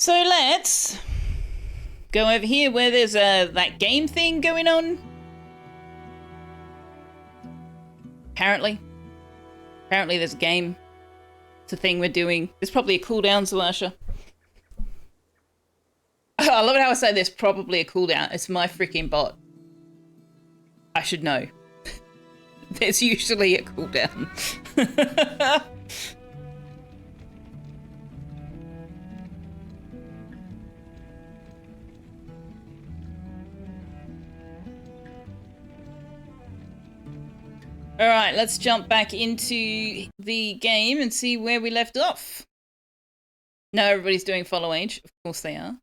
So let's go over here where there's that game thing going on. Apparently there's a game. It's a thing we're doing. There's probably a cooldown, Zawasha. I love it how I say there's probably a cooldown. It's my freaking bot. I should know. There's usually a cooldown. Alright, let's jump back into the game and see where we left off. No, everybody's doing follow age. Of course they are. You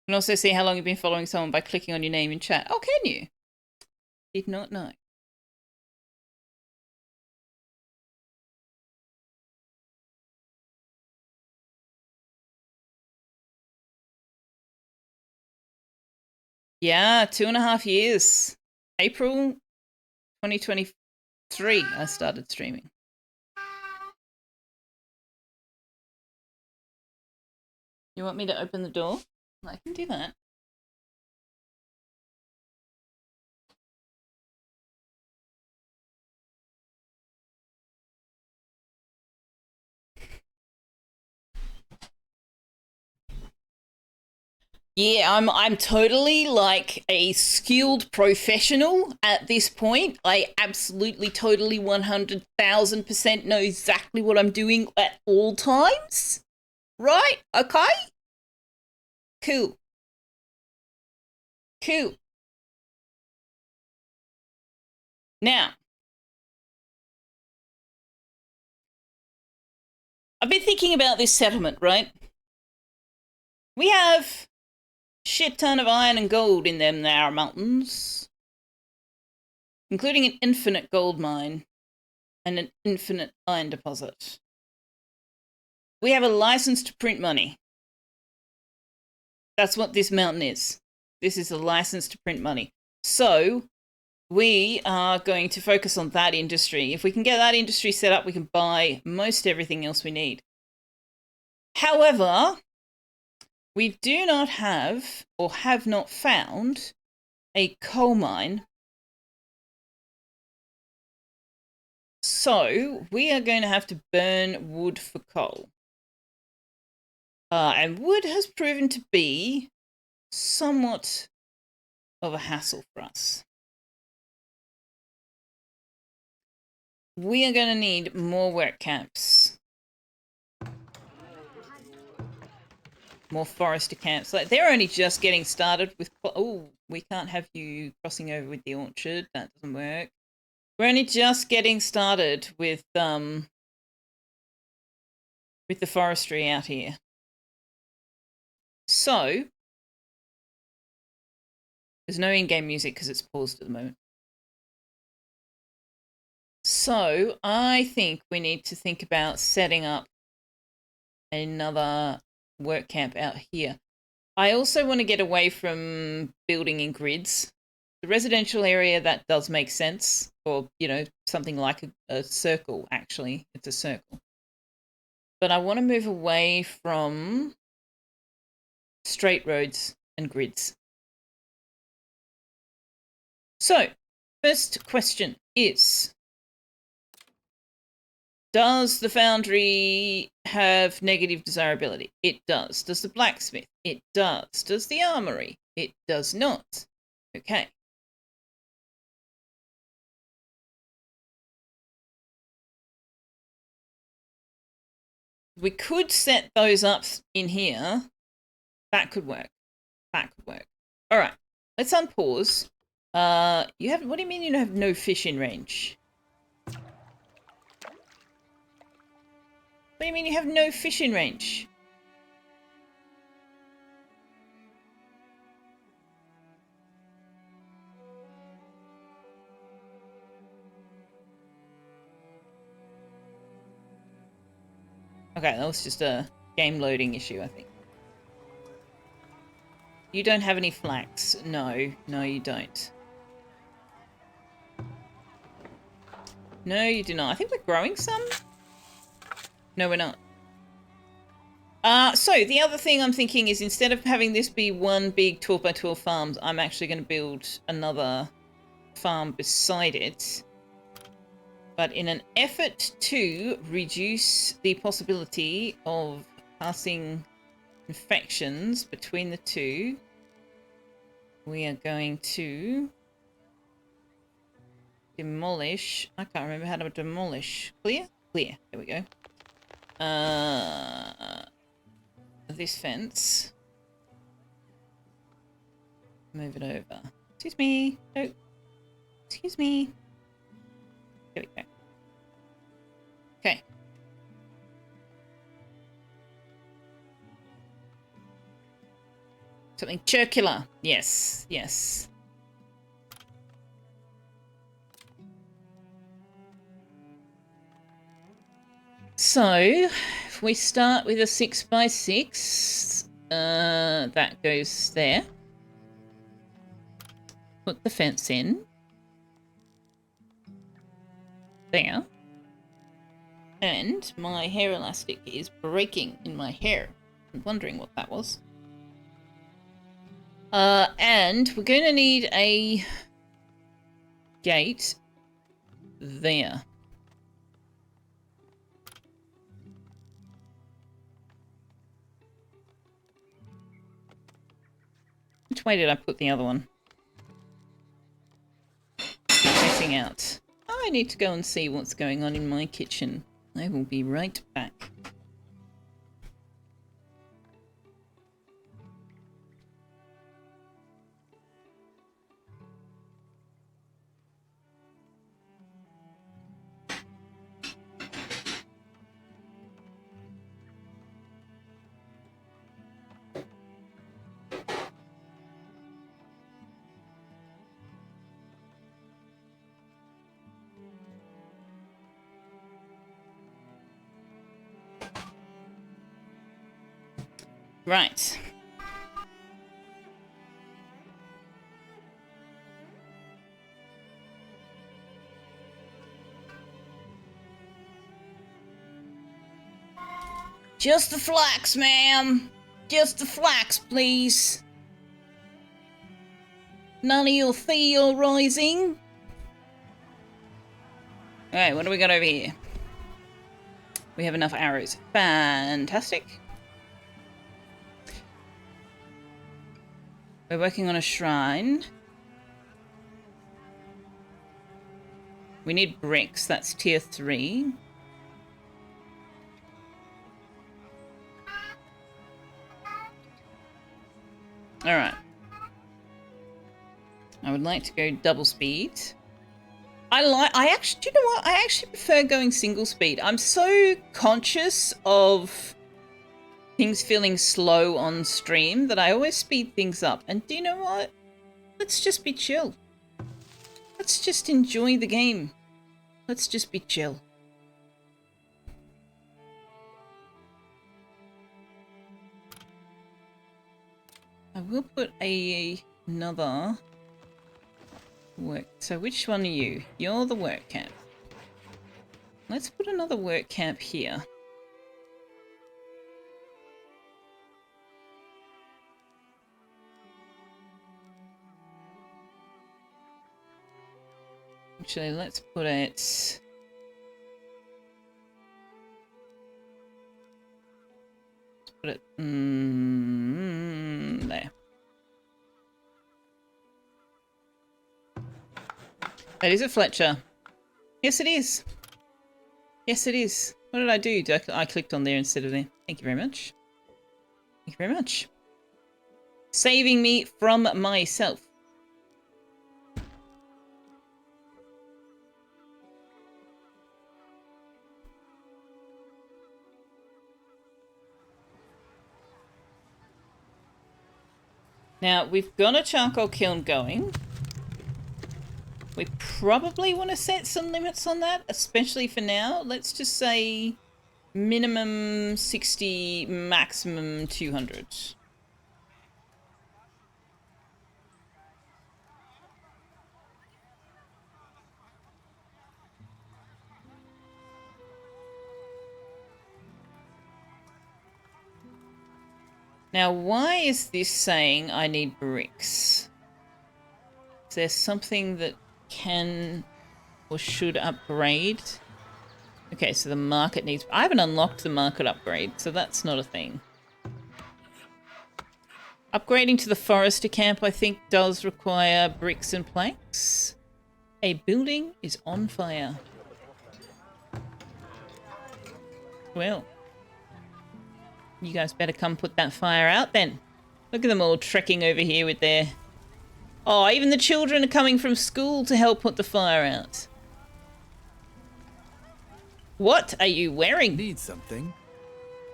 can also see how long you've been following someone by clicking on your name in chat. Oh, can you? Did not know. Yeah, 2.5 years. April 2023, I started streaming. You want me to open the door? I can do that. Yeah, I'm totally like a skilled professional at this point. I absolutely, totally, 100,000% know exactly what I'm doing at all times. Right? Okay? Cool. Cool. Now, I've been thinking about this settlement, right? We have shit ton of iron and gold in them there mountains, including an infinite gold mine and an infinite iron deposit. We have a license to print money. That's what this mountain is. This is a license to print money. So we are going to focus on that industry. If we can get that industry set up, we can buy most everything else we need. However, we do not have, or have not found, a coal mine. So we are going to have to burn wood for coal. And wood has proven to be somewhat of a hassle for us. We are going to need more work camps. More forester camps. Like, they're only just getting started with... Oh, we can't have you crossing over with the orchard. That doesn't work. We're only just getting started with the forestry out here. So, there's no in-game music because it's paused at the moment. So, I think we need to think about setting up another work camp out here. I also want to get away from building in grids. The residential area, that does make sense. Or, you know, something like a circle, actually. It's a circle. But I want to move away from straight roads and grids. So, first question is, does the foundry have negative desirability? It does. Does the blacksmith? It does. Does the armory? It does not. Okay. We could set those up in here. That could work. That could work. All right. Let's unpause. You have... What do you mean you have no fish in range? What do you mean you have no fish in range? Okay, that was just a game loading issue, I think. You don't have any flax. No, no you don't. No, you do not. I think we're growing some. No, we're not. So the other thing I'm thinking is instead of having this be one big 12 by 12 farms, I'm actually going to build another farm beside it. But in an effort to reduce the possibility of passing infections between the two, we are going to demolish. I can't remember how to demolish. Clear? Clear. There we go. This fence. Move it over. Excuse me. No. Excuse me. There we go. Okay. Something circular. Yes. Yes. So, if we start with a 6x6, that goes there. Put the fence in. There. And my hair elastic is breaking in my hair. I'm wondering what that was. And we're going to need a gate there. Which way did I put the other one? Facing out. I need to go and see what's going on in my kitchen. I will be right back. Right. Just the flax, ma'am. Just the flax, please. None of your theorizing. Alright, what do we got over here? We have enough arrows. Fantastic. We're working on a shrine. We need bricks. That's tier 3. Alright. I would like to go double speed. Do you know what? I actually prefer going single speed. I'm so conscious of things feeling slow on stream that I always speed things up. And do you know what? Let's just be chill. Let's just enjoy the game. Let's just be chill. I will put another work. So which one are you? You're the work camp. Let's put another work camp here. Actually, let's put it... Let's put it... there. That is a Fletcher. Yes, it is. Yes, it is. What did I do? I clicked on there instead of there. Thank you very much. Thank you very much. Saving me from myself. Now, we've got a charcoal kiln going. We probably want to set some limits on that, especially for now. Let's just say minimum 60, maximum 200. Now, why is this saying I need bricks? Is there something that can or should upgrade? Okay, so the market needs... I haven't unlocked the market upgrade, so that's not a thing. Upgrading to the forester camp, I think, does require bricks and planks. A building is on fire. Well, you guys better come put that fire out then. Look at them all trekking over here with their... Oh, even the children are coming from school to help put the fire out. What are you wearing? Need something?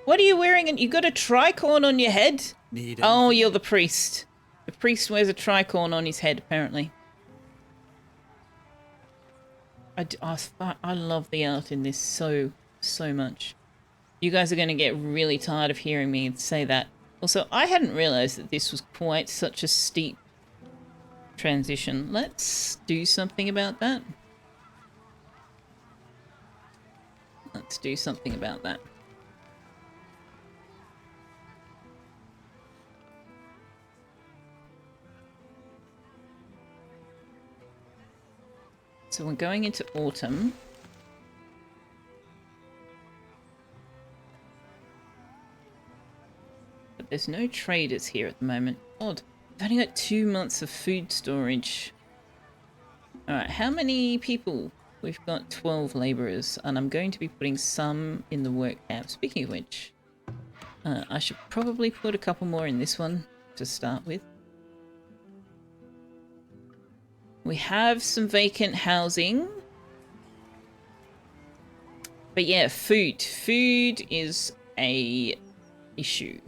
What are you wearing? And you got a tricorn on your head? Need Oh, anything? you're the priest. The priest wears a tricorn on his head, apparently. I love the art in this so much. You guys are going to get really tired of hearing me say that. Also, I hadn't realized that this was quite such a steep transition. Let's do something about that. Let's do something about that. So we're going into autumn. But there's no traders here at the moment. Odd. I've only got 2 months of food storage. Alright, how many people? We've got 12 labourers, and I'm going to be putting some in the work camp. Speaking of which, I should probably put a couple more in this one to start with. We have some vacant housing. But yeah, food. Food is a issue.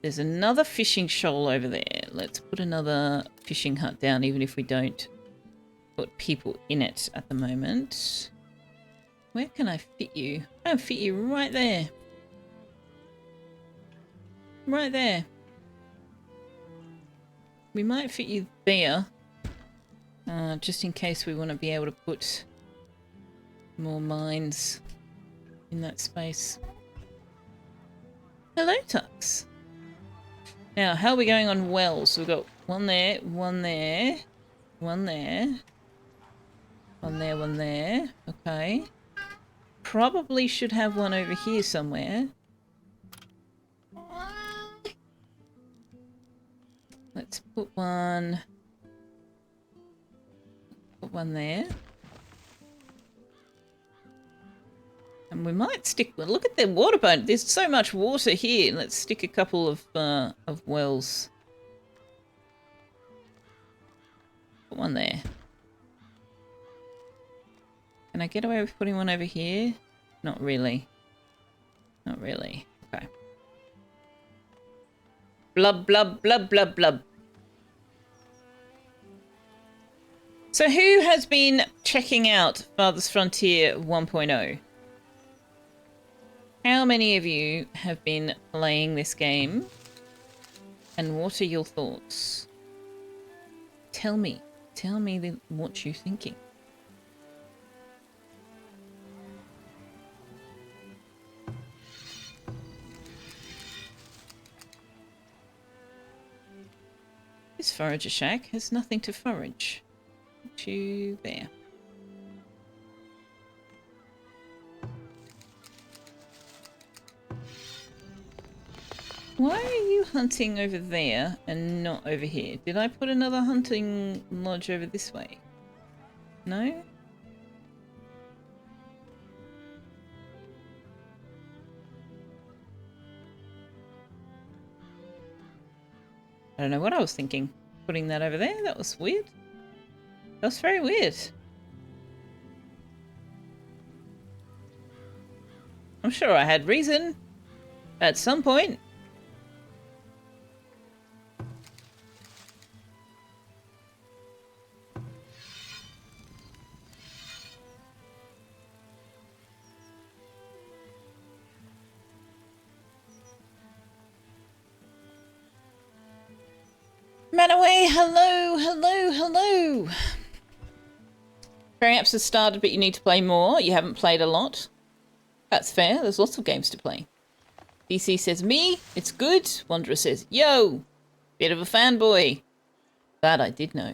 There's another fishing shoal over there. Let's put another fishing hut down, even if we don't put people in it at the moment. Where can I fit you? I can fit you right there. Right there. We might fit you there. Just in case we want to be able to put more mines in that space. Hello, Tux. Now, how are we going on wells? So we've got one there, one there, one there. One there, one there. Okay. Probably should have one over here somewhere. Let's put one... Put one there. And we might stick... Look at the water boat. There's so much water here. Let's stick a couple of wells. Put one there. Can I get away with putting one over here? Not really. Not really. Okay. Blub, blub, blub, blub, blub. So who has been checking out Farthest Frontier 1.0? How many of you have been playing this game? And what are your thoughts? Tell me. Tell me what you're thinking. This forager shack has nothing to forage. Put you there. Why are you hunting over there and not over here? Did I put another hunting lodge over this way? No? I don't know what I was thinking. Putting that over there? That was weird. That was very weird. I'm sure I had reason. At some point. Manaway, hello, hello, hello. Pairing apps has started, but you need to play more. You haven't played a lot. That's fair. There's lots of games to play. DC says me, it's good. Wanderer says, yo, bit of a fanboy. That I did know.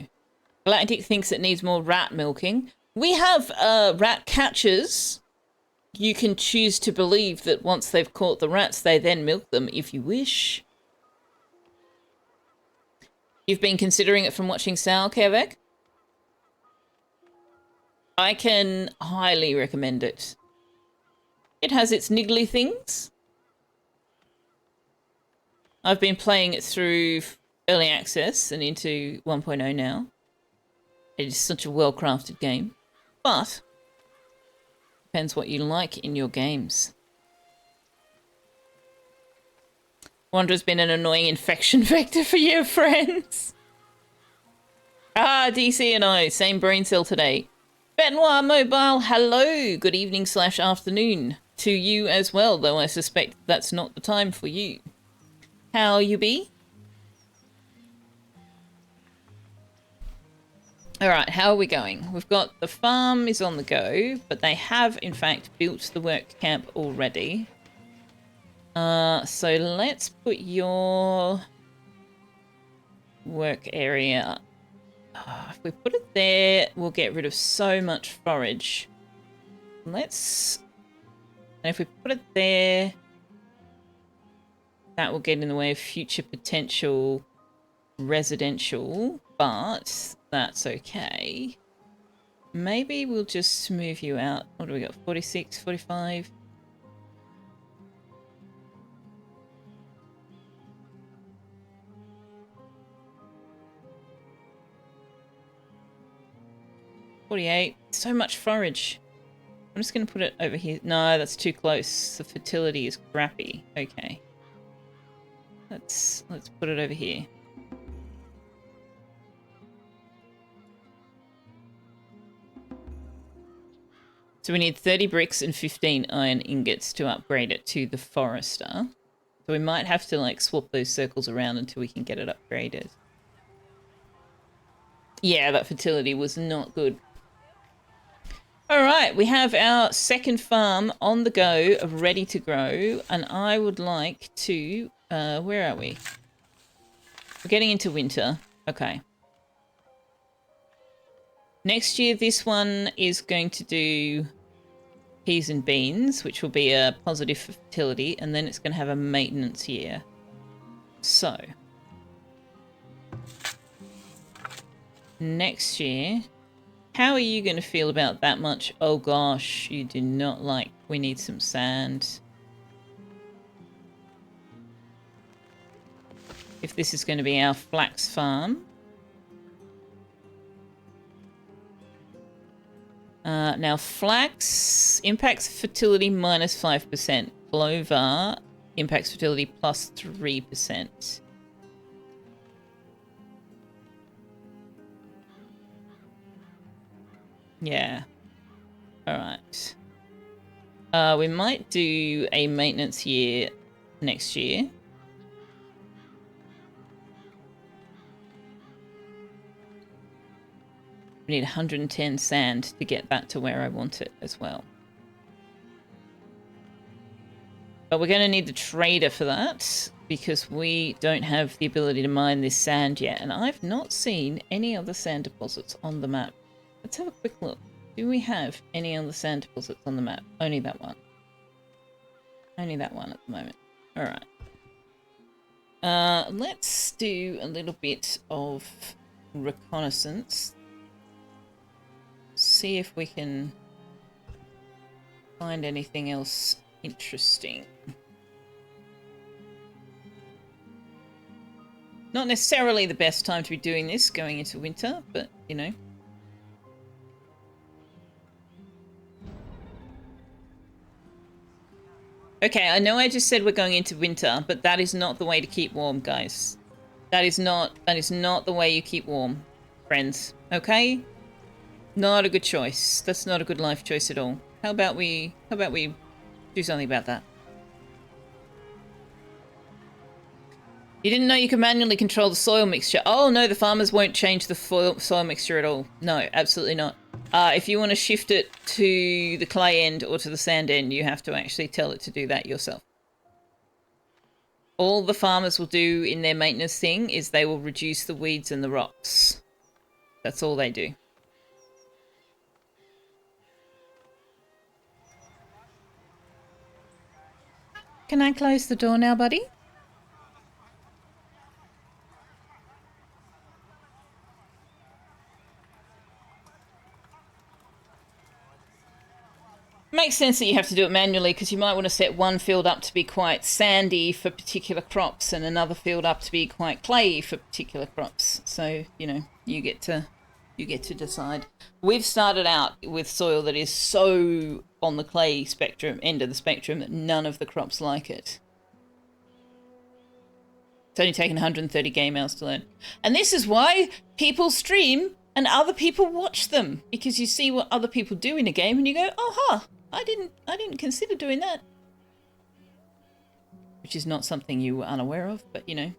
Galactic thinks it needs more rat milking. We have rat catchers. You can choose to believe that once they've caught the rats, they then milk them if you wish. You've been considering it from watching Sal, Kevek? I can highly recommend it. It has its niggly things. I've been playing it through early access and into 1.0 now. It is such a well-crafted game. But depends what you like in your games. Wanderer's been an annoying infection vector for your friends. Ah, DC and I, same brain cell today. Benoit Mobile, hello. Good evening / afternoon to you as well, though I suspect that's not the time for you. How you be? All right, how are we going? We've got the farm is on the go, but they have, in fact, built the work camp already. So let's put your work area. If we put it there, we'll get rid of so much forage. And if we put it there, that will get in the way of future potential residential, but that's okay. Maybe we'll just move you out. What do we got? 46, 45? $48. So much forage. I'm just going to put it over here. No, that's too close. The fertility is crappy. Okay. Let's put it over here. So we need 30 bricks and 15 iron ingots to upgrade it to the forester. So we might have to like swap those circles around until we can get it upgraded. Yeah, that fertility was not good. All right, we have our second farm on the go, ready to grow, and I would like to, where are we? We're getting into winter. Okay. Next year, this one is going to do peas and beans, which will be a positive fertility, and then it's going to have a maintenance year. So, next year... How are you going to feel about that much? Oh gosh, you do not like... We need some sand. If this is going to be our flax farm. Now flax impacts fertility minus 5%. Clover impacts fertility plus 3%. Yeah. Alright. We might do a maintenance year next year. We need 110 sand to get that to where I want it as well. But we're going to need the trader for that, because we don't have the ability to mine this sand yet. And I've not seen any other sand deposits on the map. Let's have a quick look. Do we have any other sand deposits on the map? Only that one. Only that one at the moment. Alright. Let's do a little bit of reconnaissance. See if we can find anything else interesting. Not necessarily the best time to be doing this going into winter, but, you know. Okay, I know I just said we're going into winter, but that is not the way to keep warm, guys. That is not the way you keep warm, friends. Okay? Not a good choice. That's not a good life choice at all. How about we do something about that? You didn't know you could manually control the soil mixture. Oh no, the farmers won't change the soil mixture at all. No, absolutely not. If you want to shift it to the clay end or to the sand end, you have to actually tell it to do that yourself. All the farmers will do in their maintenance thing is they will reduce the weeds and the rocks. That's all they do. Can I close the door now, buddy? Makes sense that you have to do it manually because you might want to set one field up to be quite sandy for particular crops and another field up to be quite clayey for particular crops. So, you know, you get to decide. We've started out with soil that is so on the clay spectrum, end of the spectrum, that none of the crops like it. It's only taken 130 game hours to learn. And this is why people stream and other people watch them, because you see what other people do in a game and you go, oh, huh, I didn't consider doing that. Which is not something you were unaware of, but, you know,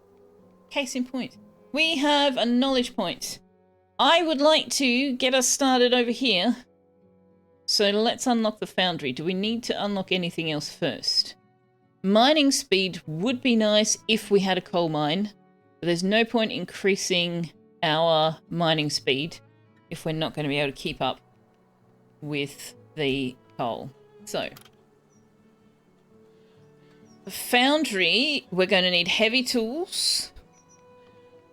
case in point. We have a knowledge point. I would like to get us started over here. So let's unlock the foundry. Do we need to unlock anything else first? Mining speed would be nice if we had a coal mine, but there's no point increasing our mining speed if we're not going to be able to keep up with the coal. So, the foundry, we're going to need heavy tools,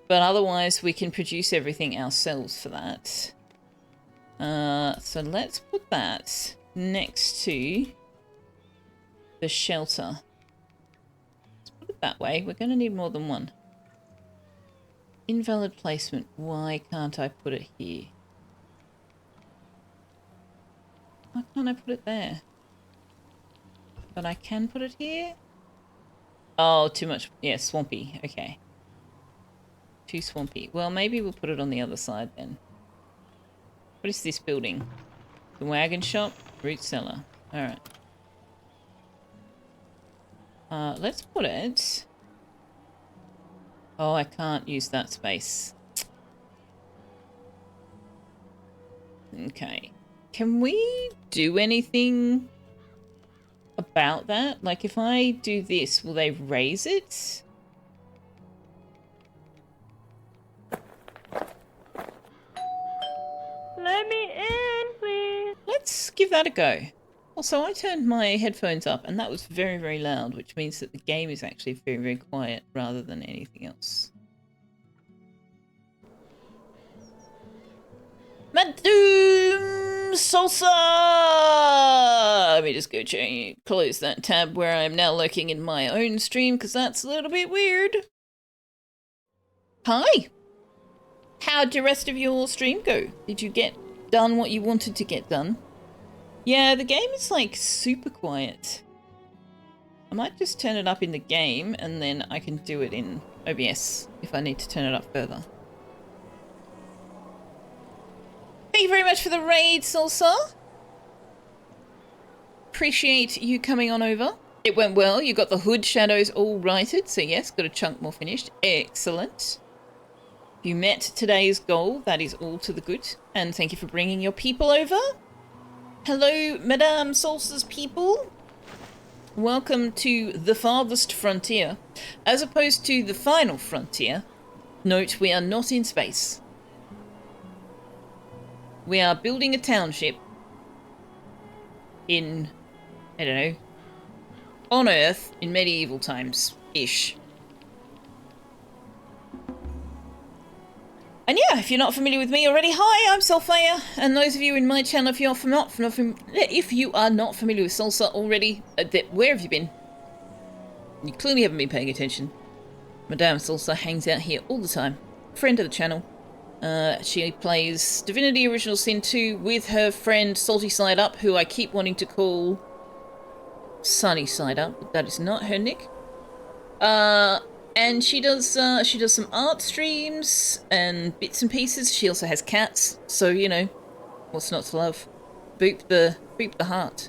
but otherwise we can produce everything ourselves for that. So let's put that next to the shelter. Let's put it that way. We're going to need more than one. Invalid placement. Why can't I put it here? Why can't I put it there? But I can put it here? Oh, too much. Yeah, swampy. Okay. Too swampy. Well, maybe we'll put it on the other side then. What is this building? The wagon shop? Root cellar. Alright. Let's put it... Oh, I can't use that space. Okay. Can we do anything about that? Like, if I do this, will they raise it? Let me in, please. Let's give that a go. Also, I turned my headphones up and that was very, very loud, which means that the game is actually very, very quiet rather than anything else. Madum Salsa! Let me just go close that tab where I'm now lurking in my own stream because that's a little bit weird. Hi! How'd the rest of your stream go? Did you get done what you wanted to get done? Yeah, the game is like super quiet. I might just turn it up in the game and then I can do it in OBS if I need to turn it up further. Thank you very much for the raid, Salsa. Appreciate you coming on over. It went well. You got the hood shadows all righted, so yes, got a chunk more finished. Excellent. You met today's goal. That is all to the good. And thank you for bringing your people over. Hello, Madame Salsa's people. Welcome to the Farthest Frontier. As opposed to the Final Frontier, note we are not in space. We are building a township in, I don't know, on Earth in medieval times-ish. And yeah, if you're not familiar with me already, hi, I'm Selfeya, and those of you in my channel, if you are not familiar with Salsa already, where have you been? You clearly haven't been paying attention. Madame Salsa hangs out here all the time. Friend of the channel. She plays Divinity Original Sin 2 with her friend Salty Side Up, who I keep wanting to call Sunny Side Up, but that is not her nick. And she does some art streams and bits and pieces. She also has cats, so you know, what's not to love? Boop the heart.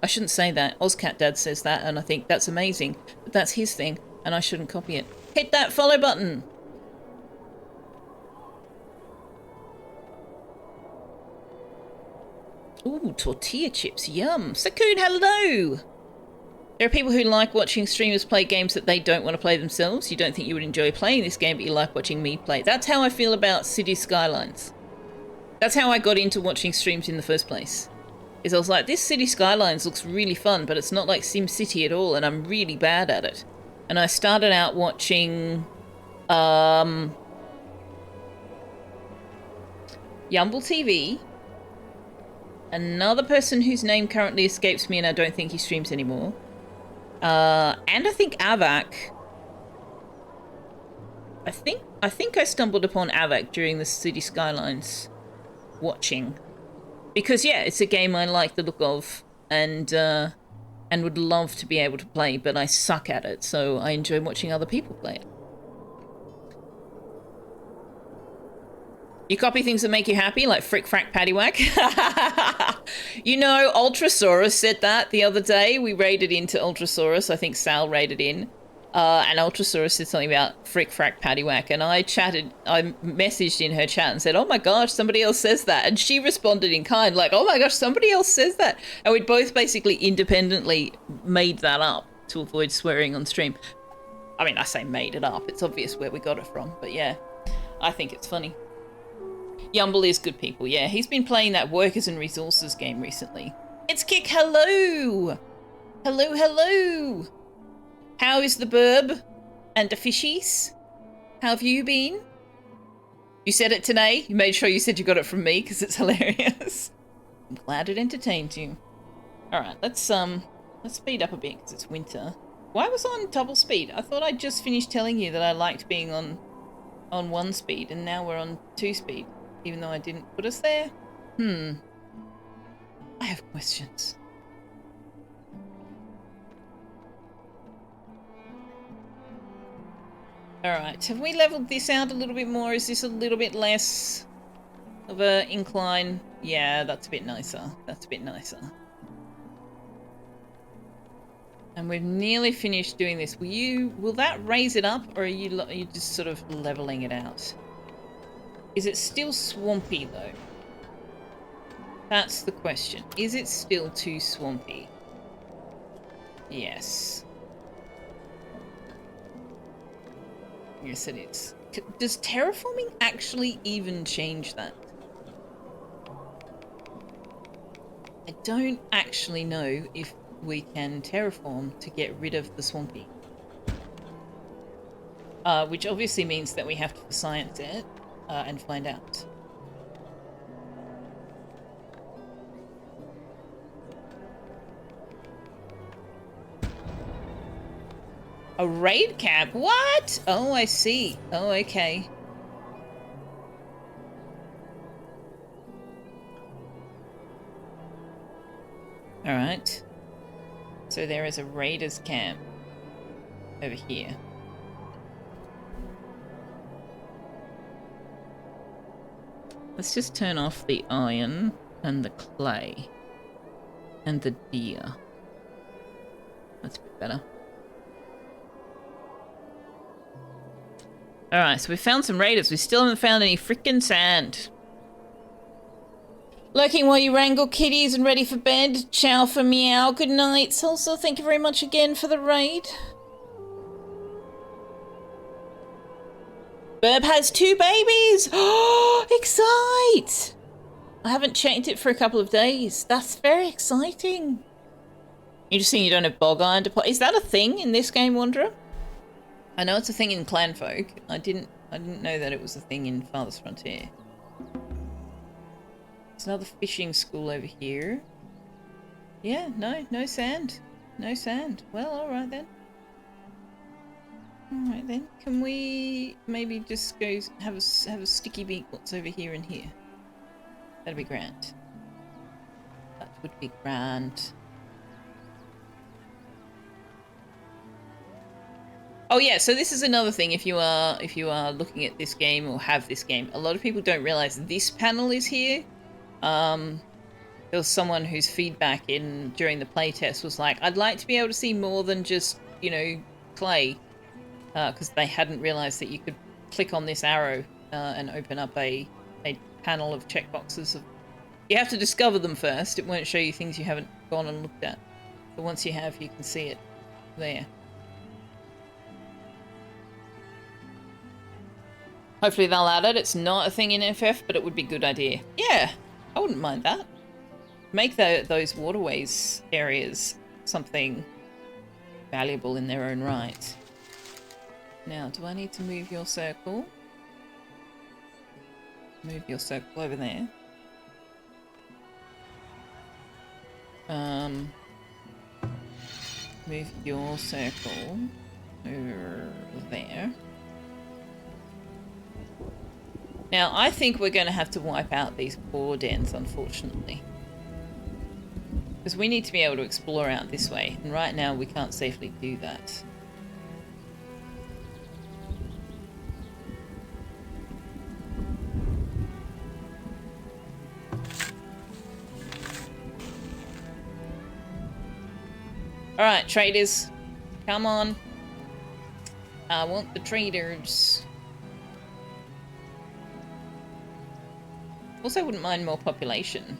I shouldn't say that. Ozcat Dad says that, and I think that's amazing. But that's his thing, and I shouldn't copy it. Hit that follow button. Ooh, tortilla chips, yum. Sakun, hello. There are people who like watching streamers play games that they don't want to play themselves. You don't think you would enjoy playing this game, but you like watching me play. That's how I feel about City Skylines. That's how I got into watching streams in the first place. Is I was like, this City Skylines looks really fun, but it's not like SimCity at all, and I'm really bad at it. And I started out watching Yumble TV. Another person whose name currently escapes me and I don't think he streams anymore. And I think Avak. I think I stumbled upon Avak during the City Skylines watching. Because yeah, it's a game I like the look of and would love to be able to play, but I suck at it, so I enjoy watching other people play it. You copy things that make you happy, like frick, frack, paddywhack. You know, Ultrasaurus said that the other day. We raided into Ultrasaurus. I think Sal raided in. And Ultrasaurus said something about frick, frack, paddywhack. And I messaged in her chat and said, oh my gosh, somebody else says that. And she responded in kind, like, oh my gosh, somebody else says that. And we both basically independently made that up to avoid swearing on stream. I mean, I say made it up. It's obvious where we got it from. But yeah, I think it's funny. Yumble is good people, yeah. He's been playing that Workers and Resources game recently. It's Kick, hello! Hello, hello! How is the burb and the fishies? How have you been? You said it today. You made sure you said you got it from me because it's hilarious. I'm glad it entertained you. Alright, let's speed up a bit because it's winter. Why was I on double speed? I thought I'd just finished telling you that I liked being on 1 speed and now we're on 2 speed. Even though I didn't put us there? I have questions. Alright, have we leveled this out a little bit more? Is this a little bit less of an incline? Yeah, that's a bit nicer. That's a bit nicer. And we've nearly finished doing this. Will that raise it up, or are you just sort of leveling it out? Is it still swampy, though? That's the question. Is it still too swampy? Yes. Yes, it is. Does terraforming actually even change that? I don't actually know if we can terraform to get rid of the swampy. Which obviously means that we have to science it. And find out. A raid camp? What? Oh, I see. Oh, okay. Alright. So there is a raiders camp over here. Let's just turn off the iron and the clay and the deer. That's a bit better. Alright, so we found some raiders. We still haven't found any freaking sand. Lurking while you wrangle kitties and ready for bed. Ciao for meow. Good night. Also, thank you very much again for the raid. Burb has 2 babies! Oh, excite! I haven't checked it for a couple of days. That's very exciting. You're just saying you don't have bog iron to play. Is that a thing in this game, Wanderer? I know it's a thing in Clanfolk. I didn't know that it was a thing in Farthest Frontier. There's another fishing school over here. Yeah, no sand. No sand. Well, alright then. Alright then, can we maybe just go have a sticky beak what's over here and here? That'd be grand. That would be grand. Oh yeah, so this is another thing if you are looking at this game or have this game. A lot of people don't realize this panel is here. There was someone whose feedback during the playtest was like, I'd like to be able to see more than just, you know, clay. Because they hadn't realized that you could click on this arrow and open up a panel of checkboxes. You have to discover them first. It won't show you things you haven't gone and looked at. But once you have, you can see it. There. Hopefully they'll add it. It's not a thing in FF, but it would be a good idea. Yeah, I wouldn't mind that. Make those waterways areas something valuable in their own right. Now, do I need to move your circle? Move your circle over there. Move your circle over there. Now, I think we're going to have to wipe out these boar dens, unfortunately. Because we need to be able to explore out this way, and right now we can't safely do that. Alright, traders. Come on. I want the traders. Also wouldn't mind more population.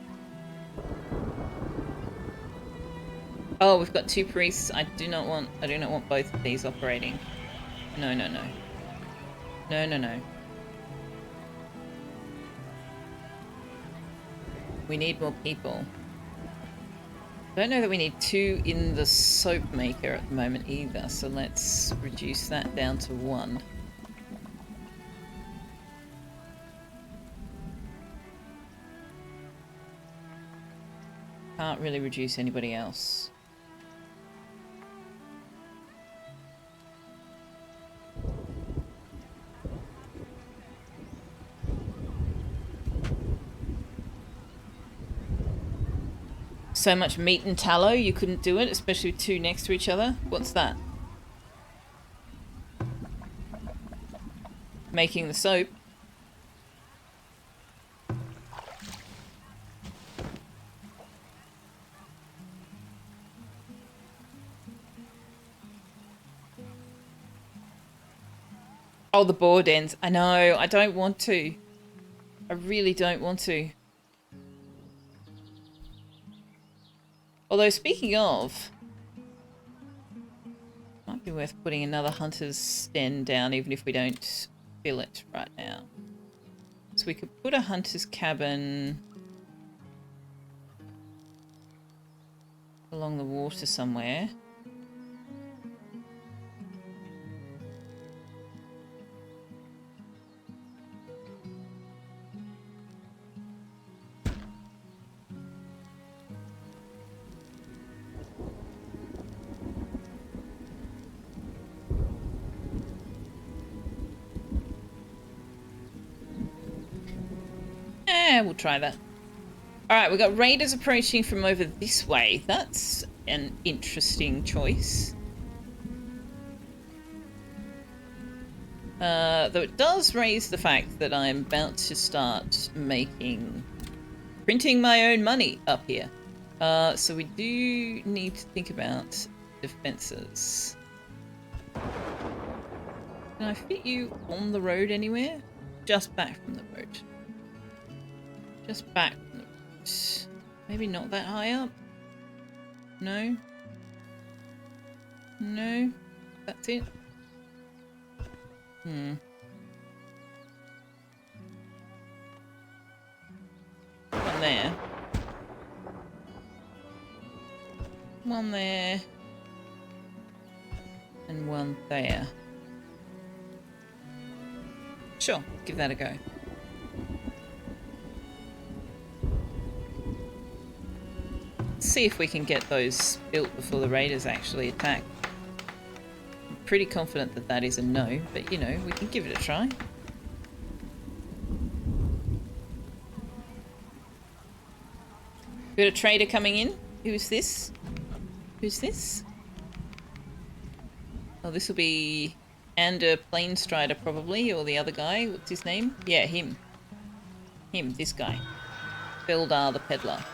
Oh, we've got 2 priests. I do not want both of these operating. No, no, no. No, no, no. We need more people. I don't know that we need 2 in the soap maker at the moment either, so let's reduce that down to 1. Can't really reduce anybody else. So much meat and tallow, you couldn't do it, especially with 2 next to each other. What's that? Making the soap. Oh, the boar dens. I know, I don't want to. I really don't want to. Although, speaking of, might be worth putting another hunter's den down, even if we don't fill it right now. So we could put a hunter's cabin along the water somewhere. We'll try that. Alright, we've got raiders approaching from over this way. That's an interesting choice. Though it does raise the fact that I'm about to start printing my own money up here. So we do need to think about defenses. Can I fit you on the road anywhere? Just back from the road. Just back from the road. Maybe not that high up? No? No? That's it? One there. One there. And one there. Sure, give that a go. See if we can get those built before the raiders actually attack. I'm pretty confident that that is a no, but you know, we can give it a try. Got a trader coming in. Who's this? Who's this? Oh, this will be Ander Planestrider probably, or the other guy. What's his name? Yeah, him. Him, this guy. Beldar the Peddler.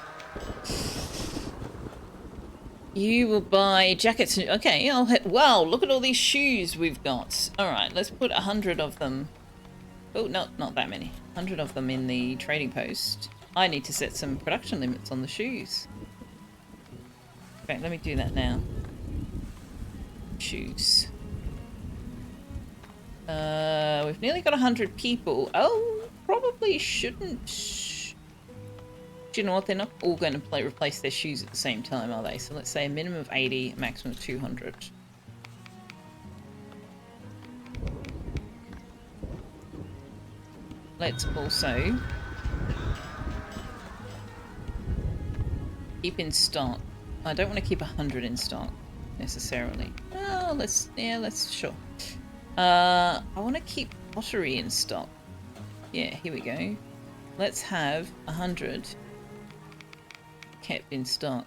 You will buy jackets. Okay, wow, look at all these shoes we've got. Alright, let's put 100 of them. Oh, no, not that many. 100 of them in the trading post. I need to set some production limits on the shoes. Okay, let me do that now. shoes. We've nearly got 100 people. Oh, probably shouldn't. Do you know what? They're not all going to replace their shoes at the same time, are they? So let's say a minimum of 80, a maximum of 200. Let's also keep in stock. I don't want to keep 100 in stock necessarily. Oh, sure. I want to keep pottery in stock. Yeah, here we go. Let's have 100 kept in stock.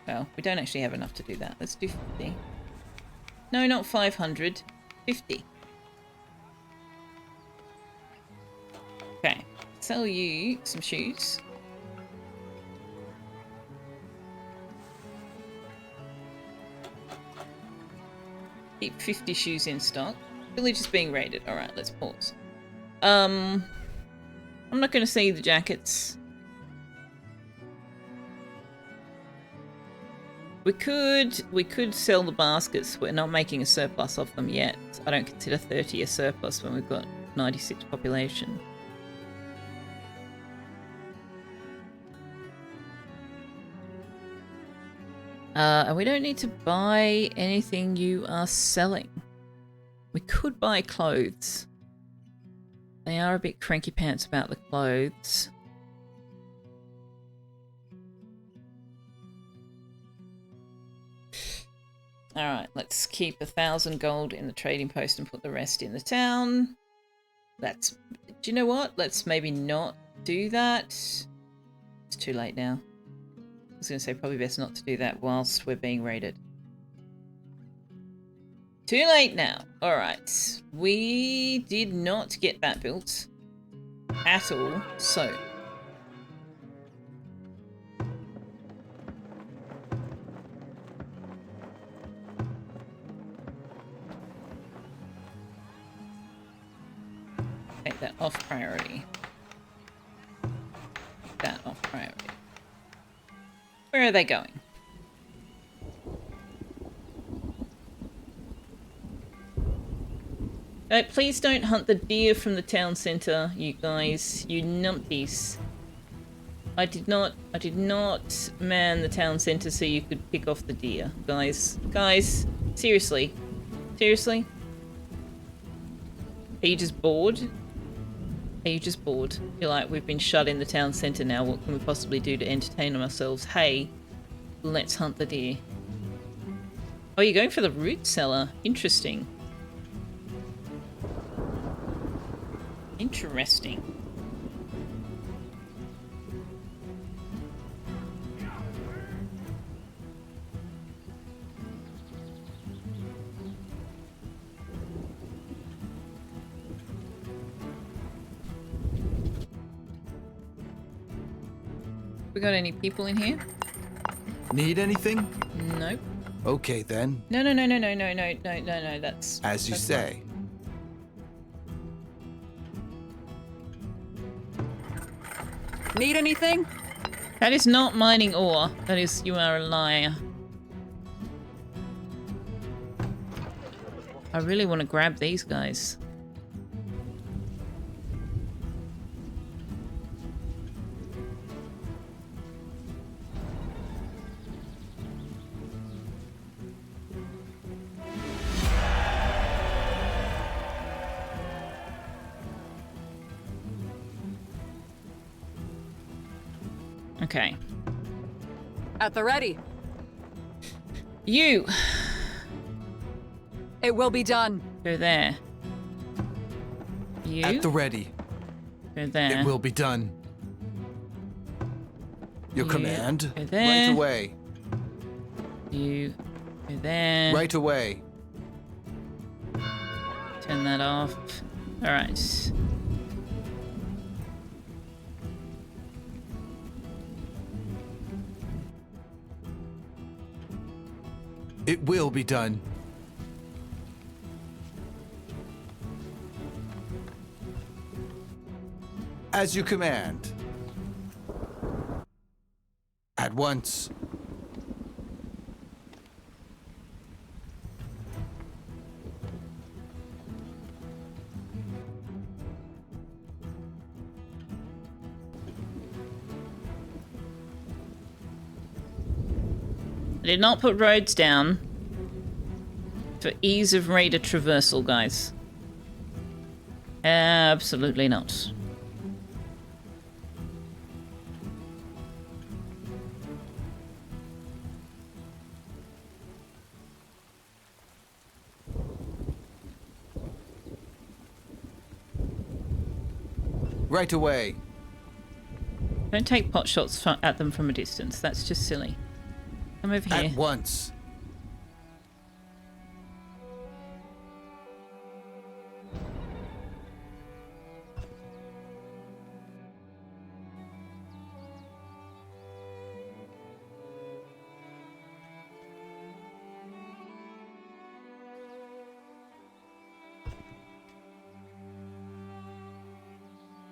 Well, we don't actually have enough to do that. Let's do 50. No, not 500. 50. Okay. Sell you some shoes. Keep 50 shoes in stock. Village is being raided. Alright, let's pause. I'm not going to say the jackets. We could sell the baskets. We're not making a surplus of them yet. I don't consider 30 a surplus when we've got 96 population. And we don't need to buy anything you are selling. We could buy clothes. They are a bit cranky pants about the clothes. Alright, let's keep 1,000 gold in the trading post and put the rest in the town. Do you know what? Let's maybe not do that. It's too late now. I was going to say probably best not to do that whilst we're being raided. Too late now. Alright. We did not get that built at all, so... take that off priority. That off priority. Where are they going? Please don't hunt the deer from the town centre, you guys. You numpties. I did not man the town centre so you could pick off the deer. Guys, seriously. Seriously? Are you just bored? Are you just bored? You're like, we've been shut in the town centre now, what can we possibly do to entertain ourselves? Hey, let's hunt the deer. Oh, you're going for the root cellar. Interesting. Interesting. We got any people in here? Need anything? Nope. Okay then. No, that's... As you say. Need anything? That is not mining ore. That is, you are a liar. I really want to grab these guys. Okay. At the ready. You! It will be done. Go there. You? At the ready. Go there. It will be done. Your You command. go there. Right away. You go there. Right away. Turn that off. Alright. It will be done. As you command. At once. I did not put roads down for ease of raider traversal, guys. Absolutely not. Right away. Don't take pot shots at them from a distance. That's just silly. Come over here. At once.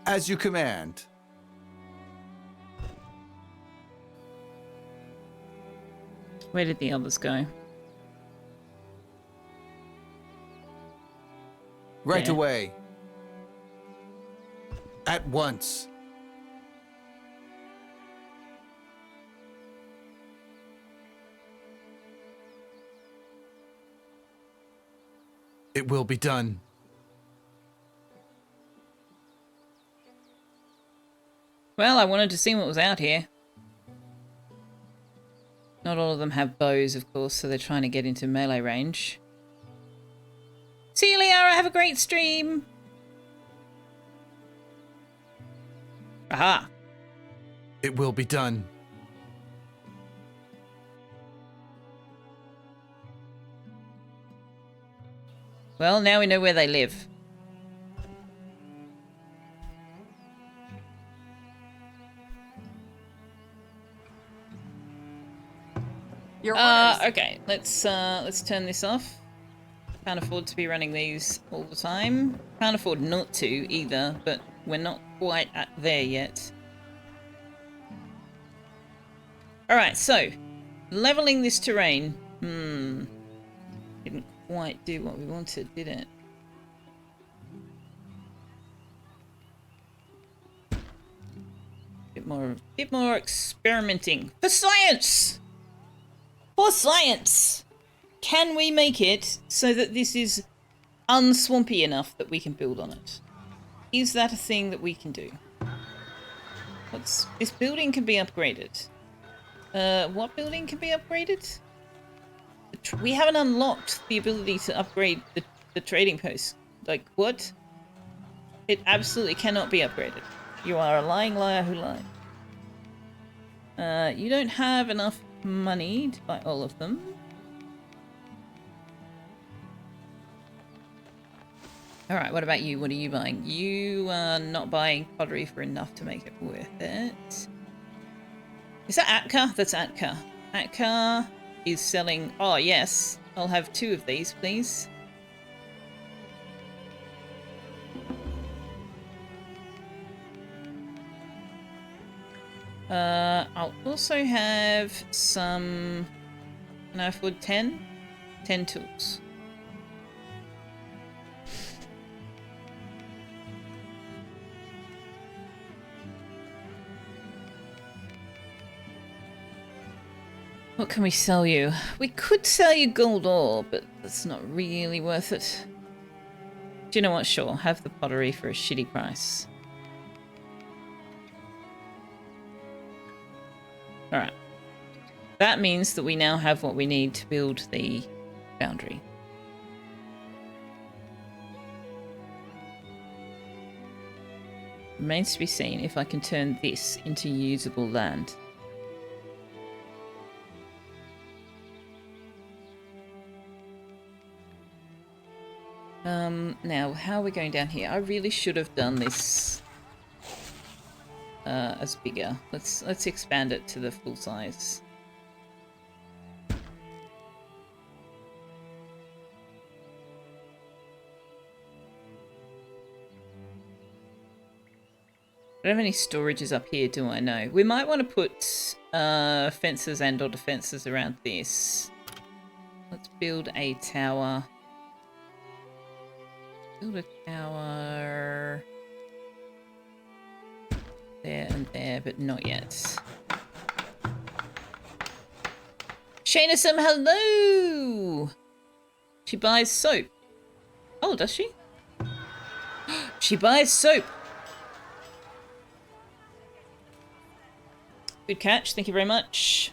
As you command. Where did the others go? Right There. away. At once. It will be done. Well, I wanted to see what was out here. Not all of them have bows, of course, so they're trying to get into melee range. See you, Liara. Have a great stream. Aha. It will be done. Well, now we know where they live. Your orders. Okay. Let's turn this off. Can't afford to be running these all the time. Can't afford not to either, but we're not quite at there yet. Alright, so leveling this terrain. Didn't quite do what we wanted, did it? Bit more experimenting. For science! For science! Can we make it so that this is unswampy enough that we can build on it? Is that a thing that we can do? This building can be upgraded. What building can be upgraded? We haven't unlocked the ability to upgrade the trading post. Like, what? It absolutely cannot be upgraded. You are a lying liar who lied. You don't have enough money to buy all of them. Alright, what about you? What are you buying? You are not buying pottery for enough to make it worth it. Is that Atka? That's Atka. Atka is selling... Oh, yes. I'll have 2 of these, please. I'll also have some... Can I afford 10? 10 tools. What can we sell you? We could sell you gold ore, but that's not really worth it. Do you know what? Sure, have the pottery for a shitty price. Alright. That means that we now have what we need to build the foundry. Remains to be seen if I can turn this into usable land. Now, how are we going down here? I really should have done this as bigger. Let's expand it to the full size. I don't have any storages up here, do I? No. We might want to put fences and or defenses around this. Let's build a tower. Build a tower there and there, but not yet. Shayna, some hello! She buys soap. Oh, does she? She buys soap. Good catch, thank you very much.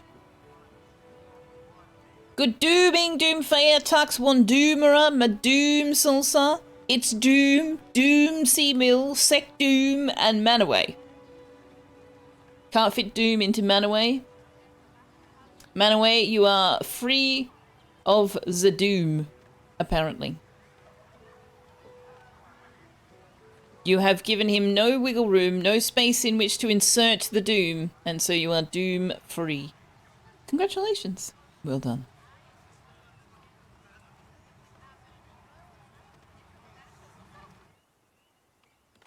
Good dooming, Doomfeya, Tux, one Doomera, ma Doom Salsa. It's Doom, Doom Sea Mill, Sec Doom, and Manaway. Can't fit Doom into Manaway. Manaway, you are free of the Doom, apparently. You have given him no wiggle room, no space in which to insert the Doom, and so you are Doom free. Congratulations. Well done.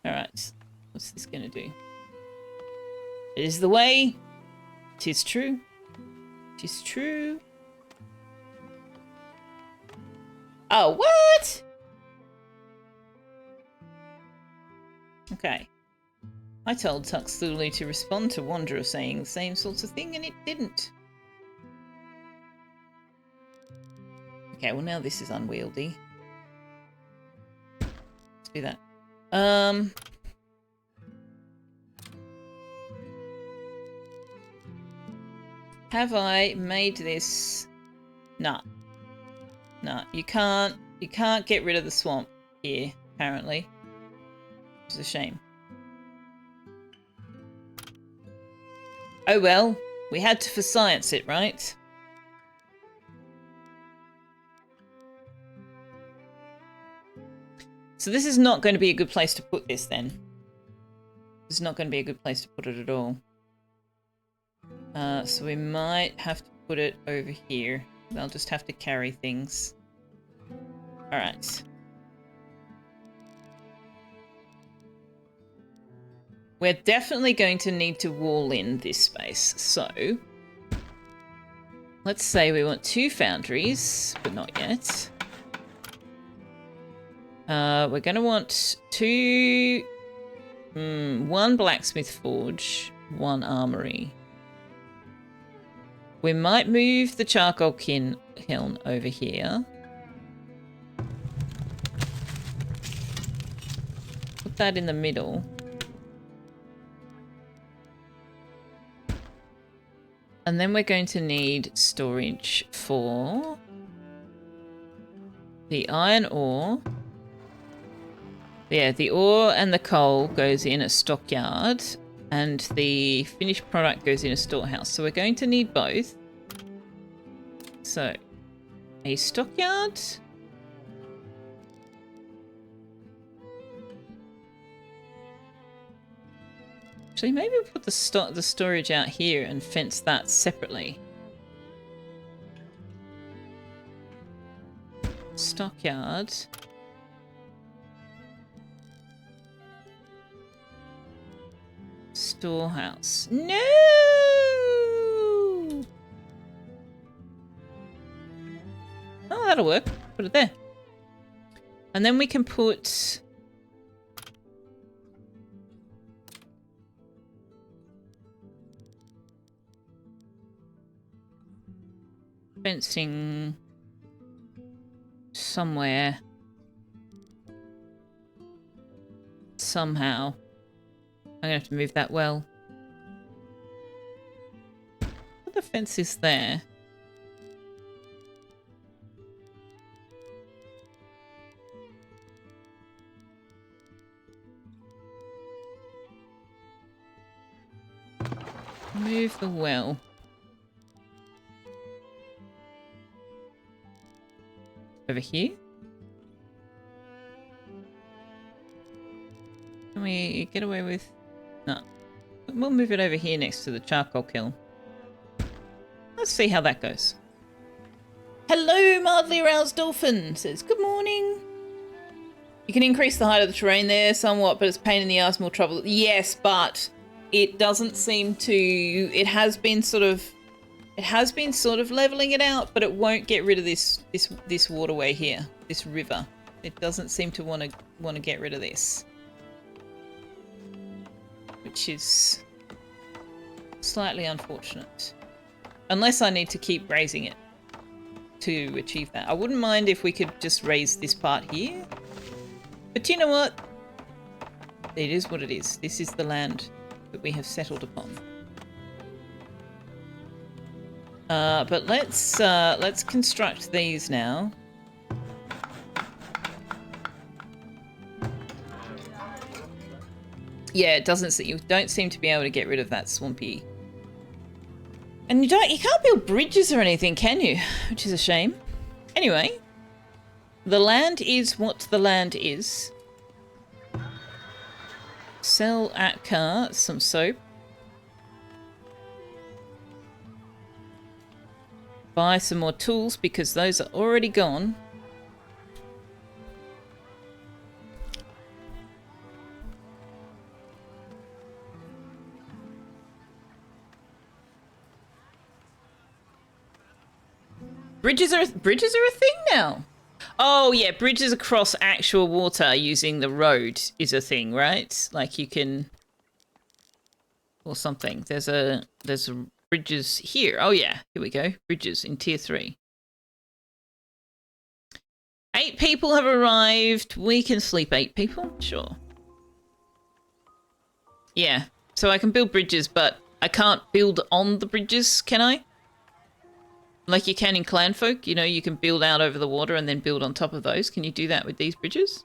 Alright, what's this gonna do? It is the way. 'Tis true. 'Tis true. Oh, what? Okay. I told Tuxluli to respond to Wanderer saying the same sorts of thing, and it didn't. Okay, well now this is unwieldy. Let's do that. Have I made this? Nah. Nah, you can't get rid of the swamp here, apparently. Which is a shame. Oh well, we had to for science it, right? So this is not going to be a good place to put this then. This is not going to be a good place to put it at all. So we might have to put it over here. I'll just have to carry things. Alright. We're definitely going to need to wall in this space. So let's say we want 2 foundries, but not yet. We're going to want 1 blacksmith forge, 1 armory. We might move the charcoal kiln over here. Put that in the middle. And then we're going to need storage for the iron ore. Yeah, the ore and the coal goes in a stockyard, and the finished product goes in a storehouse. So we're going to need both. So, a stockyard. Actually, maybe we'll put the storage out here and fence that separately. Stockyard. Storehouse. No! Oh, that'll work. Put it there. And then we can put fencing somewhere. Somehow. I'm gonna have to move that well. The fence is there. Move the well. Over here? Can we get away with... No. We'll move it over here next to the charcoal kiln. Let's see how that goes. Hello, mildly aroused dolphin says, good morning. You can increase the height of the terrain there somewhat, but it's a pain in the ass, more trouble. Yes, but it doesn't seem to... It has been sort of leveling it out, but it won't get rid of this waterway here, this river. It doesn't seem to want to get rid of this, which is slightly unfortunate. Unless I need to keep grazing it. to achieve that. I wouldn't mind if we could just raise this part here. But you know what? It is what it is. This is the land that we have settled upon. But let's construct these now. Yeah, it doesn't. You don't seem to be able to get rid of that swampy. And you can't build bridges or anything, can you? Which is a shame. Anyway, the land is what the land is. Sell at car some soap. Buy some more tools because those are already gone. Bridges are a thing now. Oh yeah, bridges across actual water using the road is a thing, right? Like you can, or something. There's bridges here. Oh yeah, here we go. Bridges in tier 3. 8 people have arrived. We can sleep 8 people, sure. Yeah, so I can build bridges, but I can't build on the bridges, can I? Like you can in Clanfolk, you know, you can build out over the water and then build on top of those. Can you do that with these bridges?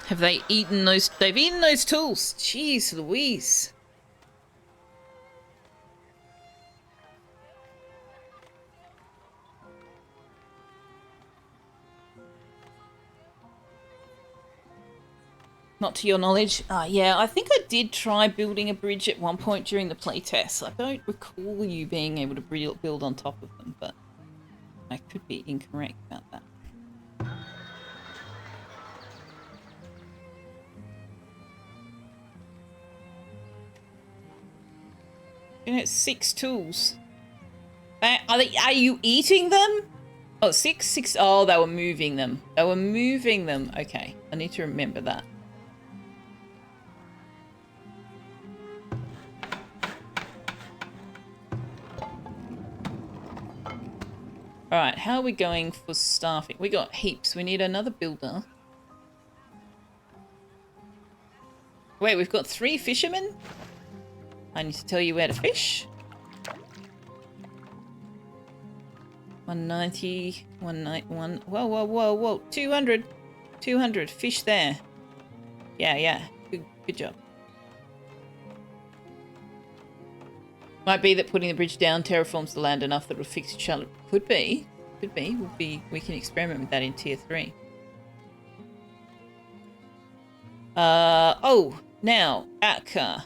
Have they eaten those? They've eaten those tools. Jeez Louise. Not to your knowledge. Yeah, I think I did try building a bridge at one point during the playtest. I don't recall you being able to build on top of them, but I could be incorrect about that. And it's 6 tools. Are you eating them? Oh, 6. Oh, they were moving them. They were moving them. Okay, I need to remember that. Alright, how are we going for staffing? We got heaps. We need another builder. Wait, we've got 3 fishermen? I need to tell you where to fish. 190, 191. Whoa, whoa, whoa, whoa. 200. 200. Fish there. Yeah. Good job. Might be that putting the bridge down terraforms the land enough that it'll fix each other. Could be. We can experiment with that in tier 3. Oh, now, Atka.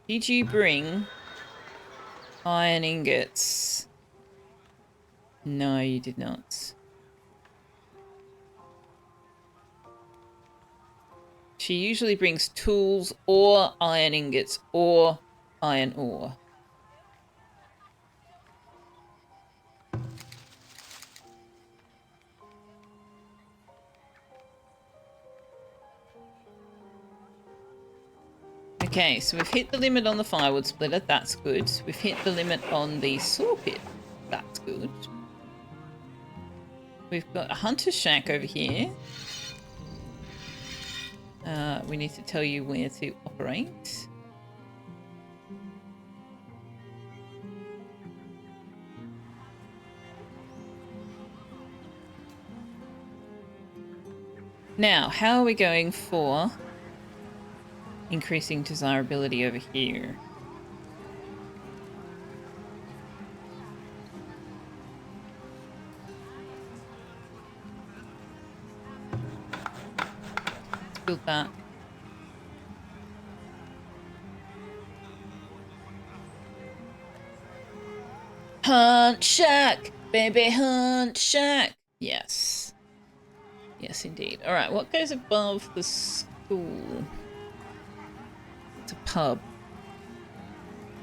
Did you bring iron ingots? No, you did not. She usually brings tools or iron ingots or iron ore. Okay, so we've hit the limit on the firewood splitter. That's good. We've hit the limit on the saw pit. That's good. We've got a hunter's shack over here. We need to tell you where to operate. Now, how are we going for increasing desirability over here? Let's build that. Hunt shack! Baby hunt shack! Yes. Yes, indeed. Alright, what goes above the school? It's a pub.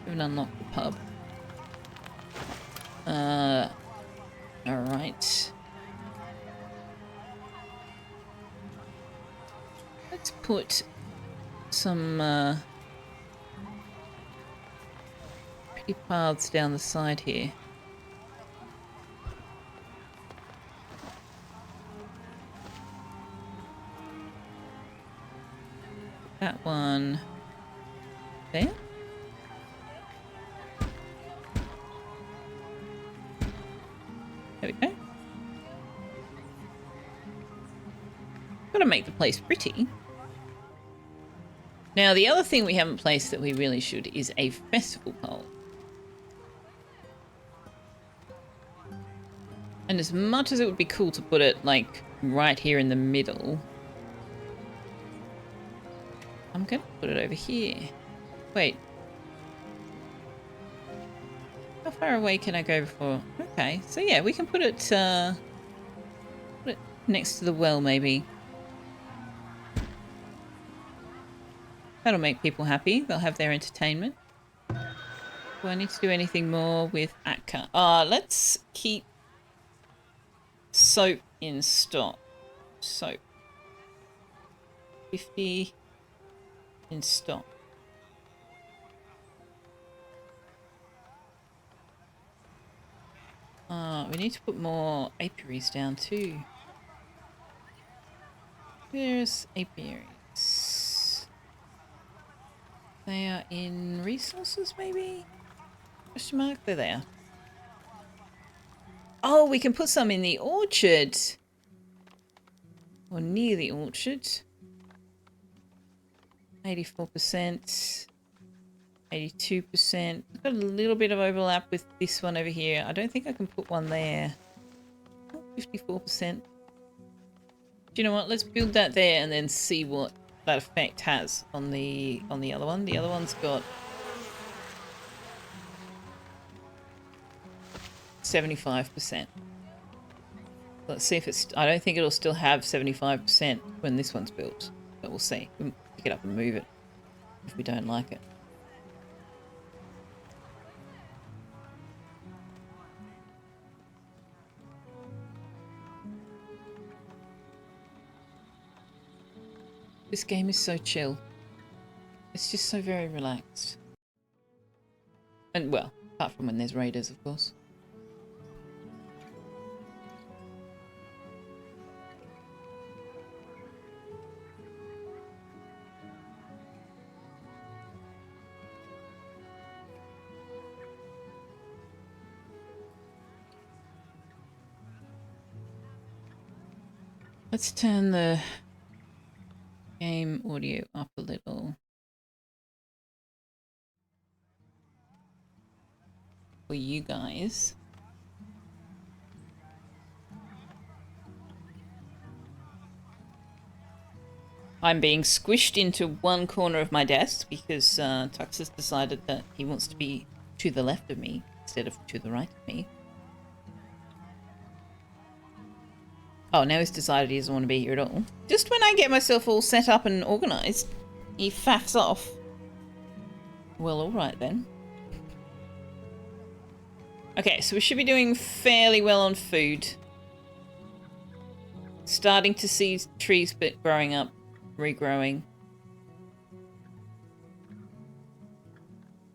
We haven't unlocked the pub. Alright. Let's put some pretty paths down the side here. That one there. There we go. Gotta make the place pretty. Now, the other thing we haven't placed that we really should is a festival pole. And as much as it would be cool to put it, like, right here in the middle, I'm going to put it over here. Wait. How far away can I go before? Okay, so yeah, we can put it next to the well, maybe. That'll make people happy. They'll have their entertainment. Do I need to do anything more with Atka? Let's keep soap in stock. Soap. 50 in stock. We need to put more apiaries down too. There's apiaries. They are in resources, maybe? Question mark? They're there. Oh, we can put some in the orchard. Or near the orchard. 84%. 82%. Got a little bit of overlap with this one over here. I don't think I can put one there. 54%. Do you know what? Let's build that there and then see what that effect has on the other one. The other one's got 75%. Let's see if it's... I don't think it'll still have 75% when this one's built. But we'll see. We can pick it up and move it if we don't like it. This game is so chill. It's just so very relaxed. And, well, apart from when there's raiders, of course. Let's turn the game audio up a little for you guys. I'm being squished into one corner of my desk because Tux has decided that he wants to be to the left of me instead of to the right of me. Oh, now he's decided he doesn't want to be here at all. Just when I get myself all set up and organised, he faffs off. Well, alright then. Okay, so we should be doing fairly well on food. Starting to see trees but growing up, regrowing.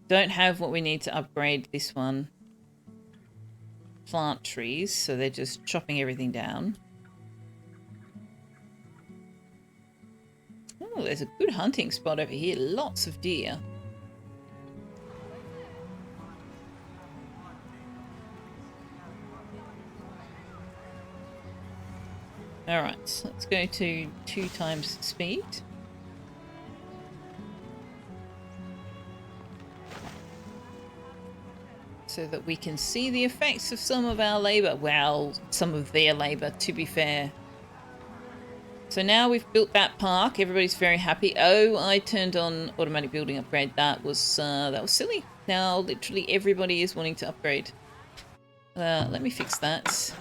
Don't have what we need to upgrade this one. Plant trees, so they're just chopping everything down. Oh, there's a good hunting spot over here. Lots of deer. Alright, so let's go to 2 times speed. So that we can see the effects of some of our labour. Well, some of their labour, to be fair. So now we've built that park. Everybody's very happy. Oh, I turned on automatic building upgrade. That was silly. Now literally everybody is wanting to upgrade. Let me fix that.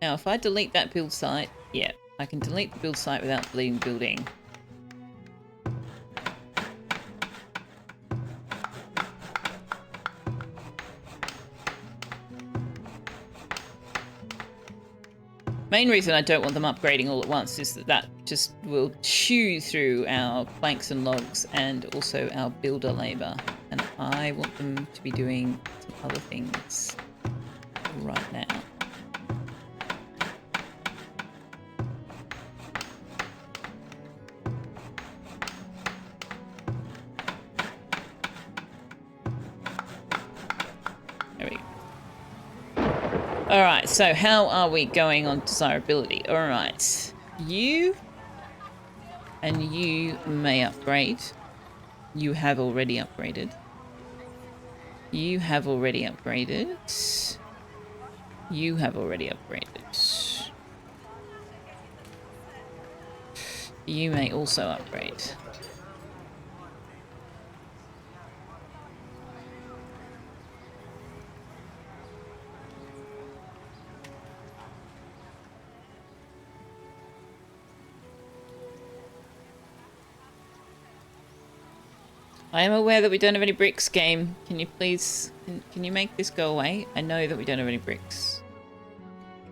Now, if I delete that build site, yeah, I can delete the build site without deleting building. Main reason I don't want them upgrading all at once is that just will chew through our planks and logs and also our builder labor. And I want them to be doing some other things right now. There we go. Alright, so how are we going on desirability? Alright, you and you may upgrade. You have already upgraded. You have already upgraded. You have already upgraded. You may also upgrade. I am aware that we don't have any bricks, game. Can you please... Can you make this go away? I know that we don't have any bricks.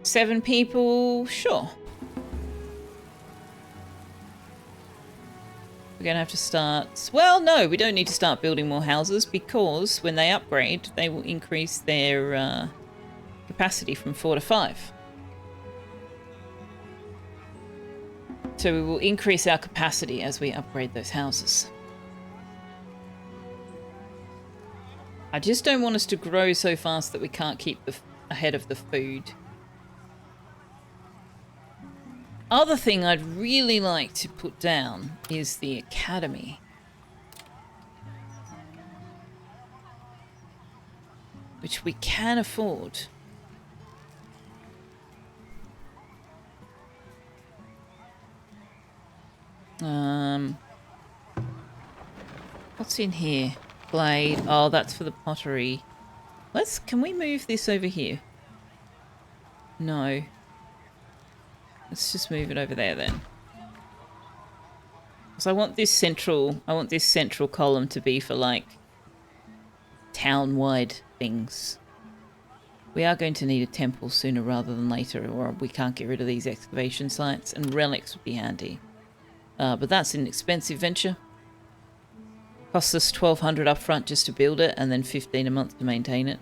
7 people? Sure. We're going to have to start... Well, no, we don't need to start building more houses because when they upgrade, they will increase their capacity from 4 to 5. So we will increase our capacity as we upgrade those houses. I just don't want us to grow so fast that we can't keep ahead of the food. Other thing I'd really like to put down is the academy. Which we can afford. What's in here? Blade. Oh, that's for the pottery. Can we move this over here? No. Let's just move it over there then. Because I want this central column to be for like town-wide things. We are going to need a temple sooner rather than later, or we can't get rid of these excavation sites, and relics would be handy. But that's an expensive venture. Costs us 1,200 up front just to build it, and then 15 a month to maintain it.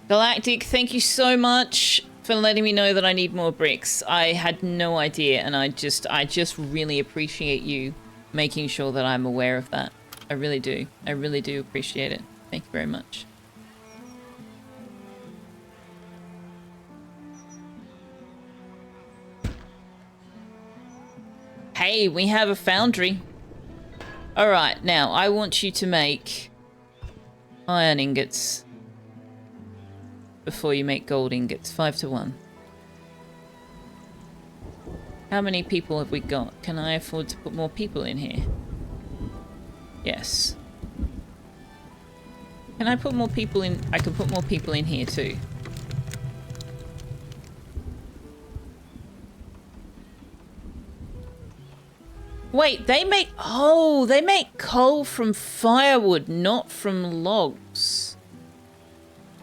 Galactic, thank you so much for letting me know that I need more bricks. I had no idea, and I just really appreciate you making sure that I'm aware of that. I really do. I really do appreciate it. Thank you very much. Hey, we have a foundry. Alright, now I want you to make iron ingots before you make gold ingots. 5 to 1. How many people have we got? Can I afford to put more people in here? Yes. Can I put more people in? I can put more people in here too. Wait, they make... Oh, they make coal from firewood, not from logs.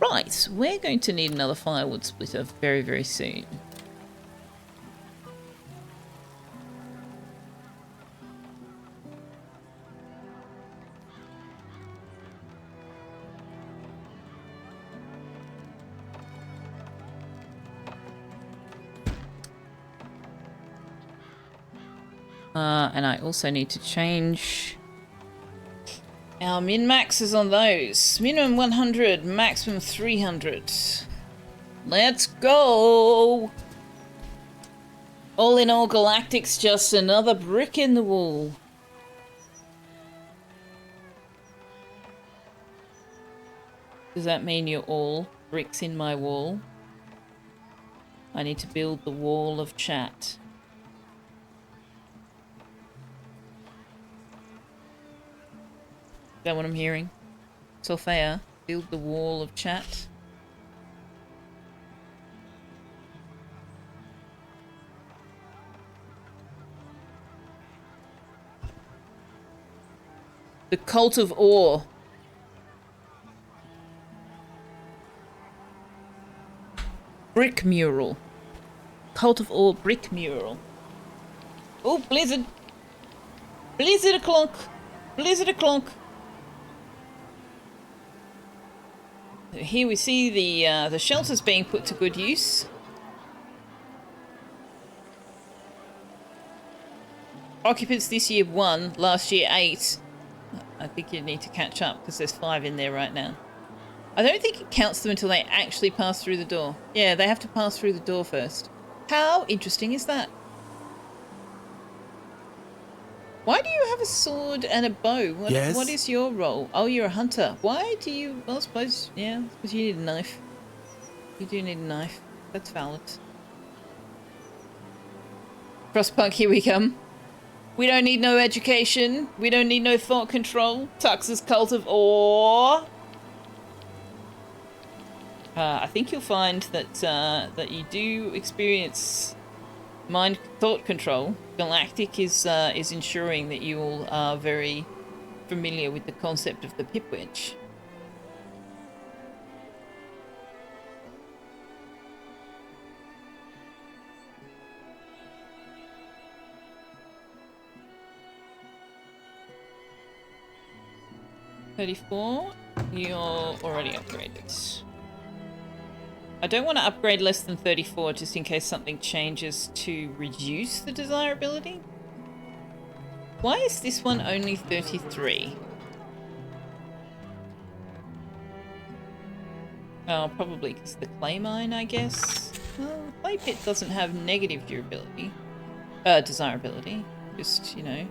Right, we're going to need another firewood splitter very, very soon. And I also need to change our min-maxes on those. Minimum 100, maximum 300. Let's go! All in all, Galactic's just another brick in the wall. Does that mean you're all bricks in my wall? I need to build the wall of chat. Is that what I'm hearing? Selfeya, build the wall of chat. The Cult of Ore. Brick mural. Cult of Ore brick mural. Oh, blizzard. Blizzard o'clock. Blizzard o'clock. Here we see the shelters being put to good use. Occupants this year 1, last year 8. I think you need to catch up because there's 5 in there right now. I don't think it counts them until they actually pass through the door. Yeah, they have to pass through the door first. How interesting is that? Why do you have a sword and a bow? Yes? What is your role? Oh, you're a hunter. Why do you... Well, I suppose... Yeah, I suppose you need a knife. You do need a knife. That's valid. Frostpunk, here we come. We don't need no education. We don't need no thought control. Tux's Cult of Ore. I think you'll find that that you do experience mind thought control. Galactic is ensuring that you all are very familiar with the concept of the pipwitch. $34. You're already upgraded. I don't want to upgrade less than 34 just in case something changes to reduce the desirability. Why is this one only 33? Oh, probably because the clay mine, I guess. Well, the clay pit doesn't have negative durability. Desirability. Just, you know,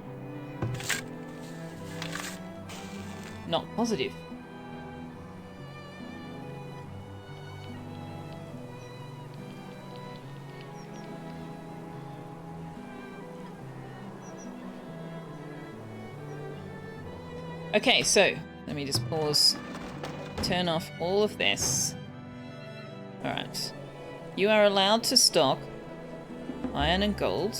not positive. Okay, so let me just pause, turn off all of this. Alright. You are allowed to stock iron and gold.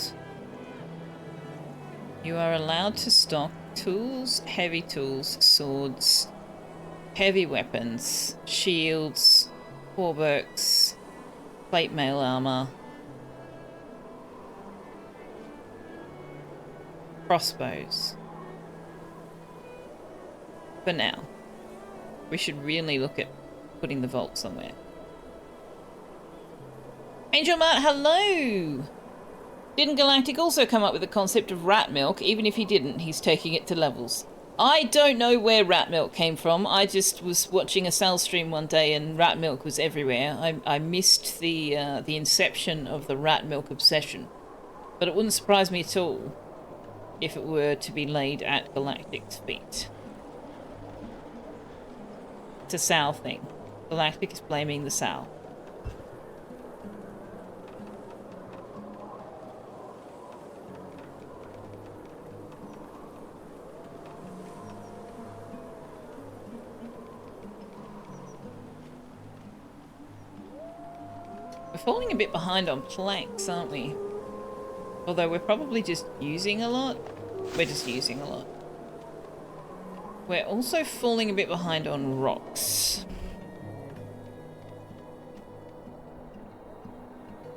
You are allowed to stock tools, heavy tools, swords, heavy weapons, shields, hauberks, plate mail armor, crossbows. For now. We should really look at putting the vault somewhere. Angel Mart, hello! Didn't Galactic also come up with the concept of rat milk? Even if he didn't, he's taking it to levels. I don't know where rat milk came from. I just was watching a Sal stream one day and rat milk was everywhere. I missed the inception of the rat milk obsession. But it wouldn't surprise me at all if it were to be laid at Galactic's feet. It's a Sal thing. Galactic is blaming the Sal. We're falling a bit behind on planks, aren't we? Although we're probably just using a lot. We're just using a lot. We're also falling a bit behind on rocks.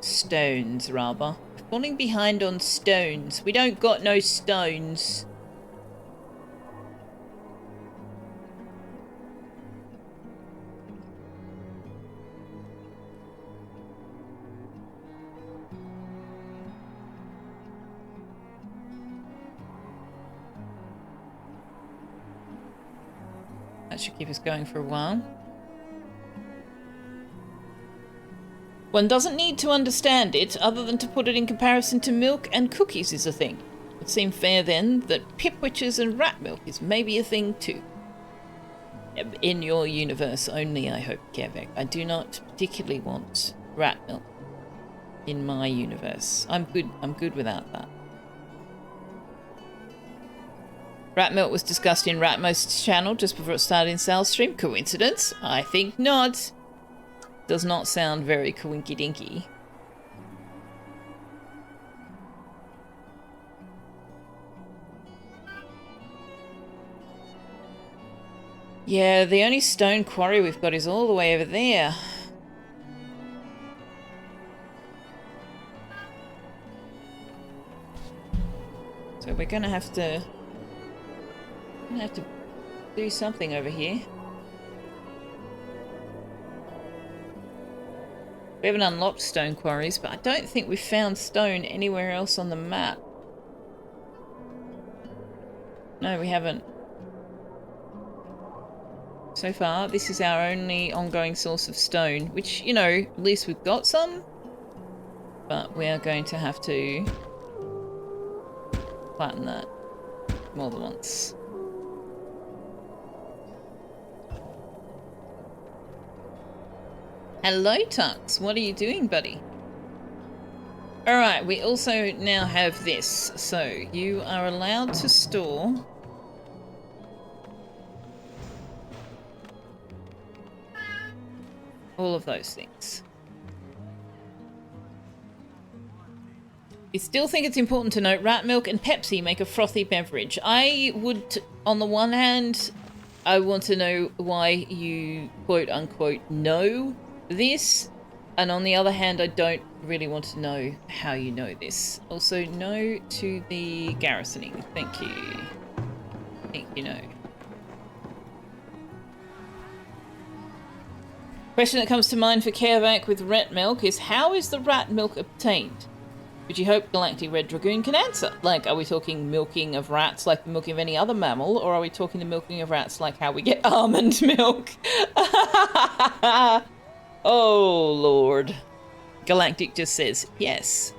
Stones, rather. We're falling behind on stones. We don't got no stones. That should keep us going for a while. One doesn't need to understand it other than to put it in comparison to milk and cookies is a thing. It seemed fair then that pipwitches and rat milk is maybe a thing too. In your universe only, I hope, Kevek. I do not particularly want rat milk in my universe. I'm good without that. Rat milk was discussed in Ratmost's channel just before it started in Sal's stream. Coincidence? I think not. Does not sound very coinky-dinky. Yeah, the only stone quarry we've got is all the way over there. So we're gonna have to do something over here. We haven't unlocked stone quarries, but I don't think we've found stone anywhere else on the map. No, we haven't. So far, this is our only ongoing source of stone, which, you know, at least we've got some. But we are going to have to flatten that more than once. Hello, Tux. What are you doing, buddy? Alright, we also now have this. So, you are allowed to store all of those things. You still think it's important to note rat milk and Pepsi make a frothy beverage. I would, on the one hand, I want to know why you quote-unquote know this, and on the other hand, I don't really want to know how you know this. Also, no to the garrisoning. Thank you. Thank you, no. Question that comes to mind for Kervac with rat milk is, how is the rat milk obtained? Which you hope Galactic Red Dragoon can answer. Like, are we talking milking of rats like the milking of any other mammal, or are we talking the milking of rats like how we get almond milk? Oh, Lord. Galactic just says, yes.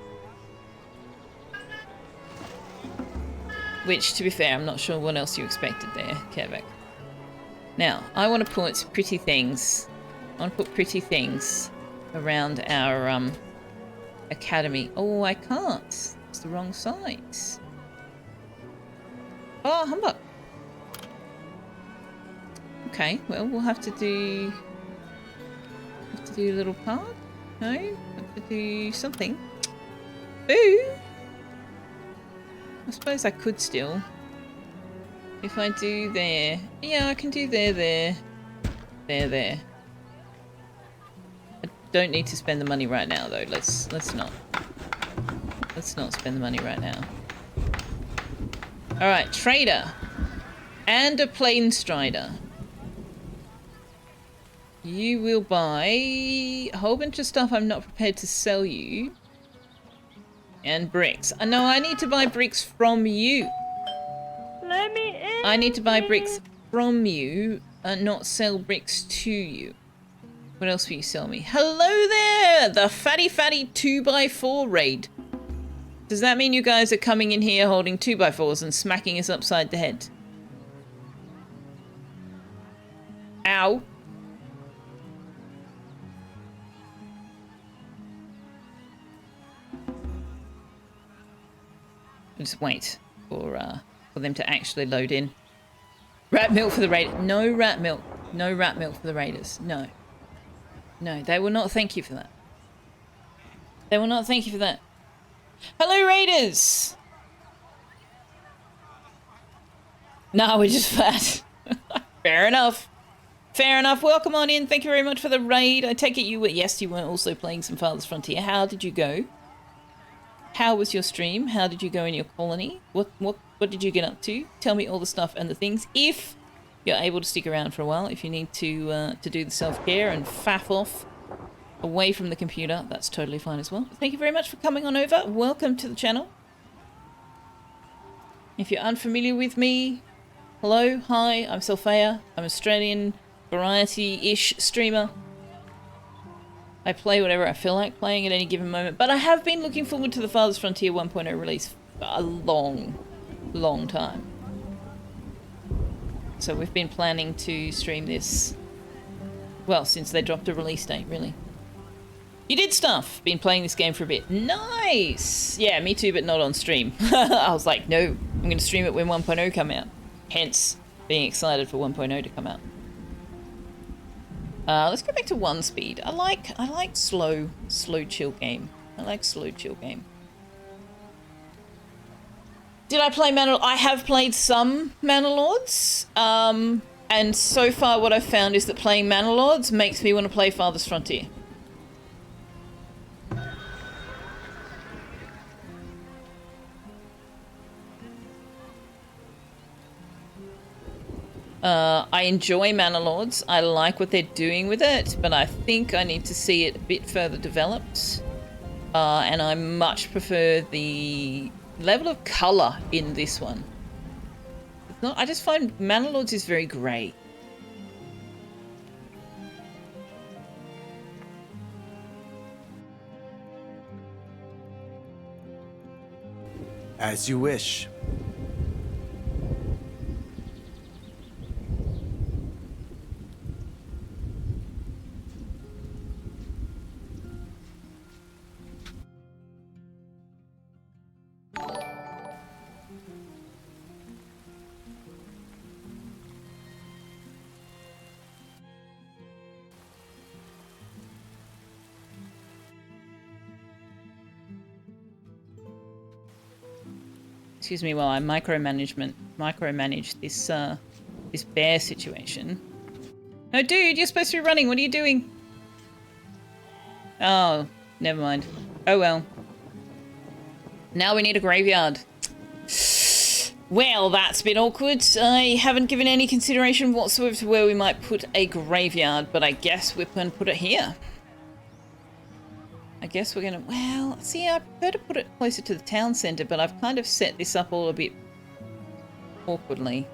Which, to be fair, I'm not sure what else you expected there, Kervac. Now, I want to put pretty things. I want to put pretty things around our, academy. Oh, I can't. It's the wrong size. Oh, humbug. Okay, well, we'll have to do... a little part? No? Have to do something. Boo! I suppose I could still. If I do there... Yeah, I can do there. There. I don't need to spend the money right now, though. Let's not. Let's not spend the money right now. Alright, trader. And a plain strider. You will buy a whole bunch of stuff I'm not prepared to sell you. And bricks. No, I need to buy bricks from you. Let me in. I need to buy bricks please. from you and not sell bricks to you. What else will you sell me? Hello there! The fatty 2x4 raid. Does that mean you guys are coming in here holding 2x4s and smacking us upside the head? Ow. Just wait for them to actually load in. Rat milk for the raiders. No rat milk. No rat milk for the raiders. No. No, they will not thank you for that. They will not thank you for that. Hello, raiders! No, we're just fat. Fair enough. Fair enough. Welcome on in. Thank you very much for the raid. I take it you were... Yes, you were also playing some Farthest Frontier. How did you go? How was your stream? How did you go in your colony? What did you get up to? Tell me all the stuff and the things. If you're able to stick around for a while, if you need to do the self-care and faff off away from the computer, that's totally fine as well. Thank you very much for coming on over. Welcome to the channel. If you're unfamiliar with me, hello, hi, I'm Selfeya. I'm Australian variety-ish streamer. I play whatever I feel like playing at any given moment, but I have been looking forward to the Farthest Frontier 1.0 release for a long, long time. So we've been planning to stream this, well, since they dropped a release date, really. You did stuff! Been playing this game for a bit. Nice! Yeah, me too, but not on stream. I was like, no, I'm going to stream it when 1.0 come out. Hence, being excited for 1.0 to come out. Let's go back to 1 speed. I like slow chill game. I like slow chill game. Did I play Manor? I have played some Manor Lords. And And so far what I've found is that playing Mana Lords makes me want to play Farthest Frontier. I enjoy Mana Lords. I like what they're doing with it, but I think I need to see it a bit further developed. And I much prefer the level of colour in this one. It's not, I just find Mana Lords is very grey. As you wish. Excuse me while I micromanage this this bear situation. No, dude, you're supposed to be running. What are you doing? Oh, never mind. Oh well. Now we need a graveyard. Well, that's been awkward. I haven't given any consideration whatsoever to where we might put a graveyard, but I guess we're going to put it here. I guess we're going to... Well, see, I prefer to put it closer to the town centre, but I've kind of set this up all a bit awkwardly.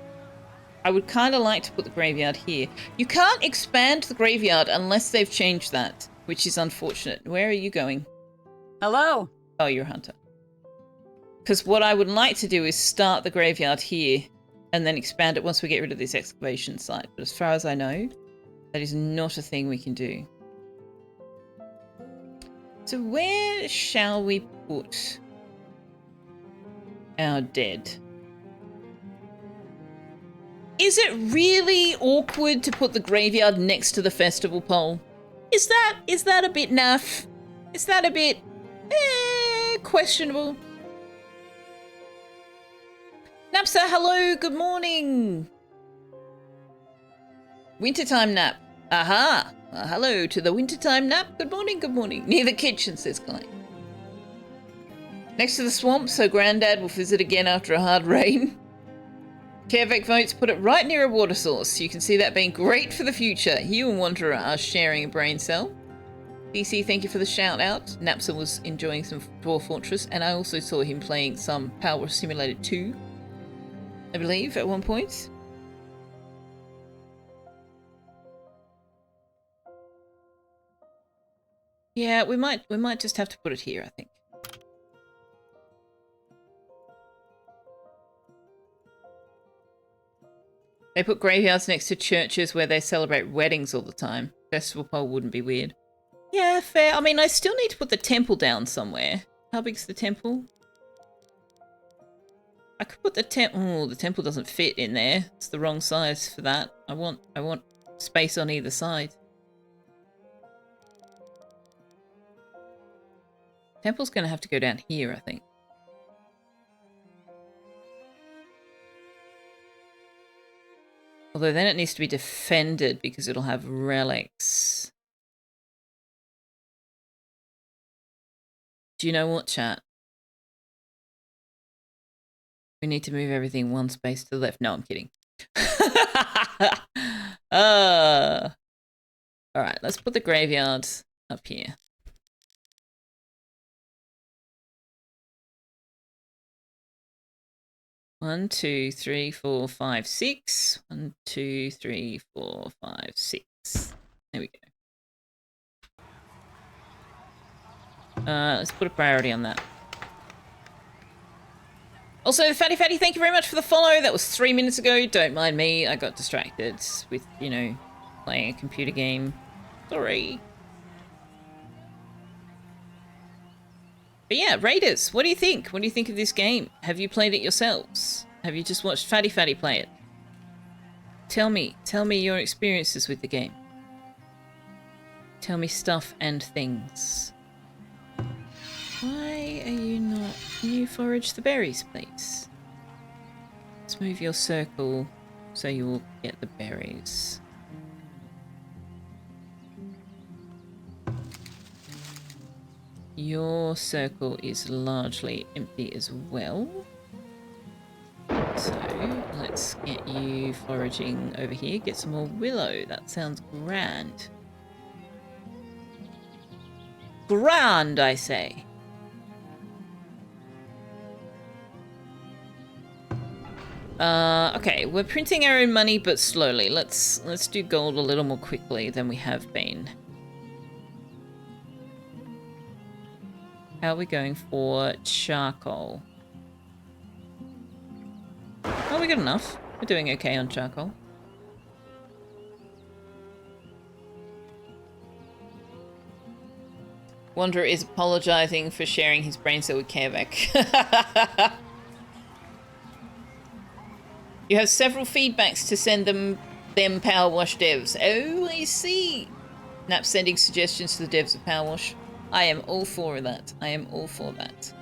I would kind of like to put the graveyard here. You can't expand the graveyard unless they've changed that, which is unfortunate. Where are you going? Hello. Oh, you're a hunter. Because what I would like to do is start the graveyard here and then expand it once we get rid of this excavation site. But as far as I know, that is not a thing we can do. So where shall we put our dead? Is it really awkward to put the graveyard next to the festival pole? Is that a bit naff? Is that a bit questionable? Napsa, hello, good morning. Wintertime nap. Aha. Hello to the wintertime nap. Good morning, good morning. Near the kitchen, says Clay. Next to the swamp, so Grandad will visit again after a hard rain. Carevec votes put it right near a water source. You can see that being great for the future. You and Wanderer are sharing a brain cell. DC, thank you for the shout out. Napsa was enjoying some Dwarf Fortress, and I also saw him playing some Power Simulator 2, I believe, at one point. Yeah, we might just have to put it here, I think. They put graveyards next to churches where they celebrate weddings all the time. Festival pole wouldn't be weird. Yeah, fair. I mean, I still need to put the temple down somewhere. How big's the temple? I could put the temple... Oh, the temple doesn't fit in there. It's the wrong size for that. I want space on either side. Temple's going to have to go down here, I think. Although then it needs to be defended because it'll have relics. Do you know what, chat? We need to move everything one space to the left. No, I'm kidding. Alright, let's put the graveyard up here. One, two, three, four, five, six. 1, 2, 3, 4, 5, 6. There we go. Let's put a priority on that. Also, Fatty, thank you very much for the follow. That was 3 minutes ago. Don't mind me. I got distracted with, you know, playing a computer game. Sorry. But yeah, Raiders, what do you think? What do you think of this game? Have you played it yourselves? Have you just watched Fatty play it? Tell me your experiences with the game. Tell me stuff and things. Why are you not... Can you forage the berries, please? Let's move your circle So you will get the berries. Your circle is largely empty as well. So let's get you foraging over here. Get some more willow. That sounds grand. Grand, I say. Okay, we're printing our own money, but slowly. Let's do gold a little more quickly than we have been. How are we going for charcoal? Oh, we got enough. We're doing okay on charcoal. Wanderer is apologizing for sharing his brain cell with Kavak. You have several feedbacks to send them Power Wash devs. Oh, I see. Nap sending suggestions to the devs of Power Wash. I am all for that. I am all for that.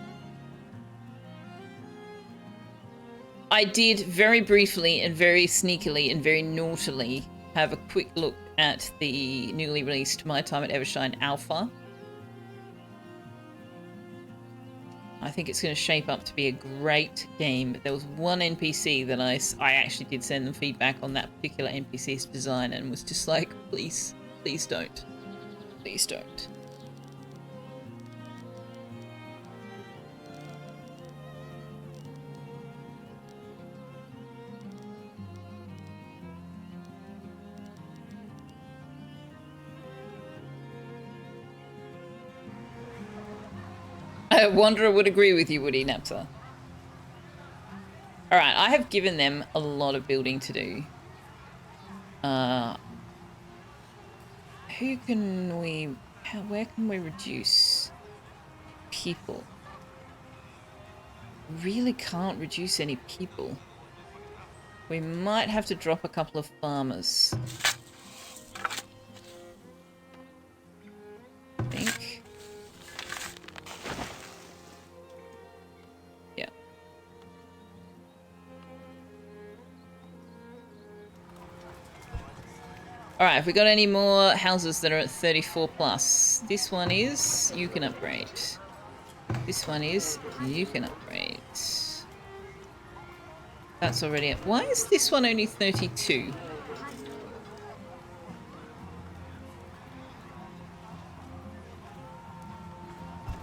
I did very briefly and very sneakily and very naughtily have a quick look at the newly released My Time at Evershine Alpha. I think it's going to shape up to be a great game, but there was one NPC that I actually did send them feedback on that particular NPC's design and was just like, please, please don't. Please don't. Wanderer would agree with you, Woody Napsa. Alright, I have given them a lot of building to do. Where can we reduce people? Really can't reduce any people. We might have to drop a couple of farmers. I think. Yeah. Alright, have we got any more houses that are at 34 plus? This one is, you can upgrade. This one is, you can upgrade. That's already up. Why is this one only 32?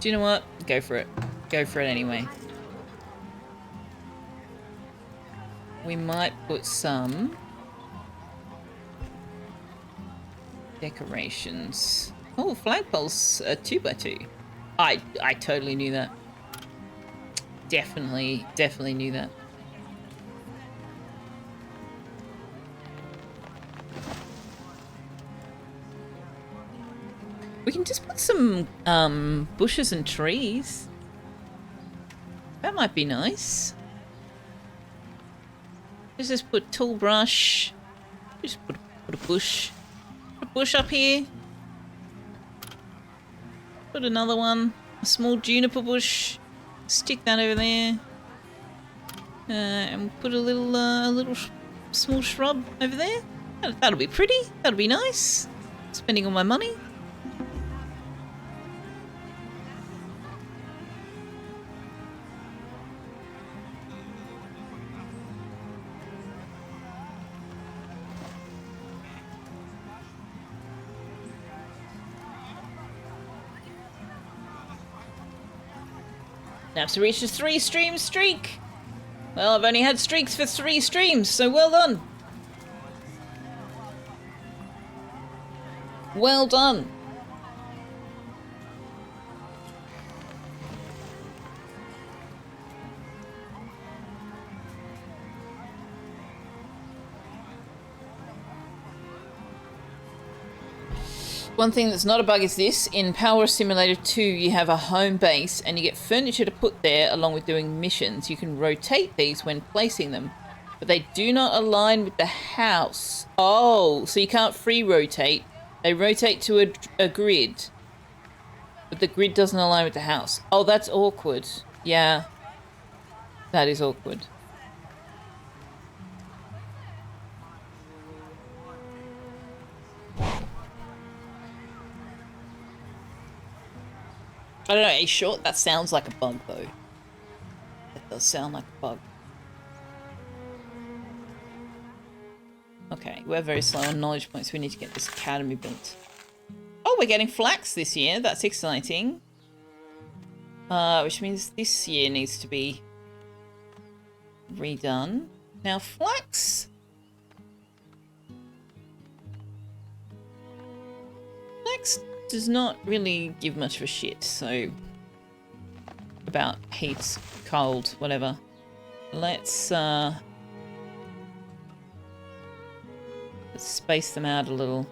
Do you know what? Go for it. Go for it anyway. We might put some decorations. Oh, flagpoles 2x2. I totally knew that. Definitely knew that. We can just put some bushes and trees. That might be nice. Let's just put tall brush. Just put a bush. Put a bush up here. Put another one. A small juniper bush. Stick that over there. And we'll put a little small shrub over there. That'll be pretty. That'll be nice. Spending all my money. Now to reach a 3-stream streak. Well, I've only had streaks for 3 streams, so well done. Well done. One thing that's not a bug is this. In Power Simulator 2, you have a home base and you get furniture to put there along with doing missions. You can rotate these when placing them, but they do not align with the house. Oh, so you can't free rotate. They rotate to a grid, but the grid doesn't align with the house. Oh, that's awkward. Yeah, that is awkward. I don't know, a short? That sounds like a bug, though. That does sound like a bug. Okay, we're very slow on knowledge points. We need to get this academy built. Oh, we're getting flax this year. That's exciting. Which means this year needs to be redone. Now, flax... Flax does not really give much of a shit, so... About heat, cold, whatever. Let's space them out a little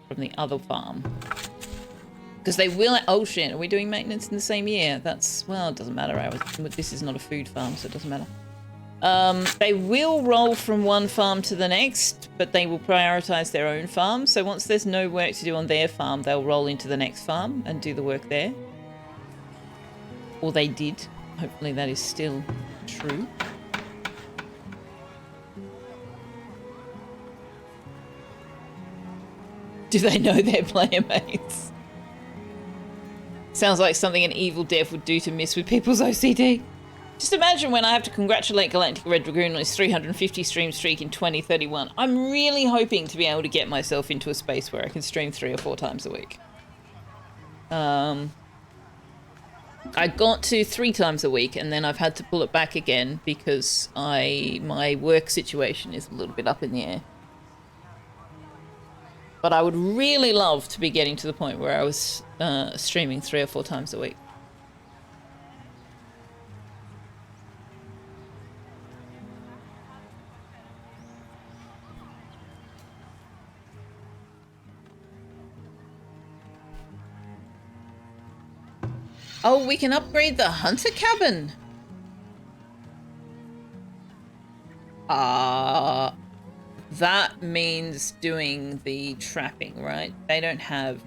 from the other farm. Because they will... Oh shit, are we doing maintenance in the same year? That's... Well, it doesn't matter. This is not a food farm, so it doesn't matter. They will roll from one farm to the next, but they will prioritize their own farm. So once there's no work to do on their farm, they'll roll into the next farm and do the work there. Or they did. Hopefully that is still true. Do they know their player mates? Sounds like something an evil dev would do to mess with people's OCD. Just imagine when I have to congratulate Galactic Red Dragoon on his 350 stream streak in 2031. I'm really hoping to be able to get myself into a space where I can stream 3 or 4 times a week. I got to 3 times a week, and then I've had to pull it back again because my work situation is a little bit up in the air. But I would really love to be getting to the point where I was streaming 3 or 4 times a week. Oh, we can upgrade the hunter cabin. That means doing the trapping, right? They don't have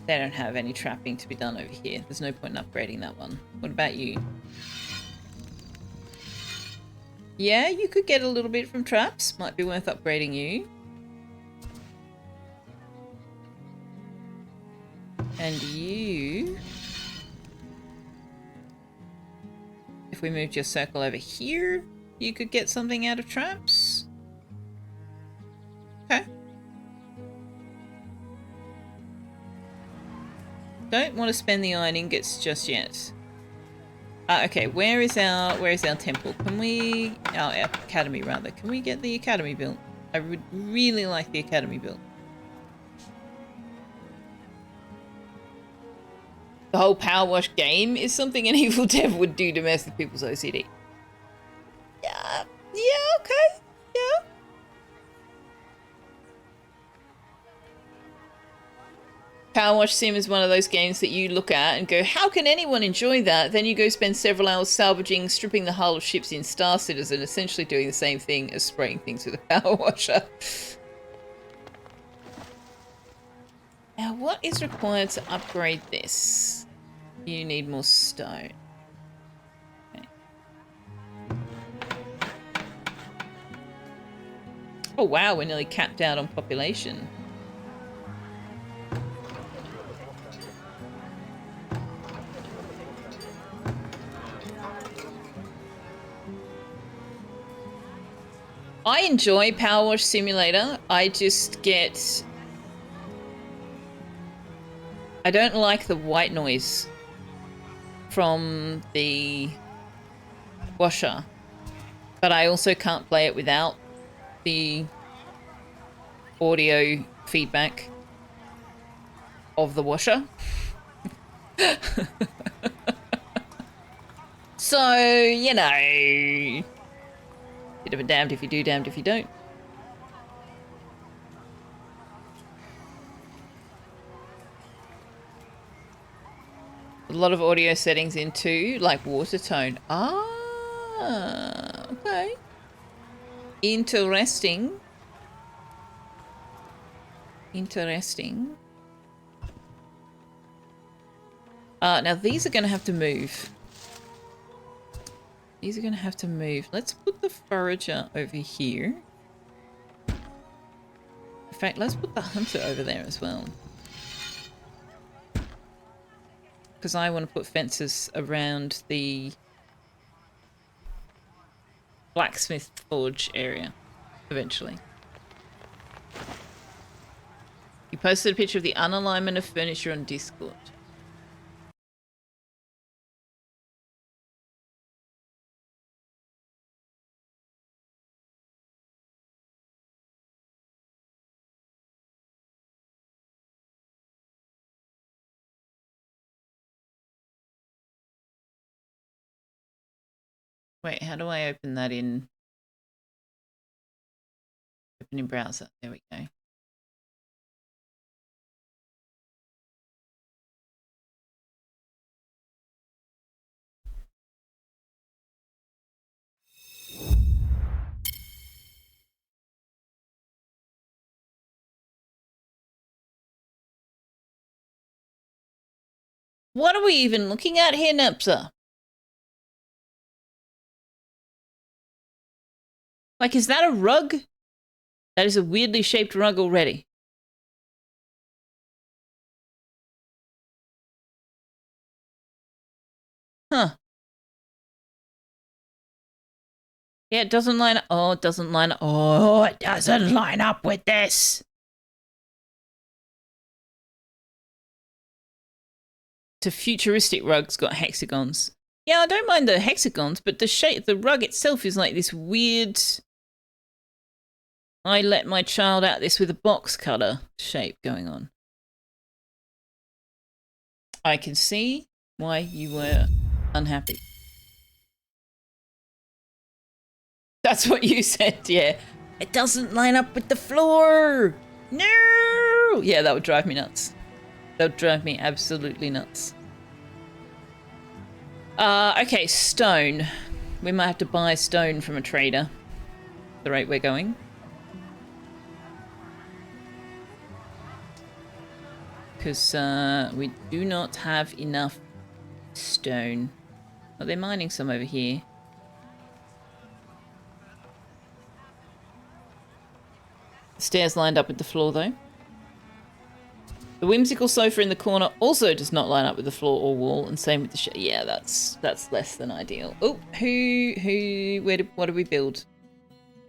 any trapping to be done over here. There's no point in upgrading that one. What about you? Yeah, you could get a little bit from traps. Might be worth upgrading you. And you... If we moved your circle over here, you could get something out of traps. Okay. Don't want to spend the iron ingots just yet. Okay, where is our temple? Can we... Our academy, rather. Can we get the academy built? I would really like the academy built. The whole power wash game is something an evil dev would do to mess with people's OCD. Yeah, okay, yeah. Power Wash Sim is one of those games that you look at and go, how can anyone enjoy that? Then you go spend several hours salvaging, stripping the hull of ships in Star Citizen, essentially doing the same thing as spraying things with a power washer. Now, what is required to upgrade this? You need more stone. Okay. Oh wow, we're nearly capped out on population. I enjoy Power Wash Simulator. I just get... I don't like the white noise from the washer, but I also can't play it without the audio feedback of the washer. So, you know, bit of a damned if you do, damned if you don't. A lot of audio settings in too, like water tone. Ah, okay. Interesting. Interesting. Now these are going to have to move. These are going to have to move. Let's put the forager over here. In fact, let's put the hunter over there as well. because I want to put fences around the blacksmith forge area eventually. You posted a picture of the unalignment of furniture on Discord. Wait, how do I open that in? Open in browser. There we go. What are we even looking at here, Nepsa? Like, is that a rug? That is a weirdly shaped rug already. Huh. Yeah, it doesn't line up. Oh, it doesn't line up. Oh, it doesn't line up with this. To futuristic rugs got hexagons. Yeah, I don't mind the hexagons, but the shape, the rug itself is like this weird. I let my child out this with a box cutter shape going on. I can see why you were unhappy. That's what you said, yeah. It doesn't line up with the floor. No! Yeah, that would drive me nuts. That would drive me absolutely nuts. Okay, stone. We might have to buy stone from a trader. The rate we're going. Because we do not have enough stone. Oh, they're mining some over here. The stairs lined up with the floor, though. The whimsical sofa in the corner also does not line up with the floor or wall, and same with the yeah, that's less than ideal. Oh, what do we build?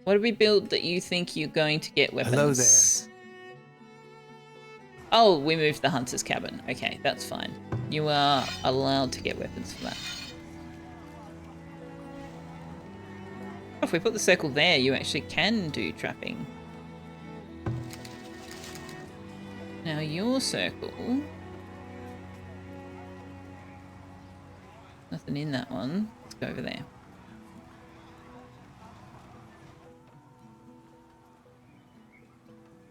What do we build that you think you're going to get weapons? Hello there. Oh, we moved the hunter's cabin. Okay, that's fine. You are allowed to get weapons for that. If we put the circle there, you actually can do trapping. Now your circle. Nothing in that one. Let's go over there.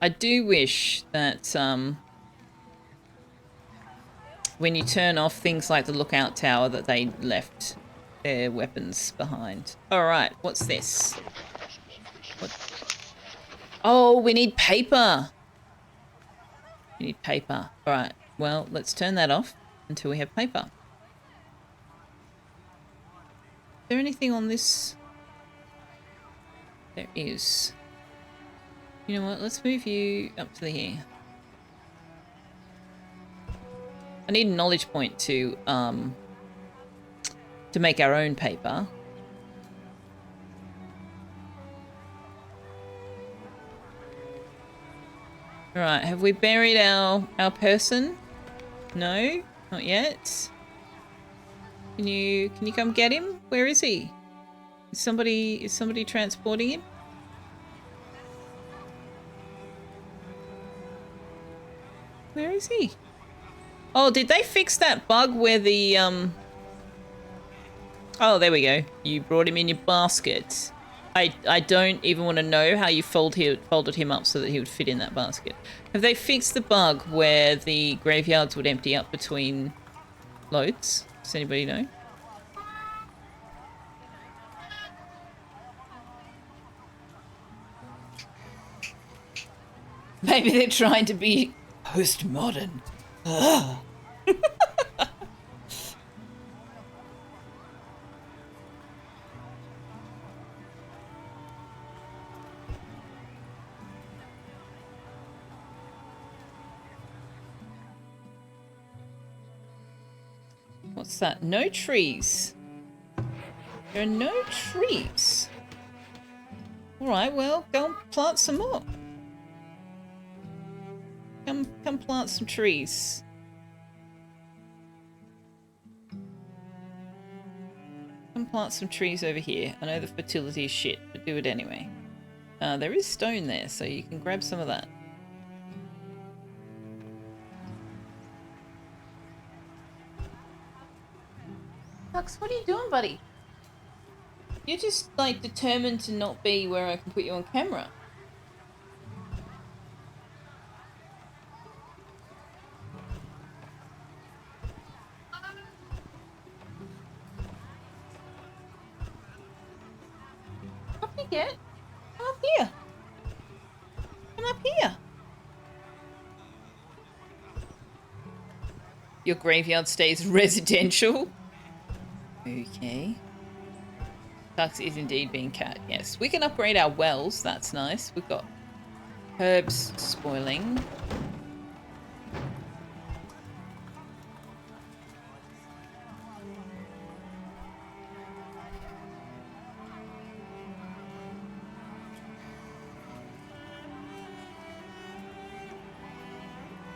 I do wish that when you turn off things like the lookout tower that they left their weapons behind. Alright, what's this? What? Oh, we need paper. We need paper. Alright, well, let's turn that off until we have paper. Is there anything on this? There is. You know what, let's move you up to here. I need a knowledge point to make our own paper. Alright, have we buried our person? No, not yet. Can you come get him? Where is he? Is somebody transporting him? Where is he? Oh, did they fix that bug where the Oh, there we go. You brought him in your basket. I don't even want to know how you folded him up so that he would fit in that basket. Have they fixed the bug where the graveyards would empty up between loads? Does anybody know? Maybe they're trying to be postmodern. Ugh. What's that? No trees. There are no trees. Alright, well, go and plant some more. Come plant some trees. Come plant some trees over here. I know the fertility is shit, but do it anyway. There is stone there, so you can grab some of that. Tux, what are you doing, buddy? You're just, like, determined to not be where I can put you on camera. Up you get. Come up here. Come up here. Your graveyard stays residential. Okay. Tux is indeed being cat. Yes, we can upgrade our wells. That's nice. We've got herbs spoiling.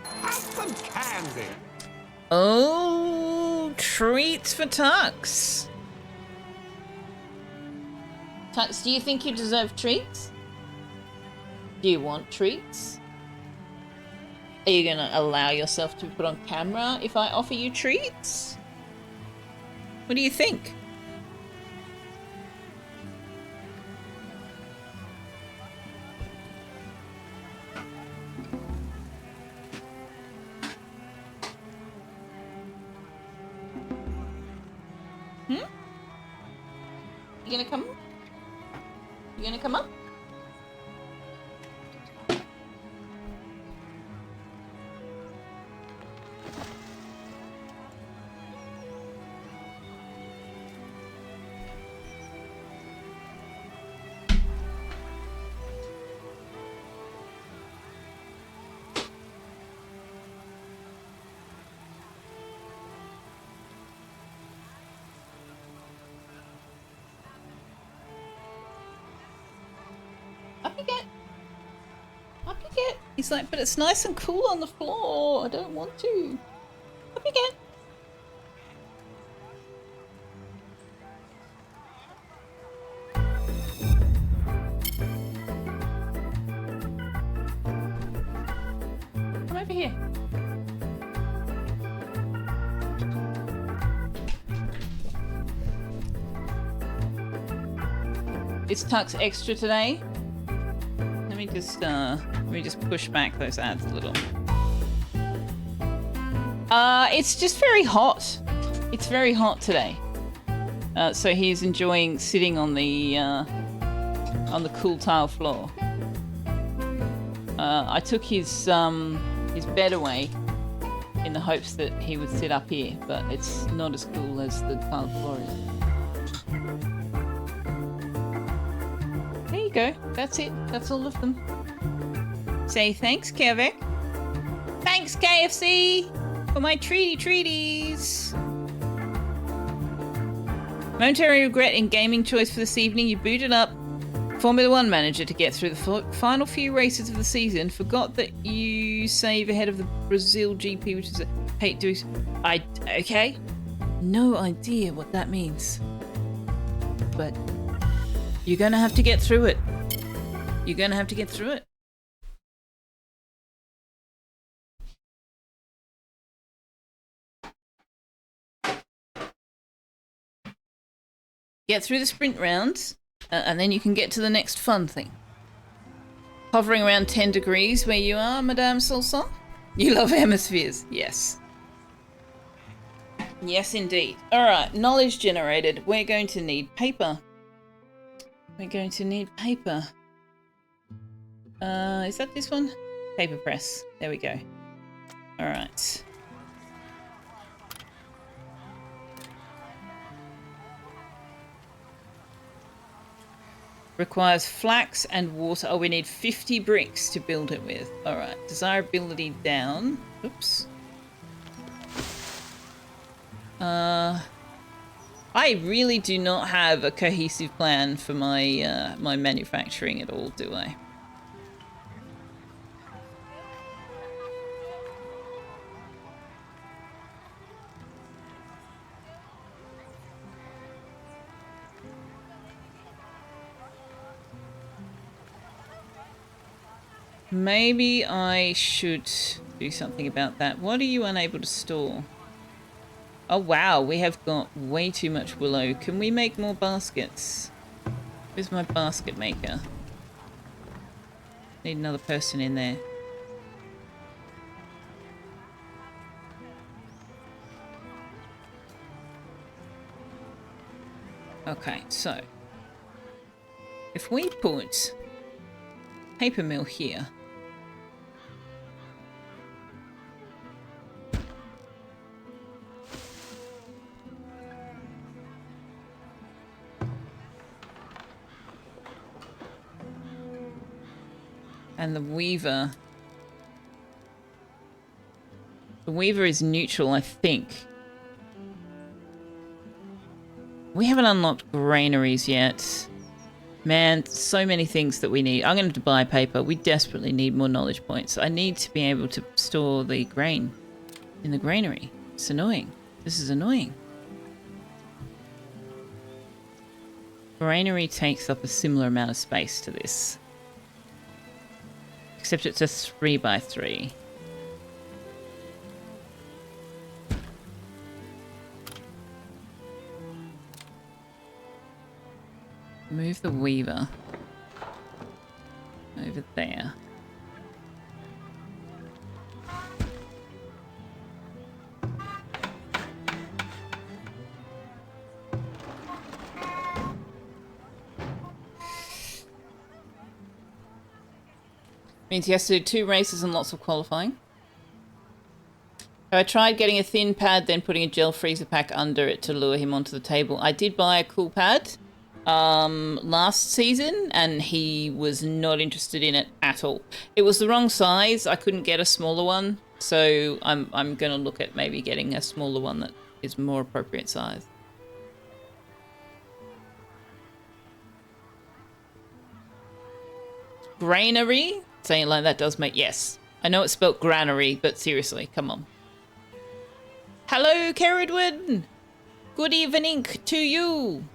Have some candy. Oh, treats for Tux. Tux, do you think you deserve treats? Do you want treats? Are you gonna allow yourself to be put on camera if I offer you treats? What do you think? You gonna come? You gonna come up? Up you get. Up you get. He's like, but it's nice and cool on the floor. I don't want to. Up you get. Come over here. Is Tux extra today? Let me just push back those ads a little. It's just very hot. It's very hot today. So he's enjoying sitting on the cool tile floor. I took his bed away in the hopes that he would sit up here, but it's not as cool as the tile floor is. There you go. That's it. That's all of them. Say thanks, Kevik. Thanks, KFC, for my treaties. Momentary regret in gaming choice for this evening. You booted up Formula 1 manager to get through the final few races of the season. Forgot that you save ahead of the Brazil GP, which is a hate doing. Okay. No idea what that means. But you're gonna have to get through it. You're gonna have to get through it. Get through the sprint rounds, and then you can get to the next fun thing. Hovering around 10 degrees where you are, Madame Solson? You love hemispheres. Yes. Yes, indeed. Alright, knowledge generated. We're going to need paper. We're going to need paper. Is that this one? Paper press. There we go. Alright. Requires flax and water. Oh, we need 50 bricks to build it with. Alright. Desirability down. Oops. I really do not have a cohesive plan for my my manufacturing at all, do I? Maybe I should do something about that. What are you unable to store? Oh wow, we have got way too much willow. Can we make more baskets? Where's my basket maker? Need another person in there. Okay, so if we put paper mill here, and the weaver is neutral, I think. We haven't unlocked granaries yet. Man, so many things that we need. I'm going to buy paper. We desperately need more knowledge points. I need to be able to store the grain in the granary. It's annoying. This is annoying. Granary takes up a similar amount of space to this. Except it's a 3x3. Move the weaver over there. Means he has to do 2 races and lots of qualifying. I tried getting a thin pad, then putting a gel freezer pack under it to lure him onto the table. I did buy a cool pad last season, and he was not interested in it at all. It was the wrong size. I couldn't get a smaller one, so I'm going to look at maybe getting a smaller one that is more appropriate size. Granary? Saying it like that does make... Yes. I know it's spelled granary, but seriously, come on. Hello, Caradwin! Good evening to you!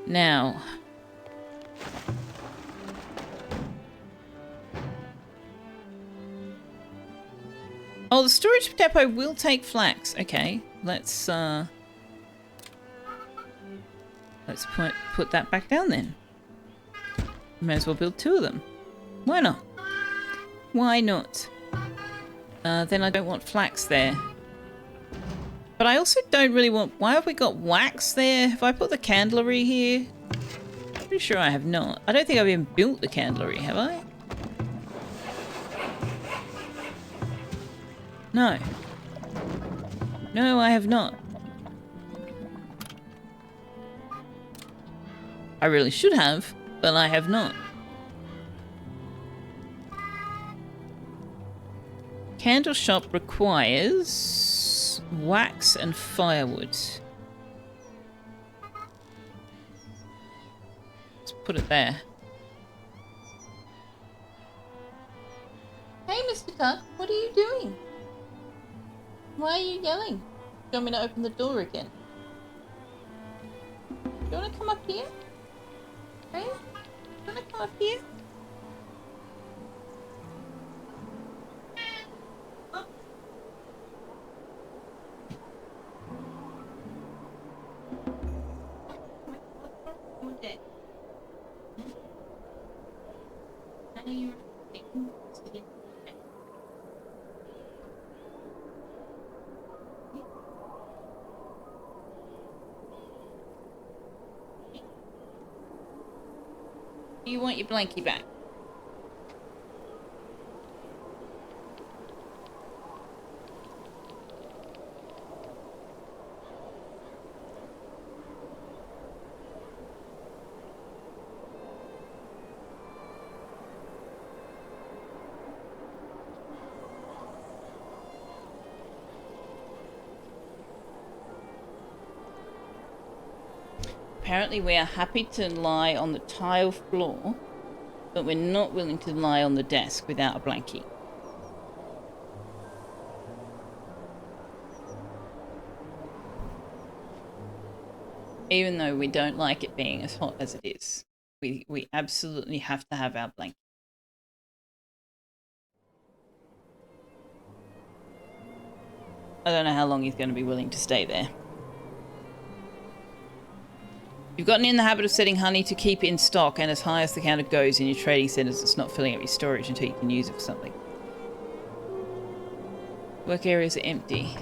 Now... Oh, the storage depot will take flax. Okay, let's put that back down then. May as well build 2 of them. Why not? Why not? Then I don't want flax there. But I also don't really want... Why have we got wax there? Have I put the candlery here? Pretty sure I have not. I don't think I've even built the candlery, have I? No. No, I have not. I really should have, but I have not. Candle shop requires wax and firewood. Let's put it there. Hey, Mr. Tuck, what are you doing? Why are you yelling? Do you want me to open the door again? Do you want to come up here? Hey? Do you want to come up here? Oh. Okay. I know you're you want your blankie back. Apparently we are happy to lie on the tile floor, but we're not willing to lie on the desk without a blankie. Even though we don't like it being as hot as it is. We absolutely have to have our blanket. I don't know how long he's going to be willing to stay there. You've gotten in the habit of setting honey to keep in stock, and as high as the counter goes in your trading centers, it's not filling up your storage until you can use it for something. Work areas are empty.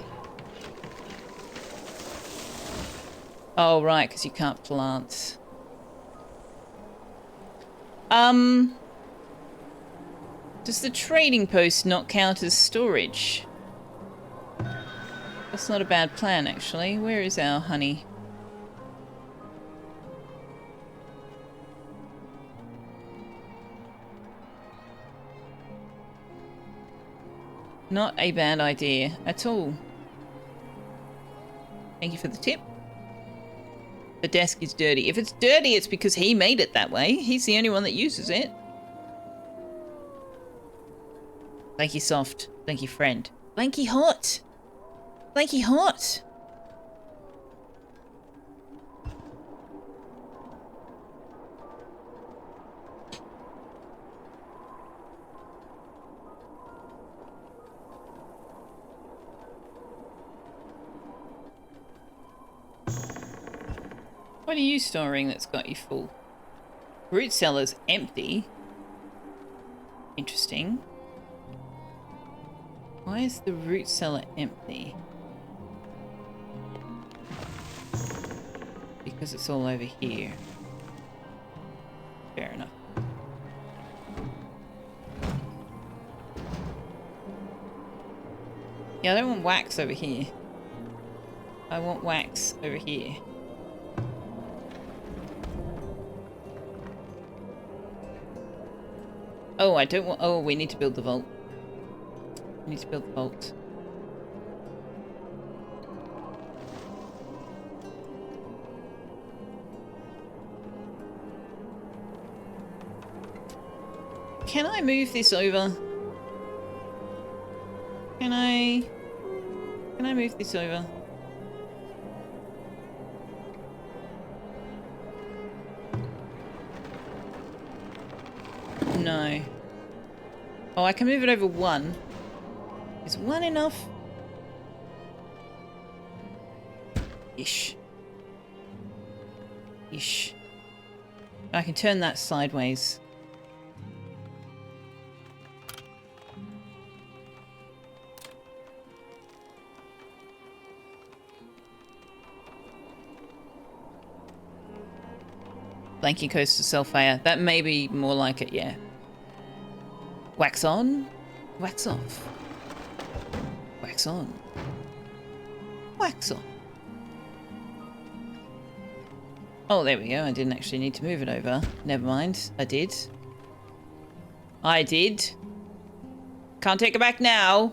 Oh, right, because you can't plant. Does the trading post not count as storage? That's not a bad plan, actually. Where is our honey? Not a bad idea at all. Thank you for the tip. The desk is dirty. If it's dirty, it's because he made it that way. He's the only one that uses it. Blanky soft. Blanky friend. Blanky hot. Blanky hot. What are you storing that's got you full? Root cellar's empty. Interesting. Why is the root cellar empty? Because it's all over here. Fair enough. Yeah, I don't want wax over here. I want wax over here. Oh, I don't want... Oh, we need to build the vault. We need to build the vault. Can I move this over? Can I move this over? No. Oh, I can move it over one. Is one enough? Ish. Ish. I can turn that sideways. Blanking coast to Selfeya. That may be more like it, yeah. Wax on, wax off. Wax on. Wax on. Oh, there we go. I didn't actually need to move it over. Never mind. I did. I did. Can't take it back now.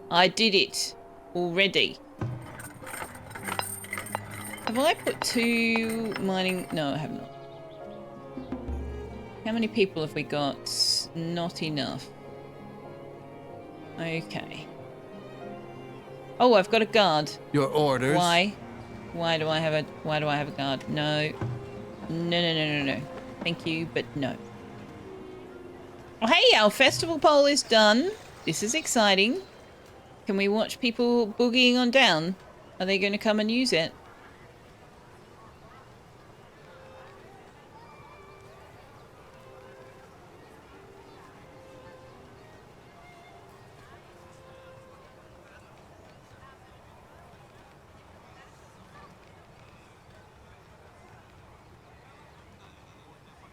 I did it already. Have I put 2 mining? No, I have not. How many people have we got? Not enough. Okay. Oh, I've got a guard. Your orders. Why? Why do I have a guard? No. No. Thank you, but no. Oh, hey, our festival poll is done. This is exciting. Can we watch people boogieing on down? Are they going to come and use it?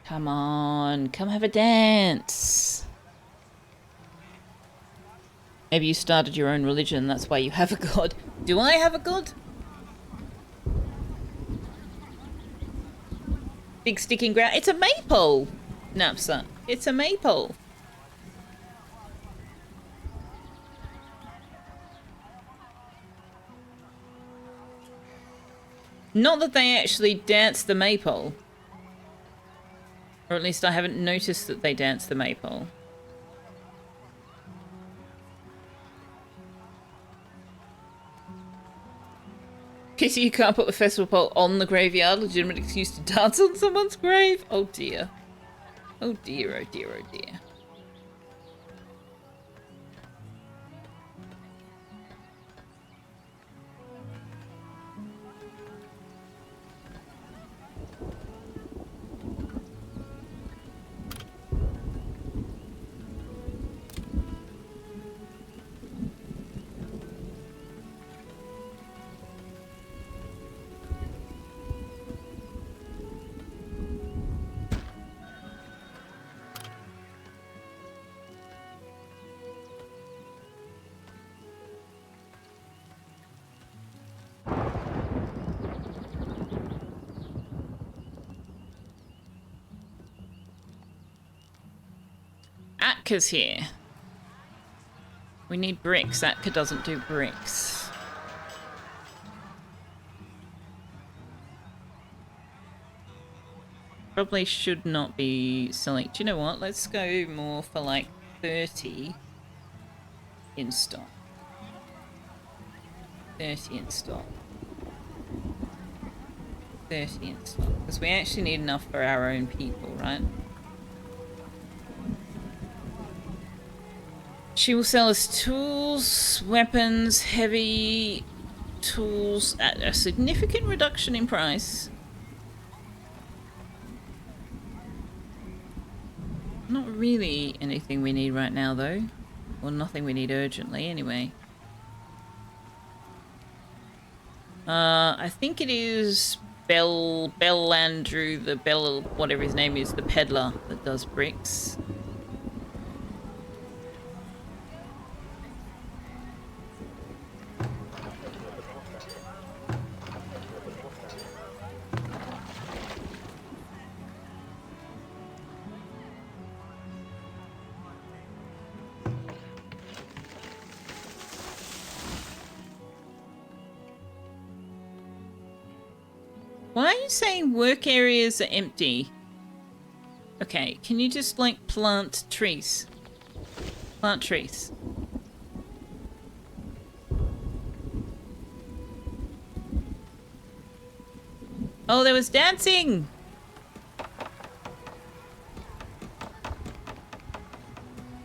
Come on, come have a dance. Maybe you started your own religion, that's why you have a god. Do I have a god? Big sticking ground. It's a maple, Napsa. It's a maple. Not that they actually dance the maypole. Or at least I haven't noticed that they dance the maypole. Pity you can't put the festival pole on the graveyard. Legitimate excuse to dance on someone's grave. Oh dear. Oh dear, oh dear, oh dear. Atka's here. We need bricks. Atka doesn't do bricks. Probably should not be selling. Do you know what? Let's go more for like 30 in stock. 30 in stock. 30 in stock. Because we actually need enough for our own people, right? She will sell us tools, weapons, heavy tools at a significant reduction in price. Not really anything we need right now, though. Or nothing we need urgently, anyway. I think it is Bell Andrew, the Bell, whatever his name is, the peddler that does bricks. Why are you saying work areas are empty? Okay, can you just, like, plant trees? Plant trees. Oh, there was dancing!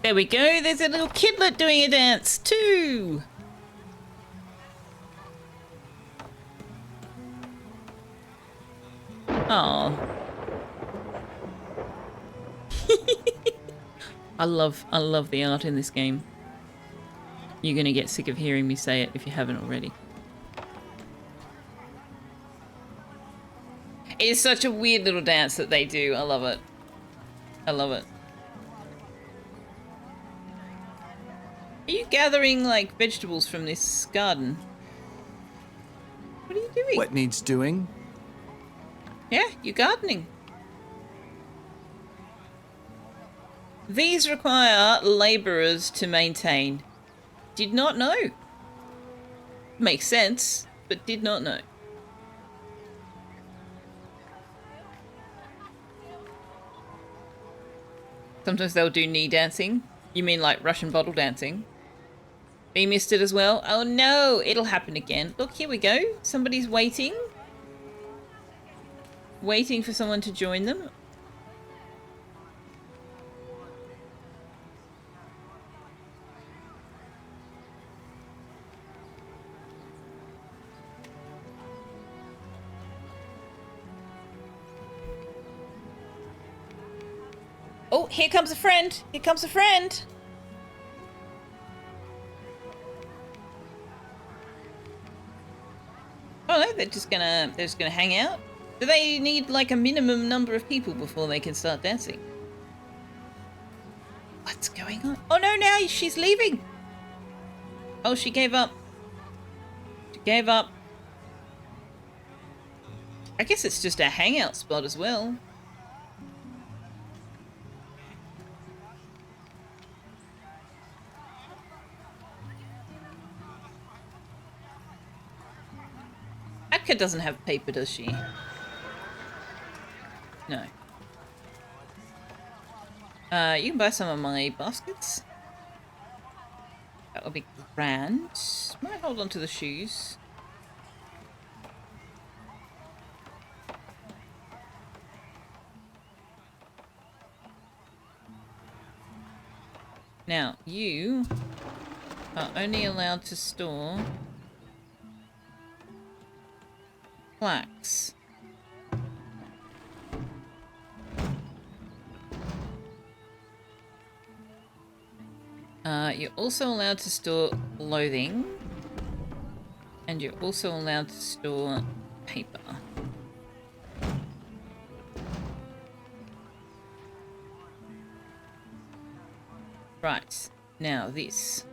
There we go, there's a little kidlet doing a dance, too! Oh. I love the art in this game. You're gonna get sick of hearing me say it if you haven't already. It's such a weird little dance that they do. I love it. I love it. Are you gathering, like, vegetables from this garden? What are you doing? What needs doing? Yeah, you're gardening. These require labourers to maintain. Did not know. Makes sense, but did not know. Sometimes they'll do knee dancing. You mean like Russian bottle dancing? You missed it as well? Oh no, it'll happen again. Look, here we go. Somebody's waiting. Waiting for someone to join them. Oh, here comes a friend. Here comes a friend. Oh no, they're just gonna hang out. Do they need like a minimum number of people before they can start dancing? What's going on? Oh no, now she's leaving. Oh, she gave up. She gave up. I guess it's just a hangout spot as well. Rebecca doesn't have paper, does she? No. You can buy some of my baskets. That would be grand. Might hold on to the shoes. Now, you are only allowed to store plaques. You're also allowed to store clothing. And you're also allowed to store paper. Right. Now this.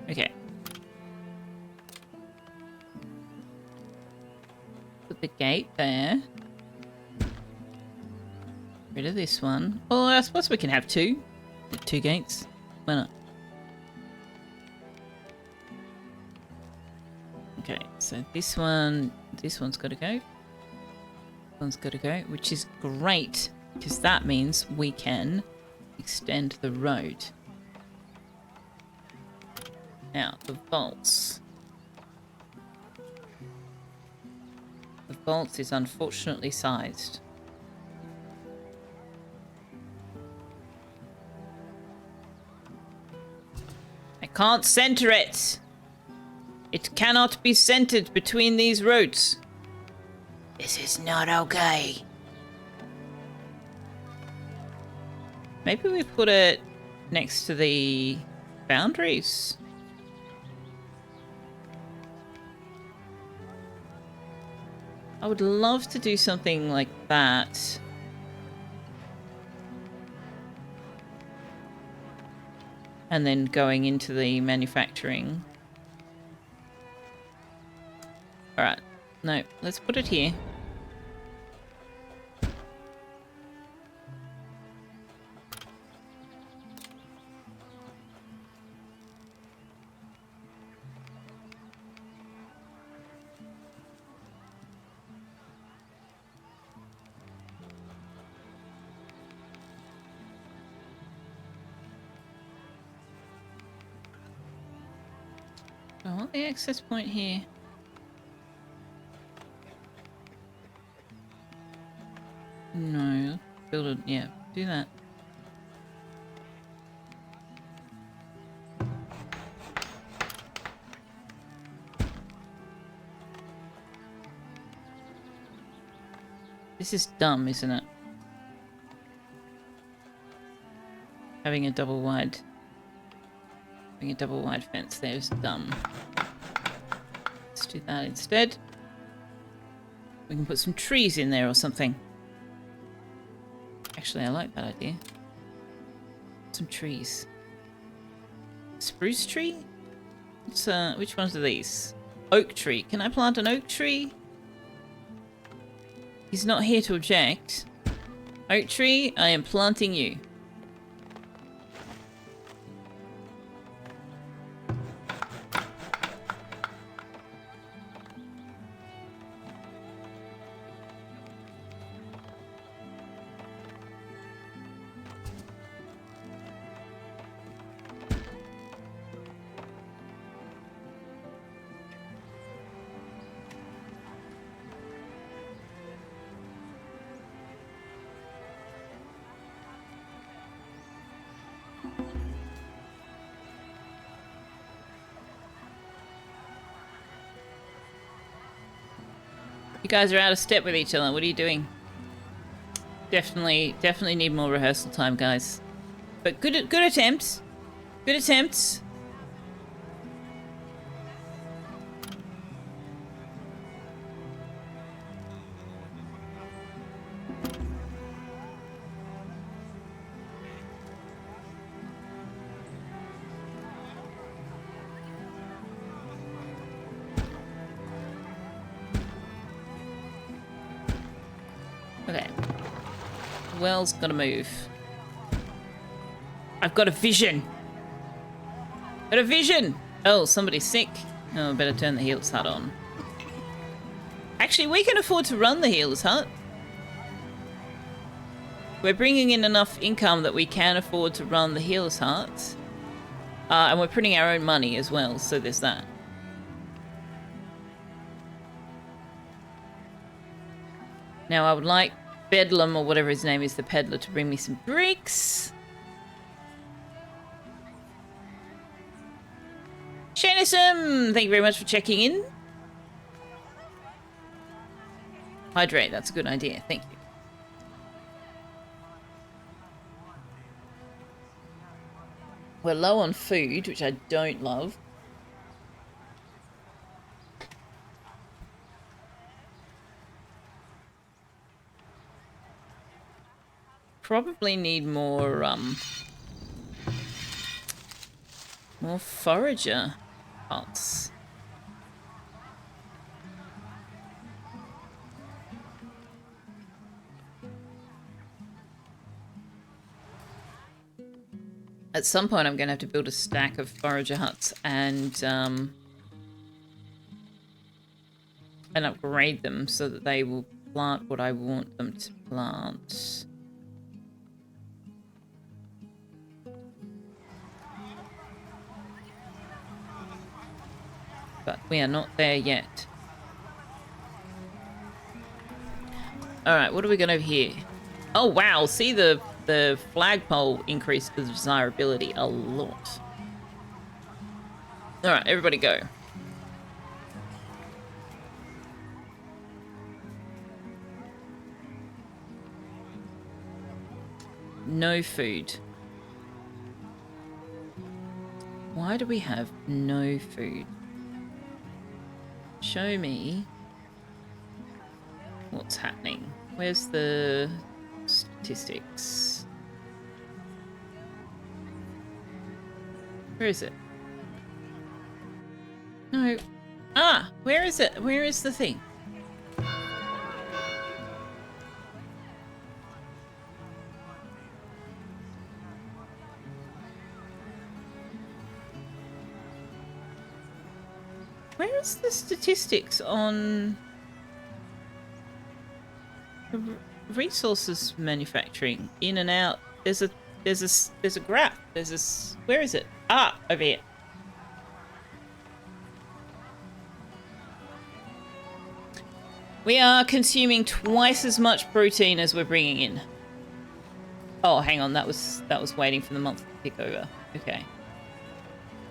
Okay. Put the gate there. Rid of this one. Well, I suppose we can have two. Two gates. Why not? Okay, so this one's got to go. This one's got to go, which is great because that means we can extend the road. Now, the vaults. The vault is unfortunately sized. I can't center it! It cannot be centered between these roads. This is not okay. Maybe we put it next to the boundaries. I would love to do something like that. And then going into the manufacturing. Alright. No, let's put it here. I want the access point here. No, build it. Yeah, do that. This is dumb, isn't it? Having a double wide fence there is dumb. Let's do that instead. We can put some trees in there or something. Actually, I like that idea. Some trees. Spruce tree? Which ones are these? Oak tree. Can I plant an oak tree? He's not here to object. Oak tree, I am planting you. You guys are out of step with each other. What are you doing? Definitely need more rehearsal time, guys. But good attempts. Good attempts. well's gotta move. I've got a vision. Got a vision. Oh, somebody's sick. Oh, I better turn the healer's hut on. Actually, we can afford to run the healer's hut. We're bringing in enough income that we can afford to run the healer's hut. And we're printing our own money as well, so there's that. Now, I would like Bedlam, or whatever his name is, the peddler, to bring me some bricks. Shanison, thank you very much for checking in. Hydrate, that's a good idea. Thank you. We're low on food, which I don't love. Probably need more forager huts. At some point, I'm going to have to build a stack of forager huts and upgrade them so that they will plant what I want them to plant. But we are not there yet. Alright, what are we going over here? Oh, wow. See, the flagpole increased the desirability a lot. Alright, everybody go. No food. Why do we have no food? Show me what's happening. Where's the statistics? Where is it? No. Ah, where is it? Where is the thing? Where is the statistics on resources manufacturing in and out? There's a graph. Where is it? Ah, over here. We are consuming twice as much protein as we're bringing in. Oh, hang on, that was waiting for the month to pick over. Okay.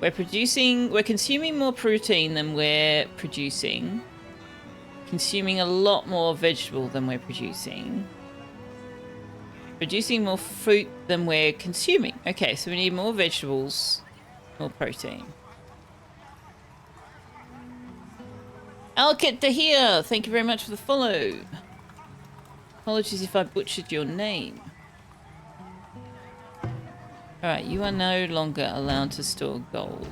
We're consuming more protein than we're producing. Consuming a lot more vegetable than we're producing. Producing more fruit than we're consuming. Okay, so we need more vegetables, more protein. Alkit Dahir, thank you very much for the follow. Apologies if I butchered your name. Alright, you are no longer allowed to store gold.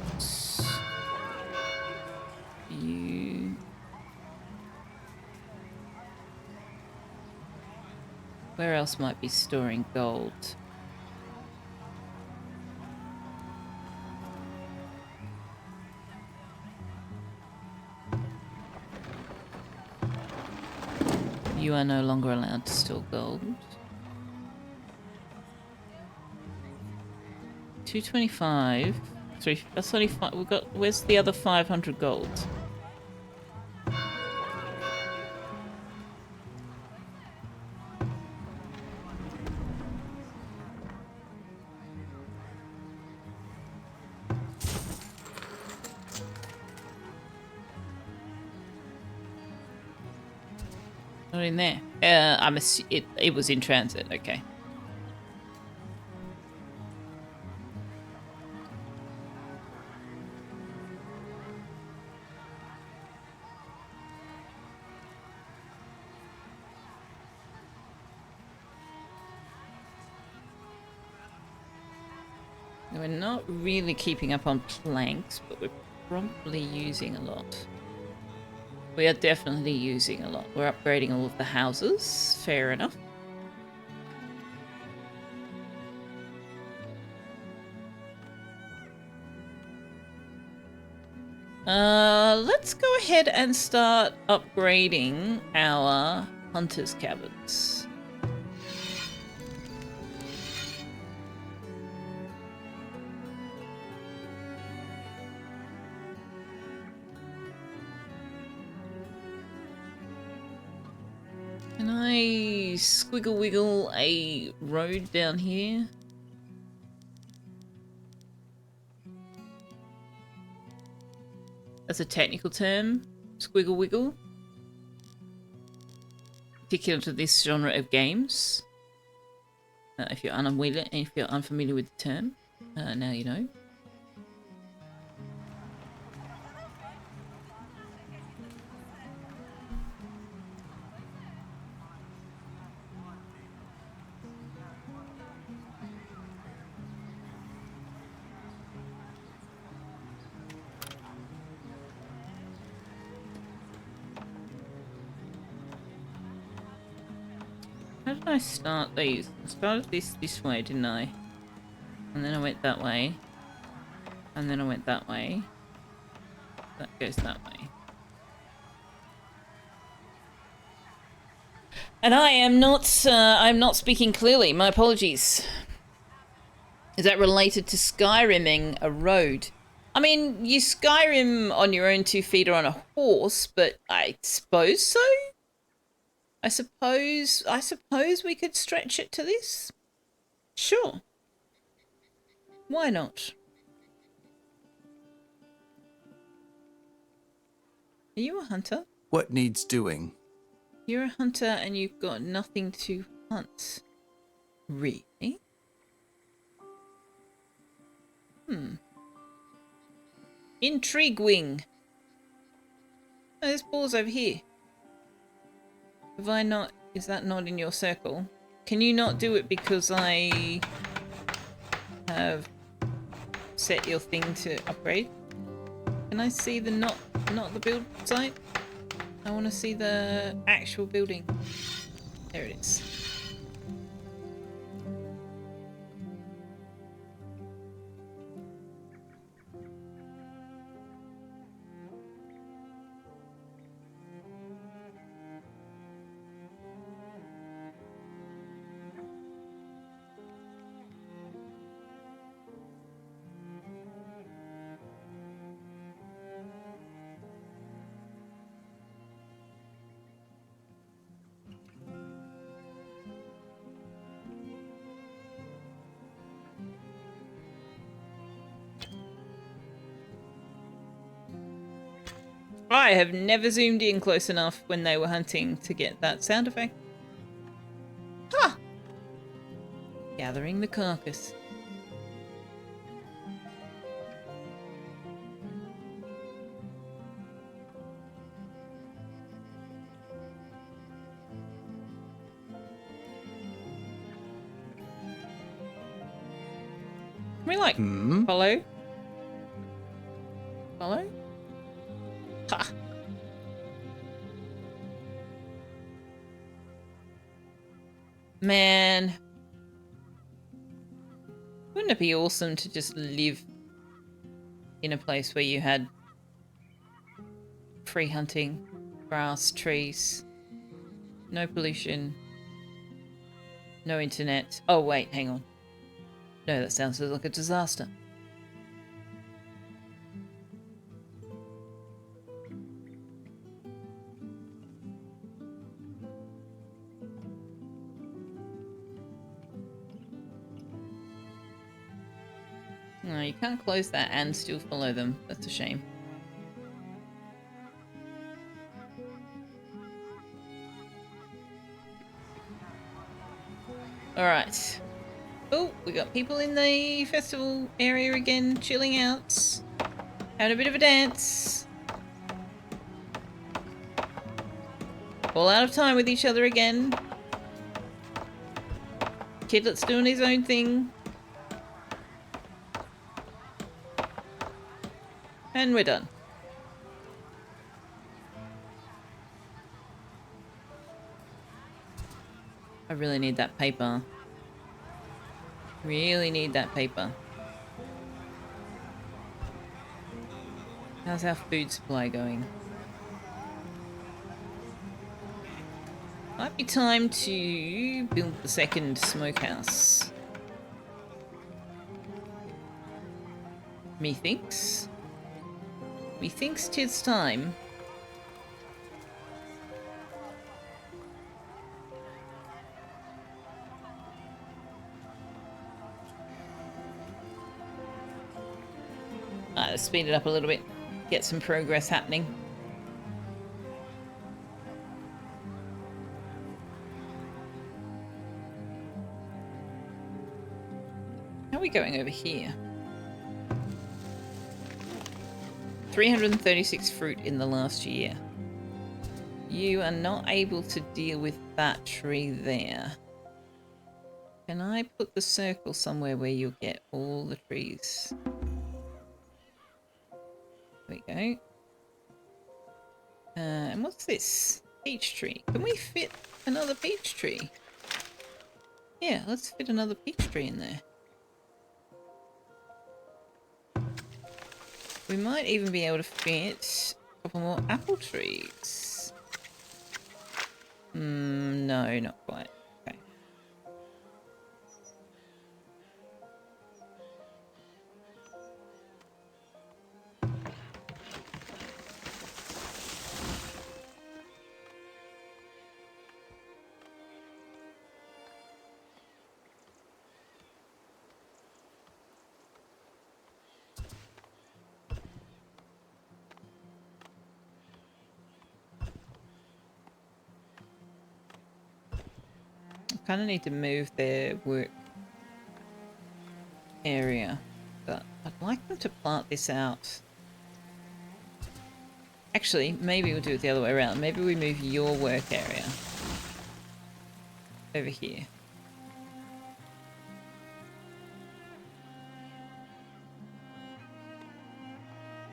You... Where else might be storing gold? You are no longer allowed to store gold. 225. That's only 5. We've got. Where's the other 500 gold? Not in there. It was in transit. Okay. We're not really keeping up on planks, but we're probably using a lot. We are definitely using a lot. We're upgrading all of the houses. Fair enough. Let's go ahead and start upgrading our hunters' cabins. Can I squiggle wiggle a road down here? That's a technical term, squiggle wiggle. Particular to this genre of games. If you're unfamiliar with the term, now you know. How did I start these? I started this way, didn't I? And then I went that way. And then I went that way. That goes that way. And I'm not speaking clearly. My apologies. Is that related to Skyrimming a road? I mean, you Skyrim on your own 2 feet or on a horse, but I suppose so? I suppose we could stretch it to this? Sure. Why not? Are you a hunter? What needs doing? You're a hunter and you've got nothing to hunt. Really? Intriguing. Oh, there's balls over here. Have I not... Is that not in your circle? Can you not do it because I have set your thing to upgrade? Can I see the not the build site? I want to see the actual building. There it is. I have never zoomed in close enough when they were hunting to get that sound effect. Ha! Gathering the carcass. Can we like follow? Follow? Ha! Man. Wouldn't it be awesome to just live in a place where you had free hunting, grass, trees, no pollution, no internet. Oh wait, hang on. No, that sounds like a disaster. No, you can't close that and still follow them. That's a shame. Alright. Oh, we got people in the festival area again, chilling out. Having a bit of a dance. All out of time with each other again. Kidlet's doing his own thing. And we're done. I really need that paper. Really need that paper. How's our food supply going? Might be time to build the second smokehouse. Methinks. Methinks 'tis time. Let's speed it up a little bit. Get some progress happening. How are we going over here? 336 fruit in the last year. You are not able to deal with that tree there. Can I put the circle somewhere where you'll get all the trees? There we go. And what's this? Peach tree. Can we fit another peach tree? Yeah, let's fit another peach tree in there. We might even be able to fit a couple more apple trees. No, not quite. Okay. Kind of need to move their work area, but I'd like them to plant this out. Actually, maybe we'll do it the other way around. Maybe we move your work area over here.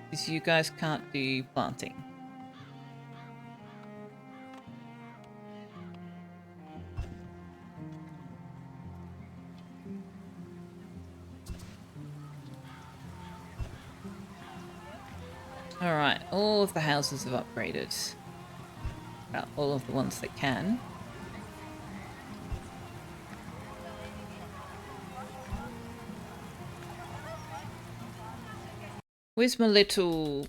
Because you guys can't do planting. Alright, all of the houses have upgraded. Well, all of the ones that can. Where's my little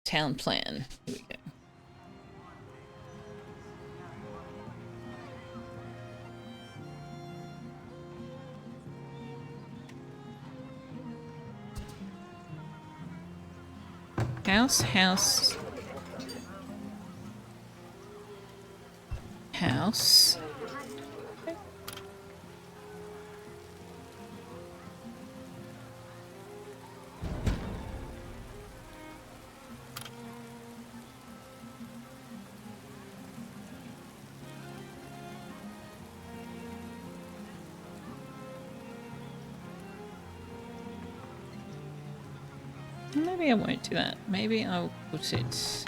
town plan? Here we go. House, house, house. Maybe I won't do that. Maybe I'll put it...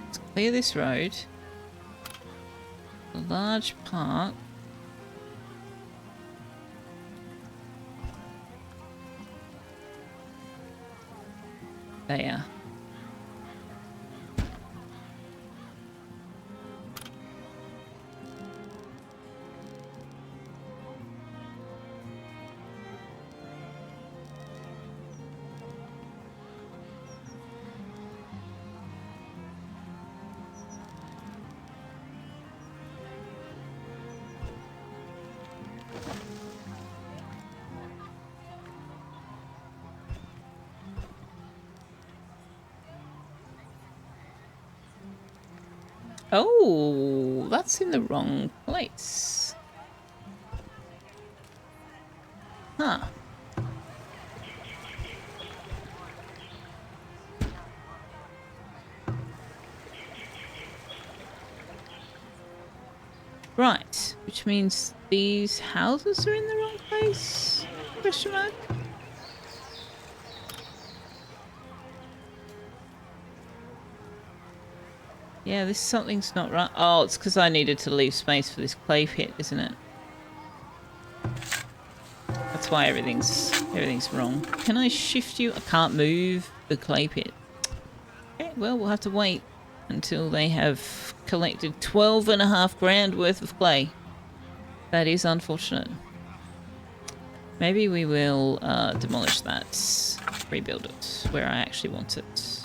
Let's clear this road. A large park. There. Oh, that's in the wrong place. Huh. Right, which means these houses are in the wrong place? Question mark? Yeah, this something's not right. Oh, it's because I needed to leave space for this clay pit, isn't it? I That's why everything's wrong. Can I shift you? I can't move the clay pit. Okay, well, we'll have to wait until they have collected 12.5 grand worth of clay. That is unfortunate. Maybe we will demolish that, rebuild it where I actually want it.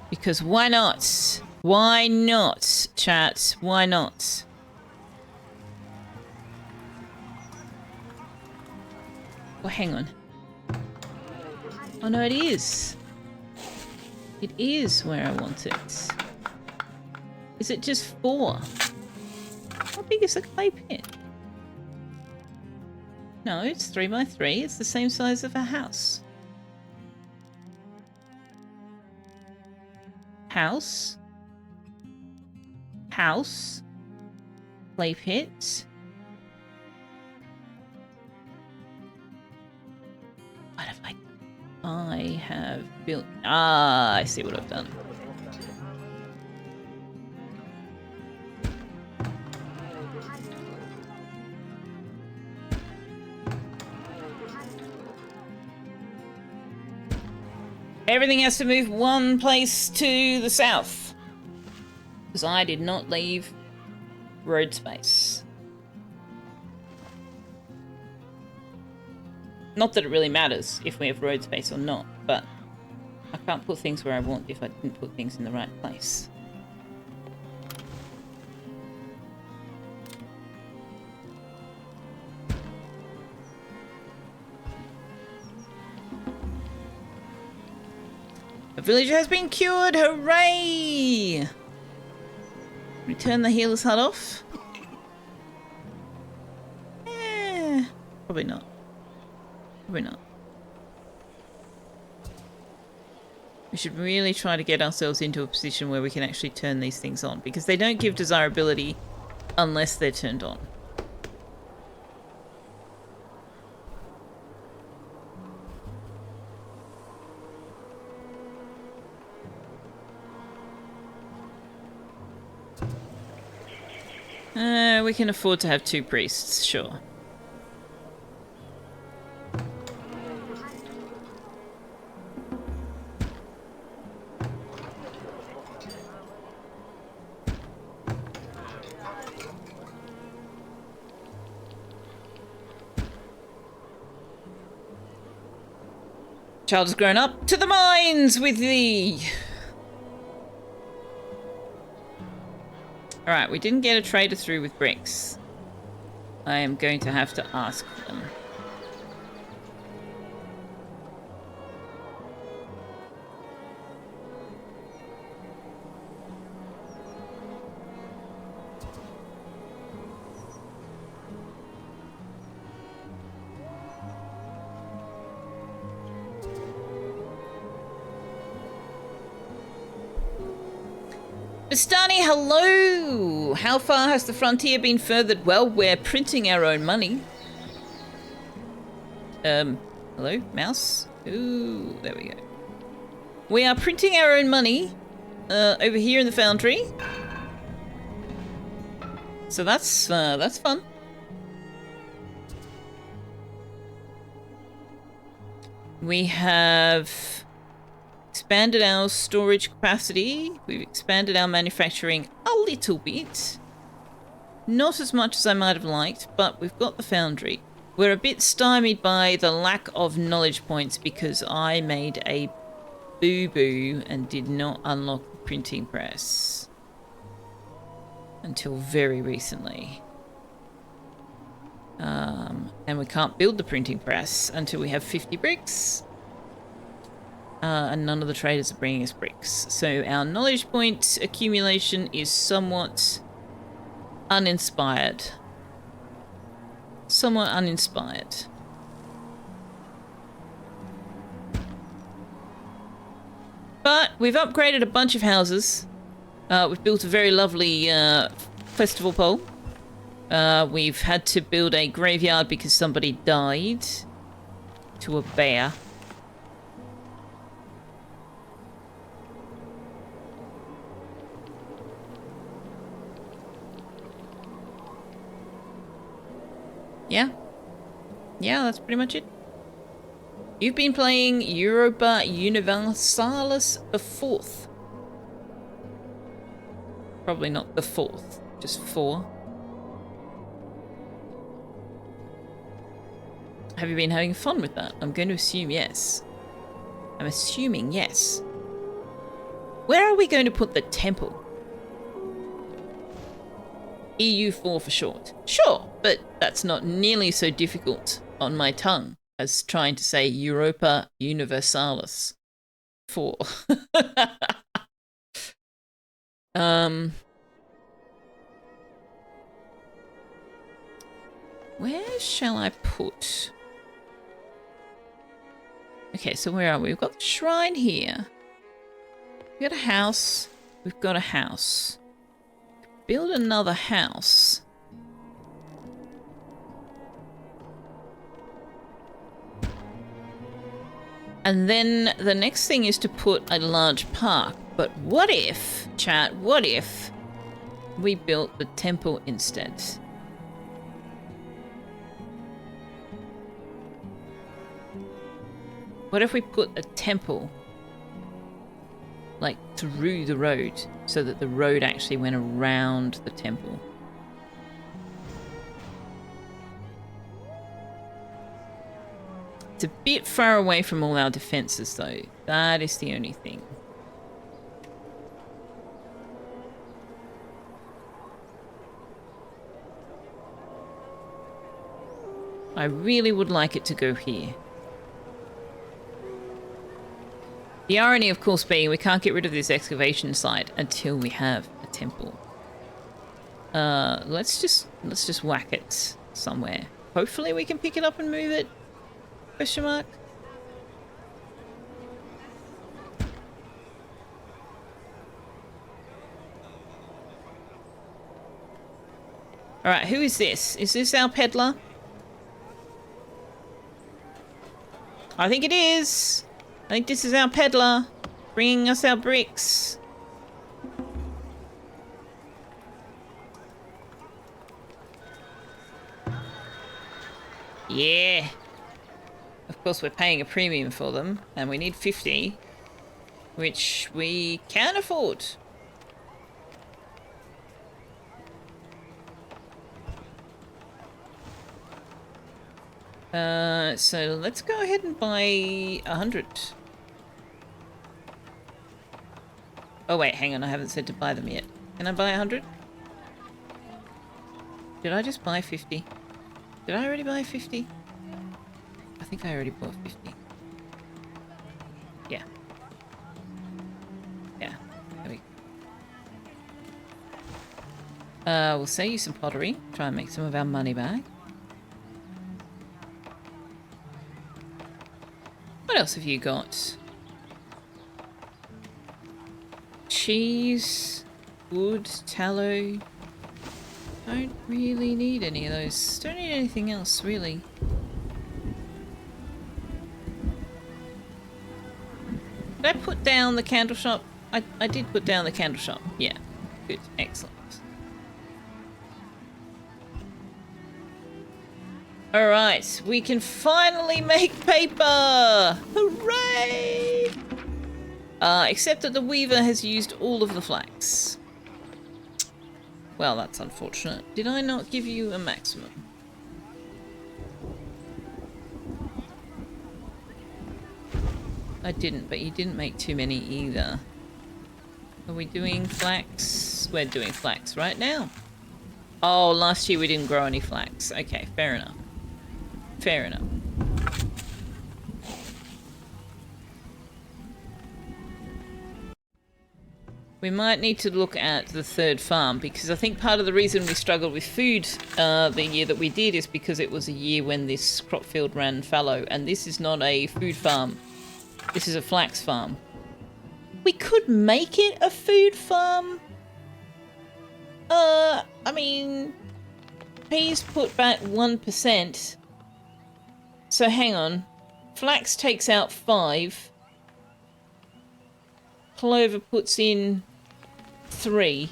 Because why not? Why not, chat? Why not? Oh, hang on. Oh no, it is. It is where I want it. Is it just 4? How big is the clay pit? No, it's 3 by 3. It's the same size of a house. House. House. Clay pit. What have I... I have built... Ah, I see what I've done. Everything has to move one place to the south. Because I did not leave road space. Not that it really matters if we have road space or not, but I can't put things where I want if I didn't put things in the right place. The village has been cured! Hooray! Return the healer's hut off? Probably not. Probably not. We should really try to get ourselves into a position where we can actually turn these things on, because they don't give desirability unless they're turned on. We can afford to have 2 priests, sure. Child has grown up to the mines with thee! Alright, we didn't get a trader through with bricks. I am going to have to ask them. Bastani, hello! How far has the frontier been furthered? Well, we're printing our own money. Hello, mouse? Ooh, there we go. We are printing our own money, over here in the foundry. So that's fun. We have expanded our storage capacity. We've expanded our manufacturing a little bit. Not as much as I might have liked, but we've got the foundry. We're a bit stymied by the lack of knowledge points because I made a boo-boo and did not unlock the printing press until very recently. And we can't build the printing press until we have 50 bricks. And none of the traders are bringing us bricks. So our knowledge point accumulation is somewhat uninspired. Somewhat uninspired. But we've upgraded a bunch of houses. We've built a very lovely festival pole. We've had to build a graveyard because somebody died to a bear. Yeah. Yeah, that's pretty much it. You've been playing Europa Universalis the 4th. Probably not the 4th, just 4. Have you been having fun with that? I'm going to assume yes. I'm assuming yes. Where are we going to put the temple? EU4 for short. Sure, but that's not nearly so difficult on my tongue as trying to say Europa Universalis 4. Where shall I put? Okay, so where are we? We've got the shrine here. We've got a house. We've got a house. Build another house. And then the next thing is to put a large park. But what if, chat, what if we built the temple instead? What if we put a temple, like, through the road, so that the road actually went around the temple? It's a bit far away from all our defenses, though. That is the only thing. I really would like it to go here. The irony, of course, being we can't get rid of this excavation site until we have a temple. Let's just whack it somewhere. Hopefully we can pick it up and move it. Question mark. All right, who is this? Is this our peddler? I think it is. I think this is our peddler, bringing us our bricks. Yeah. Of course, we're paying a premium for them, and we need 50, which we can afford. So let's go ahead and buy 100. Oh wait, hang on, I haven't said to buy them yet. Can I buy 100? Did I just buy 50? Did I already buy 50? I think I already bought 50. Yeah. Yeah. There we go. We'll sell you some pottery. Try and make some of our money back. What else have you got? Cheese, wood, tallow. Don't really need any of those. Don't need anything else, really. Did I put down the candle shop? I did put down the candle shop. Yeah. Good. Excellent. Alright, we can finally make paper! Hooray! Except that the weaver has used all of the flax. Well, that's unfortunate. Did I not give you a maximum? I didn't, but you didn't make too many either. Are we doing flax? We're doing flax right now. Oh, last year we didn't grow any flax. Okay, fair enough. Fair enough. We might need to look at the third farm, because I think part of the reason we struggled with food the year that we did is because it was a year when this crop field ran fallow, and this is not a food farm. This is a flax farm. We could make it a food farm. I mean, peas put back 1%. So hang on. Flax takes out 5. Clover puts in 3.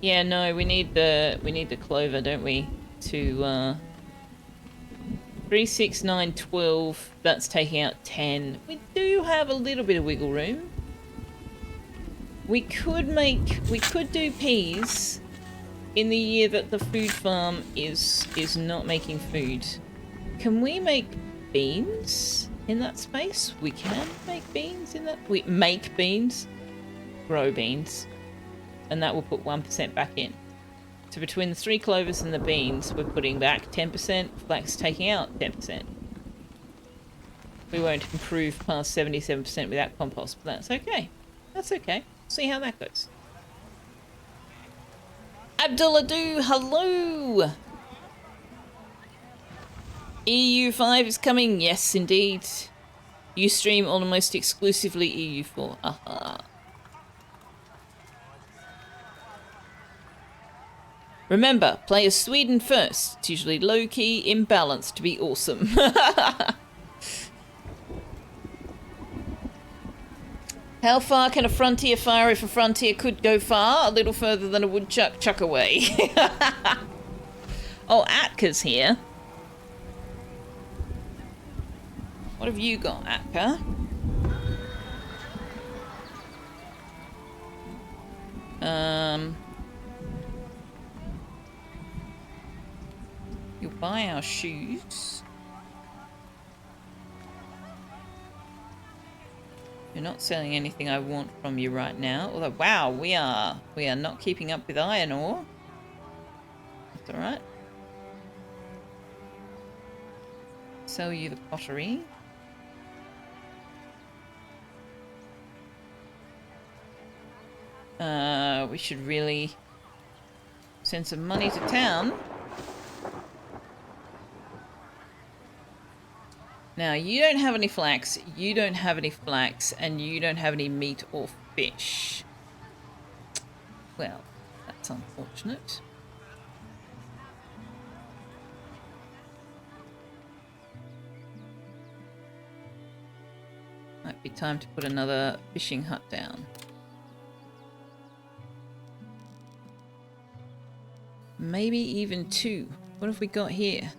Yeah, no, we need the clover, don't we? to 3, 6, 9, 12. That's taking out 10. We do have a little bit of wiggle room. We could do peas in the year that the food farm is not making food. Can we make beans in that space? We can make beans in that. We make beans, grow beans, and that will put 1% back in. So between the 3 clovers and the beans, we're putting back 10%. Flax taking out 10%. We won't improve past 77% without compost, but that's okay. That's okay. See how that goes. Abdullah, hello! EU5 is coming, yes indeed. You stream almost exclusively EU4. Aha. Remember, play as Sweden first. It's usually low-key, imbalanced to be awesome. How far can a frontier fire if a frontier could go far? A little further than a woodchuck chuck away. Oh, Atka's here. What have you got, Atka? You'll buy our shoes. You're not selling anything I want from you right now. Although, wow, we are not keeping up with iron ore. That's all right. Sell you the pottery. We should really send some money to town. Now, you don't have any flax, you don't have any flax, and you don't have any meat or fish. Well, that's unfortunate. Might be time to put another fishing hut down. Maybe even 2. What have we got here?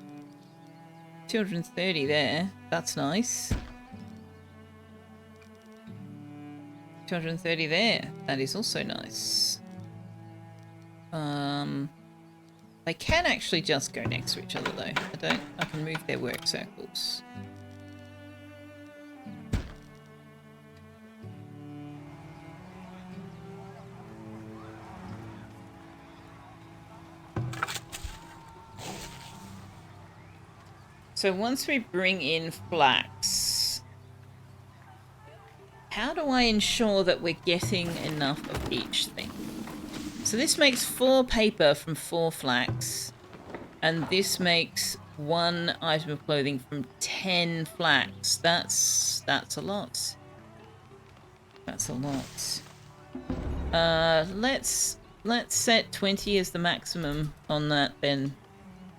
230 there. That's nice. 230 there. That is also nice. They can actually just go next to each other though. I can move their work circles. So once we bring in flax, how do I ensure that we're getting enough of each thing? So this makes 4 paper from 4 flax, and this makes 1 item of clothing from 10 flax. That's a lot. That's a lot. Let's set 20 as the maximum on that then,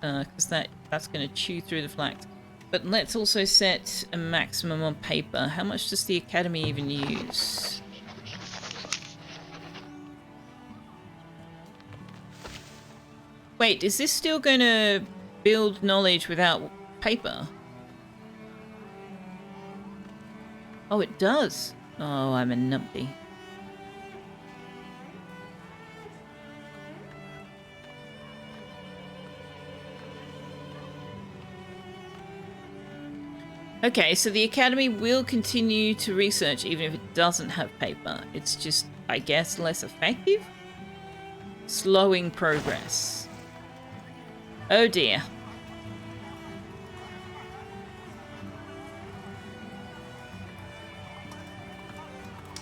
because that's going to chew through the flax. But let's also set a maximum on paper. How much does the academy even use? Wait, is this still going to build knowledge without paper? Oh, it does. Oh, I'm a numpty. Okay, so the Academy will continue to research even if it doesn't have paper. It's just, I guess, less effective? Slowing progress. Oh dear.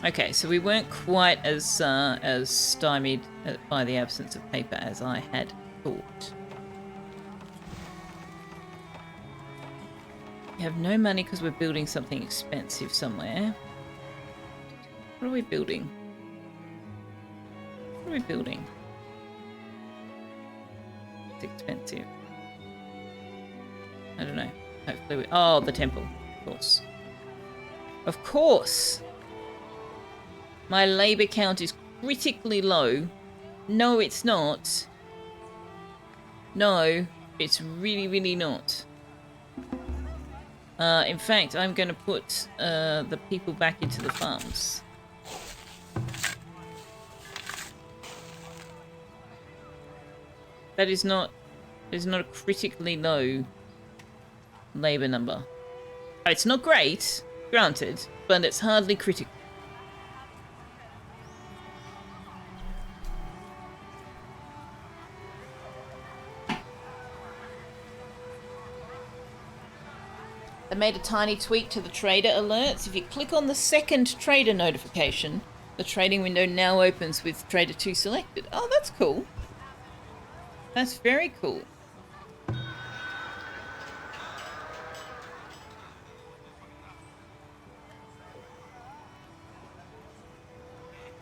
Okay, so we weren't quite as stymied by the absence of paper as I had thought. We have no money because we're building something expensive somewhere. What are we building? What are we building? It's expensive. I don't know. Hopefully we... Oh, the temple. Of course. Of course! My labour count is critically low. No, it's not. No. It's really, really not. In fact, I'm going to put the people back into the farms. That is not a critically low labour number. It's not great, granted, but it's hardly critical. I made a tiny tweak to the trader alerts. If you click on the second trader notification, the trading window now opens with Trader 2 selected. Oh, that's cool. That's very cool.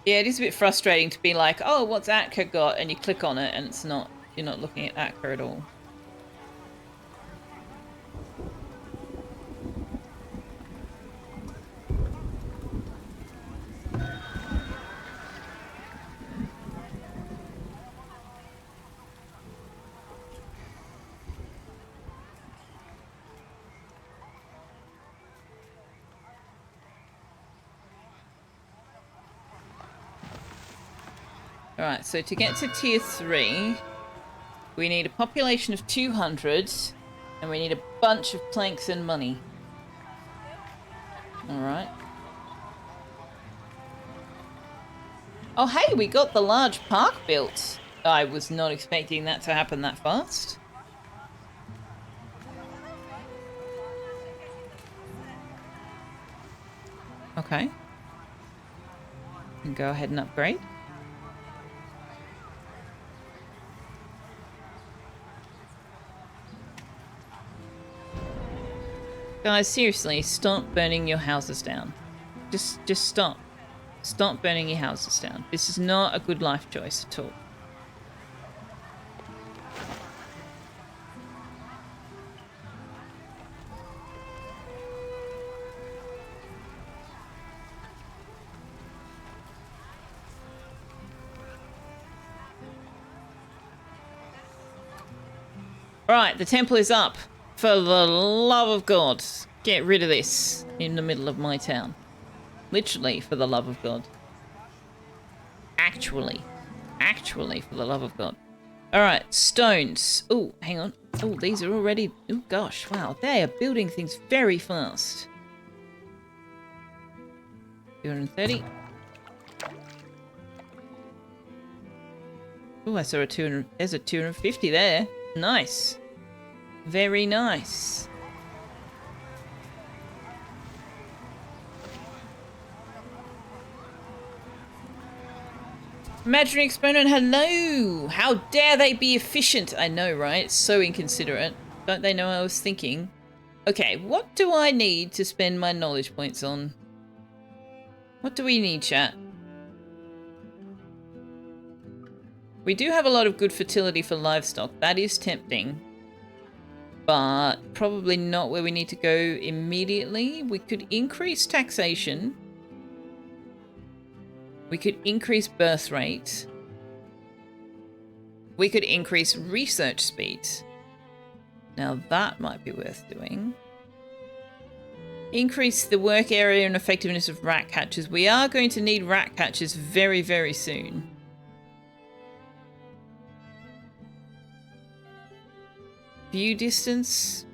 Yeah, it is a bit frustrating to be like, oh, what's Atka got? And you click on it and it's not, you're not looking at Atka at all. Alright, so to get to tier 3, we need a population of 200, and we need a bunch of planks and money. Alright. Oh hey, we got the large park built. I was not expecting that to happen that fast. Okay. And go ahead and upgrade. Guys, seriously, stop burning your houses down. Just stop. Stop burning your houses down. This is not a good life choice at all. Right, the temple is up. For the love of God, get rid of this in the middle of my town. Literally, for the love of God. Actually, for the love of God. Alright, stones. Oh, hang on. Oh, these are already... Oh, gosh, wow. They are building things very fast. 230. Oh, I saw a 200... There's a 250 there. Nice. Very nice. Imaginary exponent, hello! How dare they be efficient? I know, right? It's so inconsiderate. Don't they know I was thinking? Okay, what do I need to spend my knowledge points on? What do we need, chat? We do have a lot of good fertility for livestock. That is tempting. But probably not where we need to go immediately. We could increase taxation. We could increase birth rate. We could increase research speed. Now that might be worth doing. Increase the work area and effectiveness of rat catchers. We are going to need rat catchers very, very soon. View distance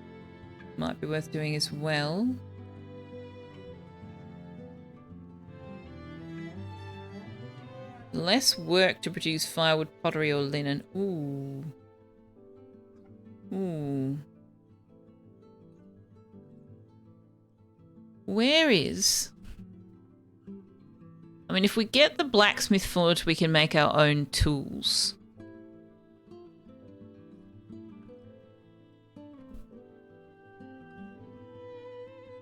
might be worth doing as well. Less work to produce firewood, pottery, or linen. Ooh. Ooh. Where is... I mean, if we get the blacksmith forge, we can make our own tools.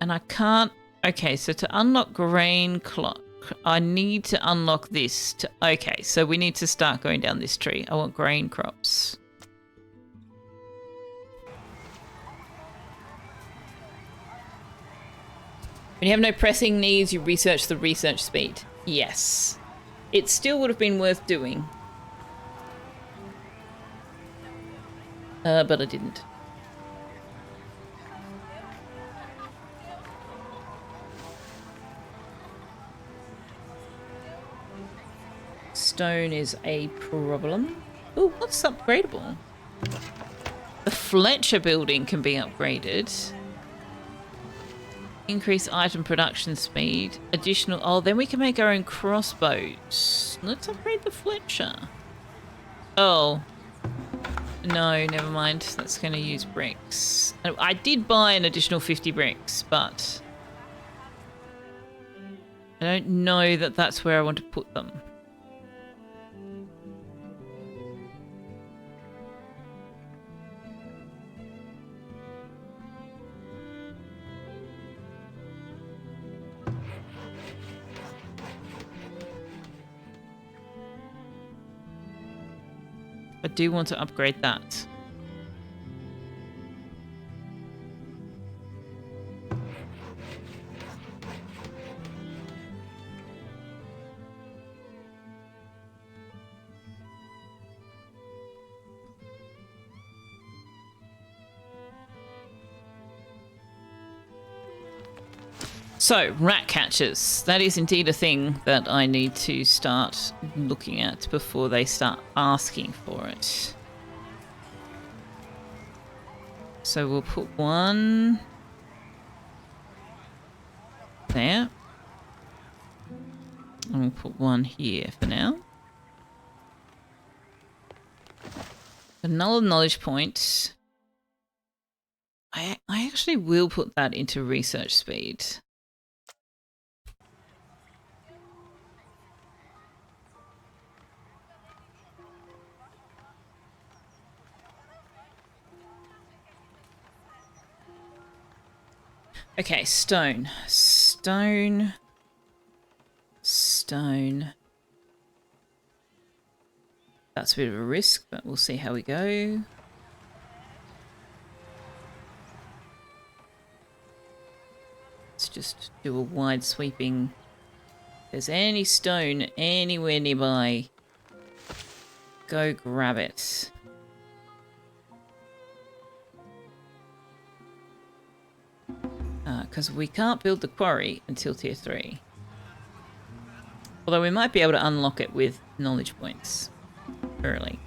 And I can't... Okay, so to unlock grain clock, I need to unlock this. Okay, so we need to start going down this tree. I want grain crops. When you have no pressing needs, you research the research speed. Yes. It still would have been worth doing. But I didn't. Stone is a problem. Oh, what's upgradable? The Fletcher building can be upgraded. Increase item production speed. Additional... Oh, then we can make our own crossbows. Let's upgrade the Fletcher. Oh. No, never mind. That's going to use bricks. I did buy an additional 50 bricks, but... I don't know that that's where I want to put them. I do want to upgrade that. So, rat catchers. That is indeed a thing that I need to start looking at before they start asking for it. So we'll put one there. And we'll put one here for now. Another knowledge point. I actually will put that into research speed. Okay, stone. Stone. Stone. That's a bit of a risk, but we'll see how we go. Let's just do a wide sweeping. If there's any stone anywhere nearby, go grab it. Because we can't build the quarry until tier 3. Although we might be able to unlock it with knowledge points early.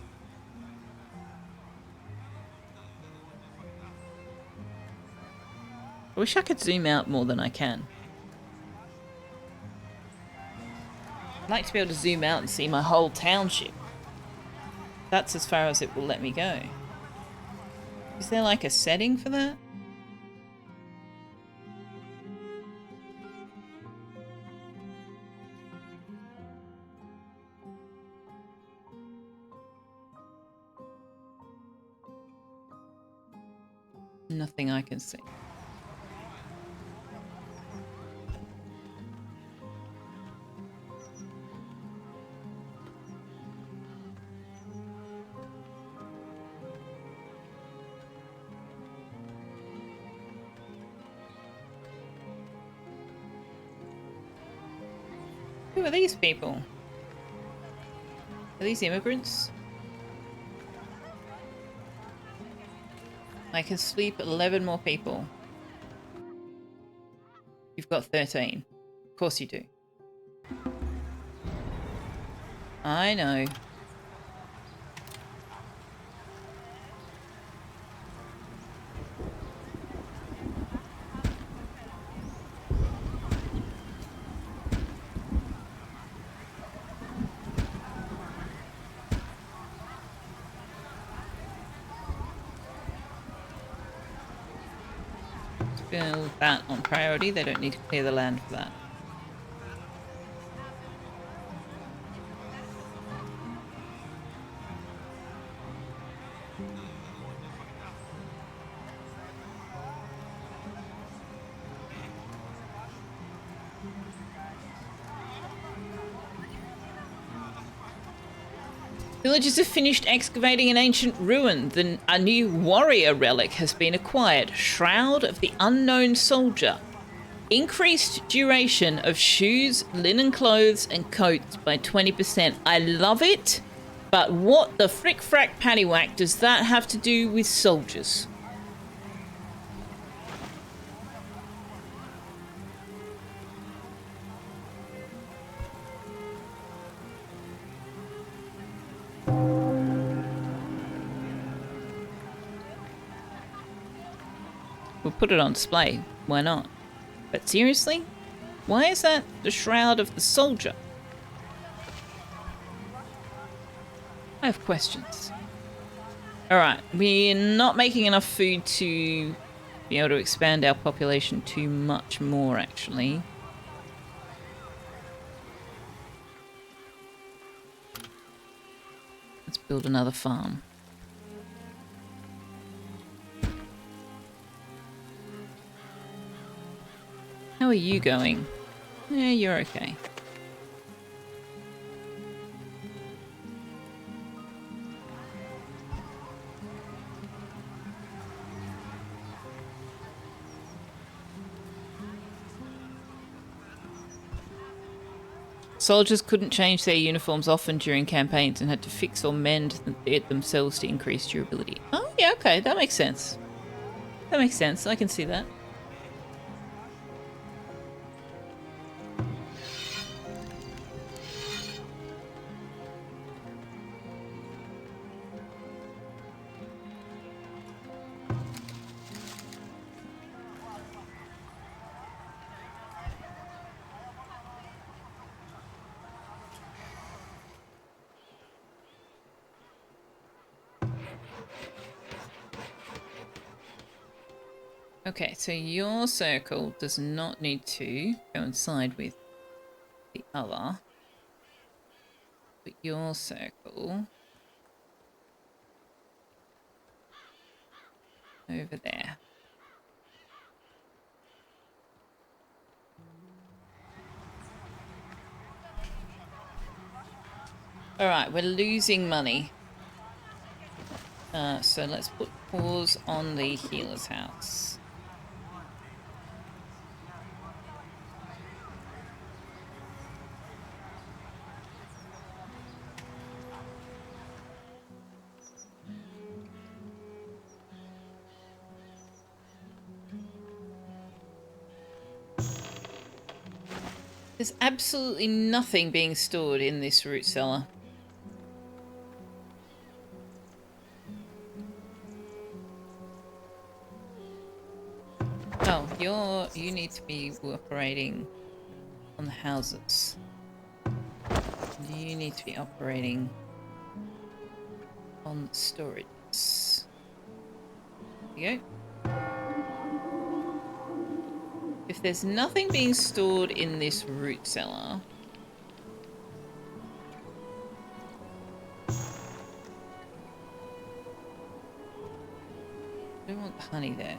I wish I could zoom out more than I can. I'd like to be able to zoom out and see my whole township. That's as far as it will let me go. Is there like a setting for that? Nothing I can see. Who are these people? Are these immigrants? I can sleep 11 more people. You've got 13. Of course you do. I know. Build that on priority. They don't need to clear the land for that. Villagers have finished excavating an ancient ruin. A new warrior relic has been acquired. Shroud of the Unknown Soldier. Increased duration of shoes, linen clothes, and coats by 20%. I love it, But what the frick-frack paddywhack does that have to do with soldiers? We'll put it on display. Why not? But seriously? Why is that the shroud of the soldier? I have questions. Alright, we're not making enough food to be able to expand our population too much more, actually. Let's build another farm. How are you going? Yeah, you're okay. Soldiers couldn't change their uniforms often during campaigns and had to fix or mend it themselves to increase durability. Oh, yeah, okay, that makes sense. That makes sense, I can see that. Okay, so your circle does not need to coincide with the other. But your circle over there. Alright, we're losing money. So let's put pause on the healer's house. There's absolutely nothing being stored in this root cellar. Oh, you need to be operating on the houses. You need to be operating on the storages. There you go. If there's nothing being stored in this root cellar, I don't want the honey there.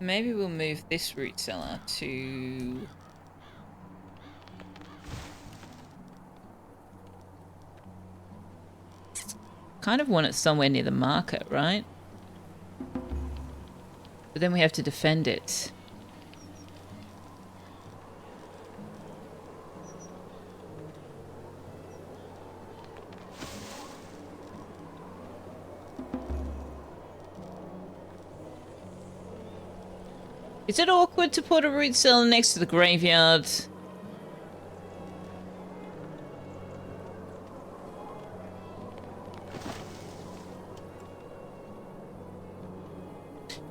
Maybe we'll move this root cellar to... kind of want it somewhere near the market, right? But then we have to defend it. Is it awkward to put a root cellar next to the graveyard?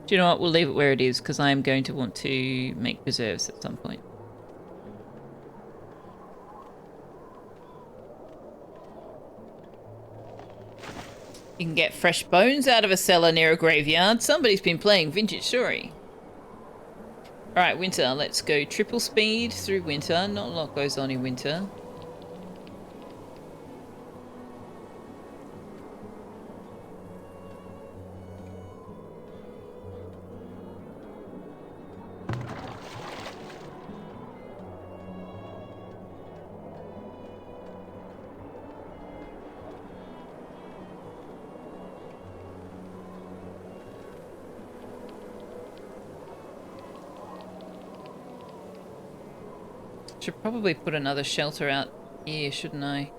Do you know what? We'll leave it where it is because I am going to want to make preserves at some point. You can get fresh bones out of a cellar near a graveyard. Somebody's been playing Vintage Story. Alright, winter. Let's go triple speed through winter. Not a lot goes on in winter. Should probably put another shelter out here, shouldn't I?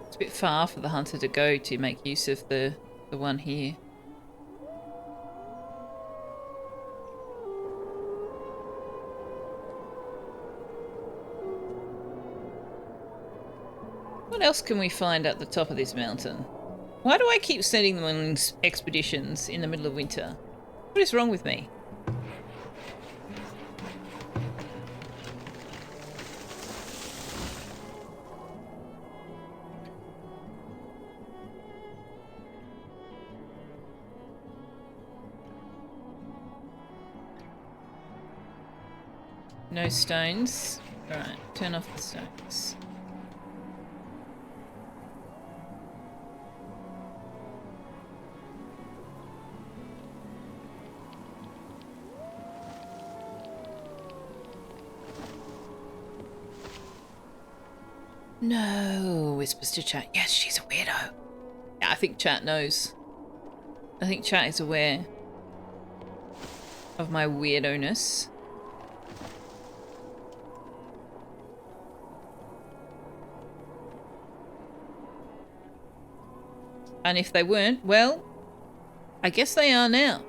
It's a bit far for the hunter to go to make use of the one here. What else can we find at the top of this mountain? Why do I keep sending them on expeditions in the middle of winter? What is wrong with me? No stones. Alright, turn off the stones. No, whispers to chat. Yes, she's a weirdo. Yeah, I think chat knows. I think chat is aware of my weirdo-ness. And if they weren't, well, I guess they are now.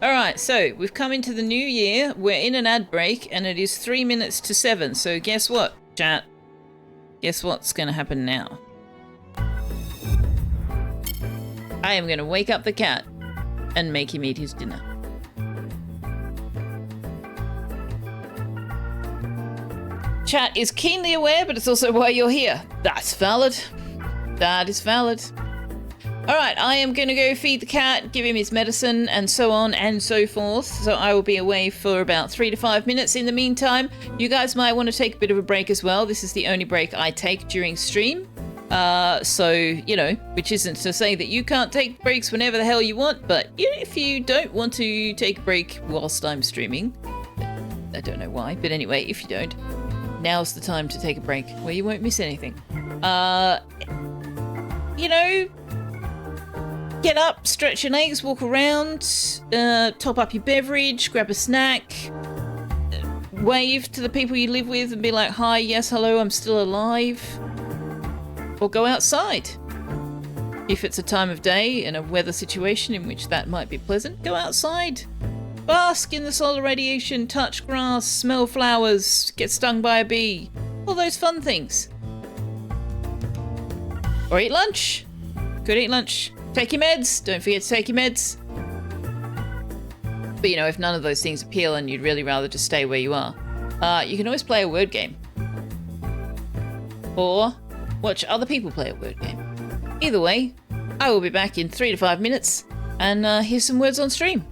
Alright, so we've come into the new year. We're in an ad break and it is 3 minutes to 7. So guess what, chat? Guess what's going to happen now? I am going to wake up the cat and make him eat his dinner. Chat is keenly aware, but it's also why you're here. That's valid. That is valid. Alright, I am going to go feed the cat, give him his medicine, and so on and so forth. So I will be away for about 3 to 5 minutes. In the meantime, you guys might want to take a bit of a break as well. This is the only break I take during stream. So, you know, which isn't to say that you can't take breaks whenever the hell you want, but if you don't want to take a break whilst I'm streaming, I don't know why, but anyway, if you don't, now's the time to take a break where you won't miss anything. You know, get up, stretch your legs, walk around, top up your beverage, grab a snack, wave to the people you live with and be like, hi, yes, hello, I'm still alive. Or go outside. If it's a time of day and a weather situation in which that might be pleasant, go outside. Bask in the solar radiation, touch grass, smell flowers, get stung by a bee. All those fun things. Or eat lunch. Could eat lunch. Take your meds. Don't forget to take your meds. But you know, if none of those things appeal and you'd really rather just stay where you are, you can always play a word game. Or watch other people play a word game. Either way, I will be back in 3 to 5 minutes and hear some words on stream.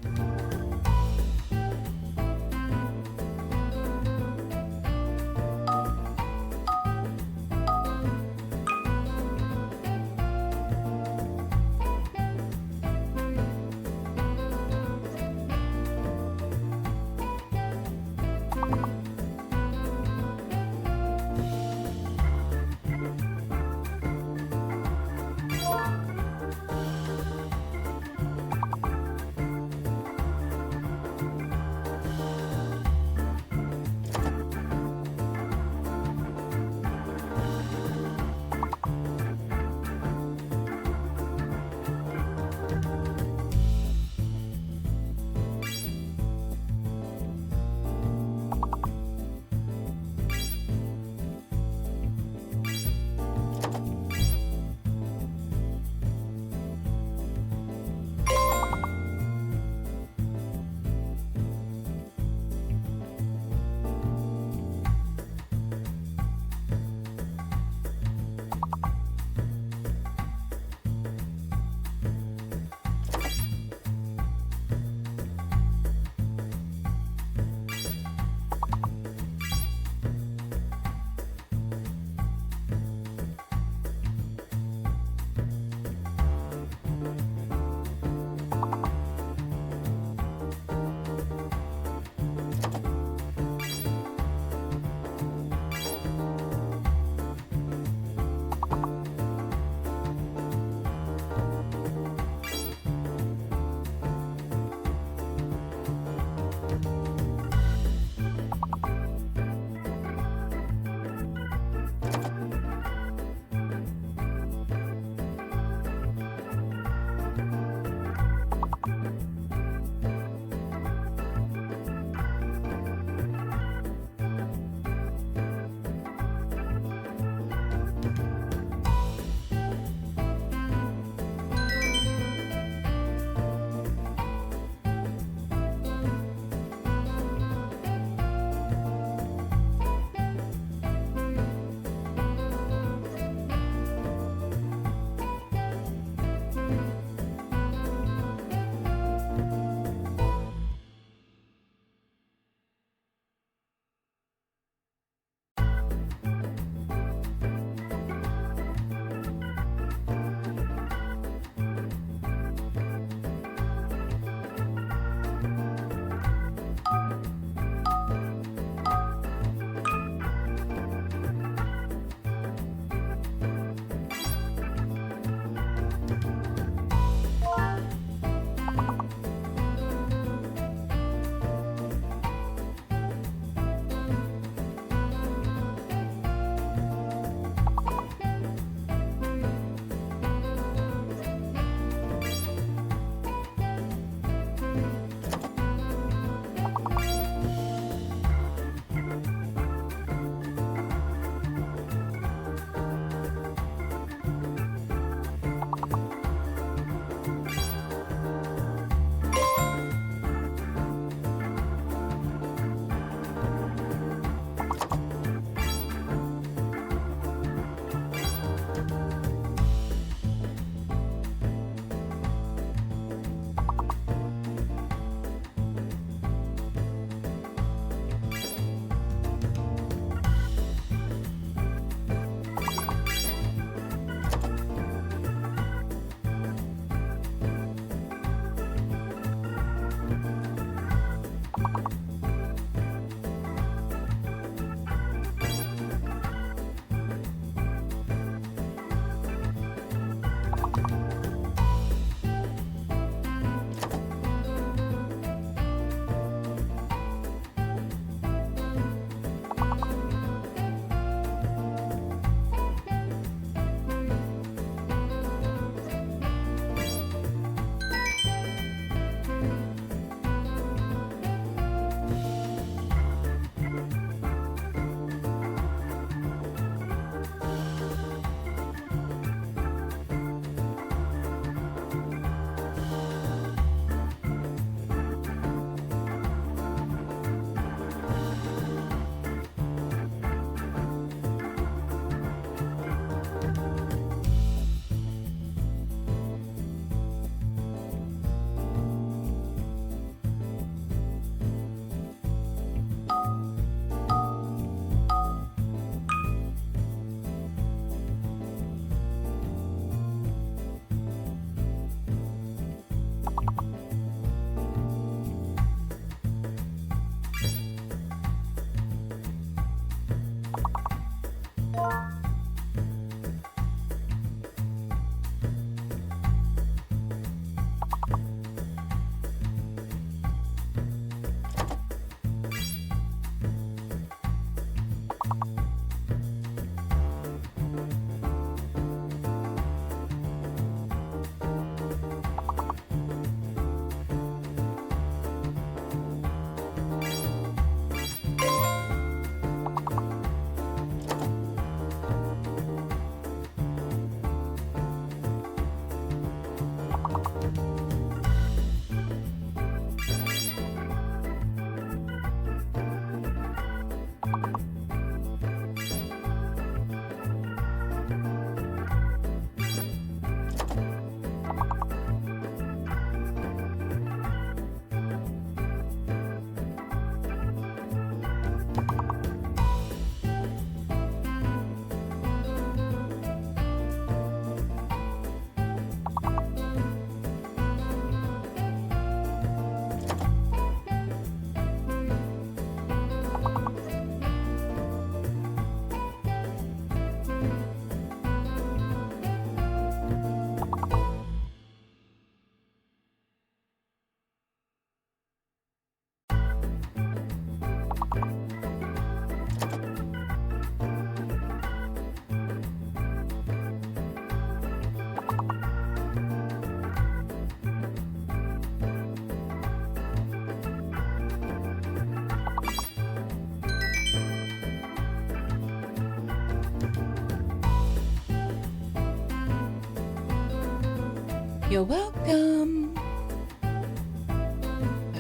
You're welcome.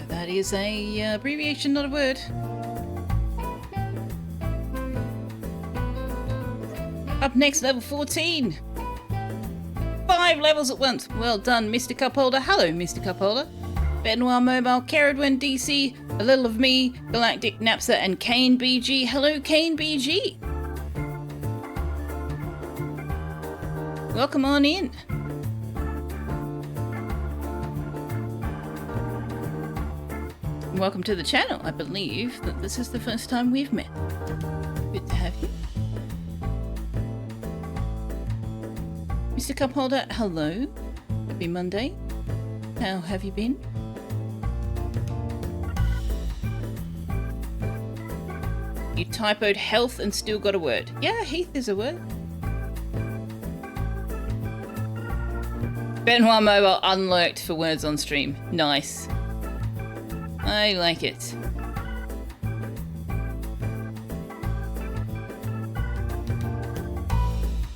That is a abbreviation, not a word. Up next, level 14. 5 levels at once. Well done, Mr. Cupholder. Hello, Mr. Cupholder. Benoit Mobile, Caradwen DC, a little of me, Galactic Napsa, and Kane BG. Hello, Kane BG. Welcome on in. Welcome to the channel. I believe that this is the first time we've met. Good to have you. Mr. Cupholder, hello. Happy Monday. How have you been? You typoed health and still got a word. Yeah, Heath is a word. Benoit Mobile unlurked for words on stream. Nice. I like it.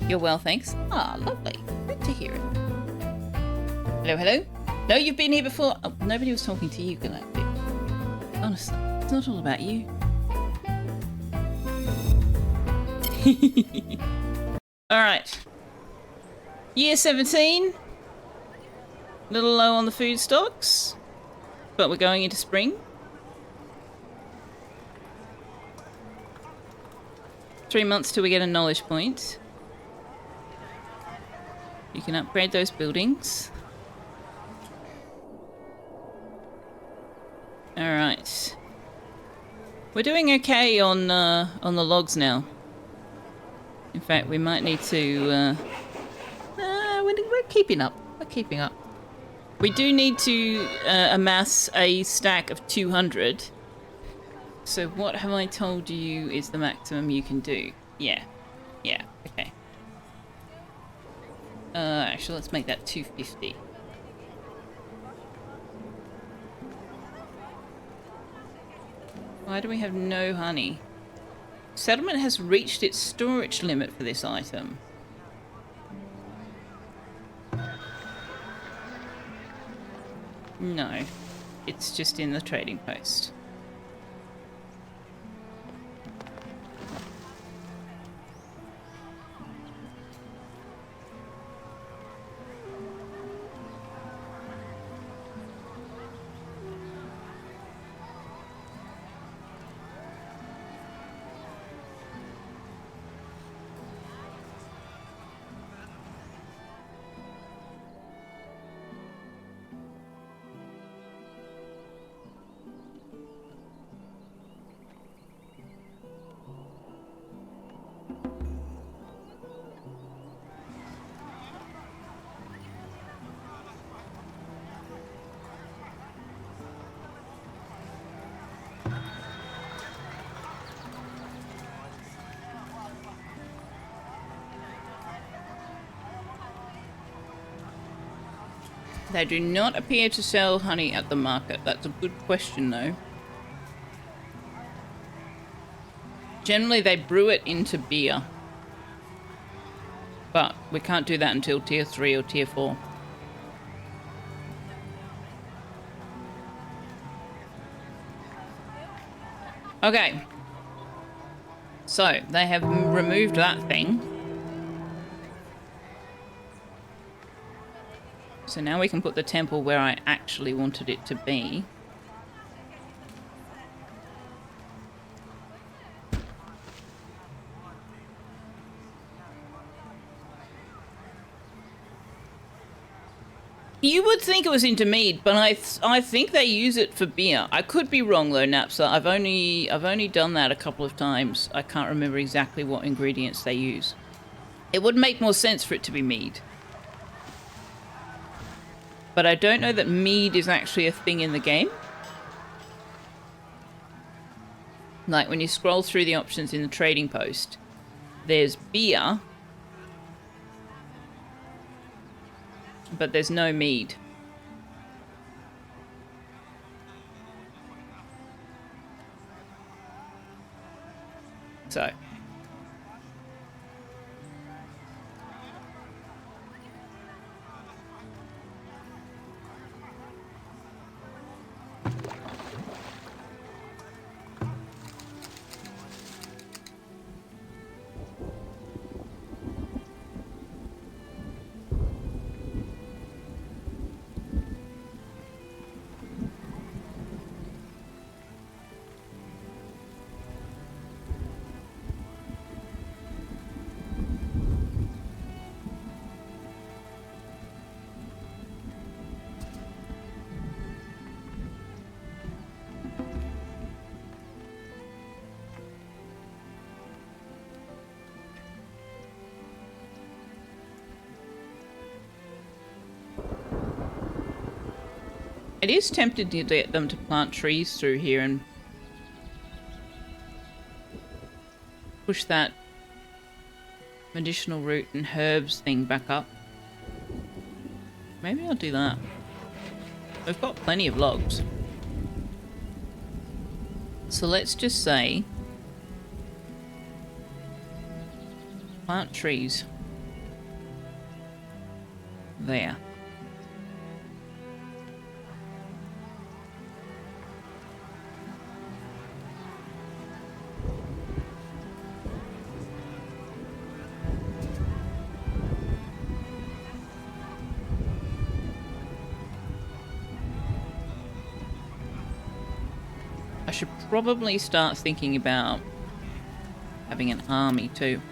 You're well, thanks. Ah, lovely. Good to hear it. Hello, hello? No, you've been here before. Oh, nobody was talking to you, Galactic. Honestly, it's not all about you. Alright. Year 17. Little low on the food stocks. But we're going into spring. 3 months till we get a knowledge point. You can upgrade those buildings. Alright. We're doing okay on the logs now. In fact, we might need to... we're keeping up. We're keeping up. We do need to amass a stack of 200. So what have I told you is the maximum you can do? Yeah. Yeah, okay. Actually, let's make that 250. Why do we have no honey? Settlement has reached its storage limit for this item. No, it's just in the trading post. They do not appear to sell honey at the market. That's a good question, though. Generally, they brew it into beer. But we can't do that until tier 3 or tier 4. Okay. So, they have removed that thing. So now we can put the temple where I actually wanted it to be. You would think it was into mead, but I think they use it for beer. I could be wrong though, Napsa. I've only done that a couple of times. I can't remember exactly what ingredients they use. It would make more sense for it to be mead. But I don't know that mead is actually a thing in the game. Like when you scroll through the options in the trading post, there's beer, but there's no mead. So. It is tempted to get them to plant trees through here and push that medicinal root and herbs thing back up. Maybe I'll do that. We've got plenty of logs. So let's just say plant trees there. I should probably start thinking about having an army too.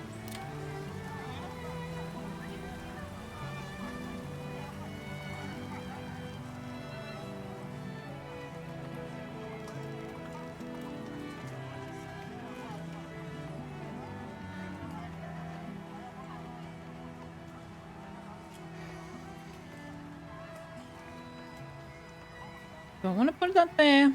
Do I want to put that there?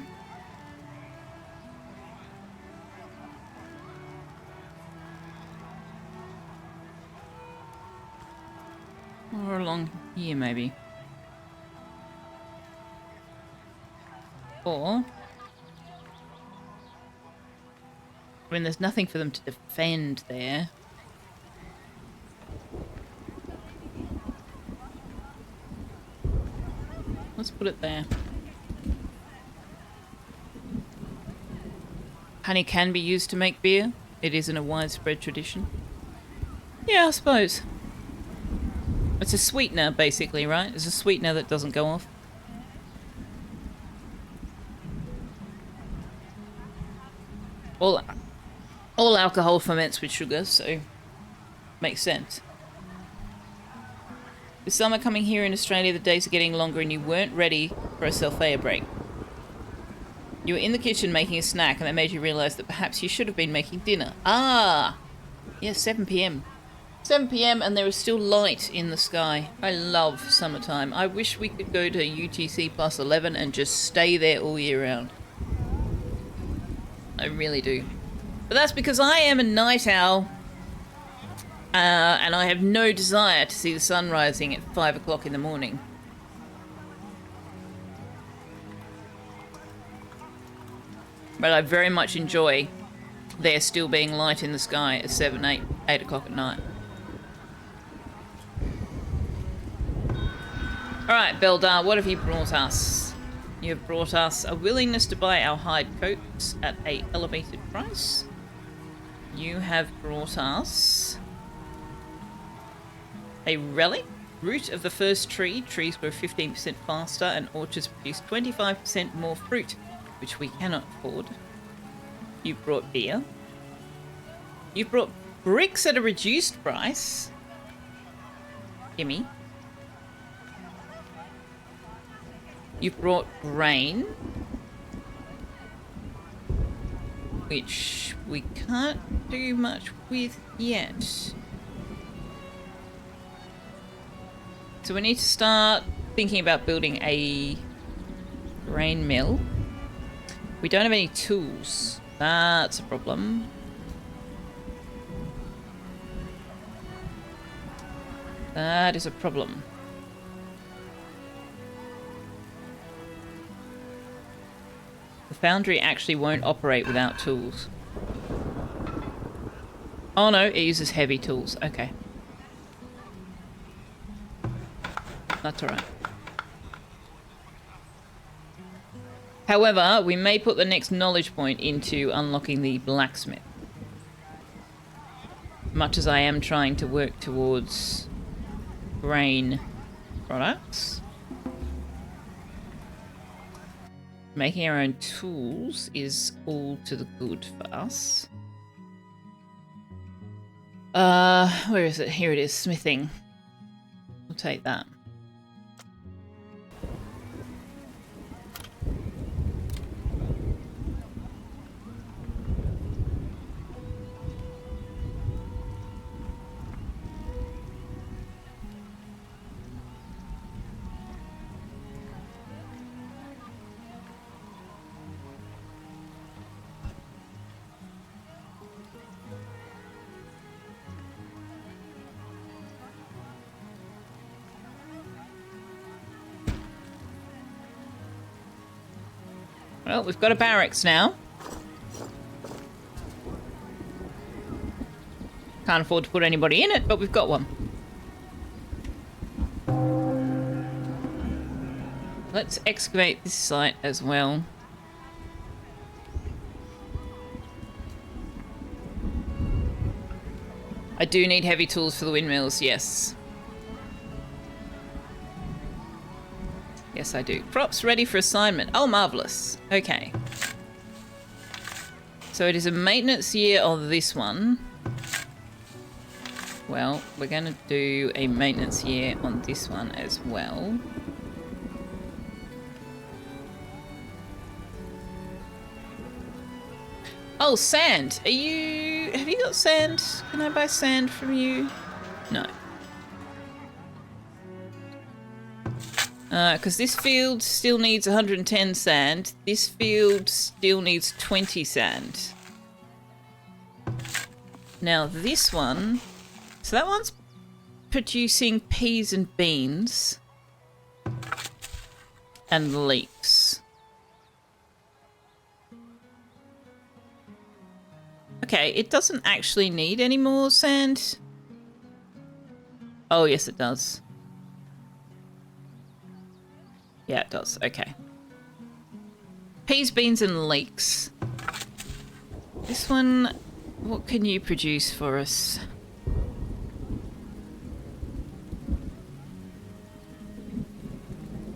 Or along here, maybe. Or... I mean, there's nothing for them to defend there. Let's put it there. Honey can be used to make beer. It isn't a widespread tradition. Yeah, I suppose. It's a sweetener, basically, right? It's a sweetener that doesn't go off. All alcohol ferments with sugar, so makes sense. With summer coming here in Australia, the days are getting longer and you weren't ready for a Selfeya break. You were in the kitchen making a snack and that made you realise that perhaps you should have been making dinner. Ah! Yes, 7 p.m. 7 p.m. and there is still light in the sky. I love summertime. I wish we could go to UTC plus 11 and just stay there all year round. I really do. But that's because I am a night owl. And I have no desire to see the sun rising at 5 o'clock in the morning. But I very much enjoy there still being light in the sky at 7, 8 o'clock at night. Alright, Beldar, what have you brought us? You have brought us a willingness to buy our hide coats at an elevated price. You have brought us a relic. Root of the first tree. Trees grow 15% faster and orchards produce 25% more fruit, which we cannot afford. You brought beer. You brought bricks at a reduced price. Gimme. You brought grain, which we can't do much with yet. So we need to start thinking about building a grain mill. We don't have any tools. That's a problem. That is a problem. The foundry actually won't operate without tools. Oh no, it uses heavy tools. Okay. That's alright. However, we may put the next knowledge point into unlocking the blacksmith. Much as I am trying to work towards grain products. Making our own tools is all to the good for us. Where is it? Here it is, smithing. We'll take that. Well, we've got a barracks now. Can't afford to put anybody in it, but we've got one. Let's excavate this site as well. I do need heavy tools for the windmills, yes. Yes, I do. Crops ready for assignment. Oh, marvellous. Okay. So it is a maintenance year on this one. Well, we're going to do a maintenance year on this one as well. Oh, sand. Are you... Have you got sand? Can I buy sand from you? No. Because this field still needs 110 sand. This field still needs 20 sand. Now this one... So that one's producing peas and beans. And leeks. Okay, it doesn't actually need any more sand. Oh, yes it does. Yeah, it does. Okay. Peas, beans, and leeks. This one, what can you produce for us?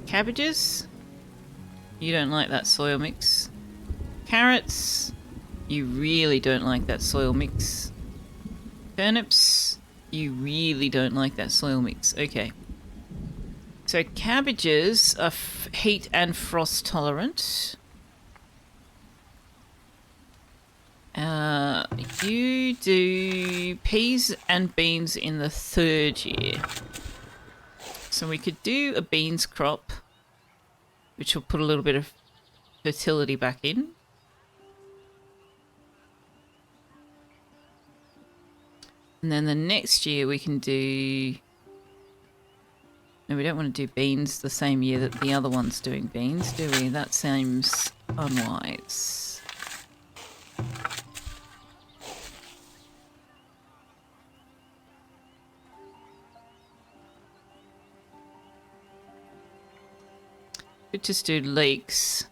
Cabbages? You don't like that soil mix. Carrots? You really don't like that soil mix. Turnips? You really don't like that soil mix. Okay. So cabbages are heat and frost tolerant. You do peas and beans in the 3rd year. So we could do a beans crop, which will put a little bit of fertility back in. And then the next year we can do... No, we don't want to do beans the same year that the other one's doing beans, do we? That seems unwise. Could just do leeks.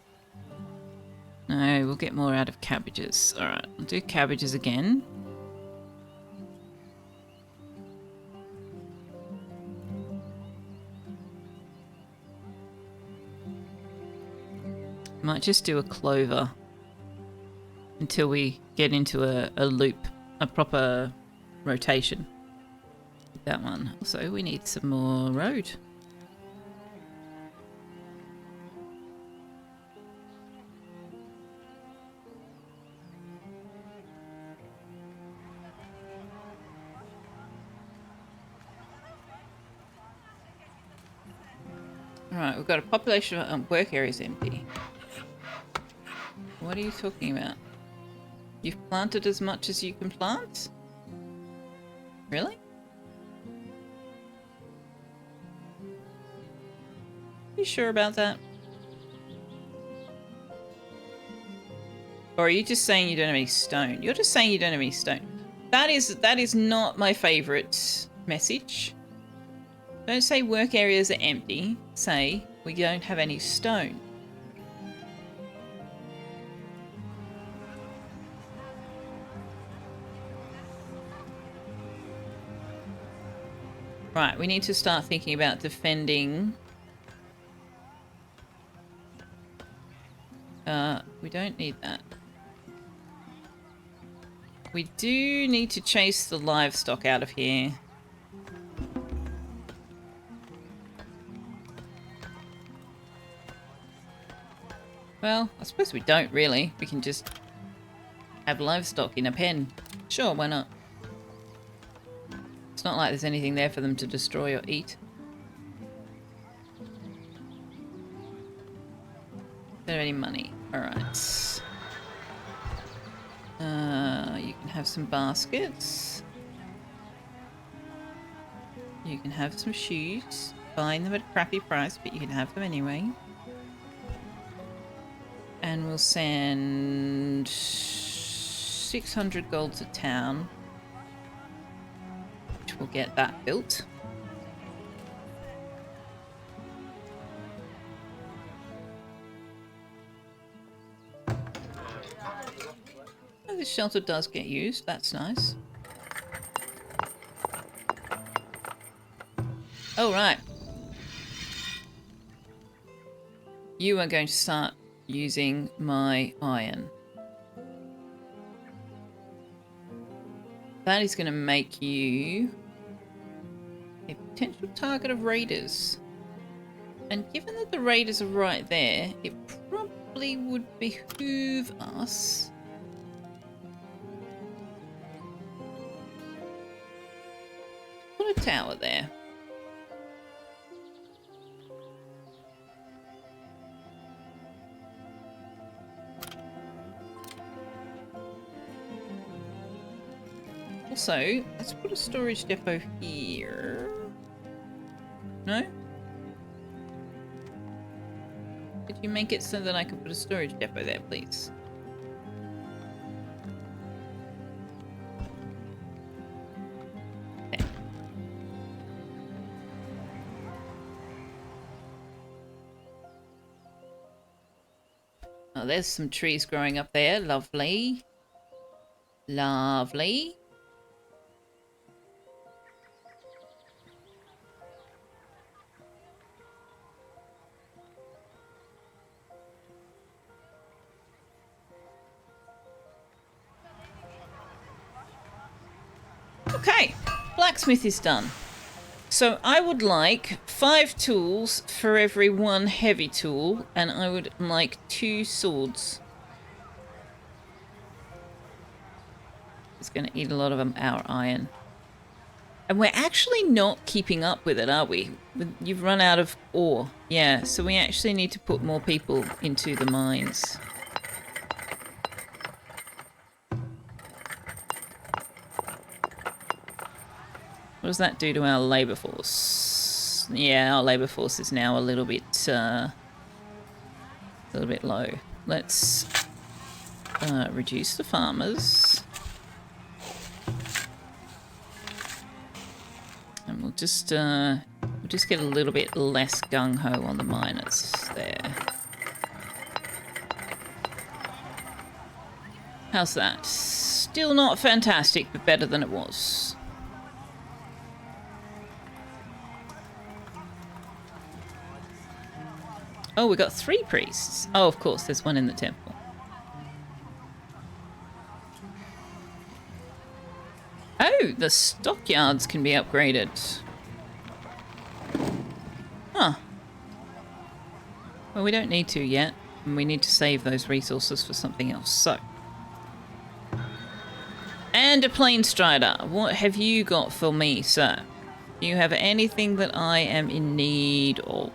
No, we'll get more out of cabbages. Alright, we'll do cabbages again. Might just do a clover until we get into a loop, a proper rotation. That one. Also, we need some more road. Alright, we've got a population of work areas empty. What are you talking about? You've planted as much as you can plant? Really? You sure about that? Or are you just saying you don't have any stone? You're just saying you don't have any stone. That is not my favourite message. Don't say work areas are empty. Say we don't have any stone. Right, we need to start thinking about defending. We don't need that. We do need to chase the livestock out of here. Well, I suppose we don't really. We can just have livestock in a pen. Sure, why not? It's not like there's anything there for them to destroy or eat. Don't have any money. Alright. You can have some baskets. You can have some shoes. Buying them at a crappy price, but you can have them anyway. And we'll send 600 gold to town, which will get that built. Oh, this shelter does get used. That's nice. Oh, right. You are going to start using my iron. That is going to make you a potential target of raiders. And given that the raiders are right there, it probably would behoove us to put a tower there. Also, let's put a storage depot here. No? Could you make it so that I could put a storage depot there, please? Okay. Oh, there's some trees growing up there. Lovely. Lovely. Okay, blacksmith is done. So I would like 5 tools for every 1 heavy tool, and I would like 2 swords. It's going to eat a lot of our iron. And we're actually not keeping up with it, are we? You've run out of ore. Yeah, so we actually need to put more people into the mines. What does that do to our labour force? Yeah, our labour force is now a little bit low. Let's reduce the farmers. And we'll just get a little bit less gung-ho on the miners there. How's that? Still not fantastic, but better than it was. Oh, we got 3 priests. Oh, of course, there's one in the temple. Oh, the stockyards can be upgraded. Huh. Well, we don't need to yet, and we need to save those resources for something else, so. And a plain strider. What have you got for me, sir? Do you have anything that I am in need of?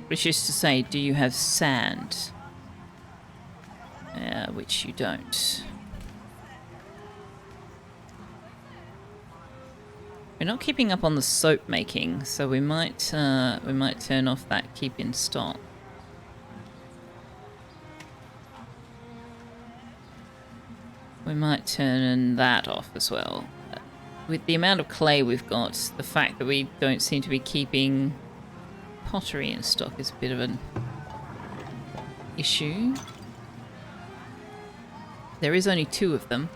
Which is to say, do you have sand? Which you don't. We're not keeping up on the soap making, so we might turn off that keep in stock. We might turn that off as well. With the amount of clay we've got, the fact that we don't seem to be keeping pottery in stock is a bit of an issue. There is only 2 of them.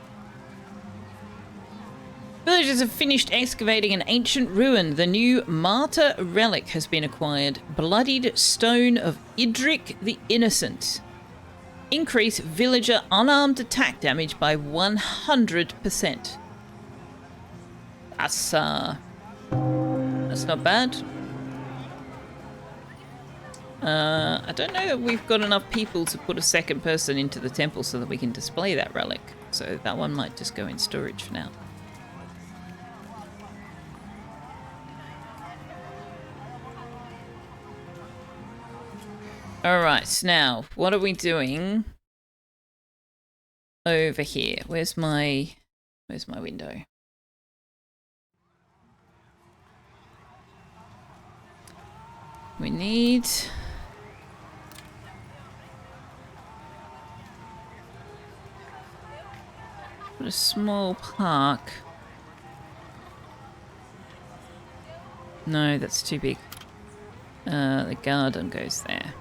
Villagers have finished excavating an ancient ruin. The new martyr relic has been acquired. Bloodied stone of Idric the Innocent. Increase villager unarmed attack damage by 100%. That's not bad. I don't know that we've got enough people to put a second person into the temple so that we can display that relic. So that one might just go in storage for now. Alright, now, what are we doing over here? Where's my window? We need... a small park. No, that's too big. The garden goes there.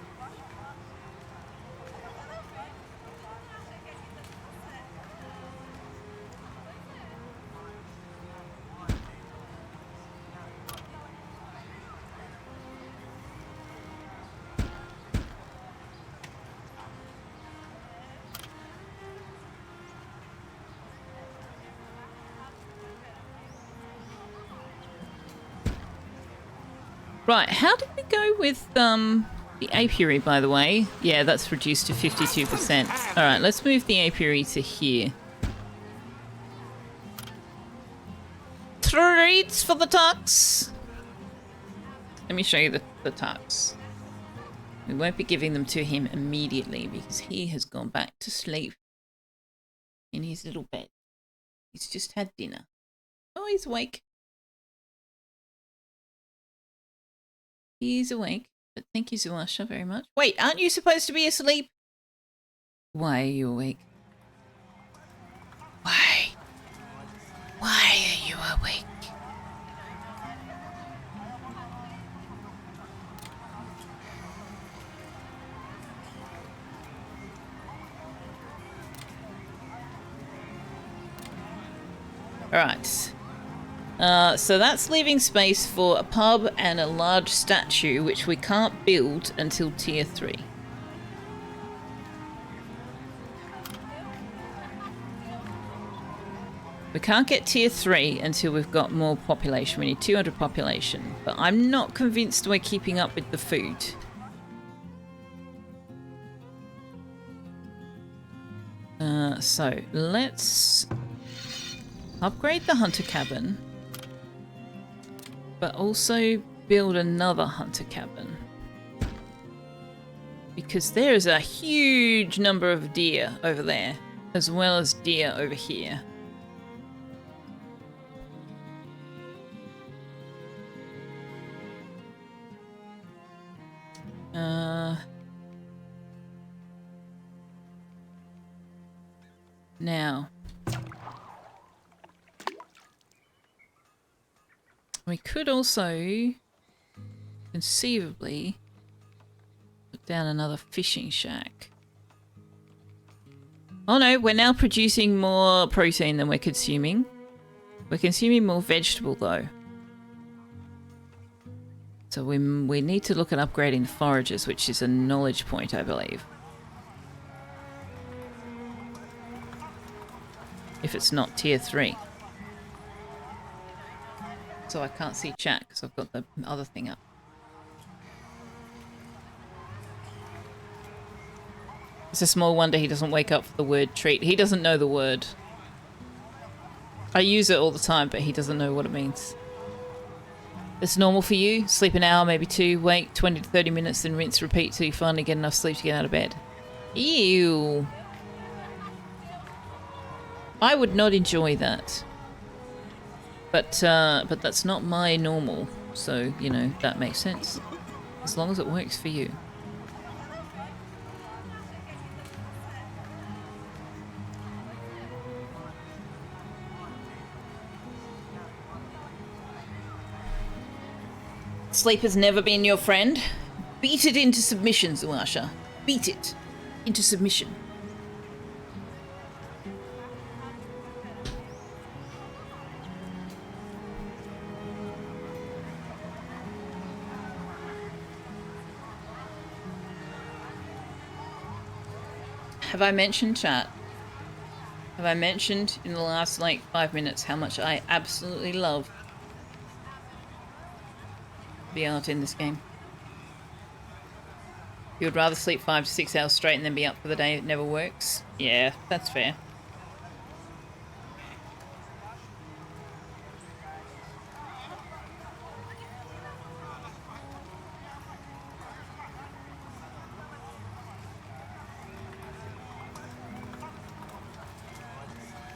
Right, how did we go with the apiary, by the way? Yeah, that's reduced to 52%. Alright, let's move the apiary to here. Treats for the tux! Let me show you the tux. We won't be giving them to him immediately because he has gone back to sleep in his little bed. He's just had dinner. Oh, he's awake. He's awake, but thank you, Zuasha, very much. Wait, aren't you supposed to be asleep? Why are you awake? Why? Why are you awake? Alright. So that's leaving space for a pub and a large statue, which we can't build until tier 3. We can't get tier 3 until we've got more population. We need 200 population, but I'm not convinced we're keeping up with the food. So let's upgrade the hunter cabin. But also build another hunter cabin. Because there is a huge number of deer over there, as well as deer over here. Now. We could also conceivably put down another fishing shack. Oh no, we're now producing more protein than we're consuming. We're consuming more vegetable though. So we need to look at upgrading the foragers, which is a knowledge point, I believe. If it's not tier 3. So I can't see chat because I've got the other thing up. It's a small wonder he doesn't wake up for the word treat. He doesn't know the word. I use it all the time, but he doesn't know what it means. It's normal for you? Sleep an hour, maybe 2, wait 20 to 30 minutes, then rinse, repeat till you finally get enough sleep to get out of bed. Ew. I would not enjoy that. But that's not my normal, so, you know, that makes sense. As long as it works for you. Sleep has never been your friend. Beat it into submission, Zuasha. Beat it into submission. Have I mentioned, chat? Have I mentioned in the last, like, 5 minutes how much I absolutely love the art in this game? You would rather sleep 5 to 6 hours straight and then be up for the day. It never works. Yeah, that's fair.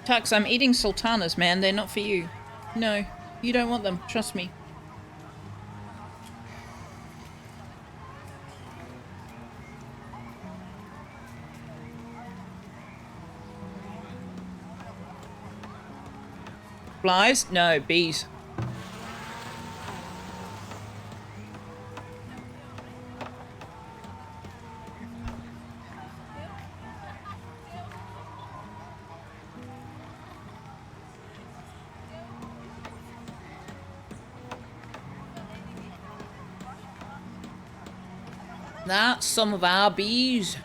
Tux, I'm eating sultanas, man. They're not for you. No, you don't want them. Trust me. Flies? No, bees. That's some of our bees.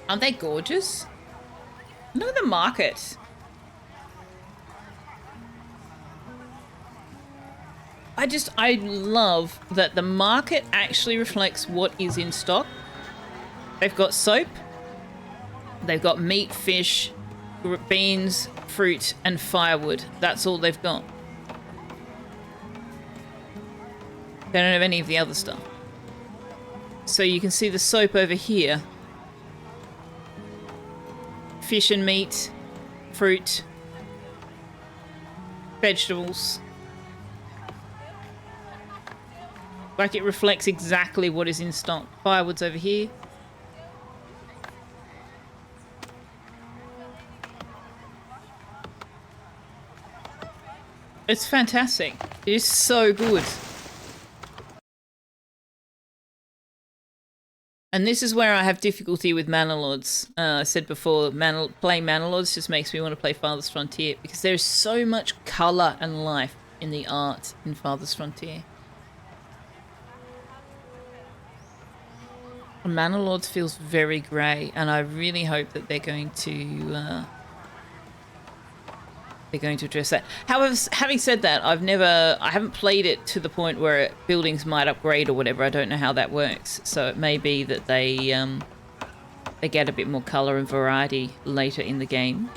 Aren't they gorgeous? Look at the market. I love that the market actually reflects what is in stock. They've got soap. They've got meat, fish, beans, fruit, and firewood. That's all they've got. They don't have any of the other stuff. So you can see the soap over here. Fish and meat, fruit, vegetables. Like, it reflects exactly what is in stock. Firewood's over here. It's fantastic. It is so good. And this is where I have difficulty with Mana Lords. I said before, playing Mana Lords just makes me want to play Farthest Frontier because there's so much colour and life in the art in Farthest Frontier. Mana Lords feels very grey, and I really hope that they're going to address that. However, having said that, I haven't played it to the point where buildings might upgrade or whatever. I don't know how that works. So it may be that they get a bit more colour and variety later in the game.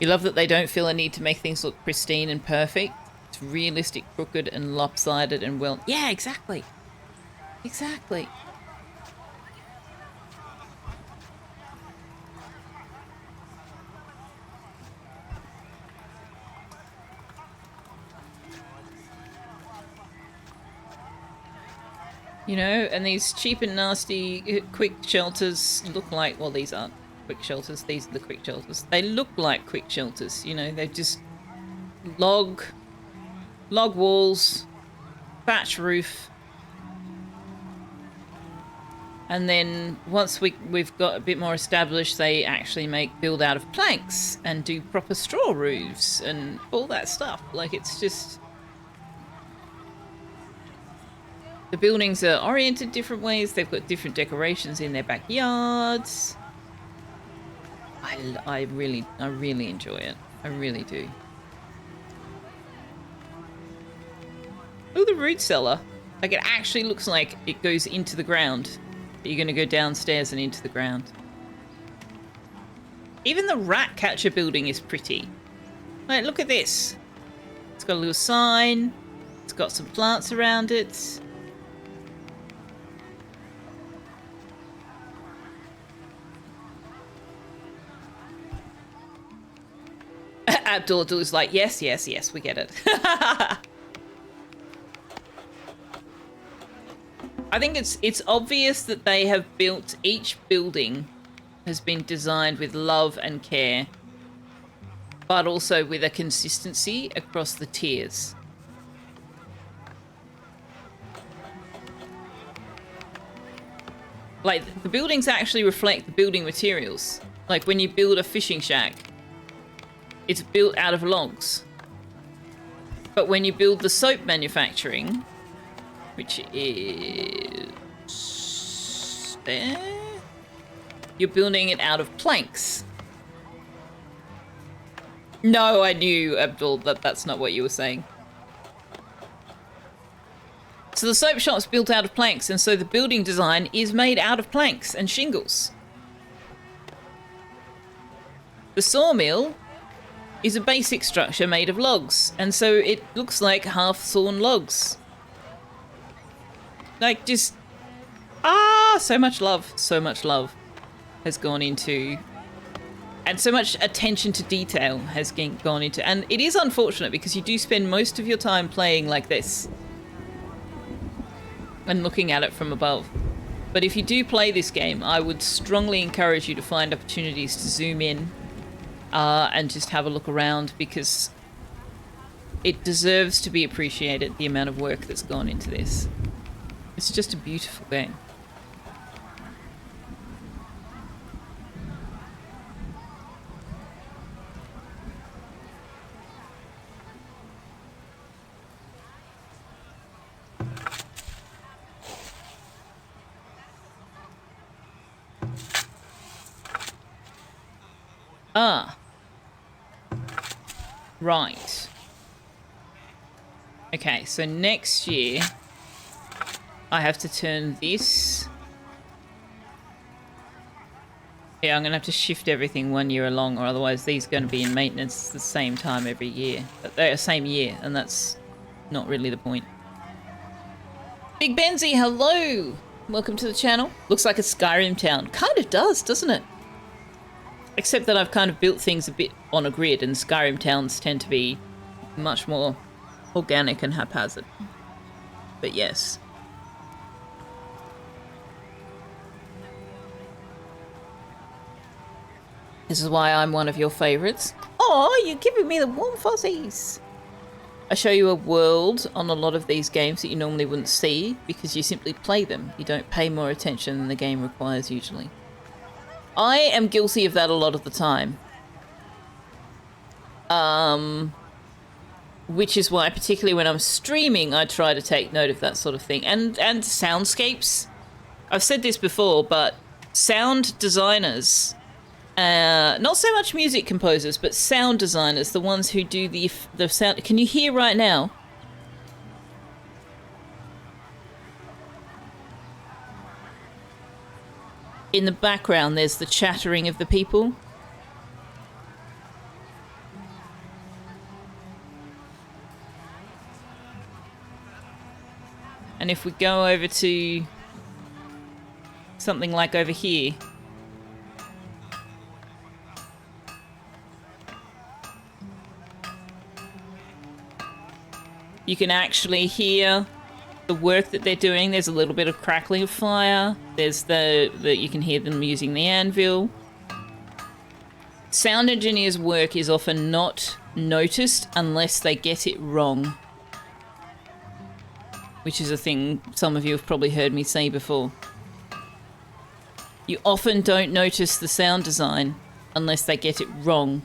You love that they don't feel a need to make things look pristine and perfect. It's realistic, crooked and lopsided and well... Yeah, exactly. Exactly. You know, and these cheap and nasty quick shelters look like... Well, these aren't quick shelters. These are the quick shelters. They look like quick shelters, you know. They're just log walls, thatch roof. And then once we've got a bit more established, they actually build out of planks and do proper straw roofs and all that stuff. Like, it's just... The buildings are oriented different ways. They've got different decorations in their backyards. I really enjoy it. I really do. Oh, the root cellar. Like, it actually looks like it goes into the ground. But you're going to go downstairs and into the ground. Even the rat catcher building is pretty. Like, look at this. It's got a little sign. It's got some plants around it. Abdul is like, yes, yes, yes, we get it. I think it's obvious that they have built, each building has been designed with love and care, but also with a consistency across the tiers. Like, the buildings actually reflect the building materials. Like, when you build a fishing shack, it's built out of logs. But when you build the soap manufacturing, which is there. You're building it out of planks. No, I knew, Abdul, that that's not what you were saying. So the soap shop's built out of planks, and so the building design is made out of planks and shingles. The sawmill is a basic structure made of logs, and so it looks like half-sawn logs. Like, just... so much love has gone into... And so much attention to detail has gone into... And it is unfortunate because you do spend most of your time playing like this. And looking at it from above. But if you do play this game, I would strongly encourage you to find opportunities to zoom in and just have a look around, because it deserves to be appreciated, the amount of work that's gone into this. It's just a beautiful game. Right. Okay, so next year I have to turn this... Yeah, I'm going to have to shift everything 1 year along, or otherwise these are going to be in maintenance the same time every year. Same year, and that's not really the point. Big Benzie, hello! Welcome to the channel. Looks like a Skyrim town. Kind of does, doesn't it? Except that I've kind of built things a bit on a grid, and Skyrim towns tend to be much more organic and haphazard. But yes. This is why I'm one of your favourites. Oh, you're giving me the warm fuzzies. I show you a world on a lot of these games that you normally wouldn't see because you simply play them. You don't pay more attention than the game requires usually. I am guilty of that a lot of the time. Which is why, particularly when I'm streaming, I try to take note of that sort of thing. And soundscapes. I've said this before, but sound designers, not so much music composers, but sound designers, the ones who do the sound... Can you hear right now? In the background, there's the chattering of the people. And if we go over to something like over here, you can actually hear the work that they're doing. There's a little bit of crackling of fire. There's you can hear them using the anvil. Sound engineers' work is often not noticed unless they get it wrong. Which is a thing some of you have probably heard me say before. You often don't notice the sound design unless they get it wrong.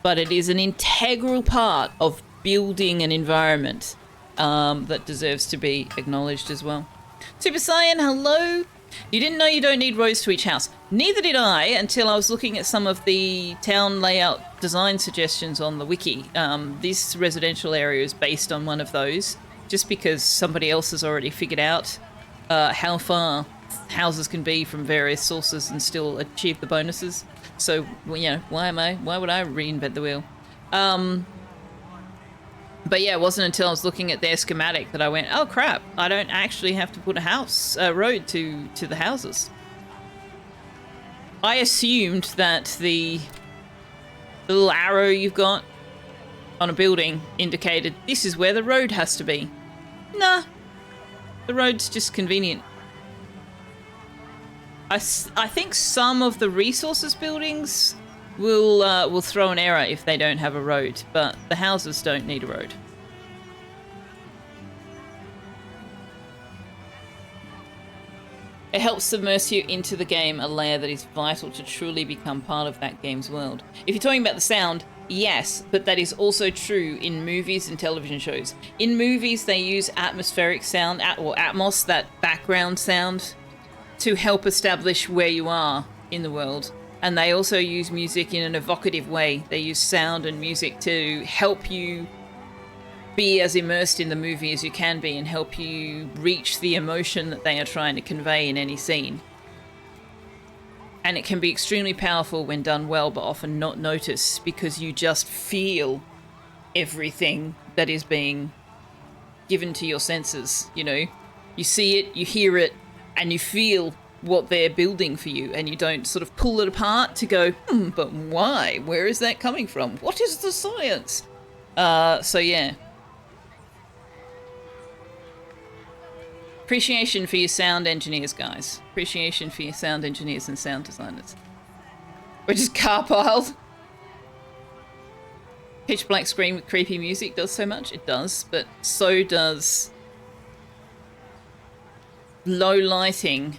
But it is an integral part of building an environment that deserves to be acknowledged as well. Super Saiyan, hello! You didn't know you don't need roads to each house. Neither did I until I was looking at some of the town layout design suggestions on the wiki. This residential area is based on one of those, just because somebody else has already figured out how far houses can be from various sources and still achieve the bonuses. So, you know, why would I reinvent the wheel? But yeah, it wasn't until I was looking at their schematic that I went, oh crap, I don't actually have to put a road to the houses. I assumed that the little arrow you've got on a building indicated this is where the road has to be. Nah, the road's just convenient. I think some of the resources buildings will throw an error if they don't have a road, but the houses don't need a road. It helps submerge you into the game, a layer that is vital to truly become part of that game's world. If you're talking about the sound, yes, but that is also true in movies and television shows. In movies, they use atmospheric sound, or Atmos, that background sound, to help establish where you are in the world. And they also use music in an evocative way. They use sound and music to help you be as immersed in the movie as you can be and help you reach the emotion that they are trying to convey in any scene. And it can be extremely powerful when done well, but often not noticed because you just feel everything that is being given to your senses. You know, you see it, you hear it, and you feel what they're building for you, and you don't sort of pull it apart to go, but why? Where is that coming from? What is the science? So yeah. Appreciation for your sound engineers, guys. Appreciation for your sound engineers and sound designers. We're just car piled. Pitch black screen with creepy music does so much. It does, but so does low lighting,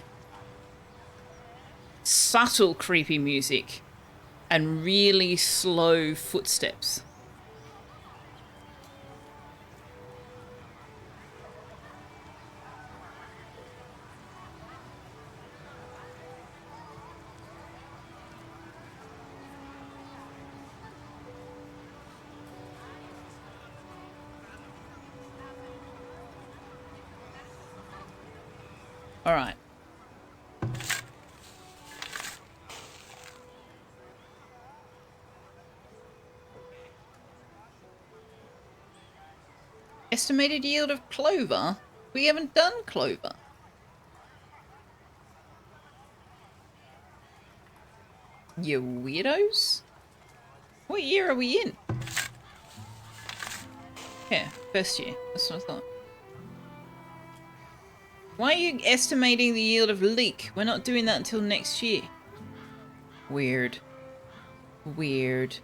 subtle creepy music, and really slow footsteps. All right. Estimated yield of clover? We haven't done clover. You weirdos? What year are we in? Yeah, first year. That's what I thought. Why are you estimating the yield of leek? We're not doing that until next year. Weird. Weird.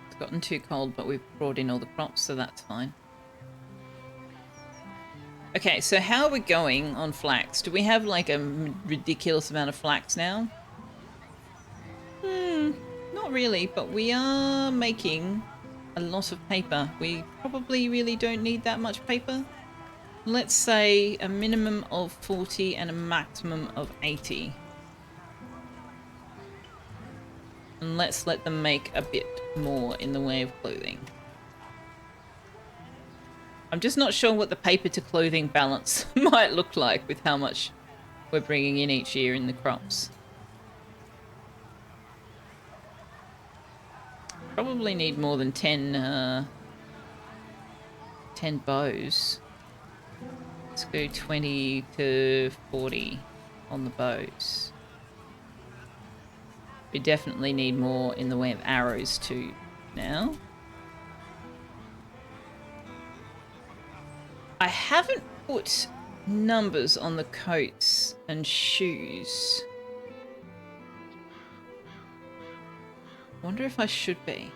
It's gotten too cold, but we've brought in all the crops, so that's fine. Okay, so how are we going on flax? Do we have like a ridiculous amount of flax now? Not really, but we are making a lot of paper. We probably really don't need that much paper. Let's say a minimum of 40 and a maximum of 80. And let's let them make a bit more in the way of clothing. I'm just not sure what the paper to clothing balance might look like with how much we're bringing in each year in the crops. Probably need more than 10 bows. Let's go 20 to 40 on the bows. We definitely need more in the way of arrows too now. I haven't put numbers on the coats and shoes. Wonder if I should be.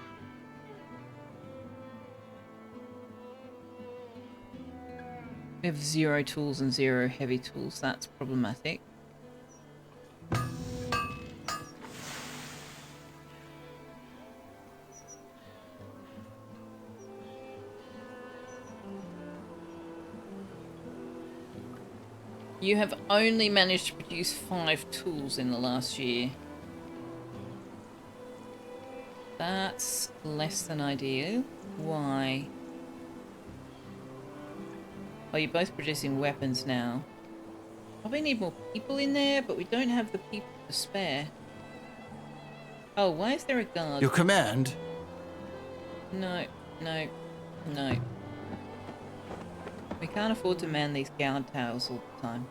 We have 0 tools and 0 heavy tools. That's problematic. You have only managed to produce 5 tools in the last year. That's less than ideal. Why? Oh, you're both producing weapons now. Probably need more people in there, but we don't have the people to spare. Oh, why is there a guard? Your command? No, no, no. We can't afford to man these guard towers all the time.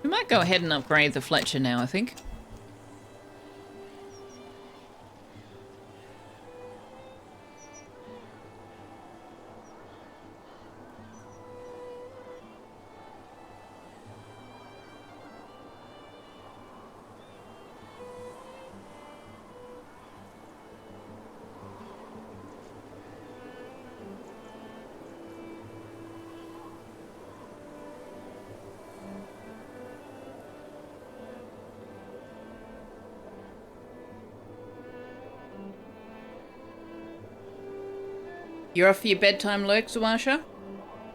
We might go ahead and upgrade the Fletcher now, I think. You're off for your bedtime lurk, Zawasha?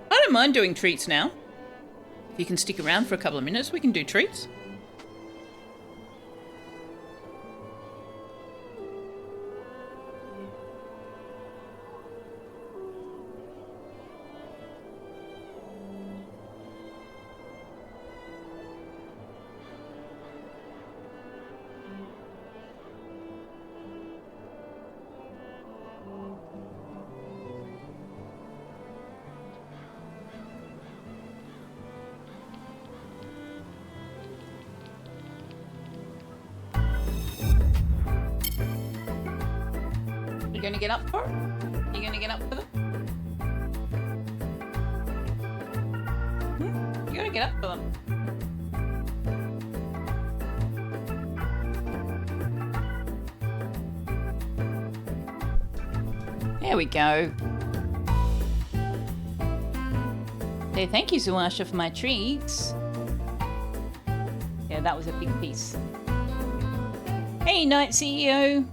I don't mind doing treats now. If you can stick around for a couple of minutes, we can do treats. You gonna get up for it? You gonna get up for them? You gotta get up for them. There we go. Say thank you, Zawasha, for my treats. Yeah, that was a big piece. Hey, Night CEO.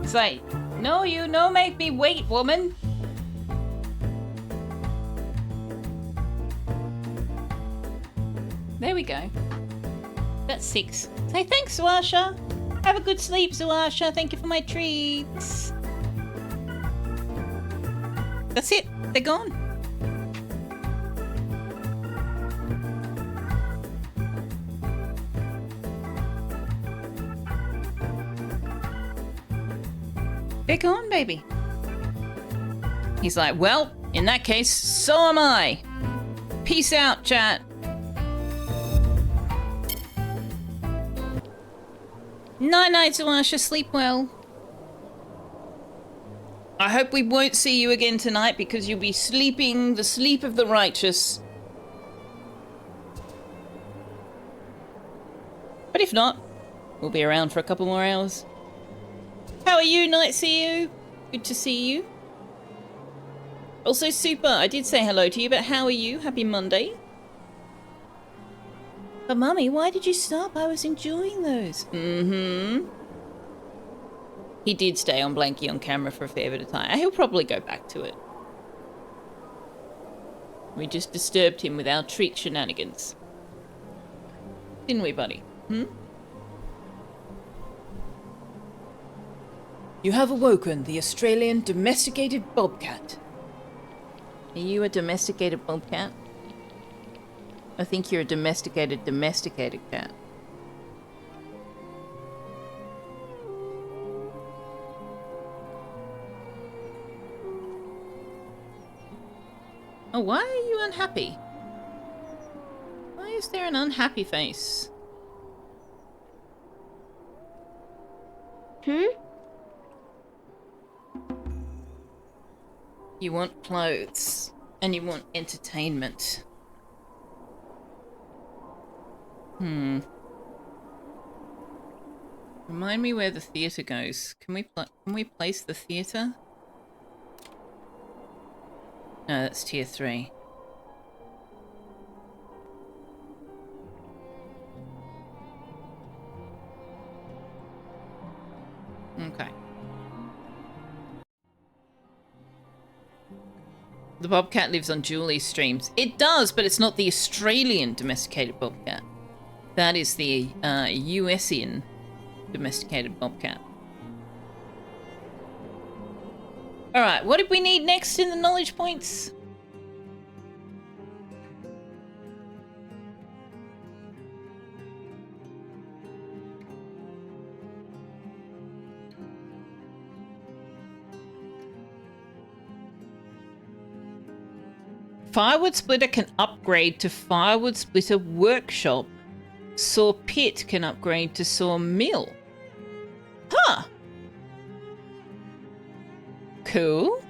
It's like, no, you no make me wait, woman. There we go. That's 6. Say thanks, Zawasha. Have a good sleep, Zawasha. Thank you for my treats. That's it. They're gone. They're gone, baby. He's like, well, in that case, so am I. Peace out, chat. Night-night, Zawasha. Sleep well. I hope we won't see you again tonight because you'll be sleeping the sleep of the righteous. But if not, we'll be around for a couple more hours. How are you, Night CEO? Good to see you. Also, Super, I did say hello to you, but how are you? Happy Monday. But Mummy, why did you stop? I was enjoying those. Mm-hmm. He did stay on Blanky on camera for a fair bit of time. He'll probably go back to it. We just disturbed him with our treat shenanigans. Didn't we, buddy? Hmm? You have awoken the Australian domesticated bobcat. Are you a domesticated bobcat? I think you're a domesticated cat. Oh, why are you unhappy? Why is there an unhappy face? You want clothes, and you want entertainment. Remind me where the theatre goes. Can we place the theatre? No, that's tier 3. Okay. The bobcat lives on Julie's streams. It does, but it's not the Australian domesticated bobcat. That is the USian domesticated bobcat. Alright, what did we need next in the knowledge points? Firewood Splitter can upgrade to Firewood Splitter Workshop. Saw Pit can upgrade to Saw Mill. Huh. Cool.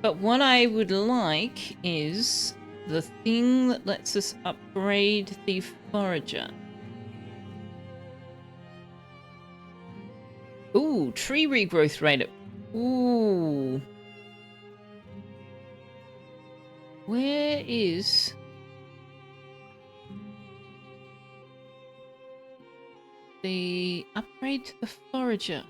But what I would like is the thing that lets us upgrade the forager. Ooh, tree regrowth rate. Ooh. Where is... the upgrade to the forager?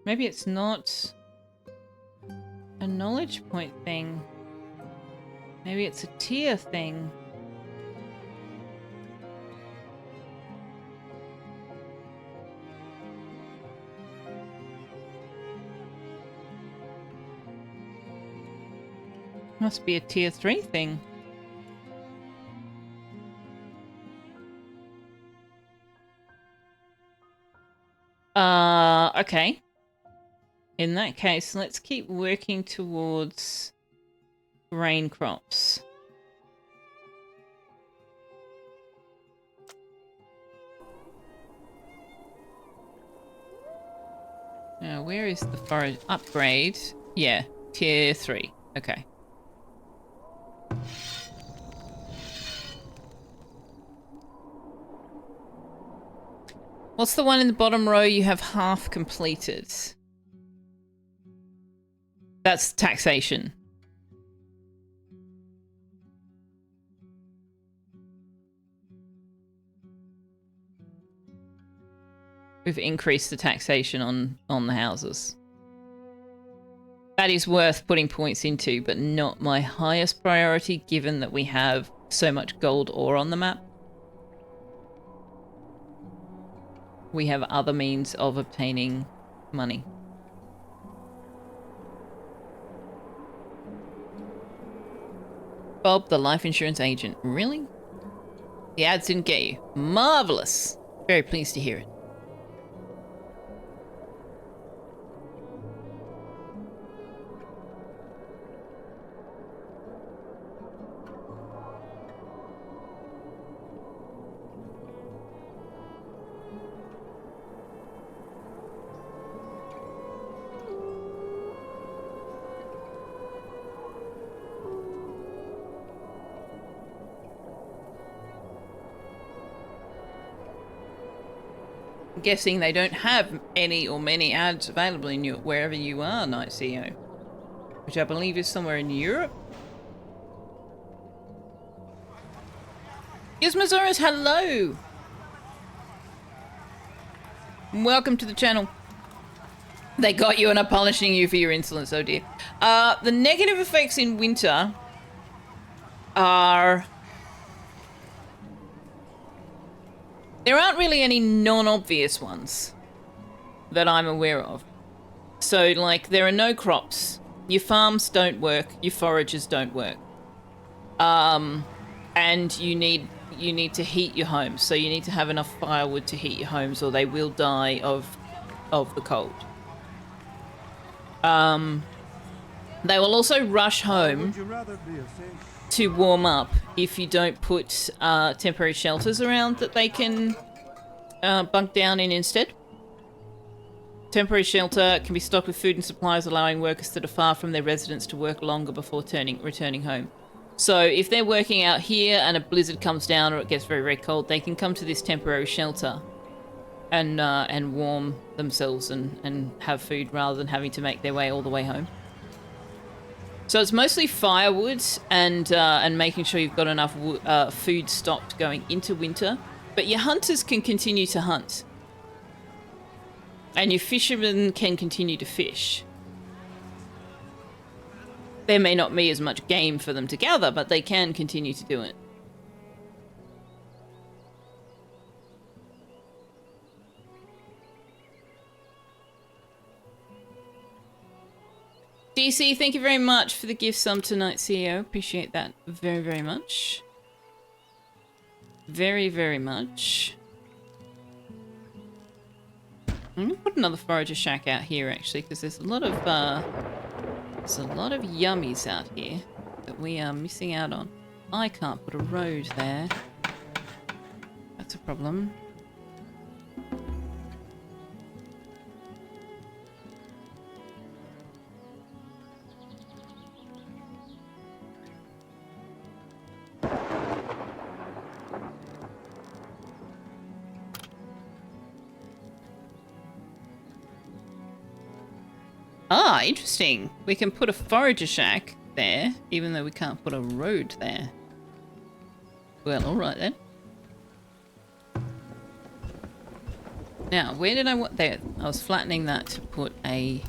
Maybe it's not a knowledge point thing. Maybe it's a tier thing. Must be a tier 3 thing. Okay. In that case, let's keep working towards grain crops. Now, where is the forage upgrade? Yeah, tier 3. Okay. What's the one in the bottom row you have half completed? That's taxation. We've increased the taxation on the houses. That is worth putting points into, but not my highest priority given that we have so much gold ore on the map. We have other means of obtaining money. Bob, the life insurance agent. Really? The ads didn't get you. Marvelous. Very pleased to hear it. Guessing they don't have any or many ads available in your wherever you are, Night CEO, which I believe is somewhere in Europe. Gizmosaurus, hello! Welcome to the channel. They got you and are punishing you for your insolence, oh dear. The negative effects in winter are... there aren't really any non-obvious ones that I'm aware of. So, like, there are no crops. Your farms don't work. Your foragers don't work. And you need to heat your homes. So you need to have enough firewood to heat your homes, or they will die of the cold. They will also rush home to warm up if you don't put temporary shelters around that they can bunk down in instead. Temporary shelter can be stocked with food and supplies, allowing workers that are far from their residence to work longer before returning home. So if they're working out here and a blizzard comes down or it gets very, very cold, they can come to this temporary shelter and warm themselves and have food rather than having to make their way all the way home. So it's mostly firewood and making sure you've got enough food stocked going into winter. But your hunters can continue to hunt. And your fishermen can continue to fish. There may not be as much game for them to gather, but they can continue to do it. DC, thank you very much for the gift sum tonight, CEO. Appreciate that very, very much. Very, very much. I'm gonna put another forager shack out here actually, because there's a lot of yummies out here that we are missing out on. I can't put a road there. That's a problem. Ah, interesting. We can put a forager shack there, even though we can't put a road there. Well, alright then. Now, where did I want... There. I was flattening that to put a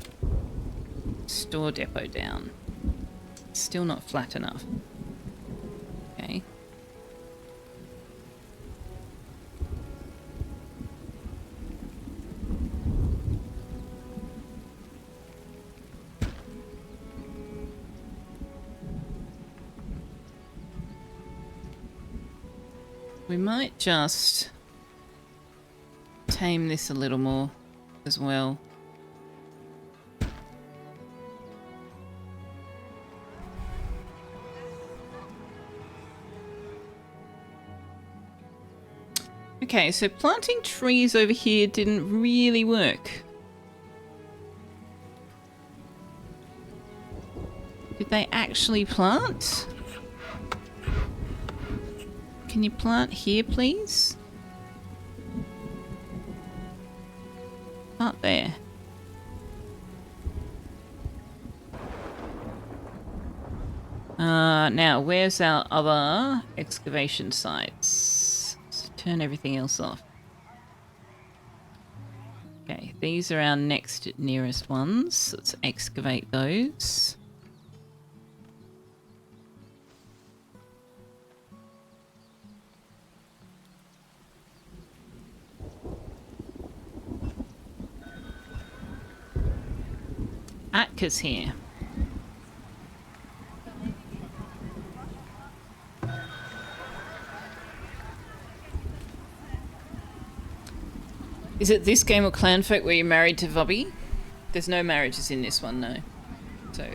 store depot down. Still not flat enough. Okay. We might just tame this a little more as well. Okay, so planting trees over here didn't really work. Did they actually plant? Can you plant here, please? Plant there. Now, where's our other excavation sites? Let's turn everything else off. Okay, these are our next nearest ones. Let's excavate those. Atka's here. Is it this game of Clanfolk where you're married to Vubby? There's no marriages in this one, no. So,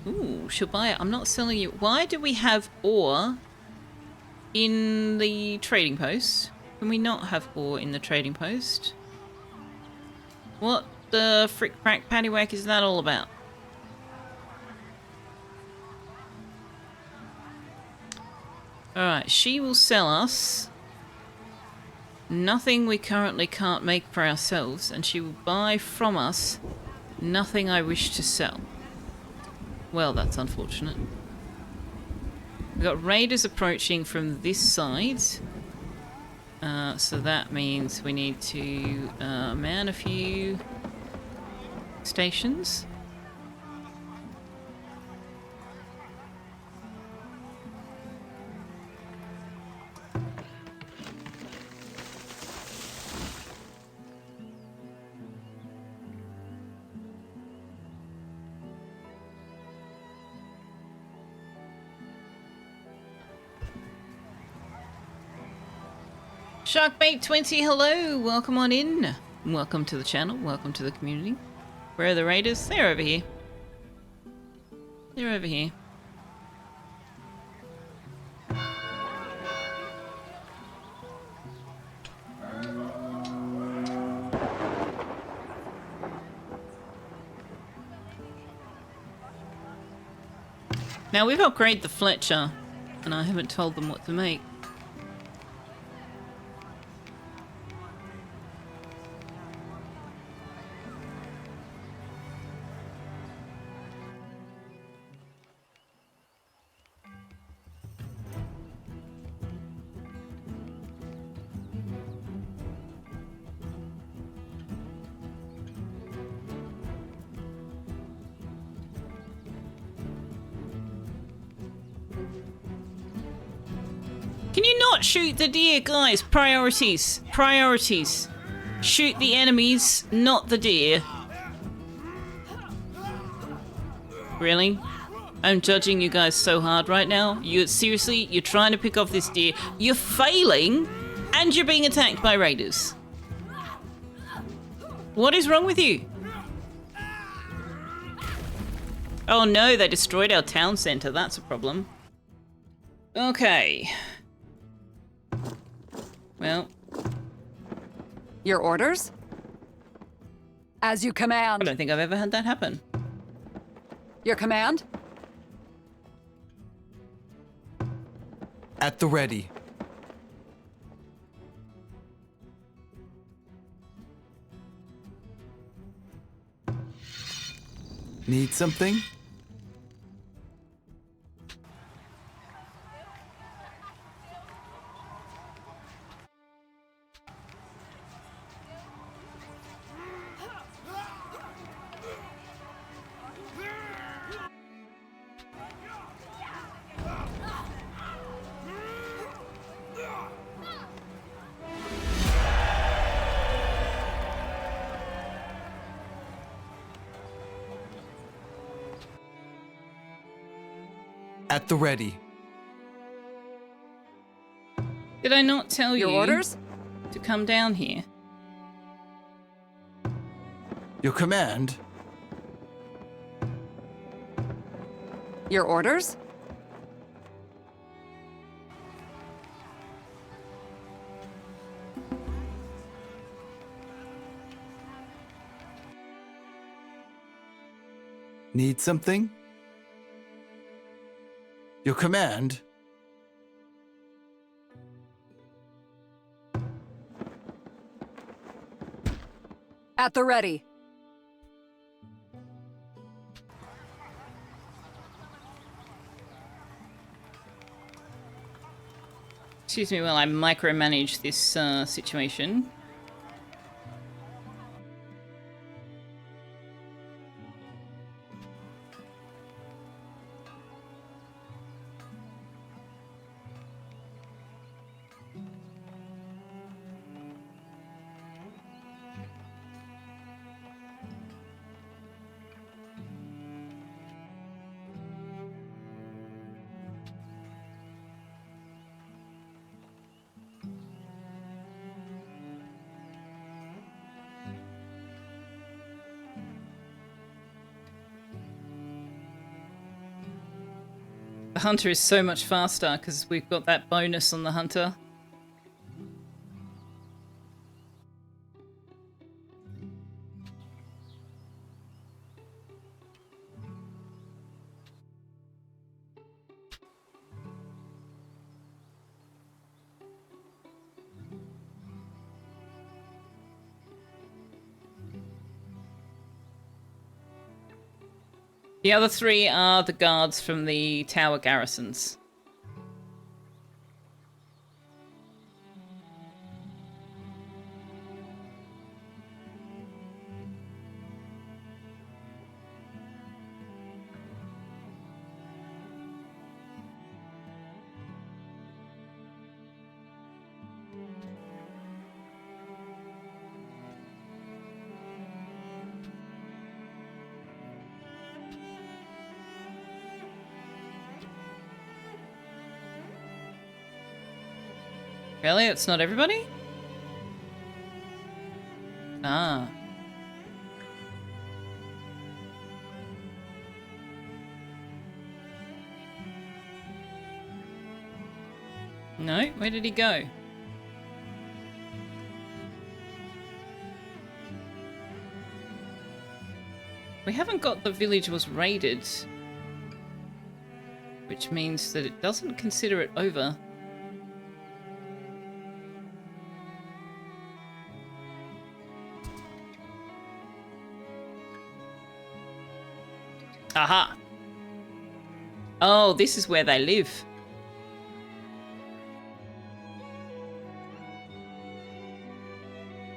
Ooh, she'll buy it. I'm not selling you. Why do we have ore in the trading post? Can we not have ore in the trading post? What the frick crack paddywhack is that all about? Alright, she will sell us nothing we currently can't make for ourselves, and she will buy from us nothing I wish to sell. Well, that's unfortunate. We've got raiders approaching from this side. So that means we need to man a few stations. Sharkbait20, hello! Welcome on in. Welcome to the channel, welcome to the community. Where are the raiders? They're over here. They're over here. Now we've upgraded the Fletcher, and I haven't told them what to make. Can you not shoot the deer, guys? Priorities. Priorities. Shoot the enemies, not the deer. Really? I'm judging you guys so hard right now. Seriously, you're trying to pick off this deer. You're failing, and you're being attacked by raiders. What is wrong with you? Oh no, they destroyed our town center. That's a problem. Okay. Well. Your orders? As you I command. don't think I've ever had that happen. Your command? At the ready. Need something? At the ready. Did I not tell Your you orders? to come down here? Your command? Your orders? Need something? Your command? At the ready. Excuse me while I micromanage this situation. The hunter is so much faster because we've got that bonus on the hunter. The other three are the guards from the tower garrisons. Really? It's not everybody? Ah. No? Where did he go? We haven't got the village was raided, which means that it doesn't consider it over. Aha! Oh, this is where they live.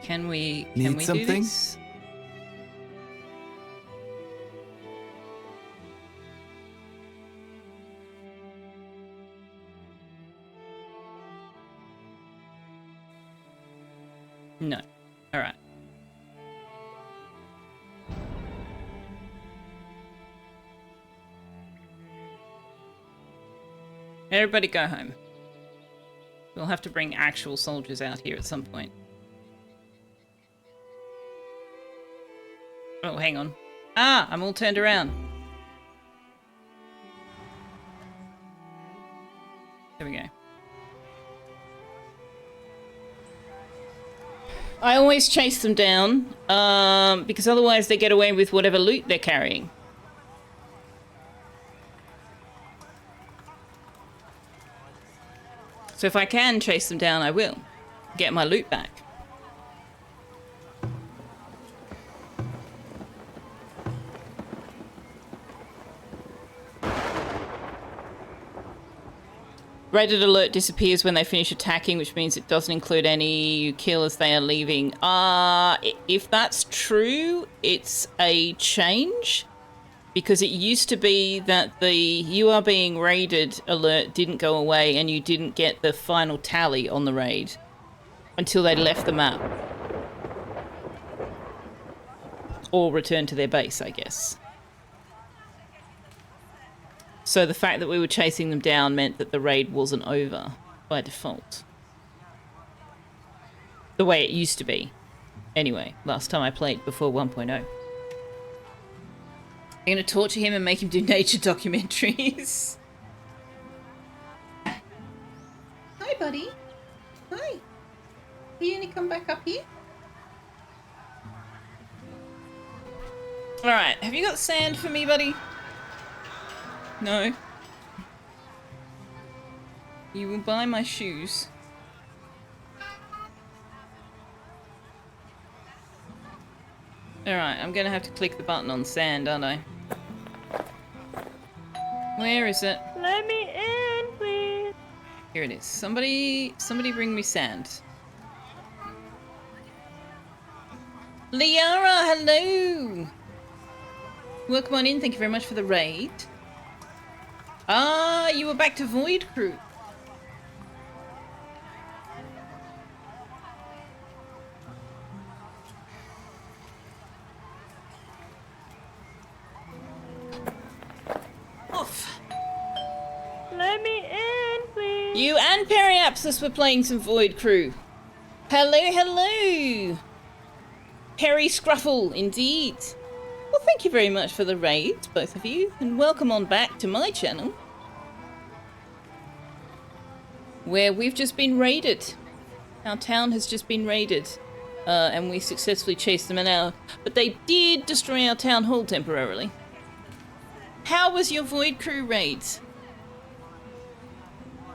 Can we Need do something? this? No. All right. Everybody go home. We'll have to bring actual soldiers out here at some point. Oh, hang on. Ah, I'm all turned around. There we go. I always chase them down, because otherwise they get away with whatever loot they're carrying. So if I can chase them down, I will. Get my loot back. Raided alert disappears when they finish attacking, which means it doesn't include any you kill as they are leaving. If that's true, it's a change. Because it used to be that the you are being raided alert didn't go away and you didn't get the final tally on the raid until they left the map. Or returned to their base, I guess. So the fact that we were chasing them down meant that the raid wasn't over by default. The way it used to be. Anyway, last time I played before 1.0. I'm going to torture him and make him do nature documentaries. Hi, buddy. Hi. Are you going to come back up here? Alright, have you got sand for me, buddy? No. You will buy my shoes. Alright, I'm gonna have to click the button on sand, aren't I? Where is it? Let me in, please. Here it is. Somebody bring me sand. Liara, hello! Welcome on in, thank you very much for the raid. Ah, you were back to Void Crew. Oof. Let me in, please. You and Periapsis were playing some Void Crew. Hello, hello! Perry Scruffle, indeed. Well, thank you very much for the raid, both of you, and welcome on back to my channel. Where we've just been raided. Our town has just been raided. And we successfully chased them out. But they did destroy our town hall temporarily. How was your Void Crew raid?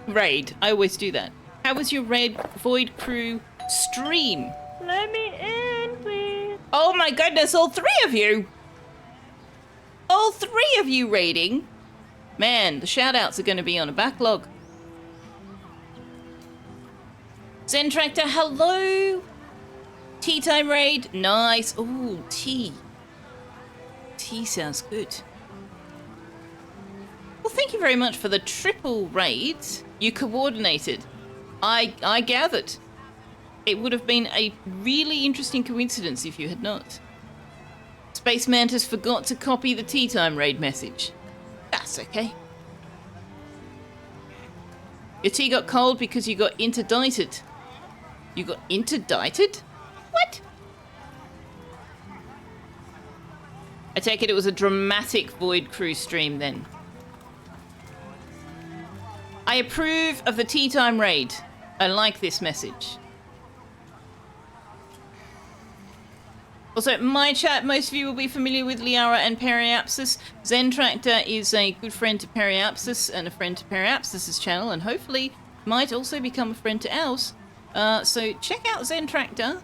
Raid. I always do that. How was your Void Crew stream? Let me in, please. Oh my goodness, all three of you! All three of you raiding? Man, the shoutouts are going to be on a backlog. Zen Tractor, hello! Tea time raid, nice. Ooh, tea. Tea sounds good. Well, thank you very much for the triple raids. You coordinated. I gathered. It would have been a really interesting coincidence if you had not. Space Mantis forgot to copy the tea time raid message. That's okay. Your tea got cold because you got interdicted. You got interdicted? What? I take it was a dramatic Void Crew stream then. I approve of the tea time raid. I like this message. Also, my chat, most of you will be familiar with Liara and Periapsis. Zen Tractor is a good friend to Periapsis and a friend to Periapsis' channel, and hopefully might also become a friend to ours. So check out Zen Tractor.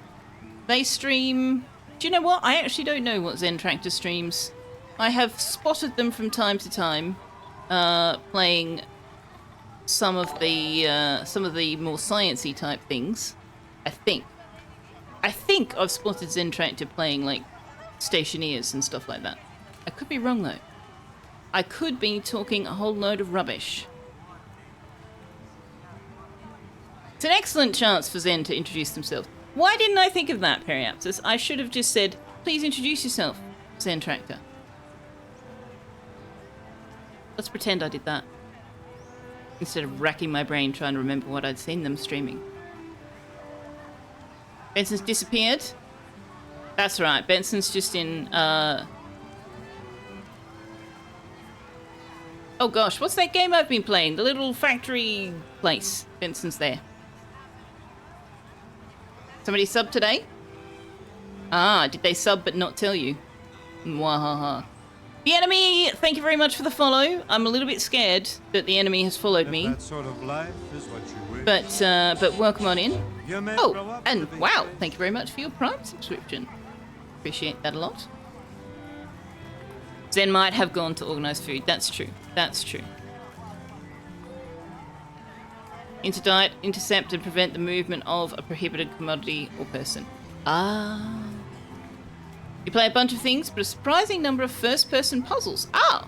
They stream... Do you know what? I actually don't know what Zen Tractor streams. I have spotted them from time to time, playing some of the more sciencey type things. I think I've spotted Zen Tractor playing, like, Stationeers and stuff like that. I could be wrong, though. I could be talking a whole load of rubbish. It's an excellent chance for Zen to introduce themselves. Why didn't I think of that, Periapsis? I should have just said, please introduce yourself, Zen Tractor. Let's pretend I did that. instead of racking my brain trying to remember what I'd seen them streaming. Benson's disappeared? That's right, Benson's just in, oh gosh, what's that game I've been playing? The little factory place. Benson's there. Somebody sub today? Ah, did they sub but not tell you? Mwahaha. The enemy, thank you very much for the follow. I'm a little bit scared that the enemy has followed me. That sort of life is what you wish. But welcome on in. You may Oh, grow up and living wow, faith. thank you very much for your Prime subscription. Appreciate that a lot. Zen might have gone to organise food. That's true. That's true. Interdict, intercept, and prevent the movement of a prohibited commodity or person. Ah. You play a bunch of things, but a surprising number of first-person puzzles. Ah!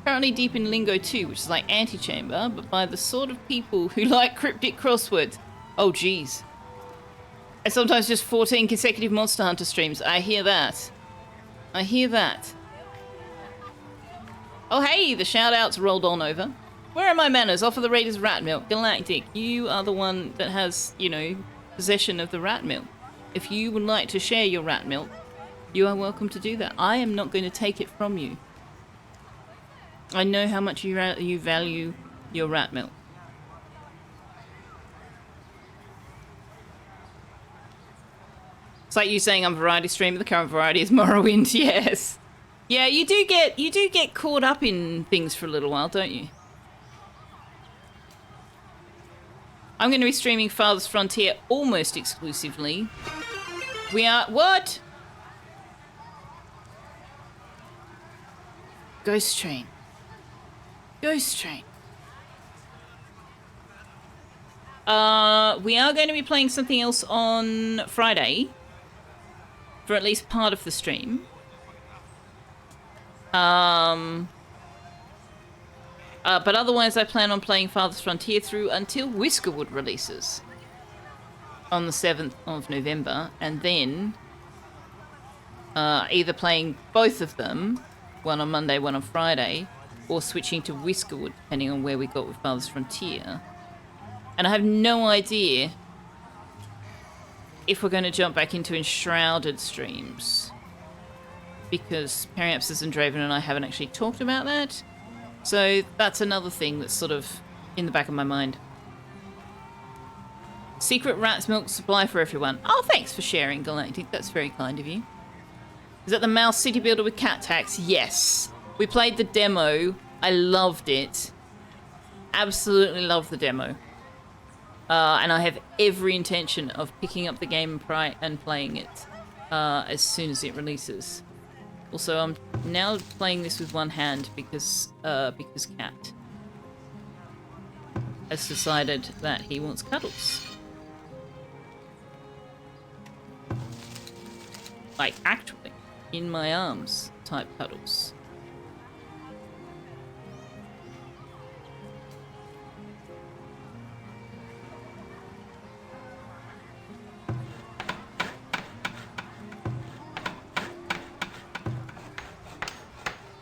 Currently deep in Lingo 2, which is like Antechamber, but by the sort of people who like cryptic crosswords. Oh, geez. And sometimes just 14 consecutive Monster Hunter streams. I hear that. I hear that. Oh, hey, the shout-outs rolled on over. Where are my manners? Offer the raiders rat milk. Galactic, you are the one that has, you know, possession of the rat milk. If you would like to share your rat milk, you are welcome to do that. I am not going to take it from you. I know how much you value your rat milk. It's like you saying I'm a variety streamer. The current variety is Morrowind. Yes. Yeah, you do get caught up in things for a little while, don't you? I'm going to be streaming Farthest Frontier almost exclusively. We are... What? Ghost Train. Ghost Train. We are going to be playing something else on Friday. For at least part of the stream. But otherwise I plan on playing Farthest Frontier through until Whiskerwood releases. On the 7th of November. And then... either playing both of them, one on Monday, one on Friday, or switching to Whiskerwood, depending on where we got with Farthest Frontier. And I have no idea if we're going to jump back into Enshrouded streams. Because Periapsis and Draven and I haven't actually talked about that. So that's another thing that's sort of in the back of my mind. Secret rat's milk supply for everyone. Oh, thanks for sharing, Galactic. That's very kind of you. Is that the Mouse City Builder with cat tax? Yes. We played the demo. I loved it. Absolutely loved the demo. And I have every intention of picking up the game and playing it as soon as it releases. Also, I'm now playing this with one hand because Cat has decided that he wants cuddles. Like, actually, in my arms type cuddles.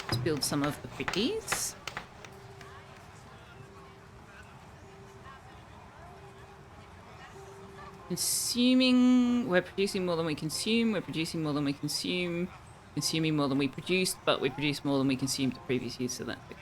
Let's build some of the pretties. Consuming, we're producing more than we consume, we're producing more than we consume, consuming more than we produced, but we produced more than we consumed the previous year, so that's okay.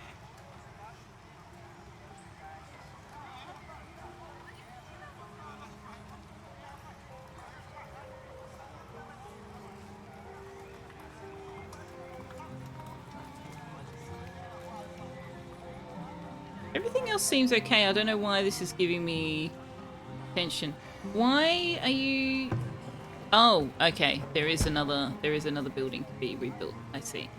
Everything else seems okay. I don't know why this is giving me tension. Why are you... Oh, okay. There is another building to be rebuilt. I see.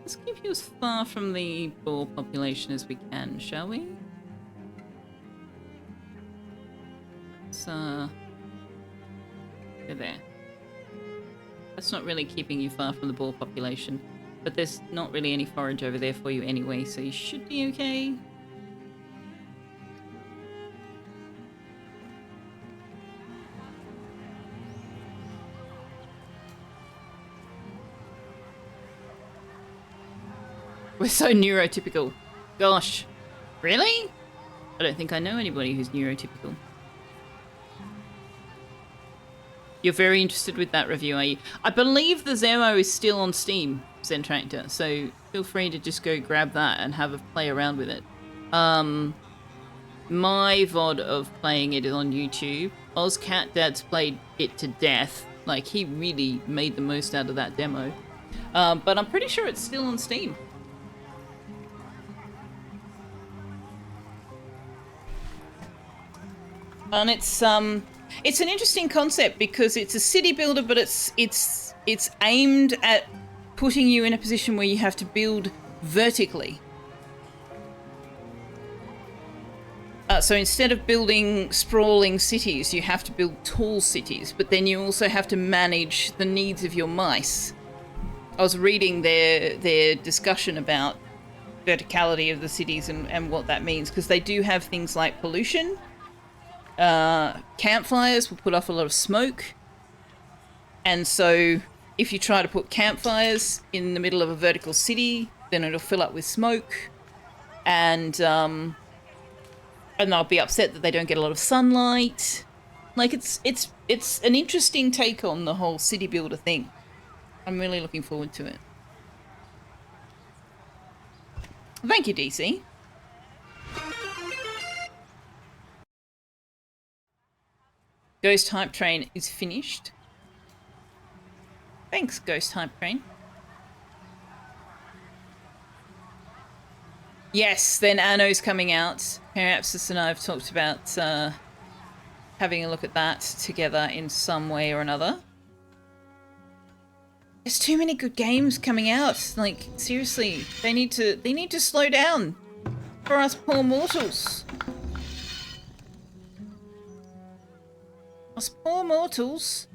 Let's keep you as far from the boar population as we can, shall we? So... Go there. That's not really keeping you far from the boar population. But there's not really any forage over there for you anyway, so you should be okay. We're so neurotypical. Gosh. Really? I don't think I know anybody who's neurotypical. You're very interested with that review, are you? I believe the Zemo is still on Steam, Zentractor, so feel free to just go grab that and have a play around with it. My VOD of playing it is on YouTube. OzCatDad's played it to death. Like, he really made the most out of that demo. But I'm pretty sure it's still on Steam. And it's an interesting concept because it's a city builder, but it's aimed at putting you in a position where you have to build vertically. So instead of building sprawling cities, you have to build tall cities, but then you also have to manage the needs of your mice. I was reading their discussion about verticality of the cities and what that means, because they do have things like pollution. Campfires will put off a lot of smoke, and so if you try to put campfires in the middle of a vertical city, then it'll fill up with smoke, and they'll be upset that they don't get a lot of sunlight. Like, it's an interesting take on the whole city builder thing. I'm really looking forward to it. Thank you, DC. Ghost Hype Train is finished. Thanks, Ghost Hype Train. Yes, then Anno's coming out. Perhaps and I have talked about having a look at that together in some way or another. There's too many good games coming out. Like, seriously, they need to slow down for us poor mortals. Us poor mortals.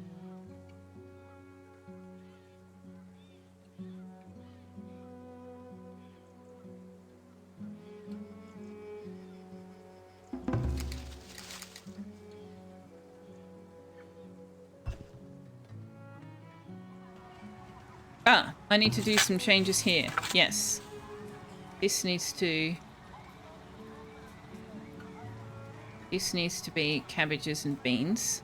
Ah, I need to do some changes here. Yes. This needs to be cabbages and beans.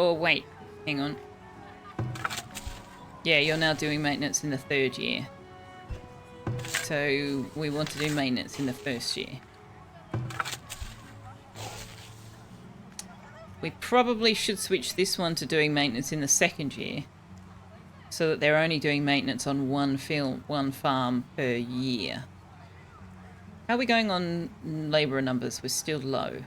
Oh, wait. Hang on. Yeah, you're now doing maintenance in the 3rd year. So we want to do maintenance in the 1st year. We probably should switch this one to doing maintenance in the 2nd year, so that they're only doing maintenance on one farm per year. How are we going on labourer numbers? We're still low.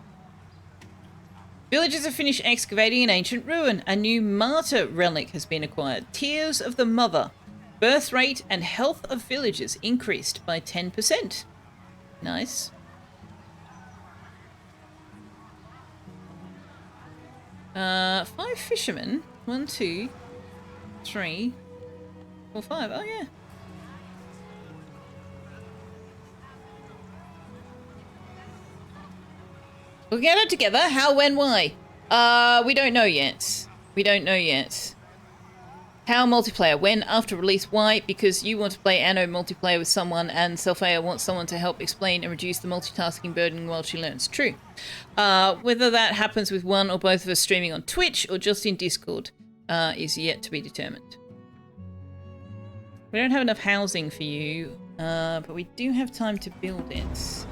Villagers have finished excavating an ancient ruin. A new martyr relic has been acquired. Tears of the Mother. Birth rate and health of villagers increased by 10%. Nice. 5 fishermen. 1, 2, 3, 4, 5. Oh, yeah. We'll get it together. How, when, why? We don't know yet. We don't know yet. How multiplayer? When? After release? Why? Because you want to play Anno multiplayer with someone and Selfeya wants someone to help explain and reduce the multitasking burden while she learns. True. Whether that happens with one or both of us streaming on Twitch or just in Discord is yet to be determined. We don't have enough housing for you, but we do have time to build it.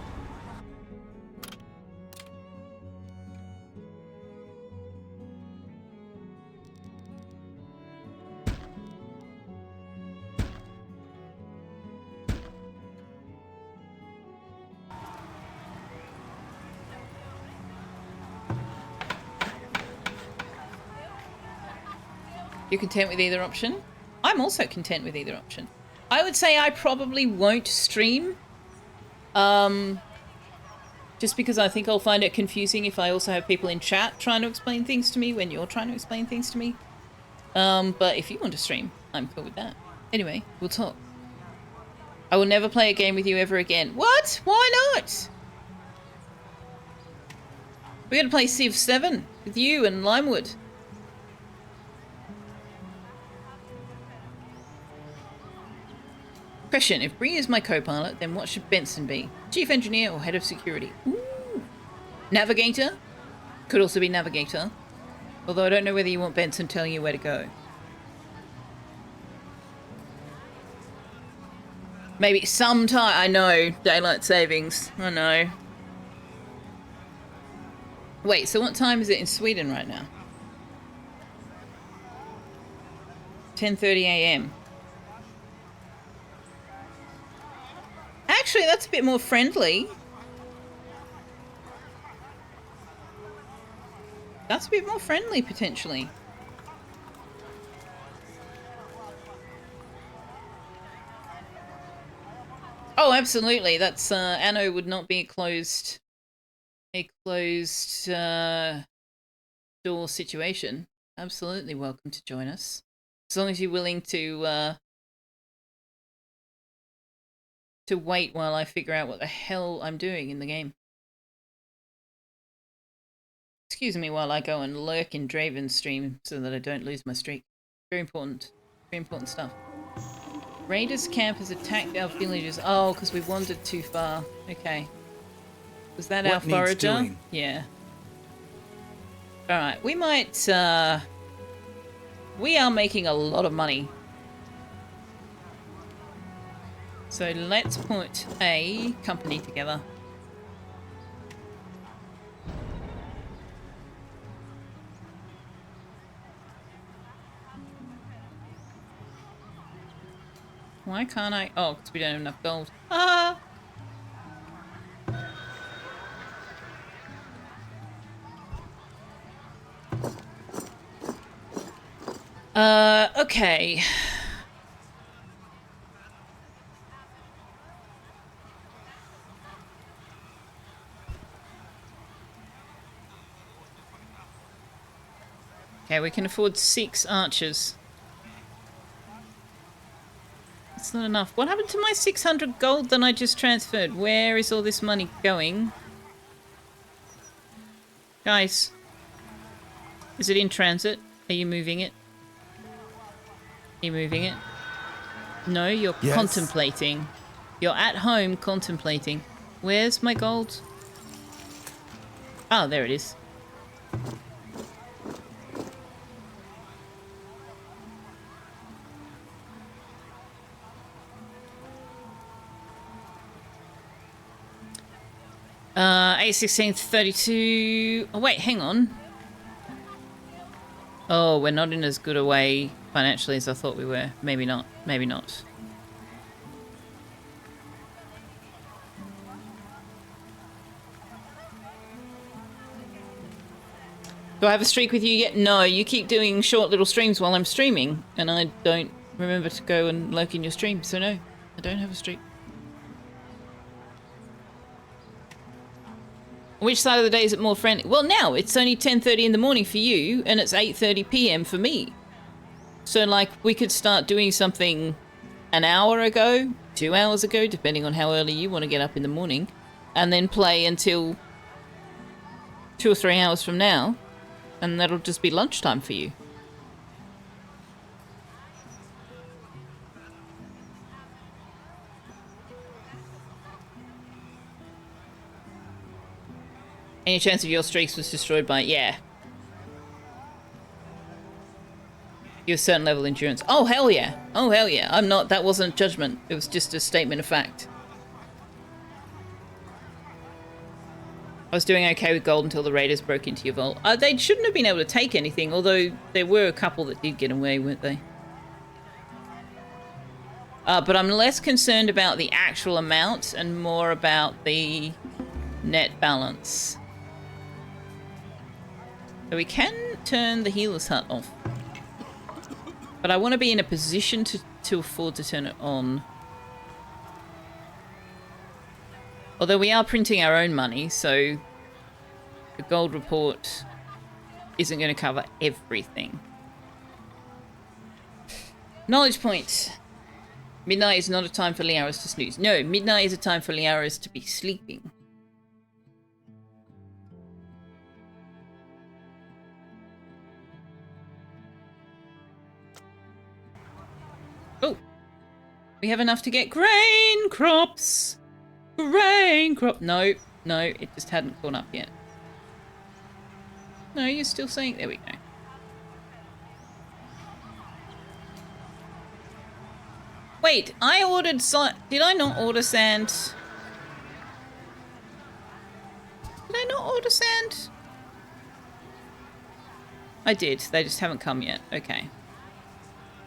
You're content with either option? I'm also content with either option. I would say I probably won't stream Just because I think I'll find it confusing if I also have people in chat trying to explain things to me when you're trying to explain things to me. But if you want to stream, I'm cool with that. Anyway, we'll talk. I will never play a game with you ever again. What? Why not? We're gonna play Civ 7 with you and Limewood. Question, if Bree is my co-pilot, then what should Benson be? Chief Engineer or Head of Security? Ooh. Navigator? Could also be Navigator. Although I don't know whether you want Benson telling you where to go. Maybe sometime. I know. Daylight savings. I know. Wait, so what time is it in Sweden right now? 10:30 a.m. Actually, that's a bit more friendly. That's a bit more friendly, potentially. Oh, absolutely. That's Anno would not be a closed door situation. Absolutely welcome to join us. As long as you're willing to wait while I figure out what the hell I'm doing in the game. Excuse me while I go and lurk in Draven's stream so that I don't lose my streak. Very important. Very important stuff. Raiders camp has attacked our villagers. Oh, because we wandered too far. Okay. Was that What our needs forager? doing? Yeah. Alright, we might, we are making a lot of money. So let's put a company together. Why can't I? Oh, because we don't have enough gold. Ah! Okay. Okay, we can afford 6 archers. That's not enough. What happened to my 600 gold that I just transferred? Where is all this money going? Guys. Is it in transit? Are you moving it? Are you moving it? No, you're Yes. contemplating. You're at home contemplating. Where's my gold? Oh, there it is. A16 32. Oh wait, hang on. Oh, we're not in as good a way financially as I thought we were. Maybe not. Maybe not. Do I have a streak with you yet? No, you keep doing short little streams while I'm streaming, and I don't remember to go and lurk in your stream, so no, I don't have a streak. Which side of the day is it more friendly? Well, now it's only 10:30 in the morning for you, and it's 8:30 p.m. for me. So, like, we could start doing something an hour ago, 2 hours ago, depending on how early you want to get up in the morning, and then play until 2 or 3 hours from now, and that'll just be lunchtime for you. Any chance of your streaks was destroyed by... Yeah. You have a certain level of endurance. Oh, hell yeah. Oh, hell yeah. I'm not... That wasn't judgment. It was just a statement of fact. I was doing okay with gold until the raiders broke into your vault. They shouldn't have been able to take anything, although there were a couple that did get away, weren't they? But I'm less concerned about the actual amount and more about the net balance. So we can turn the healer's hut off. But I want to be in a position to afford to turn it on. Although we are printing our own money, so the gold report isn't going to cover everything. Knowledge point. Midnight is not a time for Liaras to snooze. No, midnight is a time for Liaras to be sleeping. Oh. We have enough to get grain crops. Grain crop. No, no, it just hadn't caught up yet. No, you're still saying... There we go. Wait, I ordered... Did I not order sand? Did I not order sand? I did. They just haven't come yet. Okay.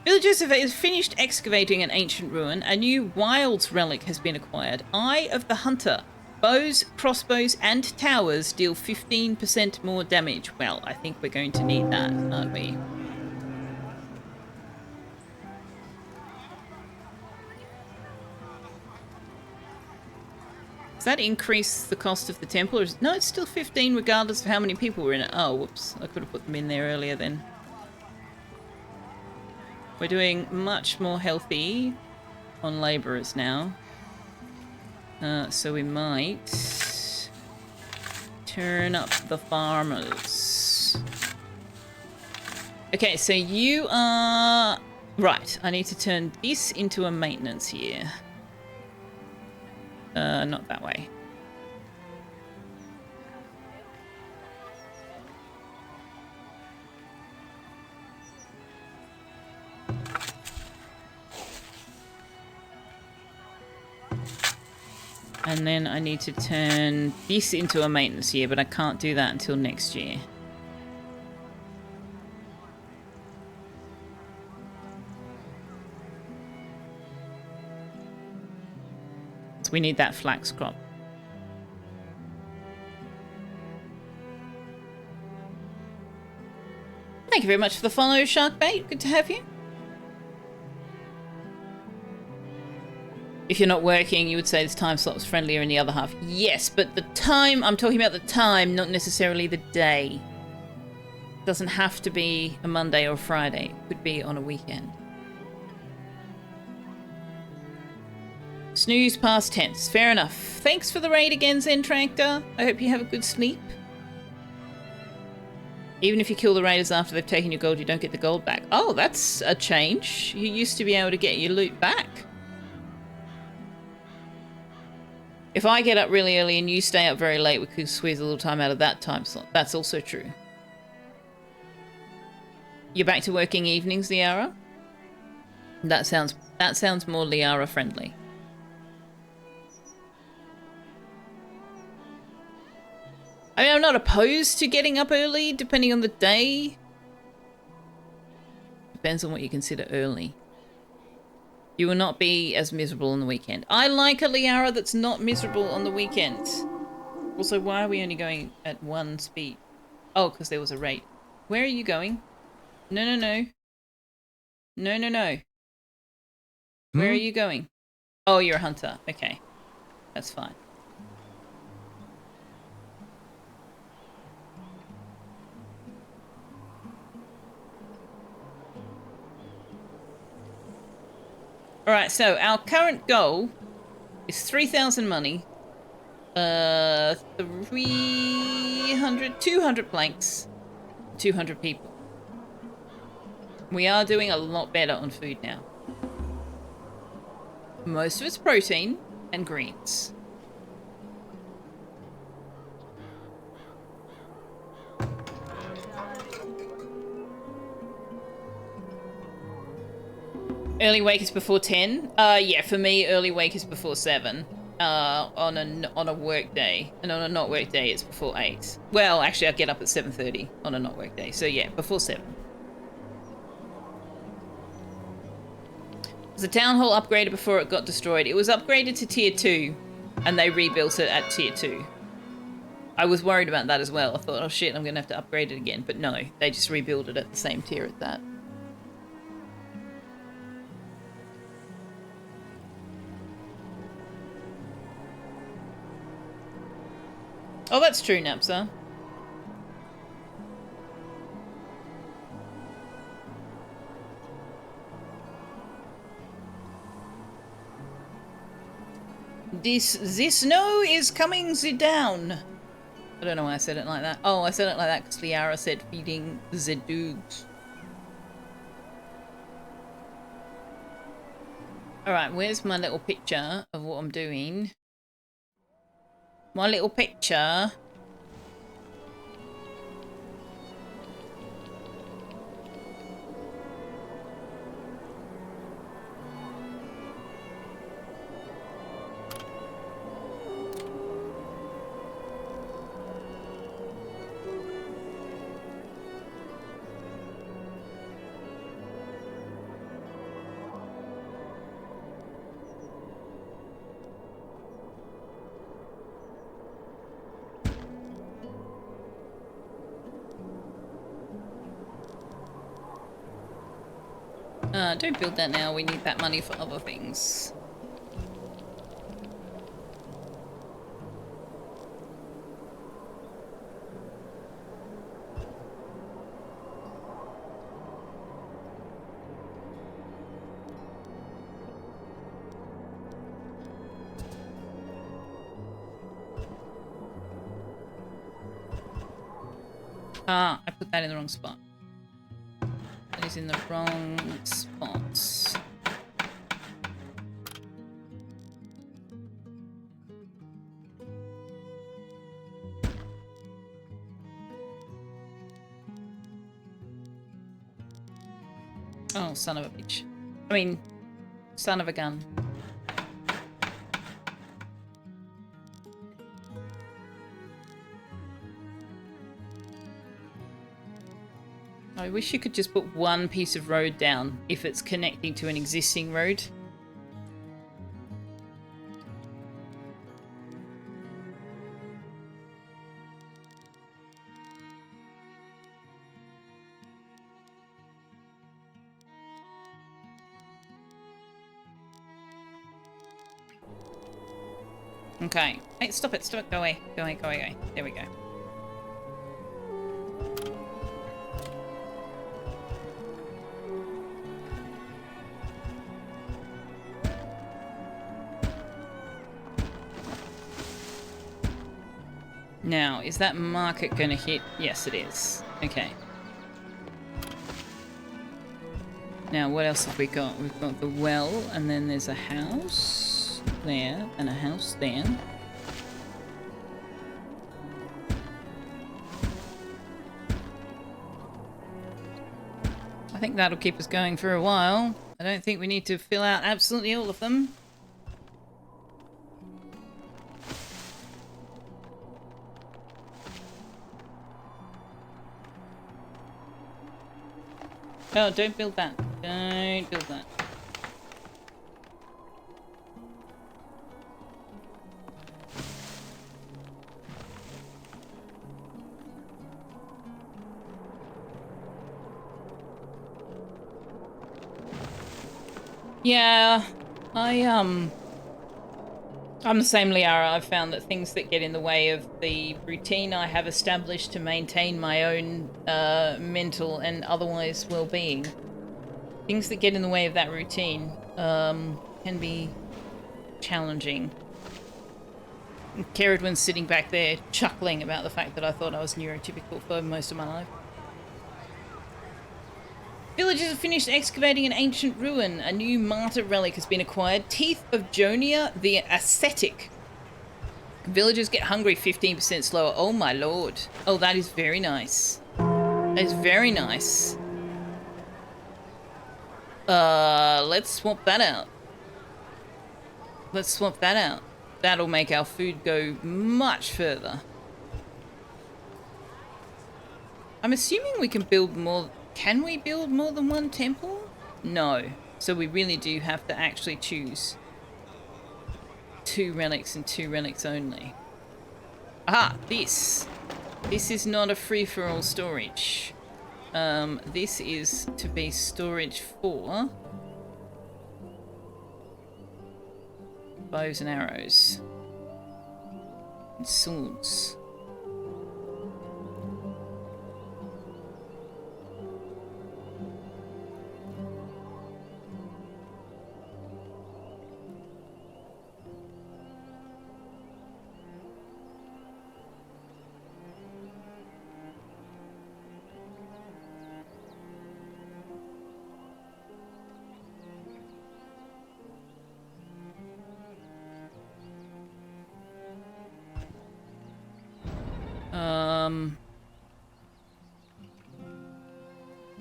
Villagers have finished excavating an ancient ruin. A new Wilds relic has been acquired. Eye of the Hunter. Bows, crossbows, and towers deal 15% more damage. Well, I think we're going to need that, aren't we? Does that increase the cost of the temple? Or no, it's still 15 regardless of how many people were in it. Oh, whoops. I could have put them in there earlier then. We're doing much more healthy on labourers now. So we might turn up the farmers. Okay, so you are... Right, I need to turn this into a maintenance here. Not that way. And then I need to turn this into a maintenance here, but I can't do that until next year. We need that flax crop. Thank you very much for the follow, Sharkbait. Good to have you. If you're not working, you would say this time slot was friendlier in the other half. Yes, but the time, I'm talking about the time, not necessarily the day. It doesn't have to be a Monday or a Friday. It could be on a weekend. Snooze past tense. Fair enough. Thanks for the raid again, Zentractor. I hope you have a good sleep. Even if you kill the raiders after they've taken your gold, you don't get the gold back. Oh, that's a change. You used to be able to get your loot back. If I get up really early and you stay up very late, we could squeeze a little time out of that time slot. That's also true. You're back to working evenings, Liara? That sounds more Liara friendly. I mean, I'm not opposed to getting up early, depending on the day. Depends on what you consider early. You will not be as miserable on the weekend. I like a Liara that's not miserable on the weekend. Also, why are we only going at 1 speed? Oh, because there was a rate. Where are you going? No, no, no. No, no, no. Where are you going? Oh, you're a hunter. Okay. That's fine. Alright, so our current goal is 3,000 money, 200 planks, 200 people. We are doing a lot better on food now. Most of it's protein and greens. Early wake is before 10? Yeah, for me, early wake is before 7. On a work day. And on a not work day, it's before 8. Well, actually, I get up at 7:30 on a not work day. So yeah, before 7. Was the town hall upgraded before it got destroyed? It was upgraded to tier 2, and they rebuilt it at tier 2. I was worried about that as well. I thought, oh shit, I'm going to have to upgrade it again. But no, they just rebuilt it at the same tier as that. Oh, that's true, Napsa. The snow is coming down. I don't know why I said it like that. Oh, I said it like that because Liara said feeding the dogs. Alright, where's my little picture of what I'm doing? My little picture. Don't build that now. We need that money for other things. Ah, I put that in the wrong spot. That is in the wrong spots. Oh, son of a bitch. I mean, son of a gun. I wish you could just put one piece of road down if it's connecting to an existing road. Okay. Hey, stop it, stop it, go away. Go away, go away, go away. There we go. Now, is that market going to hit? Yes, it is. Okay. Now, what else have we got? We've got the well, and then there's a house there, and a house there. I think that'll keep us going for a while. I don't think we need to fill out absolutely all of them. Oh, don't build that. Don't build that. Yeah, I'm the same, Liara. I've found that things that get in the way of the routine I have established to maintain my own mental and otherwise well-being, things that get in the way of that routine can be challenging. Keridwen's sitting back there chuckling about the fact that I thought I was neurotypical for most of my life. Villagers have finished excavating an ancient ruin. A new martyr relic has been acquired. Teeth of Jonia the Ascetic. Villagers get hungry 15% slower. Oh my lord. Oh, that is very nice. That is very nice. Let's swap that out. Let's swap that out. That'll make our food go much further. I'm assuming we can build more... Can we build more than one temple? No. So we really do have to actually choose 2 relics and 2 relics only. Ah, this. This is not a free-for-all storage. This is to be storage for bows and arrows and swords.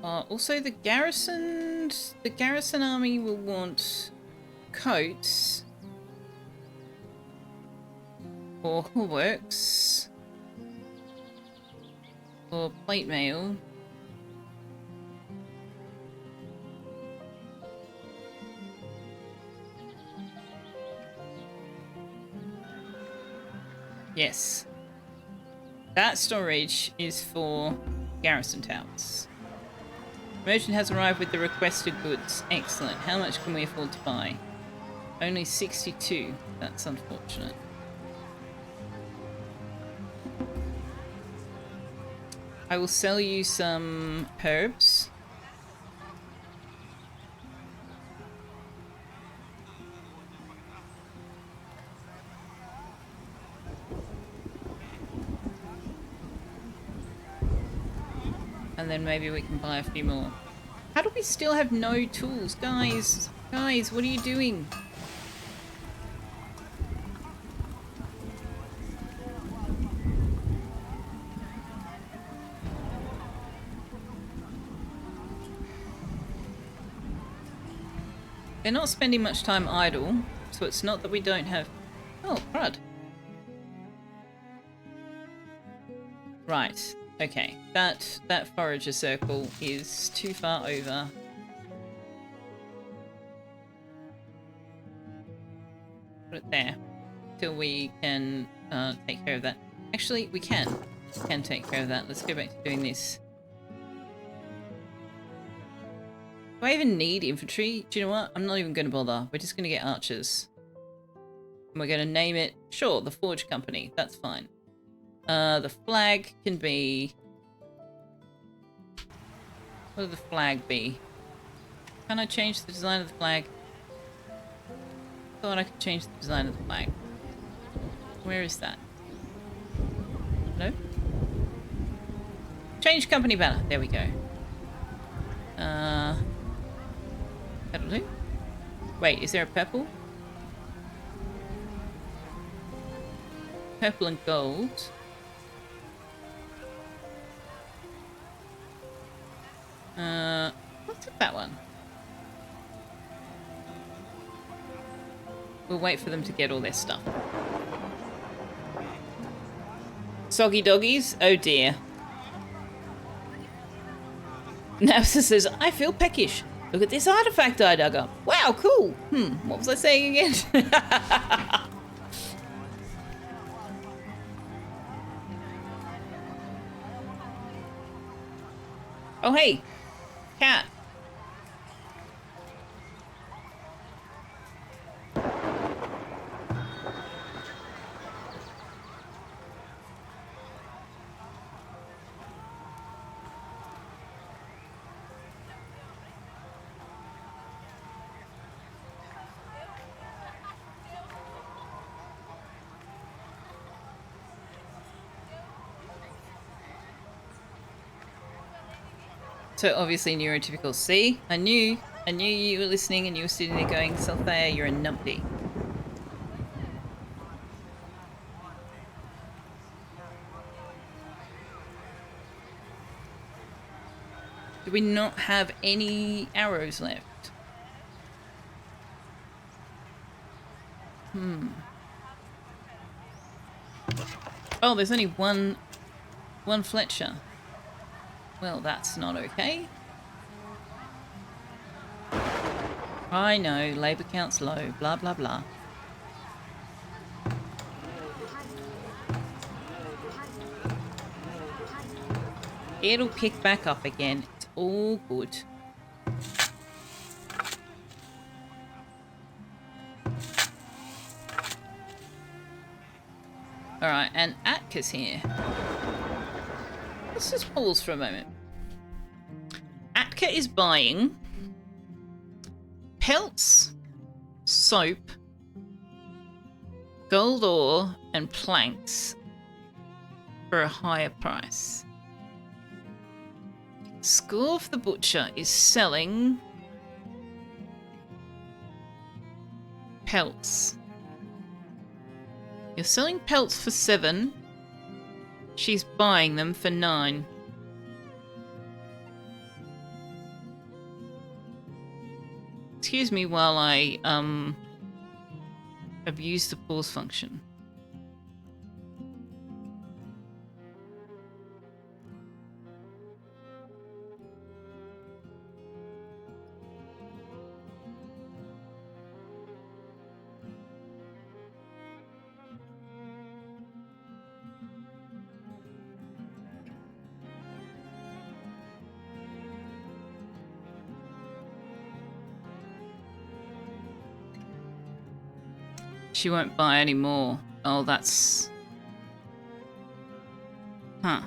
Also, the garrison army will want coats or works or plate mail. Yes. That storage is for garrison towns. Merchant has arrived with the requested goods. Excellent. How much can we afford to buy? Only 62. That's unfortunate. I will sell you some herbs. And then maybe we can buy a few more. How do we still have no tools? Guys, what are you doing? They're not spending much time idle, so it's not that we don't have... Oh, crud. Right. Okay, that forager circle is too far over. Put it there till we can take care of that. Actually, we can take care of that. Let's go back to doing this. Do I even need infantry? Do you know what? I'm not even going to bother. We're just going to get archers. And we're going to name it, sure, the Forge Company. That's fine. The flag can be... What would the flag be? Can I change the design of the flag? Thought I could change the design of the flag. Where is that? No? Change company banner. There we go. That'll do. Wait, is there a purple? Purple and gold. What's that one? We'll wait for them to get all their stuff. Soggy doggies? Oh dear. Napsa says, I feel peckish. Look at this artifact I dug up. Wow, cool. What was I saying again? Oh, hey. Cat. So obviously neurotypical. See? I knew you were listening and you were sitting there going, Selfeya, you're a numpty. Do we not have any arrows left? Oh, there's only one Fletcher. Well, that's not okay. I know, labour count's low, blah blah blah. It'll pick back up again. It's all good. Alright, and Atka's here. Let's just pause for a moment. Atka is buying pelts, soap, gold ore, and planks for a higher price. Scorf the Butcher is selling pelts. You're selling pelts for 7. She's buying them for 9. Excuse me while I abuse the pause function. She won't buy any more. Oh, that's... Huh.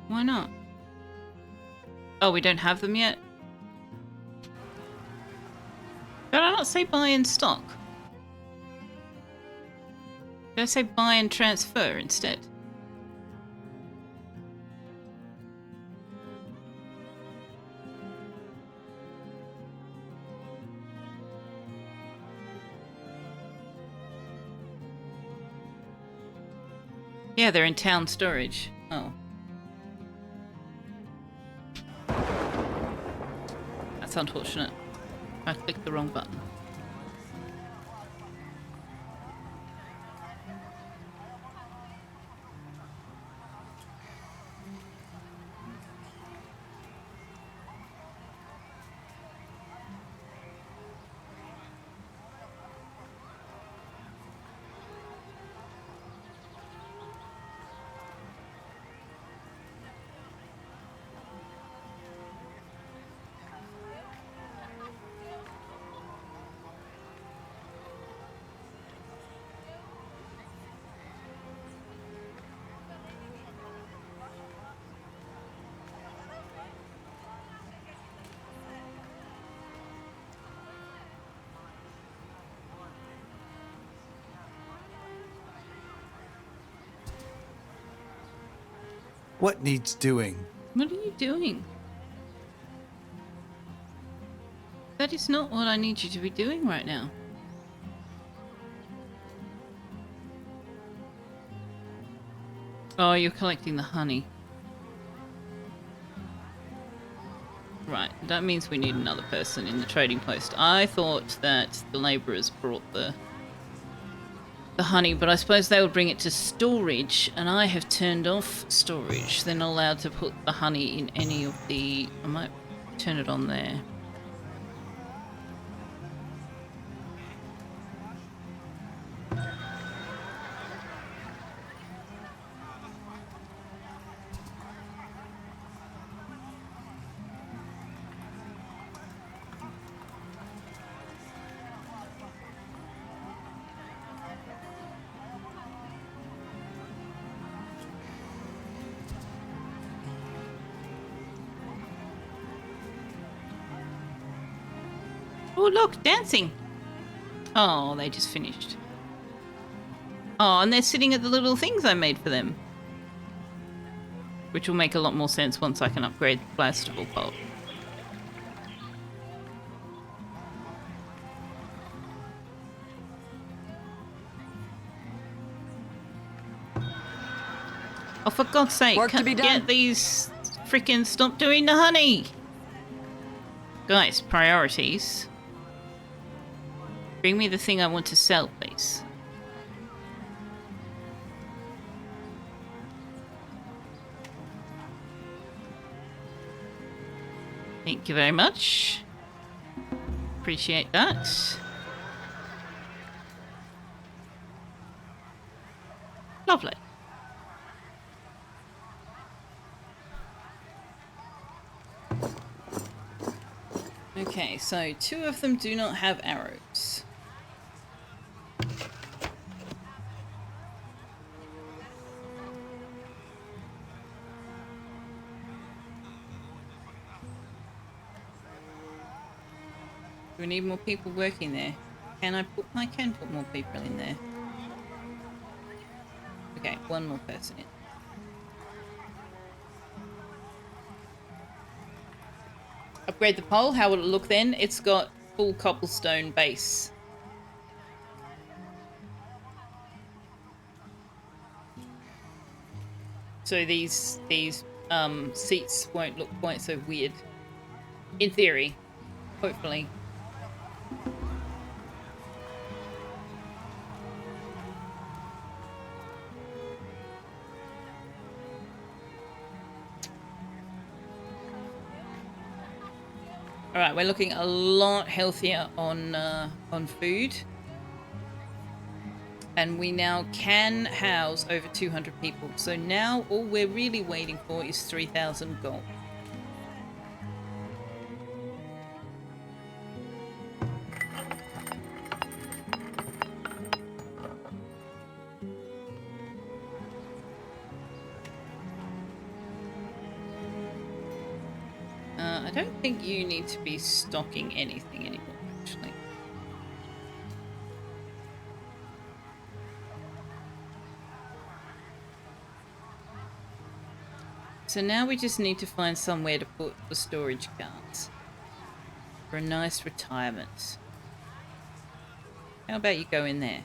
Why not? Oh, we don't have them yet? Did I not say buy in stock? Did I say buy and transfer instead? Yeah, they're in town storage. Oh. That's unfortunate. I clicked the wrong button. What needs doing? What are you doing? That is not what I need you to be doing right now. Oh, you're collecting the honey. Right, that means we need another person in the trading post. I thought that the labourers brought the honey, but I suppose they would bring it to storage, and I have turned off storage. They're not allowed to put the honey in any of the... I might turn it on there. Oh, look, dancing. Oh, they just finished. Oh, and they're sitting at the little things I made for them. Which will make a lot more sense once I can upgrade the blastable bolt. Oh, for God's sake, Work to be done. get these freaking... Stop doing the honey! Guys, priorities. Bring me the thing I want to sell, please. Thank you very much. Appreciate that. Lovely. Okay, so 2 of them do not have arrows. Do we need more people working there? I can put more people in there. Okay, 1 more person in. Upgrade the pole. How will it look then? It's got full cobblestone base. So these seats won't look quite so weird. In theory, hopefully. All right, we're looking a lot healthier on food. And we now can house over 200 people. So now all we're really waiting for is 3,000 gold. I don't think you need to be stocking anything anymore, actually. So now we just need to find somewhere to put the storage carts for a nice retirement. How about you go in there?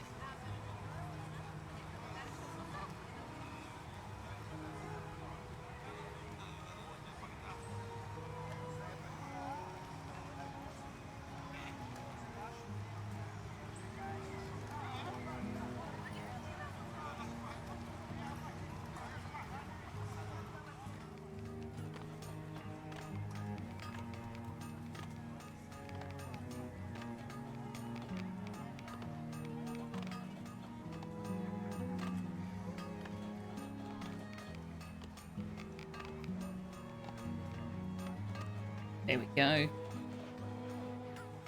There we go.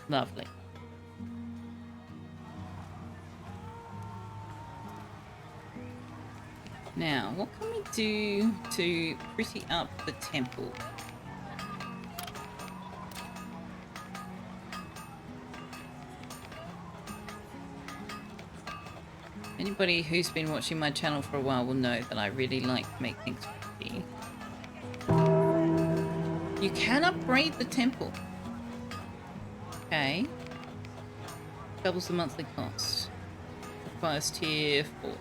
Lovely. Now, what can we do to pretty up the temple? Anybody who's been watching my channel for a while will know that I really like to make things pretty. You can upgrade the temple. Okay. Doubles the monthly cost. Requires tier 4.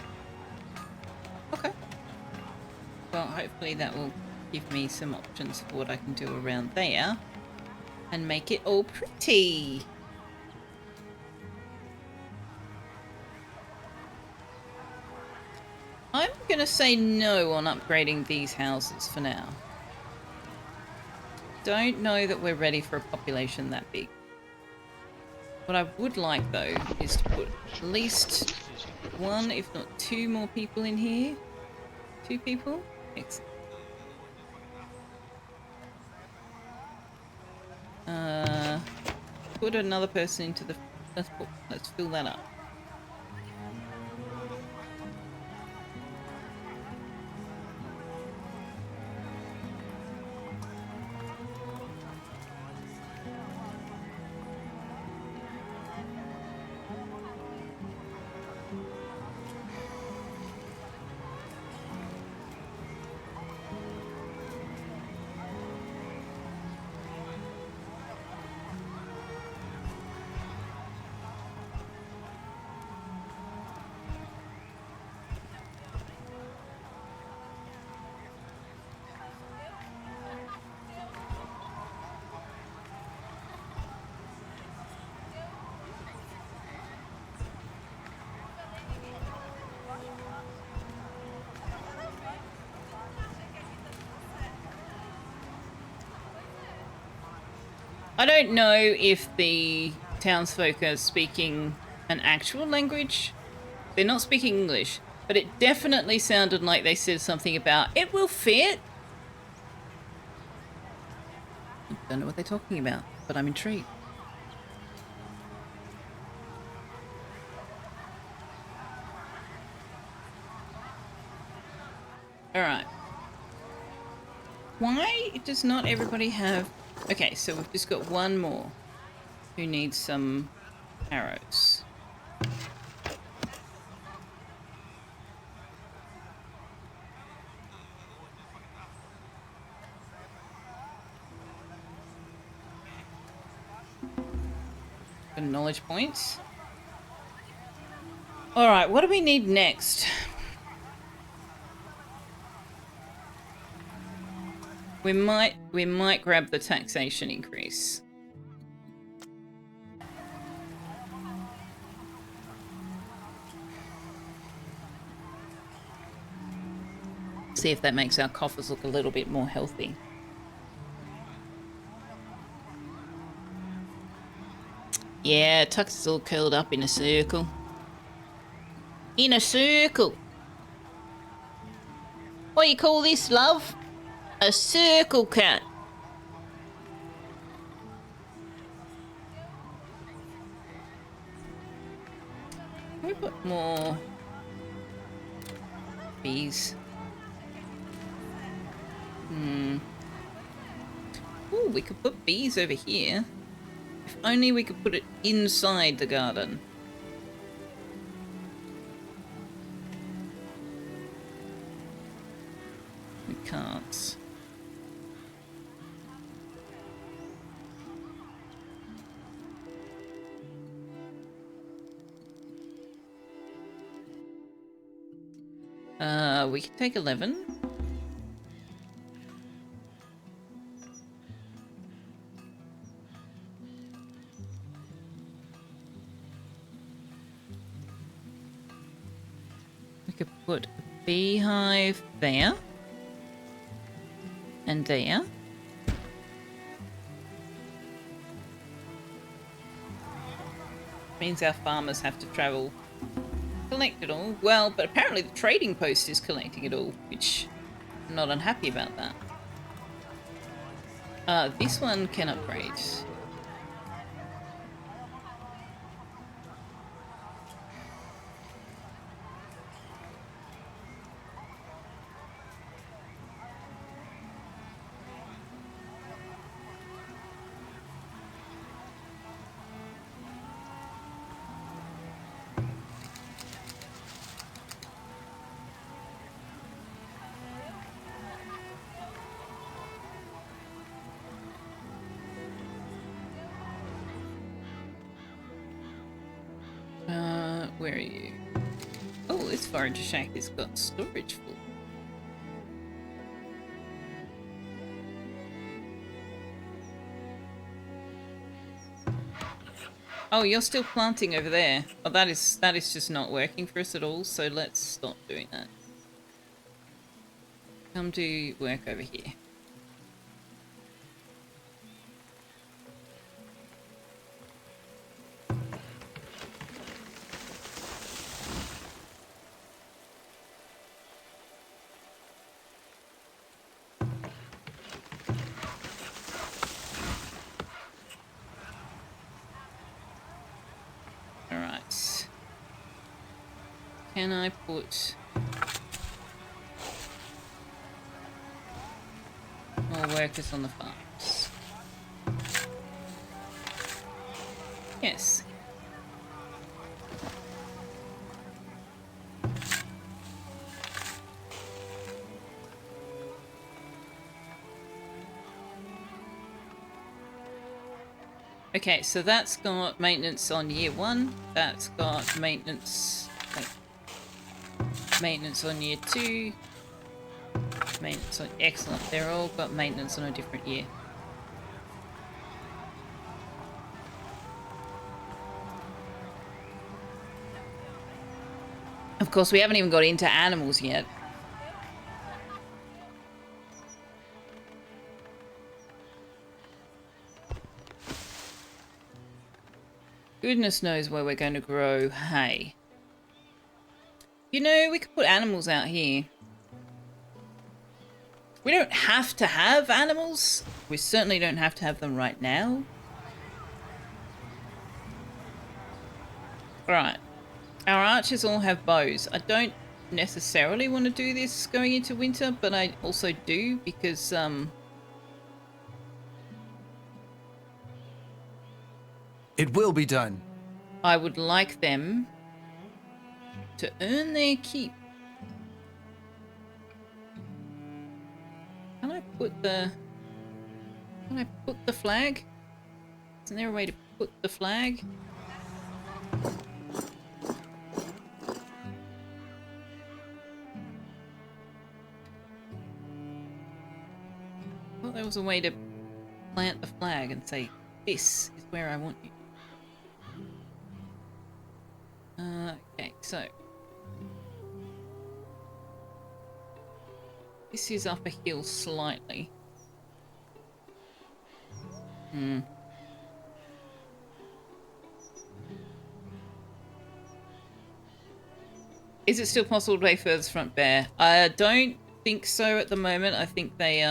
Okay. Well, hopefully that will give me some options for what I can do around there. And make it all pretty. I'm going to say no on upgrading these houses for now. Don't know that we're ready for a population that big. What I would like, though, is to put at least 1, if not 2 more people in here. 2 people? Excellent. Put another person into the... Let's fill that up. I don't know if the townsfolk are speaking an actual language. They're not speaking English, but it definitely sounded like they said something about, it will fit. I don't know what they're talking about, but I'm intrigued. Alright. Why does not everybody have... Okay, so we've just got one more who needs some arrows. Got knowledge points. Alright, what do we need next? We might grab the taxation increase. See if that makes our coffers look a little bit more healthy. Yeah, Tux is all curled up in a circle. In a circle! What do you call this, love? A circle cat. Can we put more bees? Ooh, we could put bees over here. If only we could put it inside the garden. We can't. We could take 11. We could put a beehive there. And there. Means our farmers have to travel. Collect it all. Well, but apparently the trading post is collecting it all, which I'm not unhappy about that. This one can upgrade. Where are you? Oh, this forager shack has got storage full. Oh, you're still planting over there. Oh, that is just not working for us at all, so let's stop doing that. Come do work over here. Alright. Can I put more workers on the farms? Yes. Okay, so that's got maintenance on year 1. That's got maintenance on year 2. Maintenance on... Excellent. They're all got maintenance on a different year. Of course, we haven't even got into animals yet. Goodness knows where we're going to grow hay. You know, we could put animals out here. We don't have to have animals. We certainly don't have to have them right now. Alright. Our archers all have bows. I don't necessarily want to do this going into winter, but I also do because, It will be done. I would like them to earn their keep. Can I put the flag? Isn't there a way to put the flag? was a way to plant the flag and say, this is where I want you. Okay, so this is up a hill slightly. Is it still possible to play Farthest Frontier? I don't think so at the moment. I think they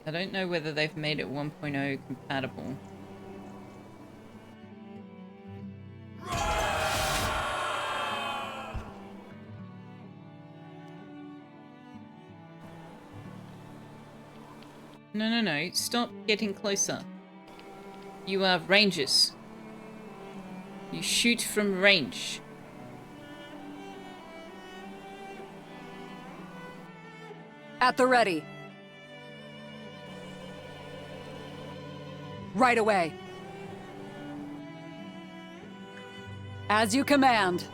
I don't know whether they've made it 1.0 compatible. No. Stop getting closer. You are rangers. You shoot from range. At the ready. Right away. As you command.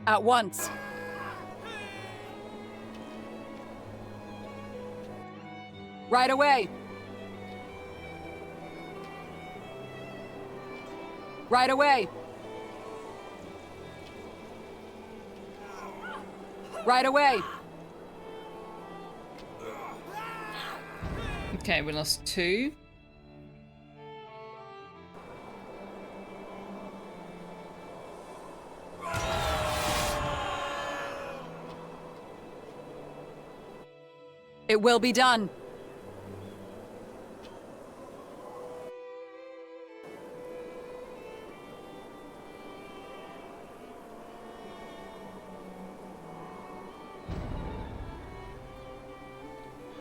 At once. Right away. Right away. Right away. Okay, we lost 2. It will be done.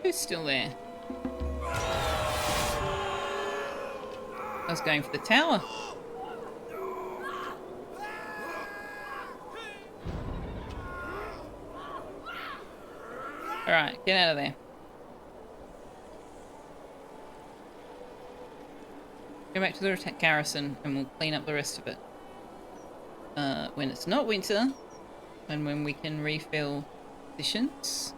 Who's still there? I was going for the tower. Alright, get out of there. Go back to the garrison and we'll clean up the rest of it. When it's not winter, and when we can refill positions.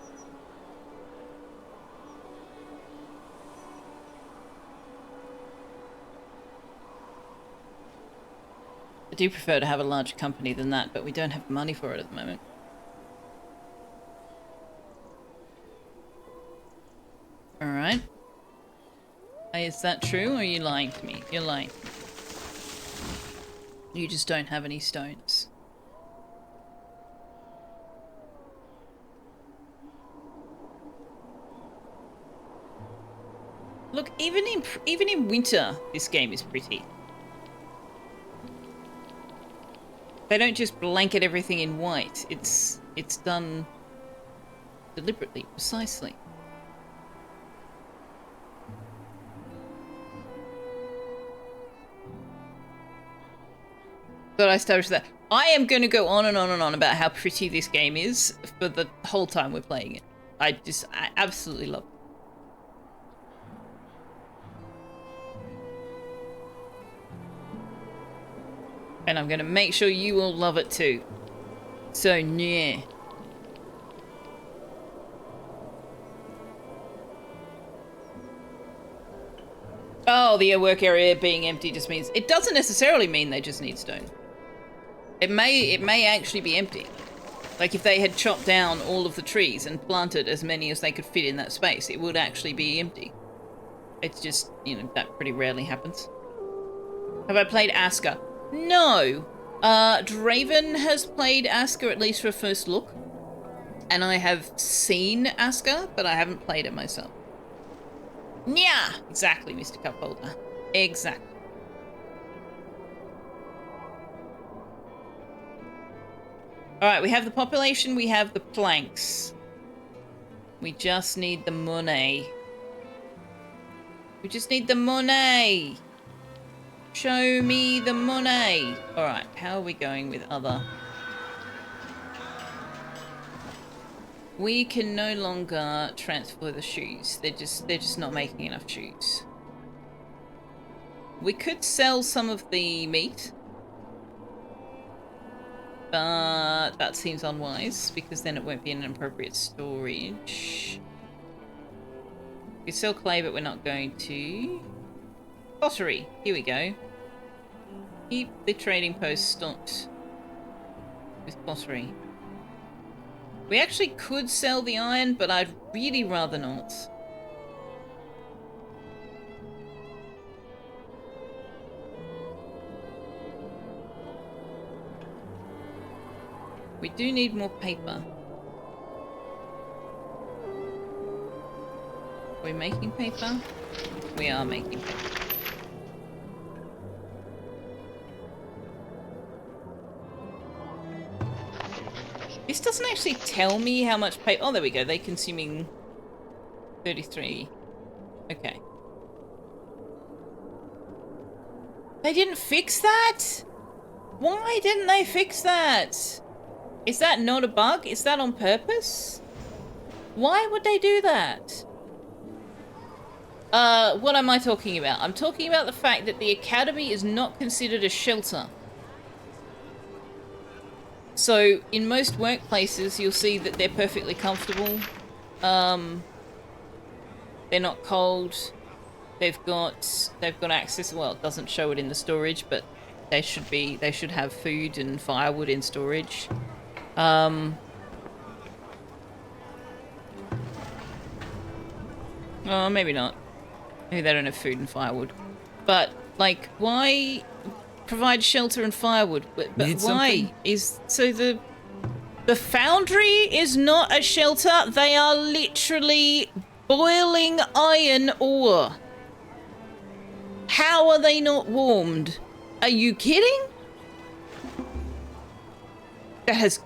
I do prefer to have a larger company than that, but we don't have the money for it at the moment. Alright. Is that true, or are you lying to me? You're lying. You just don't have any stones. Look, even in winter, this game is pretty. They don't just blanket everything in white. It's done deliberately, precisely. But I established that. I am going to go on and on and on about how pretty this game is for the whole time we're playing it. I absolutely love it. And I'm going to make sure you all love it too. So, yeah. Oh, the work area being empty just means... It doesn't necessarily mean they just need stone. It may actually be empty. Like if they had chopped down all of the trees and planted as many as they could fit in that space, it would actually be empty. It's just, you know, that pretty rarely happens. Have I played Asker? No. Draven has played Asker at least for a first look. And I have seen Asker, but I haven't played it myself. Yeah, exactly, Mr. Cupholder. Exactly. Alright, we have the population, we have the planks. We just need the money. We just need the money. Show me the money. Alright, how are we going with other? We can no longer transfer the shoes. They're just not making enough shoes. We could sell some of the meat. But that seems unwise because then it won't be in an appropriate storage. We sell clay, but we're not going to. Pottery. Here we go. Keep the trading post stocked with pottery. We actually could sell the iron, but I'd really rather not. We do need more paper. We're making paper? We are making paper. This doesn't actually tell me how much paper. Oh, there we go. They're consuming 33. Okay. They didn't fix that? Why didn't they fix that? Is that not a bug? Is that on purpose? Why would they do that? What am I talking about? I'm talking about the fact that the academy is not considered a shelter. So, in most workplaces, you'll see that they're perfectly comfortable. They're not cold. They've got access. Well, it doesn't show it in the storage, but they should have food and firewood in storage. Oh, maybe not. Maybe they don't have food and firewood. But, like, why provide shelter and firewood? But why? So the foundry is not a shelter? They are literally boiling iron ore. How are they not warmed? Are you kidding? That's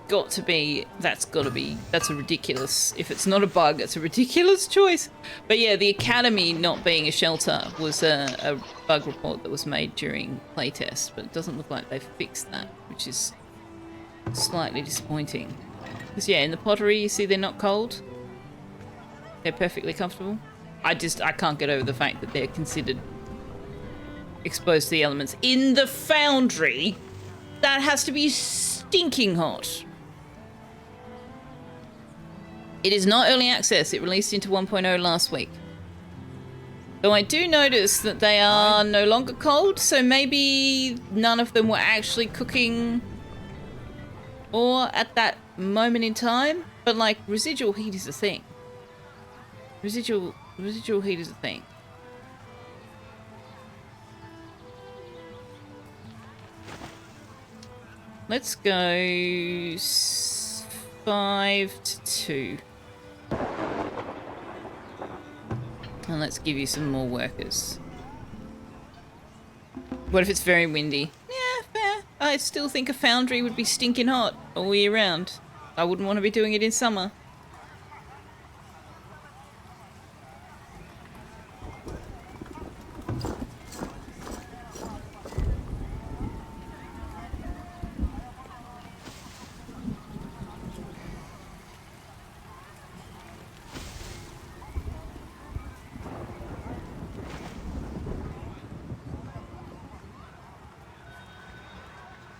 a ridiculous, if it's not a bug, it's a ridiculous choice. But yeah, the academy not being a shelter was a bug report that was made during playtest, but it doesn't look like they've fixed that, which is slightly disappointing. Because yeah, in the pottery, you see they're not cold. They're perfectly comfortable. I can't get over the fact that they're considered exposed to the elements. In the foundry, that has to be stinking hot. It is not early access. It released into 1.0 last week. Though I do notice that they are no longer cold, so maybe none of them were actually cooking or at that moment in time. But like, residual heat is a thing. Residual heat is a thing. Let's go 5 to 2. And let's give you some more workers. What if it's very windy? Yeah, fair. I still think a foundry would be stinking hot all year round. I wouldn't want to be doing it in summer.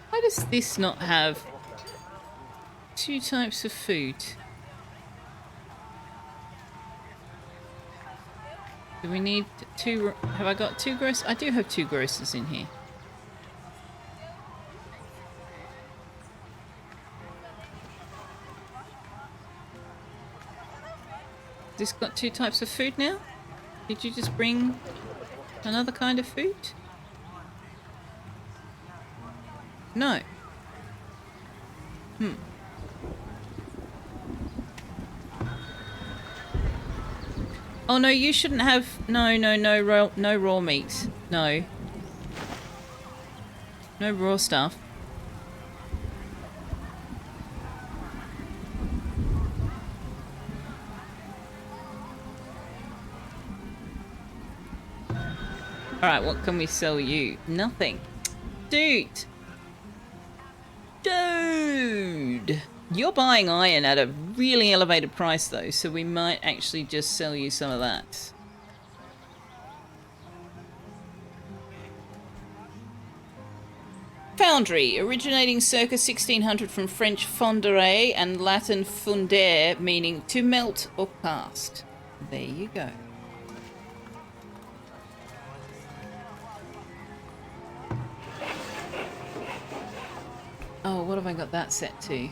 Why does this not have 2 types of food? Do we need 2? Have I got 2 grocers? I do have 2 grocers in here. This got 2 types of food now? Did you just bring another kind of food? No. Oh no, you shouldn't have. No raw meat. No. No raw stuff. Alright, what can we sell you? Nothing. Dude! Dude! You're buying iron at a really elevated price though, so we might actually just sell you some of that. Foundry, originating circa 1600 from French fondere and Latin fundere, meaning to melt or cast. There you go. Oh, what have I got that set to?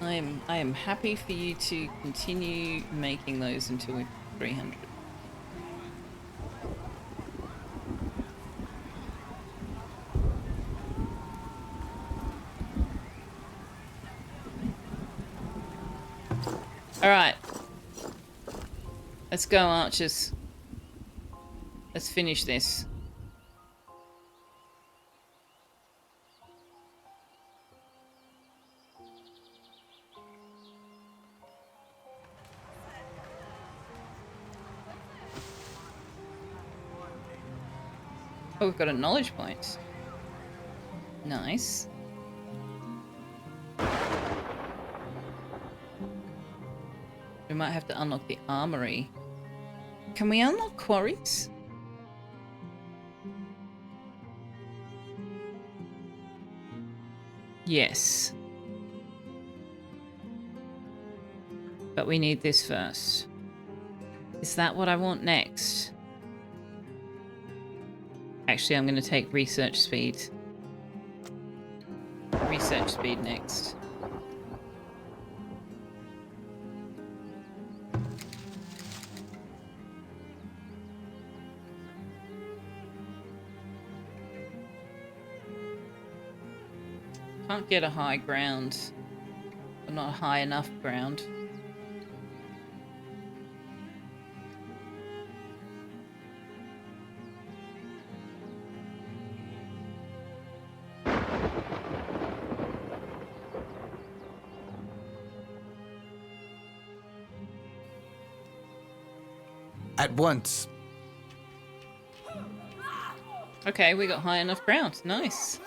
I am happy for you to continue making those until we're 300. Alright. Let's go, archers. Let's finish this. Oh, we've got a knowledge point. Nice. We might have to unlock the armory. Can we unlock quarries? Yes. But we need this first. Is that what I want next? Actually, I'm going to take research speed. Research speed next. Can't get a high ground. Or not high enough ground. At once. Okay, we got high enough ground. Nice.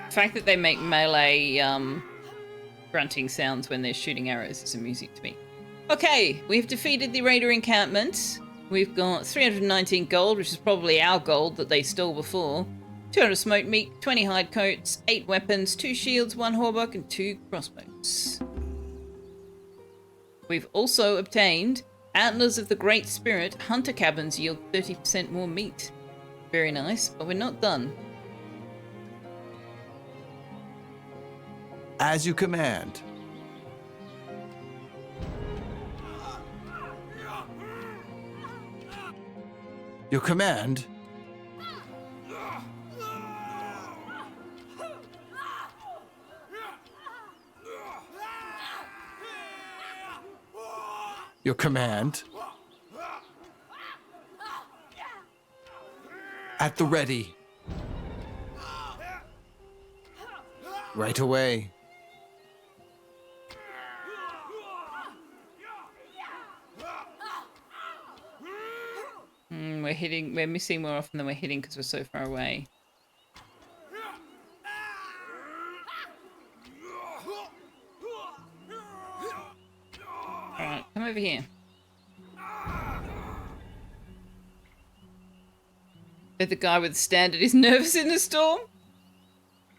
The fact that they make melee grunting sounds when they're shooting arrows is amusing to me. Okay, we've defeated the raider encampment. We've got 319 gold, which is probably our gold that they stole before. 200 smoked meat, 20 hide coats, 8 weapons, 2 shields, 1 hauberk, and 2 crossbows. We've also obtained Antlers of the Great Spirit. Hunter cabins yield 30% more meat. Very nice, but we're not done. As you command. Your command? Your command? At the ready. Right away. We're missing more often than we're hitting because we're so far away. Alright, come over here. The guy with the standard is nervous in the storm?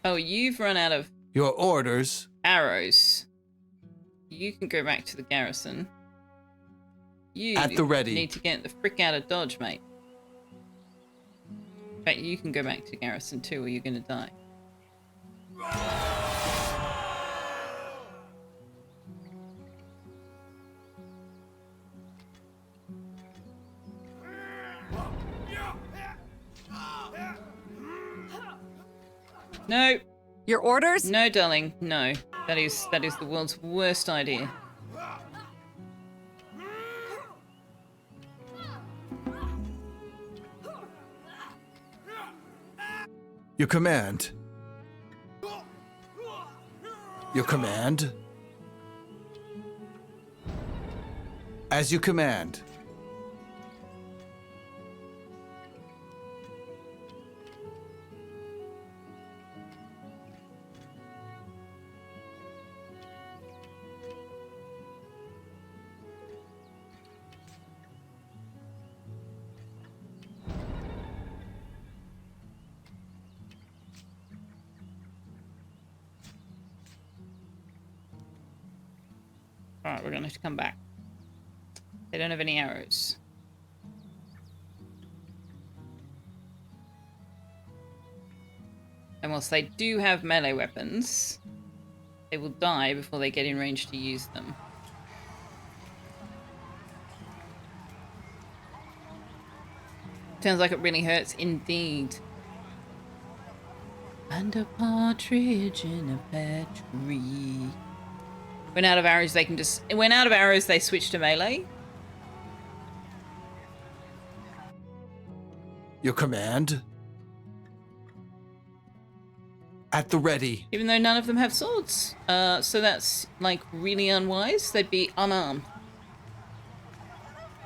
Oh, you've run out of Your orders. arrows. You can go back to the garrison. You At the ready. need to get the frick out of Dodge, mate. In fact, you can go back to garrison too, or you're gonna die. No. Your orders? No, darling. No. That is the world's worst idea. Your command. Your command? As you command. Alright, we're gonna have to come back. They don't have any arrows. And whilst they do have melee weapons, they will die before they get in range to use them. Sounds like it really hurts indeed. And a partridge in a pear tree. When out of arrows, they can just... When out of arrows, they switch to melee. Your command? At the ready. Even though none of them have swords. So that's, like, really unwise. They'd be unarmed.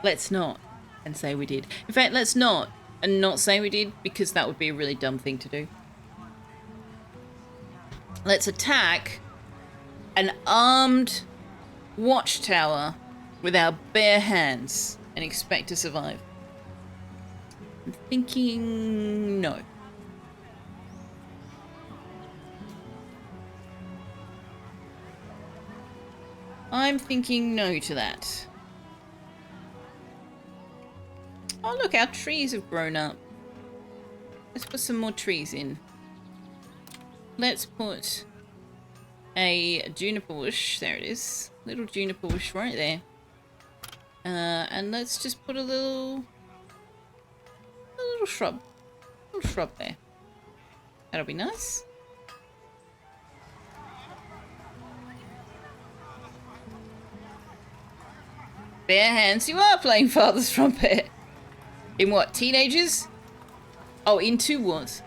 Let's not. And say we did. In fact, let's not. And not say we did, because that would be a really dumb thing to do. Let's attack an armed watchtower with our bare hands and expect to survive. I'm thinking no. I'm thinking no to that. Oh look, our trees have grown up. Let's put some more trees in. Let's put a juniper bush. There it is. Little juniper bush right there. And let's just put a little shrub. Little shrub there. That'll be nice. Bare hands, you are playing Farthest Frontier. In what, teenagers? Oh, into what?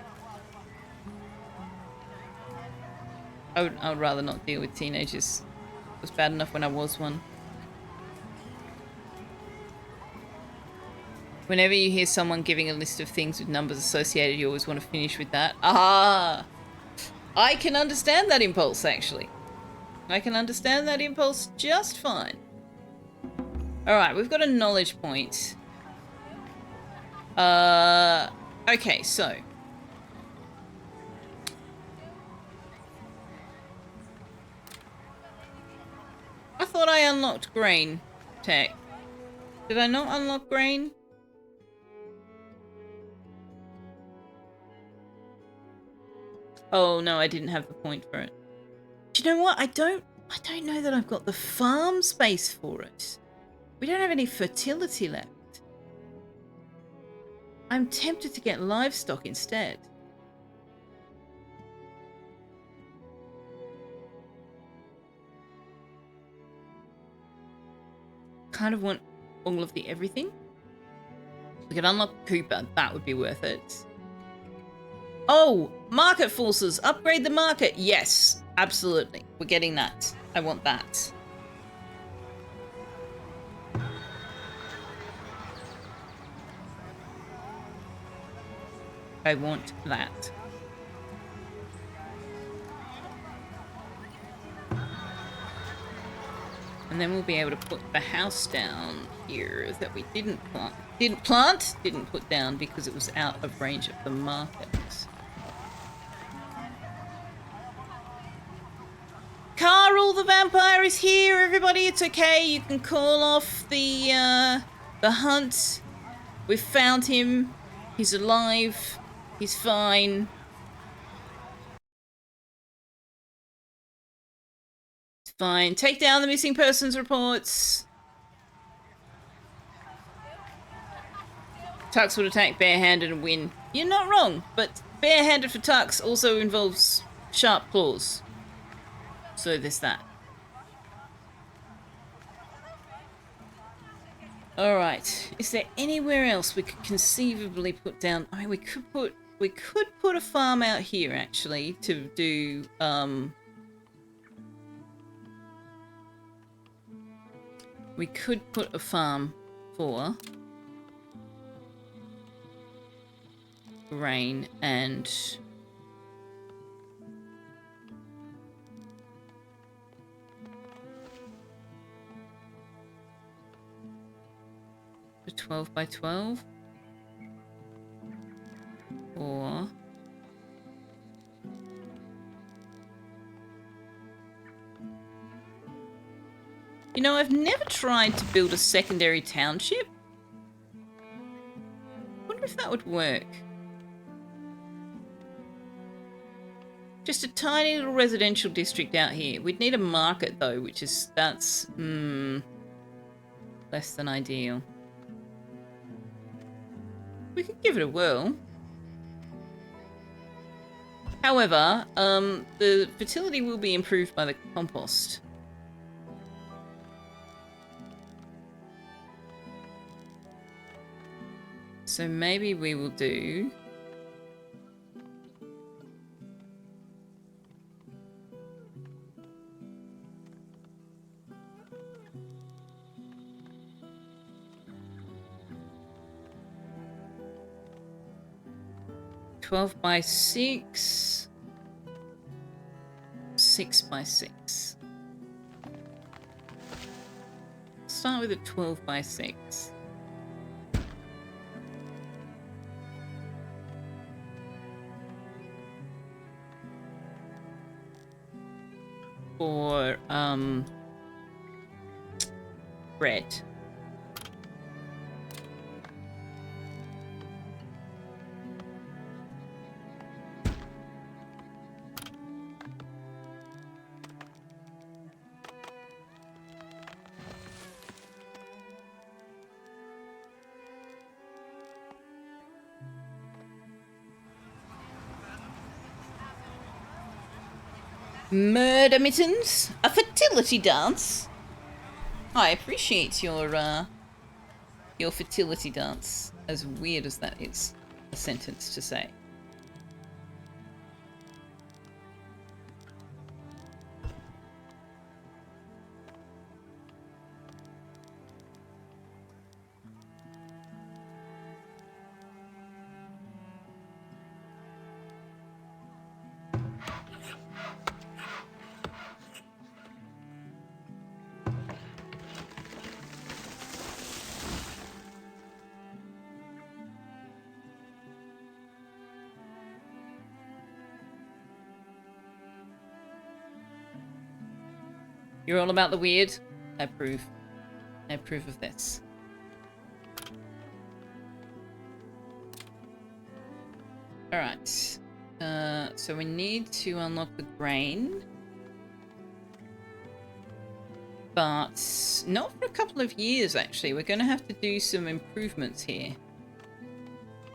I would rather not deal with teenagers. It was bad enough when I was one. Whenever you hear someone giving a list of things with numbers associated, you always want to finish with that. Ah! I can understand that impulse, actually. I can understand that impulse just fine. Alright, we've got a knowledge point. Okay, so... I thought I unlocked grain tech. Did I not unlock grain? Oh no, I didn't have the point for it. Do you know what? I don't know that I've got the farm space for it. We don't have any fertility left. I'm tempted to get livestock instead. Kind of want all of the everything. We could unlock Cooper. That would be worth it. Oh, market forces. Upgrade the market. Yes, absolutely. We're getting that. I want that. I want that. And then we'll be able to put the house down here that we didn't plant. Didn't put down because it was out of range of the market. Carl the vampire is here, everybody. It's okay. You can call off the hunt. We've found him. He's alive. He's fine. It's fine. Take down the missing persons reports. Tux would attack barehanded and win. You're not wrong, but barehanded for Tux also involves sharp claws. So there's that. Alright. Is there anywhere else we could conceivably put down? I mean, we could put a farm out here actually to do We could put a farm for grain and the 12 by 12 or you know, I've never tried to build a secondary township. I wonder if that would work. Just a tiny little residential district out here. We'd need a market though, which is, that's, less than ideal. We could give it a whirl. However, the fertility will be improved by the compost. So maybe we will do... $12 by 6, 6 by 6. Start with a 12 by 6. For bread. Murder mittens? A fertility dance? I appreciate your fertility dance. As weird as that is, a sentence to say. You're all about the weird? I approve. I approve of this. Alright. So we need to unlock the grain. But not for a couple of years, actually. We're going to have to do some improvements here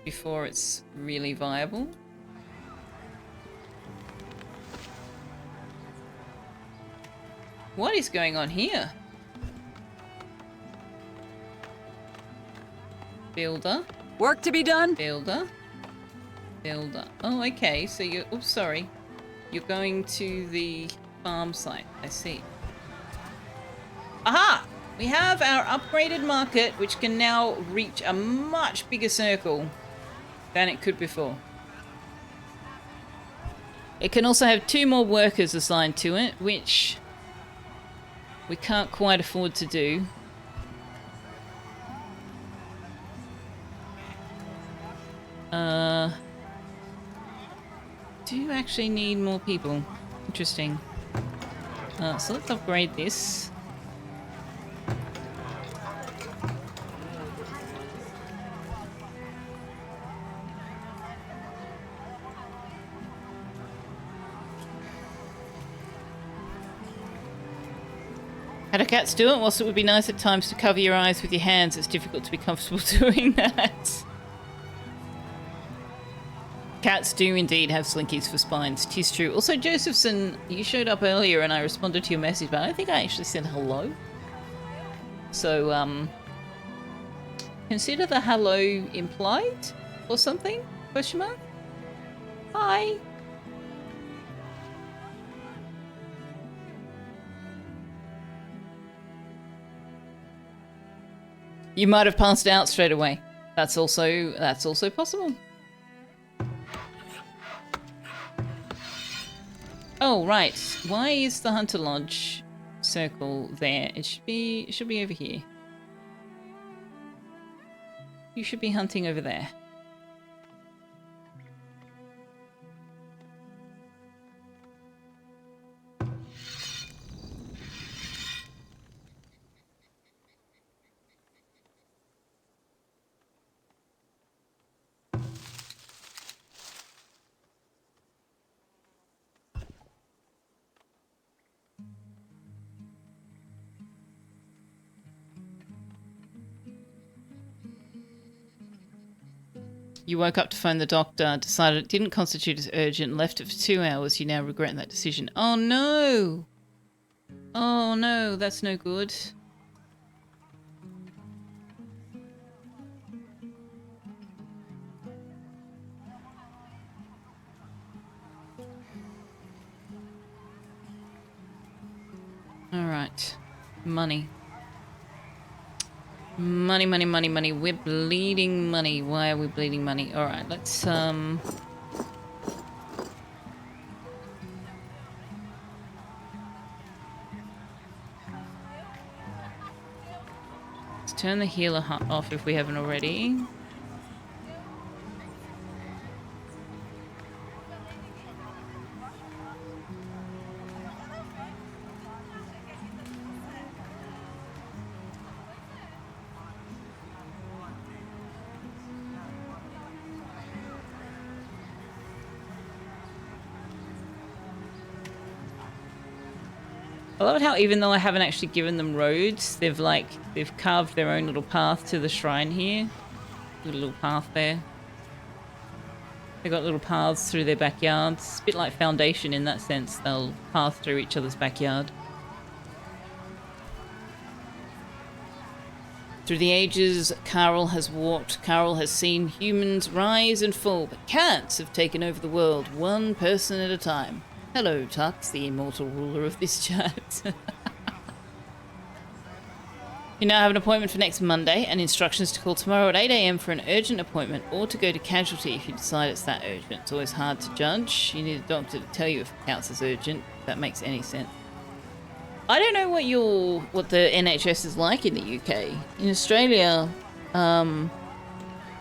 before it's really viable. What is going on here? Builder. Work to be done? Builder. Builder. Oh, okay. So you're... Oh, sorry. You're going to the farm site. I see. Aha! We have our upgraded market, which can now reach a much bigger circle than it could before. It can also have 2 more workers assigned to it, which... we can't quite afford to do. Do you actually need more people? Interesting. So let's upgrade this. How do cats do it? Whilst it would be nice at times to cover your eyes with your hands, it's difficult to be comfortable doing that. Cats do indeed have slinkies for spines. 'Tis true. Also, Josephson, you showed up earlier and I responded to your message, but I don't think I actually said hello. So, consider the hello implied or something? Question mark? Hi. You might have passed out straight away. That's also possible. Oh right. Why is the Hunter Lodge circle there? It should be over here. You should be hunting over there. You woke up to phone the doctor, decided it didn't constitute as urgent, left it for 2 hours. You now regret that decision. Oh no! Oh no, that's no good. Alright. Money. Money, money, money, money. We're bleeding money. Why are we bleeding money? Alright, let's turn the healer hut off if we haven't already. I love how even though I haven't actually given them roads, they've carved their own little path to the shrine here. A little path there. They've got little paths through their backyards. It's a bit like Foundation in that sense. They'll path through each other's backyard. Through the ages, Carol has walked. Carol has seen humans rise and fall, but cats have taken over the world, one person at a time. Hello, Tux, the immortal ruler of this chat. You now have an appointment for next Monday and instructions to call tomorrow at 8 AM for an urgent appointment or to go to casualty if you decide it's that urgent. It's always hard to judge. You need a doctor to tell you if it counts as urgent, if that makes any sense. I don't know what the NHS is like in the UK. In Australia,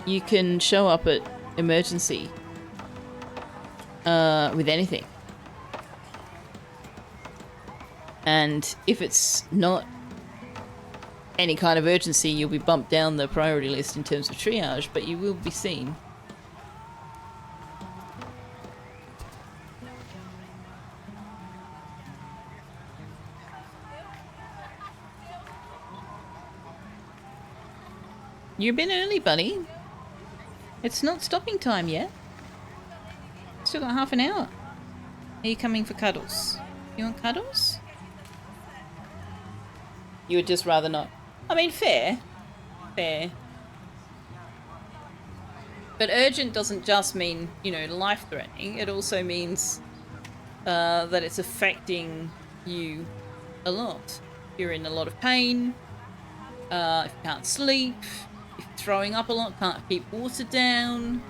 you can show up at emergency with anything. And if it's not any kind of urgency, you'll be bumped down the priority list in terms of triage, but you will be seen. You're a bit early, buddy. It's not stopping time yet. Still got half an hour. Are you coming for cuddles? You want cuddles? You would just rather not. I mean, fair. Fair. But urgent doesn't just mean, life-threatening. It also means that it's affecting you a lot. You're in a lot of pain. If you can't sleep. If you're throwing up a lot, can't keep water down.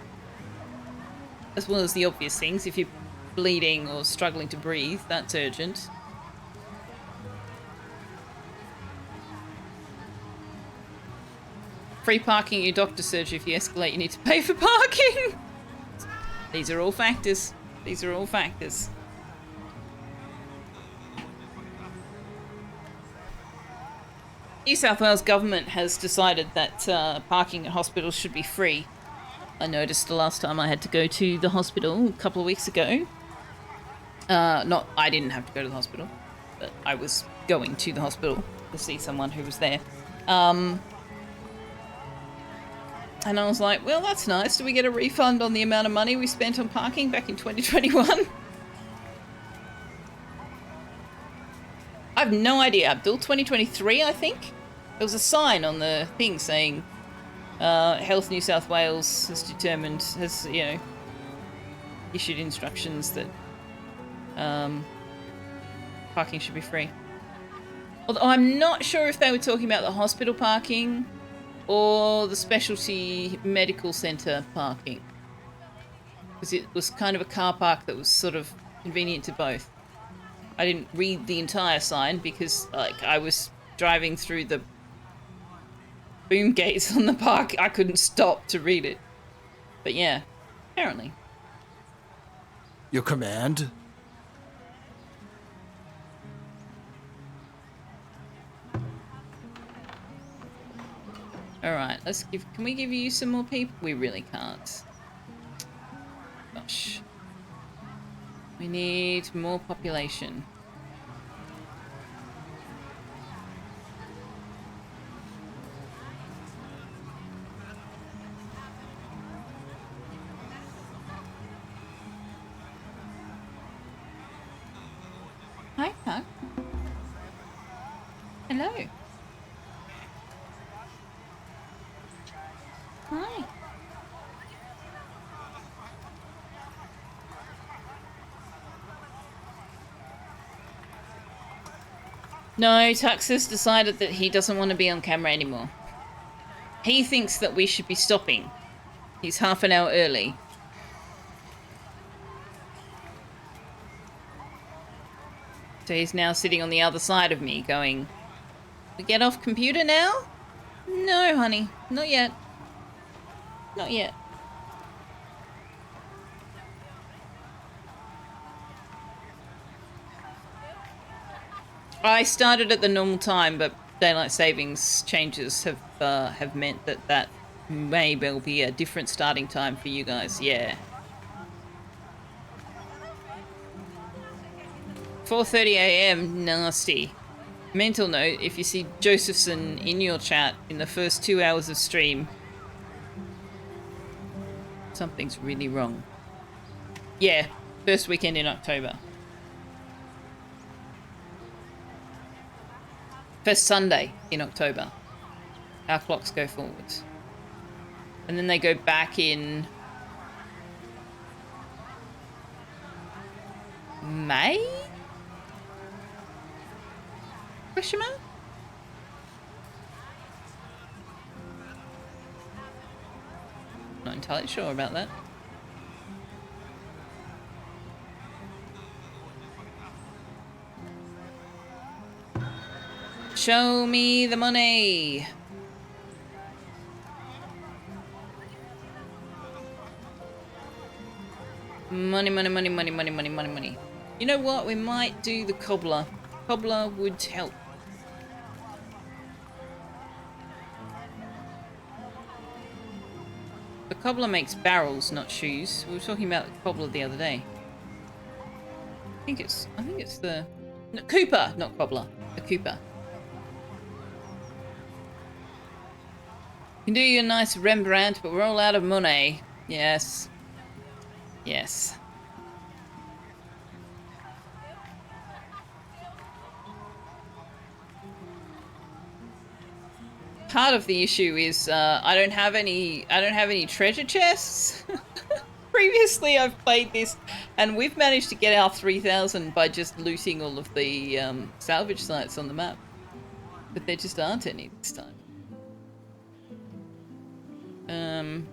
As well as the obvious things. If you're bleeding or struggling to breathe, that's urgent. Free parking at your doctor's surgery. If you escalate, you need to pay for parking. These are all factors. These are all factors. New South Wales government has decided that parking at hospitals should be free. I noticed the last time I had to go to the hospital a couple of weeks ago. I didn't have to go to the hospital, but I was going to the hospital to see someone who was there. And I was like, well, that's nice. Do we get a refund on the amount of money we spent on parking back in 2021? I have no idea, Abdul. 2023, I think? There was a sign on the thing saying Health New South Wales has issued instructions that parking should be free. Although I'm not sure if they were talking about the hospital parking or the specialty medical centre parking. Because it was kind of a car park that was sort of convenient to both. I didn't read the entire sign because, like, I was driving through the boom gates on the park. I couldn't stop to read it. But yeah, apparently. Your command? Alright, can we give you some more people? We really can't. Gosh. We need more population. Hi, Puck. Hello. Hi. No, Tux has decided that he doesn't want to be on camera anymore. He thinks that we should be stopping. He's half an hour early. So he's now sitting on the other side of me going, we get off computer now? No, honey. Not yet. Not yet. I started at the normal time, but daylight savings changes have meant that may well be a different starting time for you guys. Yeah. 4:30 a.m. Nasty. Mental note: if you see Josephson in your chat in the first 2 hours of stream, something's really wrong. Yeah, first weekend in October. First Sunday in October. Our clocks go forwards. And then they go back in May? Question mark? Not entirely sure about that. Show me the money. Money, money, money, money, money, money, money, money. You know what? We might do the cobbler. Cobbler would help. The cobbler makes barrels, not shoes. We were talking about the cobbler the other day. I think it's the... No, Cooper, not cobbler. The Cooper. You can do your nice Rembrandt, but we're all out of money. Yes. Yes. Part of the issue is I don't have any treasure chests. Previously I've played this and we've managed to get our 3,000 by just looting all of the salvage sites on the map. But there just aren't any this time.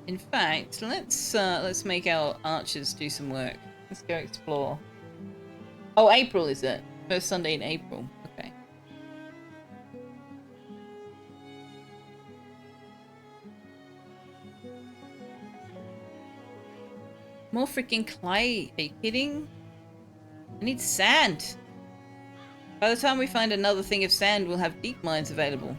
In fact, let's make our archers do some work. Let's go explore. Oh, April is it? First Sunday in April. Okay. More freaking clay. Are you kidding? I need sand. By the time we find another thing of sand, we'll have deep mines available.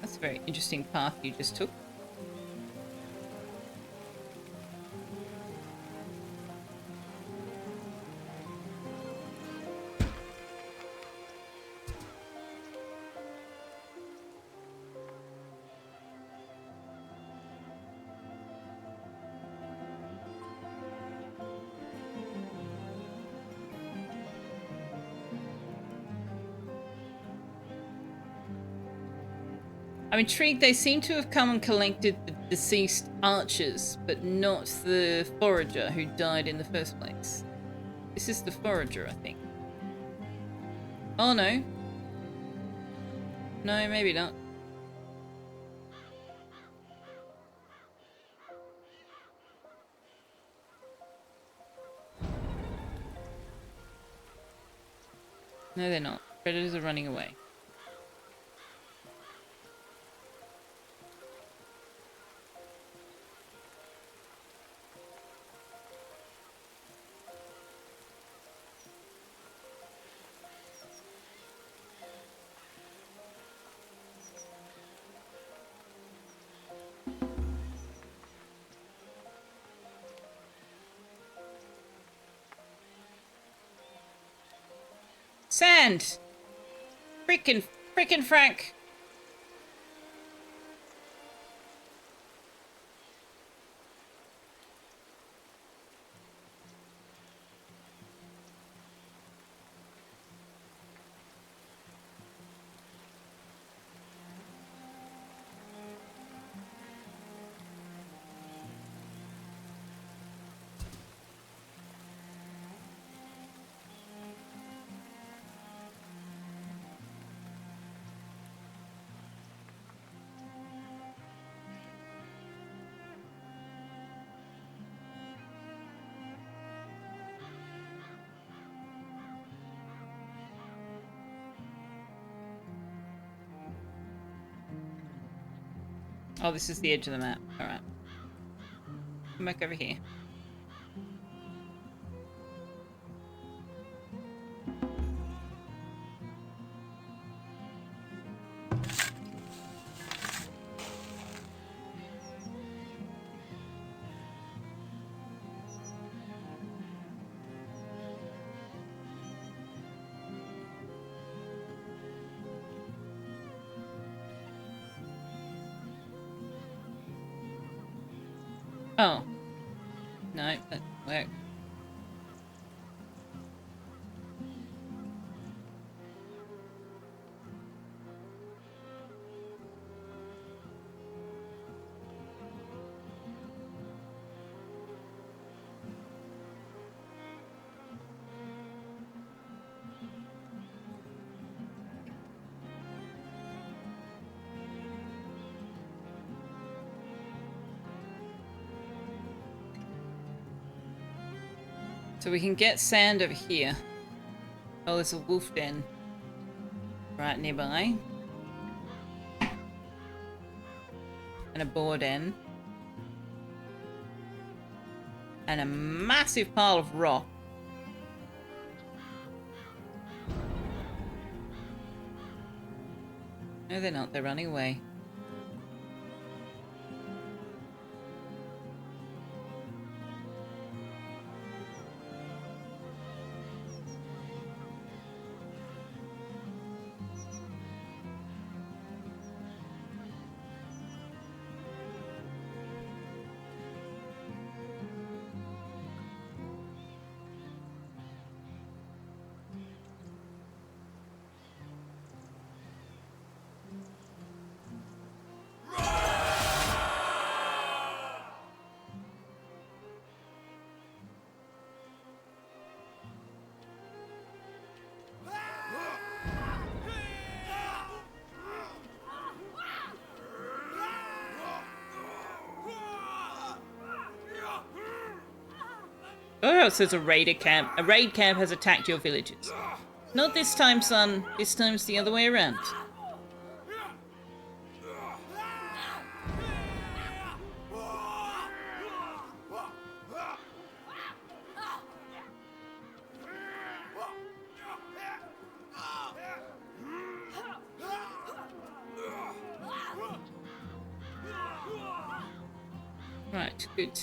That's a very interesting path you just took. I'm intrigued. They seem to have come and collected the deceased archers, but not the forager who died in the first place. This is the forager, I think. Oh, no. No, maybe not. No, they're not. Predators are running away. Sand! Frickin' Frank! Oh, this is the edge of the map. Alright. Come back over here. Oh. No, that didn't work. So we can get sand over here. Oh, there's a wolf den right nearby. And a boar den. And a massive pile of rock. No, they're not. They're running away. Oh, it says a raider camp. A raid camp has attacked your villages. Not this time, son. This time's the other way around. Right, good.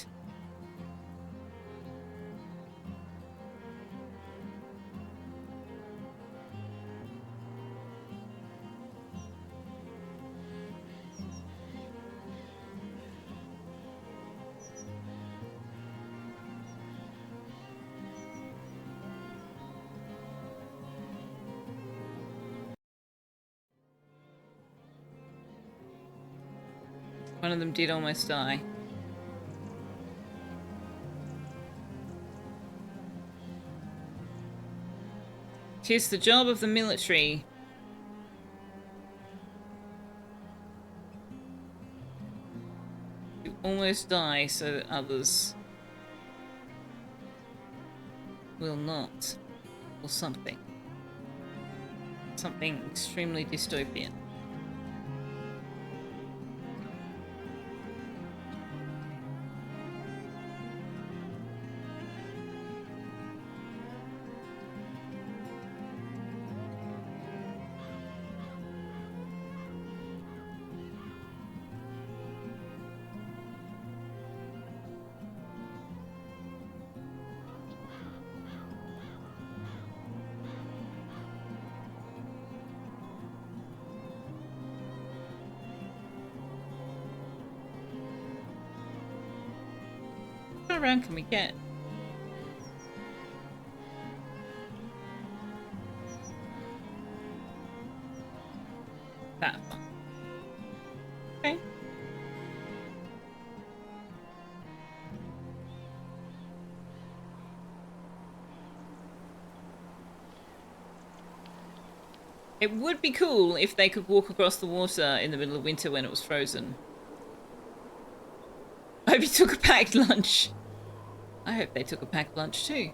One of them did almost die. Tis the job of the military. To almost die so that others will not. Or something. Something extremely dystopian. How around can we get? That far. Okay. It would be cool if they could walk across the water in the middle of winter when it was frozen. I hope you took a packed lunch. I hope they took a packed lunch too.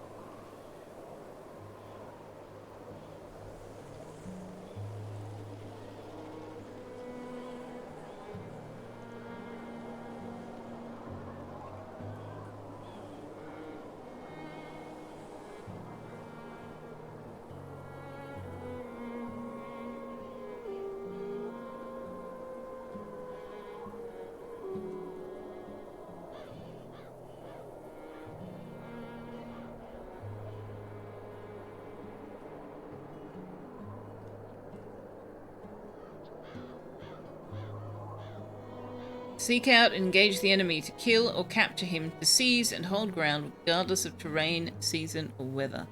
Seek out and engage the enemy to kill or capture him, to seize and hold ground regardless of terrain, season, or weather.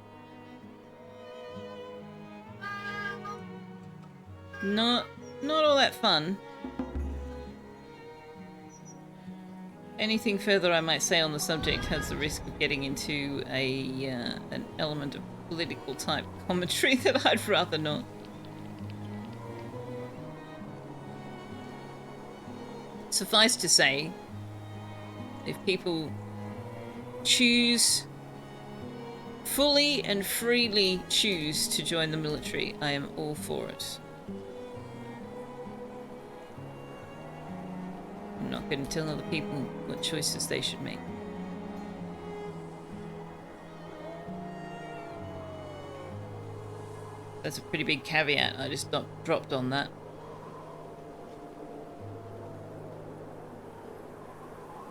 Not all that fun. Anything further I might say on the subject has the risk of getting into an element of political type commentary that I'd rather not. Suffice to say, if people fully and freely choose to join the military, I am all for it. I'm not going to tell other people what choices they should make. That's a pretty big caveat. I just dropped on that.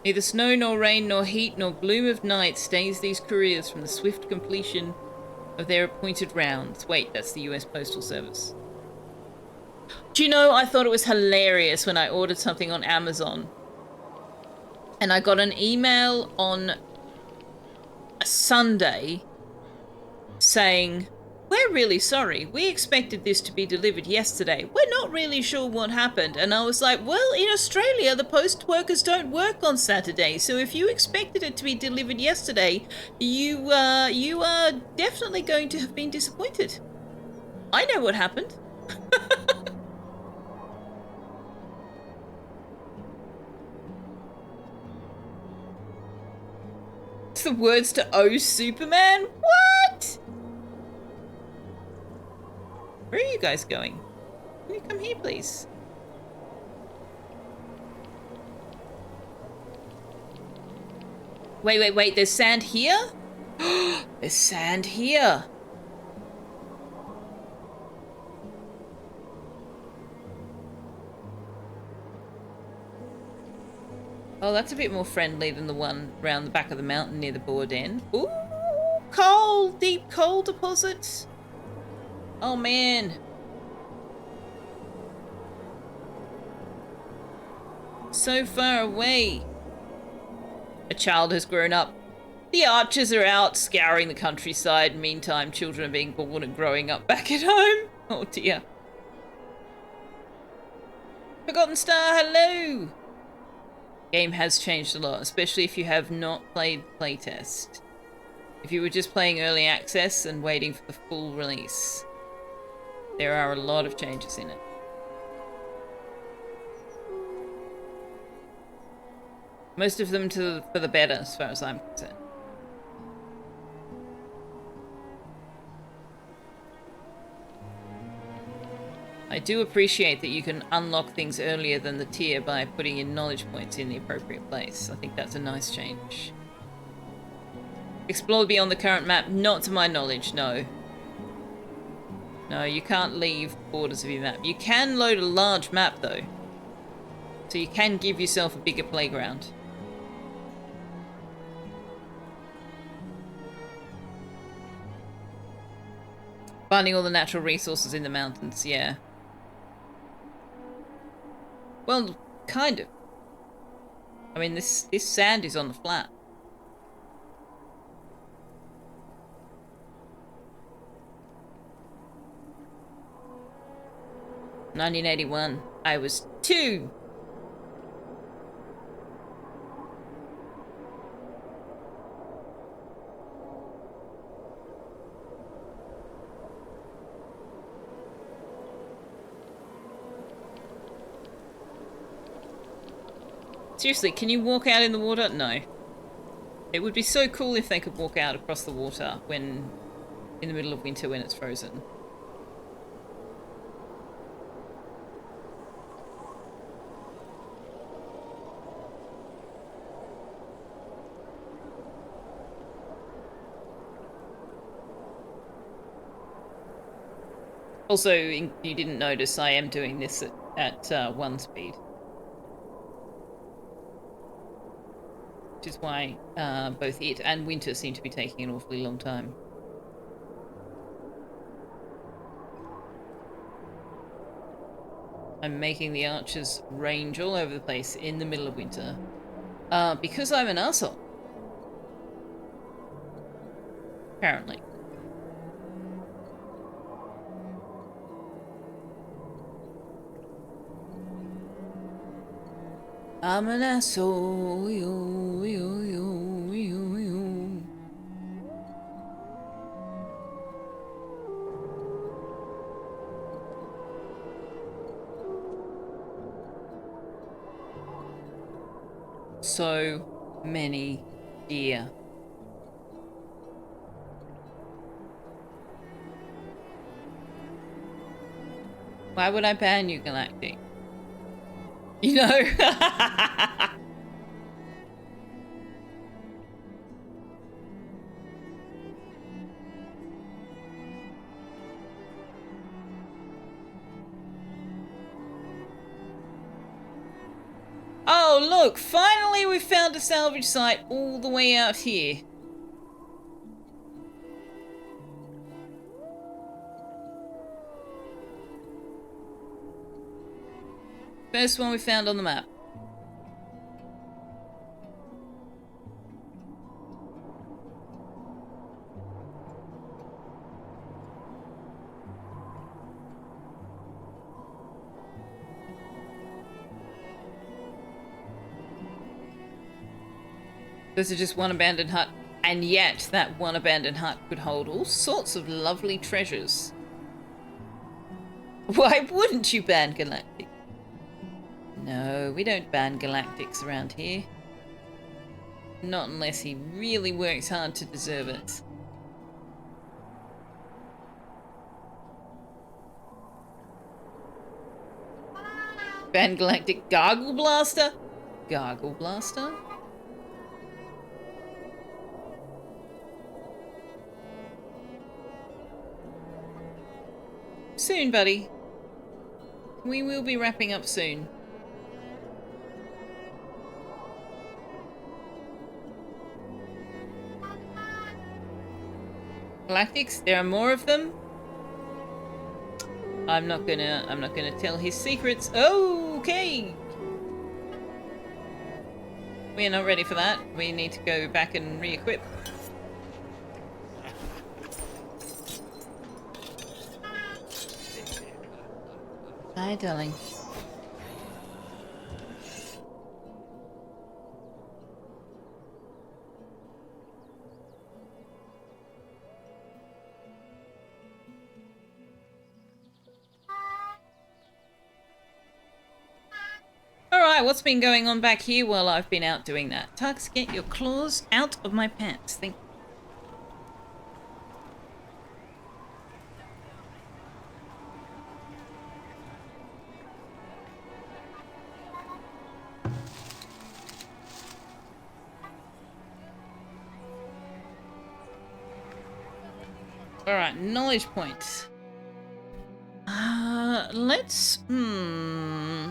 Neither snow nor rain nor heat nor gloom of night stays these couriers from the swift completion of their appointed rounds. Wait, that's the US Postal Service. Do you know, I thought it was hilarious when I ordered something on Amazon and I got an email on a Sunday saying, "We're really sorry. We expected this to be delivered yesterday. We're not really sure what happened." And I was like, well, in Australia, the post workers don't work on Saturday. So if you expected it to be delivered yesterday, you are definitely going to have been disappointed. I know what happened. It's the words to "Oh, Superman." What? Where are you guys going? Can you come here, please? Wait. There's sand here? There's sand here. Oh, that's a bit more friendly than the one round the back of the mountain near the board end. Ooh, coal! Deep coal deposits. Oh, man. So far away. A child has grown up. The archers are out scouring the countryside. Meantime, children are being born and growing up back at home. Oh, dear. Forgotten Star, hello. Game has changed a lot, especially if you have not played playtest. If you were just playing early access and waiting for the full release, there are a lot of changes in it. Most of them for the better, as far as I'm concerned. I do appreciate that you can unlock things earlier than the tier by putting in knowledge points in the appropriate place. I think that's a nice change. Explore beyond the current map? Not to my knowledge, no. No, you can't leave the borders of your map. You can load a large map, though. So you can give yourself a bigger playground. Finding all the natural resources in the mountains, yeah. Well, kind of. I mean, this sand is on the flat. (1981). I was 2. Seriously, can you walk out in the water? No. It would be so cool if they could walk out across the water when in the middle of winter when it's frozen. Also, you didn't notice I am doing this at 1 speed. Which is why both it and winter seem to be taking an awfully long time. I'm making the archers range all over the place in the middle of winter. Because I'm an arsehole. Apparently. I'm an asshole. Yo, yo, yo, yo, yo. So many deer. Why would I ban you, Galactic? You know? Oh, look! Finally we found a salvage site all the way out here. First one we found on the map. This is just one abandoned hut, and yet that one abandoned hut could hold all sorts of lovely treasures. Why wouldn't you ban Galactic? No, we don't ban Galactics around here. Not unless he really works hard to deserve it. Ban Galactic Gargle Blaster? Gargle Blaster? Soon, buddy. We will be wrapping up soon. Galactics, there are more of them. I'm not gonna tell his secrets. Okay. We're not ready for that. We need to go back and re-equip. Hi, darling. Alright, what's been going on back here while I've been out doing that? Tux, get your claws out of my pants. Thank you. Alright, knowledge points.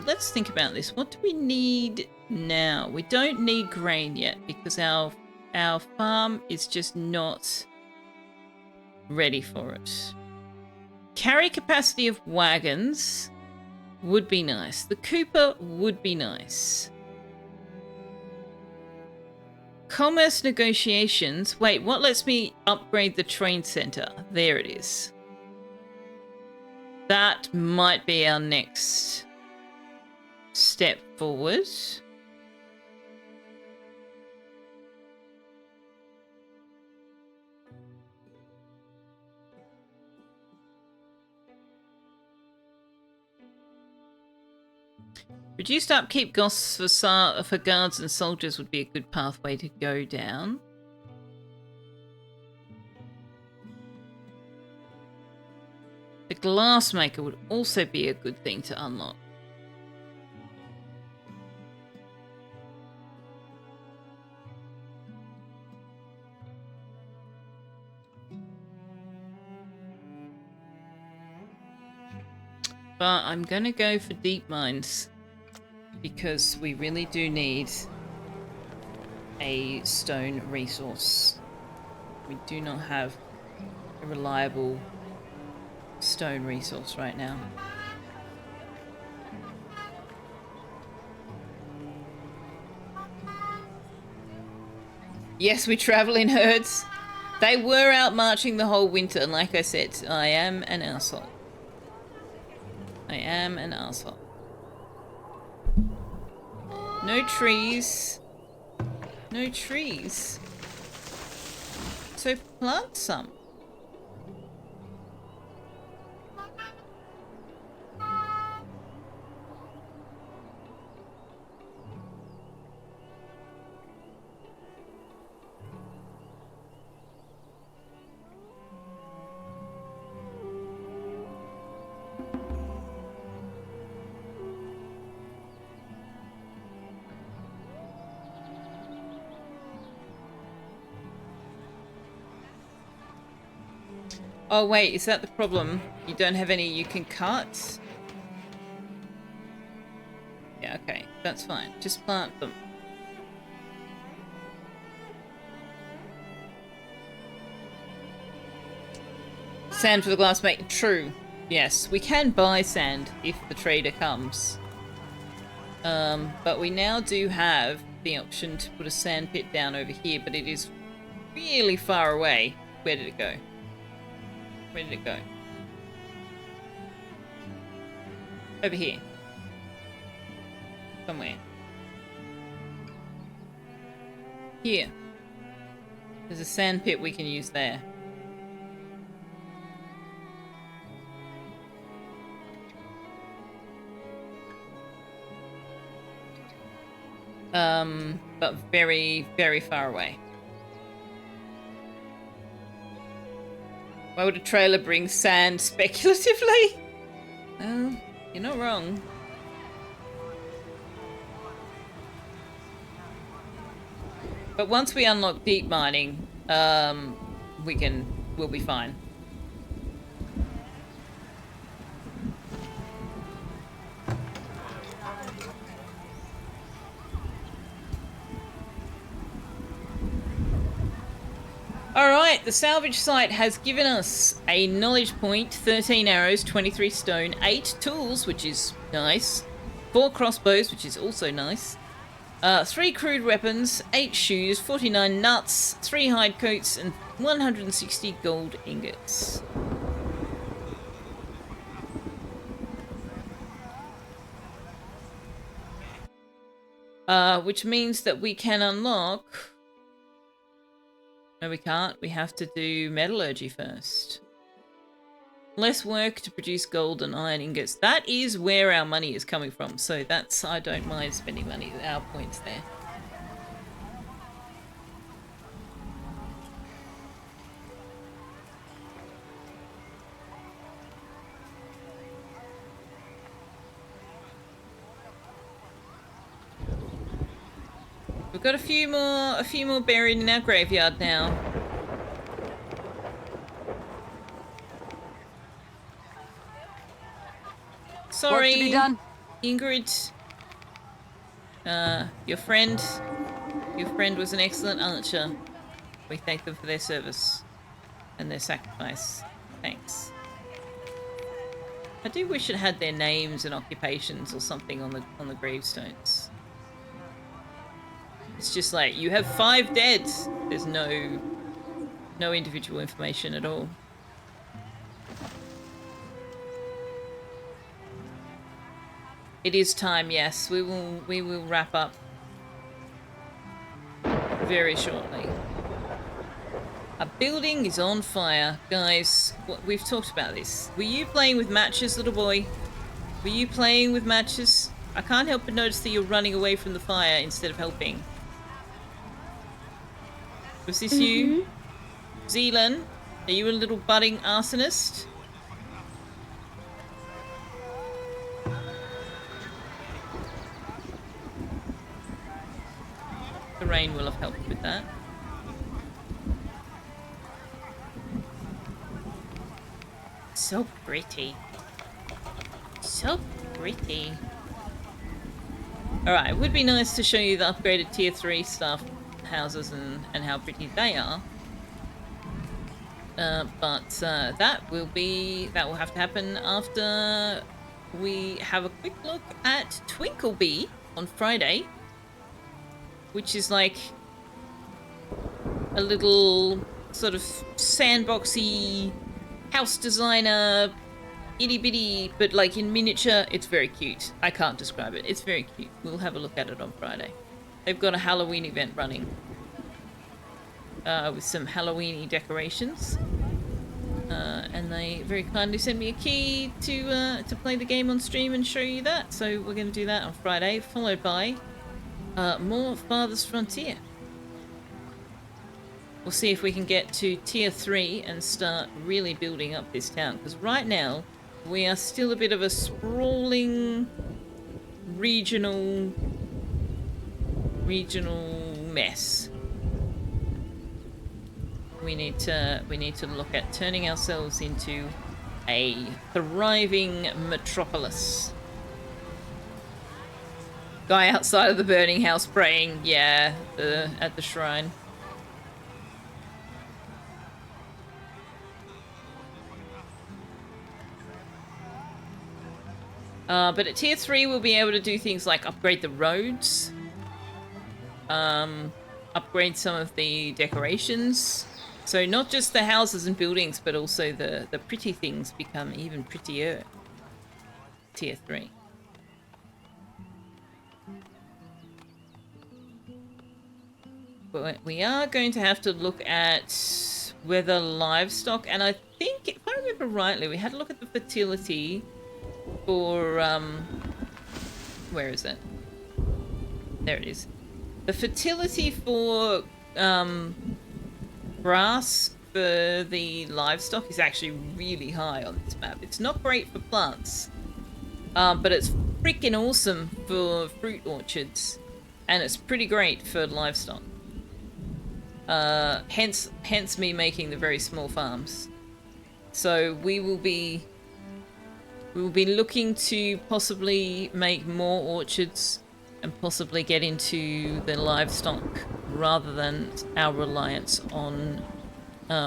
Let's think about this. What do we need now? We don't need grain yet because our farm is just not ready for it. Carry capacity of wagons would be nice. The Cooper would be nice. Commerce negotiations. Wait, what lets me upgrade the train center? There it is. That might be our next step forward. Reduced upkeep costs for guards and soldiers would be a good pathway to go down. The glassmaker would also be a good thing to unlock. But I'm gonna go for deep mines because we really do need a stone resource. We do not have a reliable stone resource right now. Yes, we travel in herds. They were out marching the whole winter, and like I said, I am an asshole. I am an asshole. No trees. No trees. So plant some. Oh wait, is that the problem? You don't have any you can cut? Yeah, okay, that's fine. Just plant them. Sand for the glassmaker. True. Yes, we can buy sand if the trader comes. But we now do have the option to put a sand pit down over here, but it is really far away. Where did it go? Where did it go? Over here. Somewhere. Here. There's a sand pit we can use there. But very, very far away. Why would a trailer bring sand speculatively? Well, you're not wrong. But once we unlock deep mining, we'll be fine. Alright, the salvage site has given us a knowledge point, 13 arrows, 23 stone, 8 tools, which is nice, 4 crossbows, which is also nice, 3 crude weapons, 8 shoes, 49 nuts, 3 hide coats, and 160 gold ingots. Which means that we can unlock... No, we can't. We have to do metallurgy first. Less work to produce gold and iron ingots. That is where our money is coming from. So that's, I don't mind spending money. Our points there. We've got a few more buried in our graveyard now. Sorry, Work to be done. Ingrid. Your friend was an excellent archer. We thank them for their service and their sacrifice. Thanks. I do wish it had their names and occupations or something on the gravestones. It's just like, you have 5 dead. There's no individual information at all. It is time, yes. We will wrap up very shortly. A building is on fire. Guys, we've talked about this. Were you playing with matches, little boy? Were you playing with matches? I can't help but notice that you're running away from the fire instead of helping. Was this you? Zealand? Are you a little budding arsonist? The rain will have helped with that. So pretty. So pretty. Alright, it would be nice to show you the upgraded tier 3 stuff, houses and how pretty they are. But that will have to happen after we have a quick look at Twinkleby on Friday, which is like a little sort of sandboxy house designer itty bitty, but like in miniature. It's very cute. I can't describe it. It's very cute. We'll have a look at it on Friday. They've got a Halloween event running with some Halloween-y decorations. And they very kindly sent me a key to play the game on stream and show you that. So we're going to do that on Friday, followed by more Farthest Frontier. We'll see if we can get to tier 3 and start really building up this town. Because right now, we are still a bit of a sprawling regional mess. We need to look at turning ourselves into a thriving metropolis. Guy outside of the burning house praying, yeah, at the shrine. But at tier 3 we'll be able to do things like upgrade the roads, upgrade some of the decorations. So not just the houses and buildings, but also the pretty things become even prettier. Tier 3. But we are going to have to look at whether livestock, and I think, if I remember rightly, we had a look at the fertility for, where is it? There it is. The fertility for, grass for the livestock is actually really high on this map. It's not great for plants, but it's freaking awesome for fruit orchards, and it's pretty great for livestock. Hence me making the very small farms. So we will be looking to possibly make more orchards and possibly get into the livestock rather than our reliance on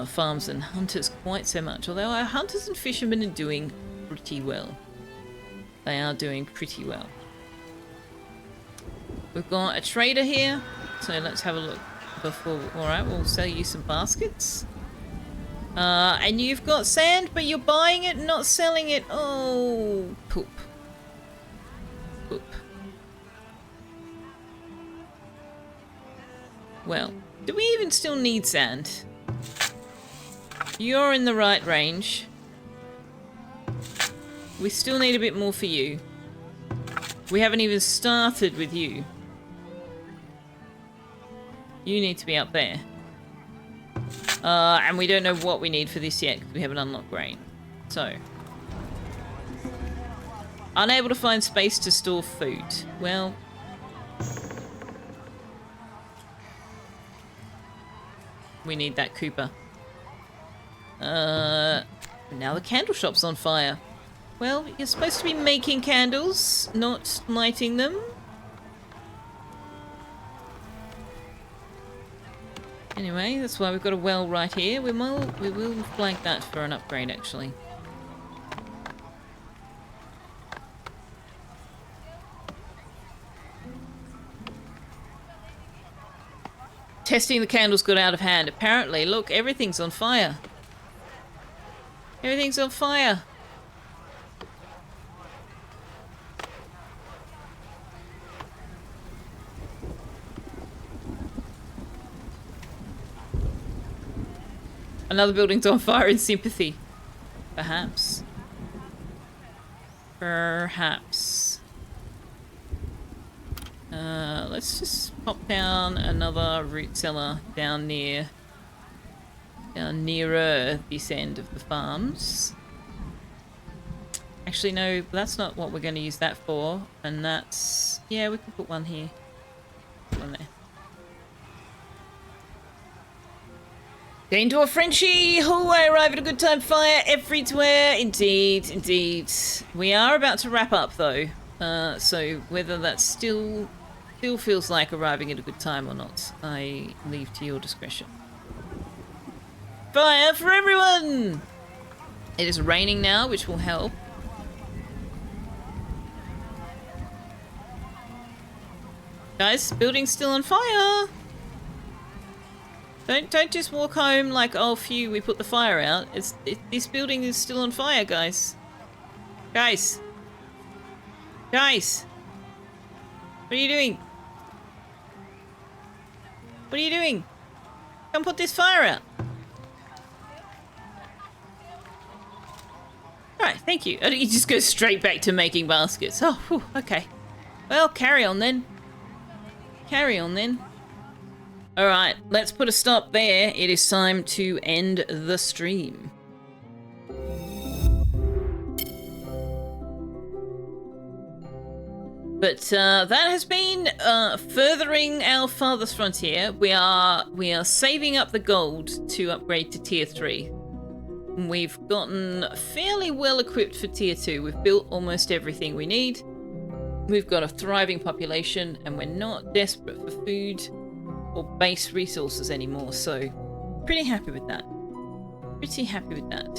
farms and hunters quite so much. Although our hunters and fishermen are doing pretty well. They are doing pretty well. We've got a trader here, so let's have a look before. Alright, we'll sell you some baskets. And you've got sand, but you're buying it and not selling it. Oh, poop. Poop. Well, do we even still need sand? You're in the right range. We still need a bit more for you. We haven't even started with you. You need to be up there. And we don't know what we need for this yet because we haven't unlocked grain. So. Unable to find space to store food. Well. We need that Cooper. Now the candle shop's on fire. Well, you're supposed to be making candles, not lighting them. Anyway, that's why we've got a well right here. We will flag that for an upgrade, actually. Testing the candles got out of hand. Apparently, look, everything's on fire. Everything's on fire. Another building's on fire in sympathy. Perhaps. Perhaps. Let's just pop down another root cellar down nearer this end of the farms. Actually, no, that's not what we're going to use that for. And that's... yeah, we can put one here. Put one there. Gain to a Frenchie! Oh, I arrive at a good time. Fire everywhere. Indeed, indeed. We are about to wrap up, though. So whether that still feels like arriving at a good time or not, I leave to your discretion. Fire for everyone! It is raining now, which will help. Guys, building's still on fire! Don't just walk home like, oh phew, we put the fire out. This building is still on fire, guys. Guys! Guys! What are you doing? What are you doing? Come put this fire out. Alright, thank you. You just go straight back to making baskets. Oh, whew, okay. Well, carry on then. Carry on then. Alright, let's put a stop there. It is time to end the stream. But that has been furthering our Farthest Frontier. We are saving up the gold to upgrade to tier 3. We've gotten fairly well equipped for tier 2. We've built almost everything we need. We've got a thriving population and we're not desperate for food or base resources anymore. So pretty happy with that. Pretty happy with that.